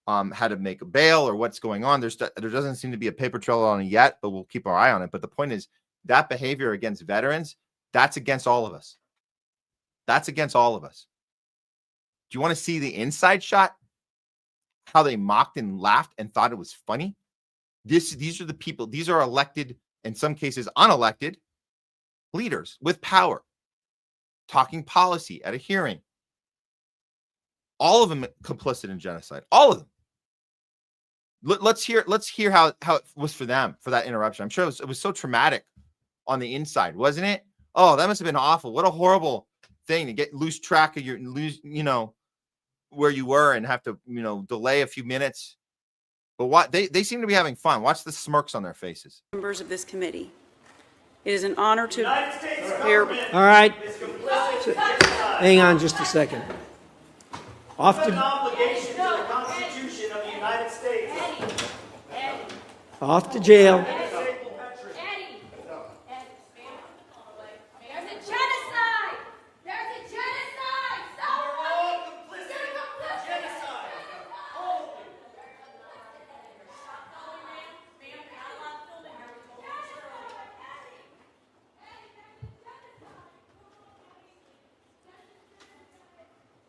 had to make a bail or what's going on. There doesn't seem to be a paper trail on it yet, but we'll keep our eye on it. But the point is, that behavior against veterans, that's against all of us. That's against all of us. Do you want to see the inside shot? How they mocked and laughed and thought it was funny? These are the people. These are elected, in some cases unelected, leaders with power, talking policy at a hearing. All of them complicit in genocide. All of them. Let's hear how it was for them, for that interruption. I'm sure it was so traumatic on the inside, wasn't it? Oh, that must have been awful. What a horrible thing to lose track of where you were and have to, delay a few minutes. But what they seem to be having fun. Watch the smirks on their faces. Members of this committee, it is an honor to hear. All right. Hang on just a second. Off to obligation to the Constitution of the United States. off to jail.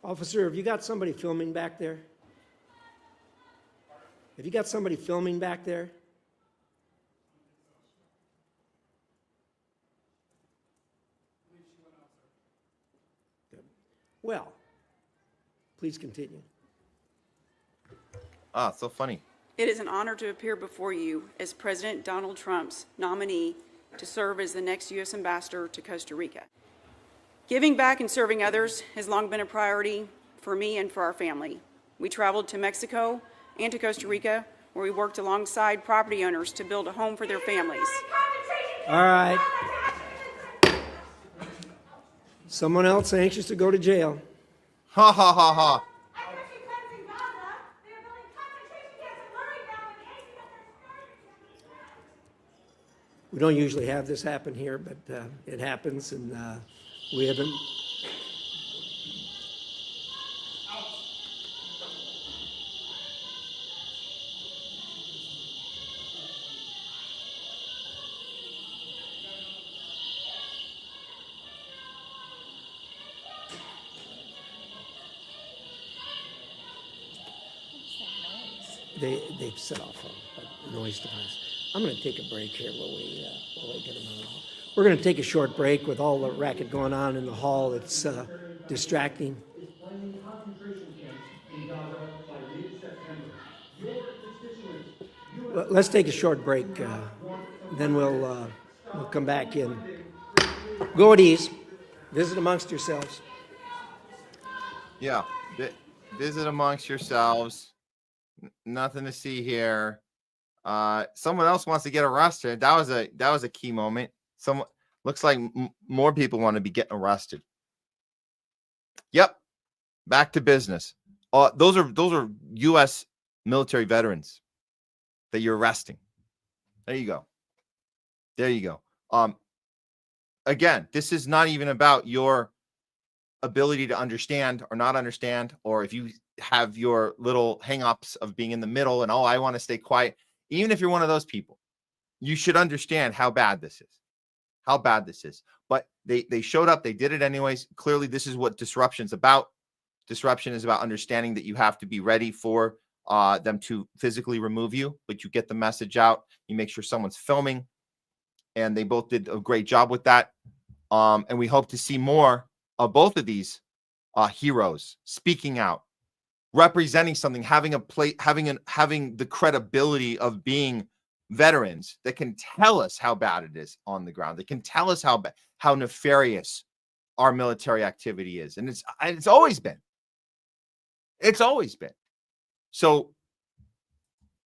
Officer, have you got somebody filming back there? Have you got somebody filming back there? Good. Well, please continue. Ah, so funny. It is an honor to appear before you as President Donald Trump's nominee to serve as the next U.S. ambassador to Costa Rica. Giving back and serving others has long been a priority for me and for our family. We traveled to Mexico and to Costa Rica, where we worked alongside property owners to build a home for their families. All right. Someone else anxious to go to jail. Ha ha ha ha. We don't usually have this happen here, but it happens, and we haven't. They've set off a noise device. I'm going to take a break here while we get them out. We're going to take a short break with all the racket going on in the hall. It's distracting. Let's take a short break. Then we'll come back in. Go at ease. Visit amongst yourselves. Yeah. Visit amongst yourselves. Nothing to see here. Someone else wants to get arrested. That was a key moment. Someone looks like more people want to be getting arrested. Yep. Back to business. Those are U.S. military veterans that you're arresting. There you go. There you go. Again, this is not even about your ability to understand or not understand, or if you have your little hang-ups of being in the middle and, I want to stay quiet. Even if you're one of those people, you should understand how bad this is. How bad this is. But they showed up. They did it anyways. Clearly, this is what disruption's about. Disruption is about understanding that you have to be ready for them to physically remove you, but you get the message out. You make sure someone's filming. And they both did a great job with that. And we hope to see more of both of these heroes speaking out, representing something, having a plate, having the credibility of being veterans that can tell us how bad it is on the ground. They can tell us how nefarious our military activity is. And it's always been. It's always been. So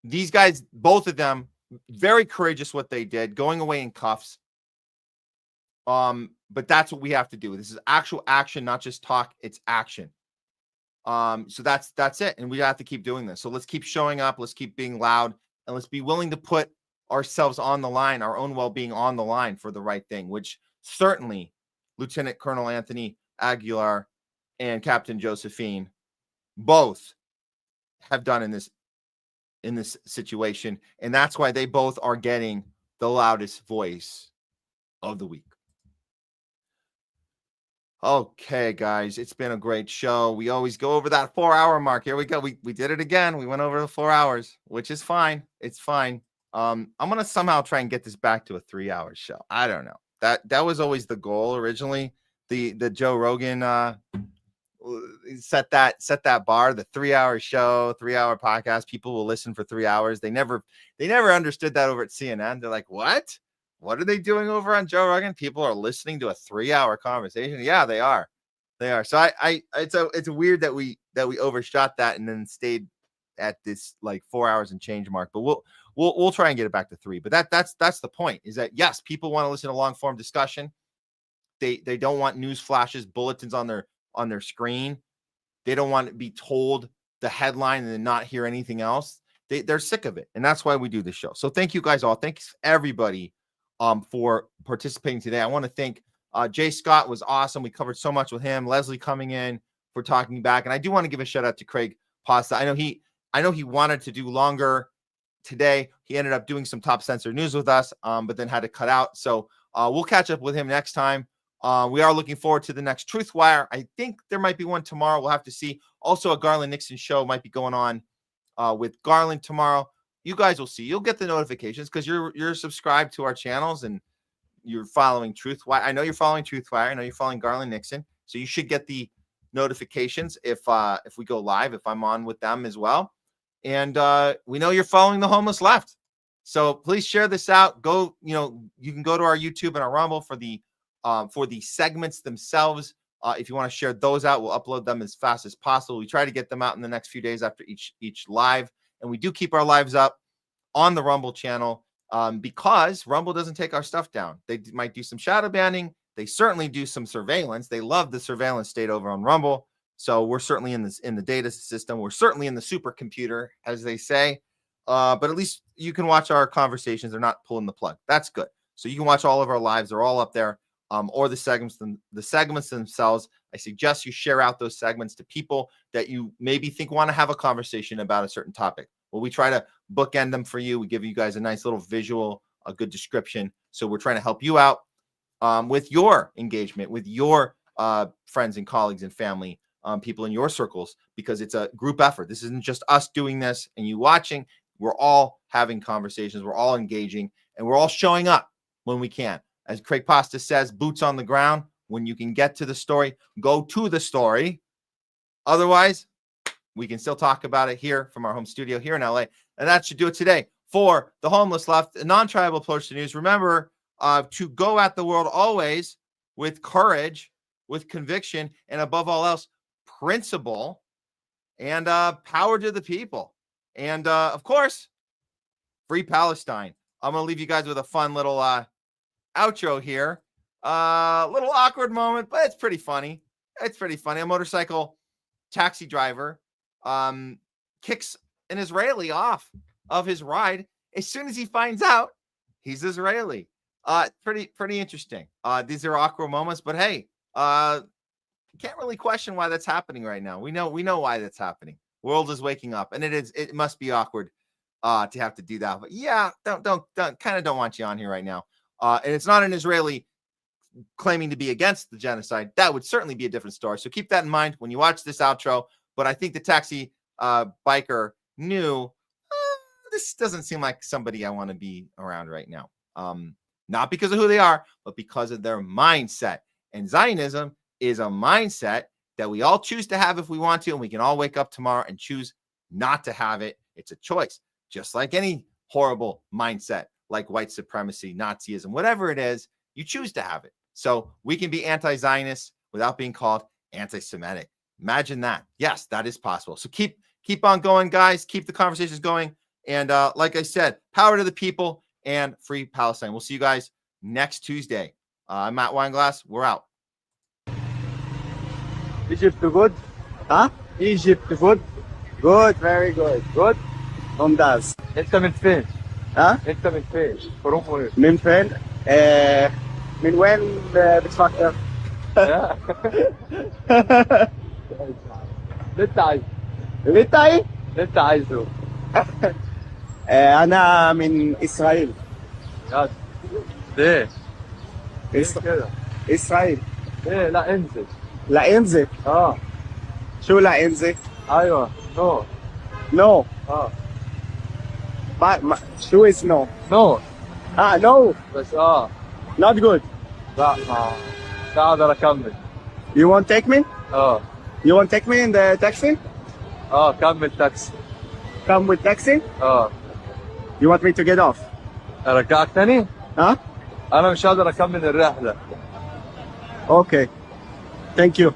these guys, both of them, very courageous what they did, going away in cuffs. But that's what we have to do. This is actual action, not just talk. It's action. So that's it. And we have to keep doing this. So let's keep showing up. Let's keep being loud, and let's be willing to put ourselves on the line, our own well-being on the line for the right thing, which certainly Lieutenant Colonel Anthony Aguilar and Captain Josephine both have done in this situation. And that's why they both are getting the loudest voice of the week. Okay, guys, it's been a great show. We always go over that 4-hour mark. Here we go. We did it again. We went over the 4 hours, which is fine. It's fine. I'm going to somehow try and get this back to a 3-hour show. I don't know. That was always the goal originally. The Joe Rogan set that bar, the 3-hour show, 3-hour podcast. People will listen for 3 hours. They never understood that over at CNN. They're like, what? What are they doing over on Joe Rogan? People are listening to a 3-hour conversation. Yeah, they are. They are. So it's weird that we overshot that and then stayed at this like 4 hours and change mark. But we'll try and get it back to 3. But that's the point, is that yes, people want to listen to long form discussion. They don't want news flashes, bulletins on their screen. They don't want to be told the headline and then not hear anything else. They're sick of it. And that's why we do this show. So thank you guys all. Thanks everybody for participating today. I want to thank Jay Scott. Was awesome. We covered so much with him. Leslie coming in for talking back. And I do want to give a shout out to Craig Pasta. I know he wanted to do longer today. He ended up doing some top censored news with us, but then had to cut out. So we'll catch up with him next time. We are looking forward to the next Truth Wire. I think there might be one tomorrow. We'll have to see. Also, a Garland Nixon show might be going on with Garland tomorrow. You guys will see. You'll get the notifications because you're subscribed to our channels and you're following Truth Wire. I know you're following Truth Wire. I know you're following Garland Nixon. So you should get the notifications if we go live, if I'm on with them as well. And we know you're following the Homeless Left. So please share this out. Go, you can go to our YouTube and our Rumble for the segments themselves. If you want to share those out, we'll upload them as fast as possible. We try to get them out in the next few days after each live. And we do keep our lives up on the Rumble channel because Rumble doesn't take our stuff down. They might do some shadow banning. They certainly do some surveillance. They love the surveillance state over on Rumble. So we're certainly in the data system. We're certainly in the supercomputer, as they say. But at least you can watch our conversations. They're not pulling the plug. That's good. So you can watch all of our lives. They're all up there. Or the segments themselves. I suggest you share out those segments to people that you maybe think want to have a conversation about a certain topic. Well, we try to bookend them for you. We give you guys a nice little visual, a good description. So we're trying to help you out with your engagement, with your friends and colleagues and family, people in your circles, because it's a group effort. This isn't just us doing this and you watching. We're all having conversations. We're all engaging, and we're all showing up when we can. As Craig Pasta says, boots on the ground. When you can get to the story, go to the story. Otherwise, we can still talk about it here from our home studio here in LA. And that should do it today for the Homeless Left, a non-tribal approach to news. Remember to go at the world always with courage, with conviction, and above all else, principle and power to the people. And of course, free Palestine. I'm going to leave you guys with a fun little outro here. Little awkward moment, but it's pretty funny. It's pretty funny. A motorcycle taxi driver kicks an Israeli off of his ride as soon as he finds out he's Israeli. Pretty interesting. These are awkward moments, but hey, can't really question why that's happening right now. We know why that's happening. World is waking up, and it must be awkward to have to do that. But yeah, don't want you on here right now. And it's not an Israeli claiming to be against the genocide. That would certainly be a different story. So keep that in mind when you watch this outro. But I think the taxi biker knew this doesn't seem like somebody I want to be around right now. Not because of who they are, but because of their mindset. And Zionism is a mindset that we all choose to have if we want to, and we can all wake up tomorrow and choose not to have it. It's a choice, just like any horrible mindset like white supremacy, Nazism, whatever it is, you choose to have it. So we can be anti-Zionist without being called anti-Semitic. Imagine that. Yes, that is possible. So keep on going, guys. Keep the conversations going. And like I said, power to the people and free Palestine. We'll see you guys next Tuesday. I'm Matt Weinglass. We're out. Egypt good? Huh? Egypt good? Good, very good. Good? ممتاز. انت من فين؟ ها؟ انت من فين؟ from where؟ من فين؟ من وين بتفكر؟ اللي انت عايزه. اللي انت عايزه؟ اللي انت عايزه. انا من اسرائيل. يس. ليه؟ كده. اسرائيل. ليه؟ لا انزل. لا انزل. شو لا انزل؟ ايوه. نو. نو. شو is no? No. No. بس not good. لا مش هقدر اكمل. You won't take me? You won't take me in the taxi? كمل تاكسي. Come with taxi? You want me to get off? ارجعك تاني؟ انا مش هقدر اكمل الرحلة. Okay. Thank you.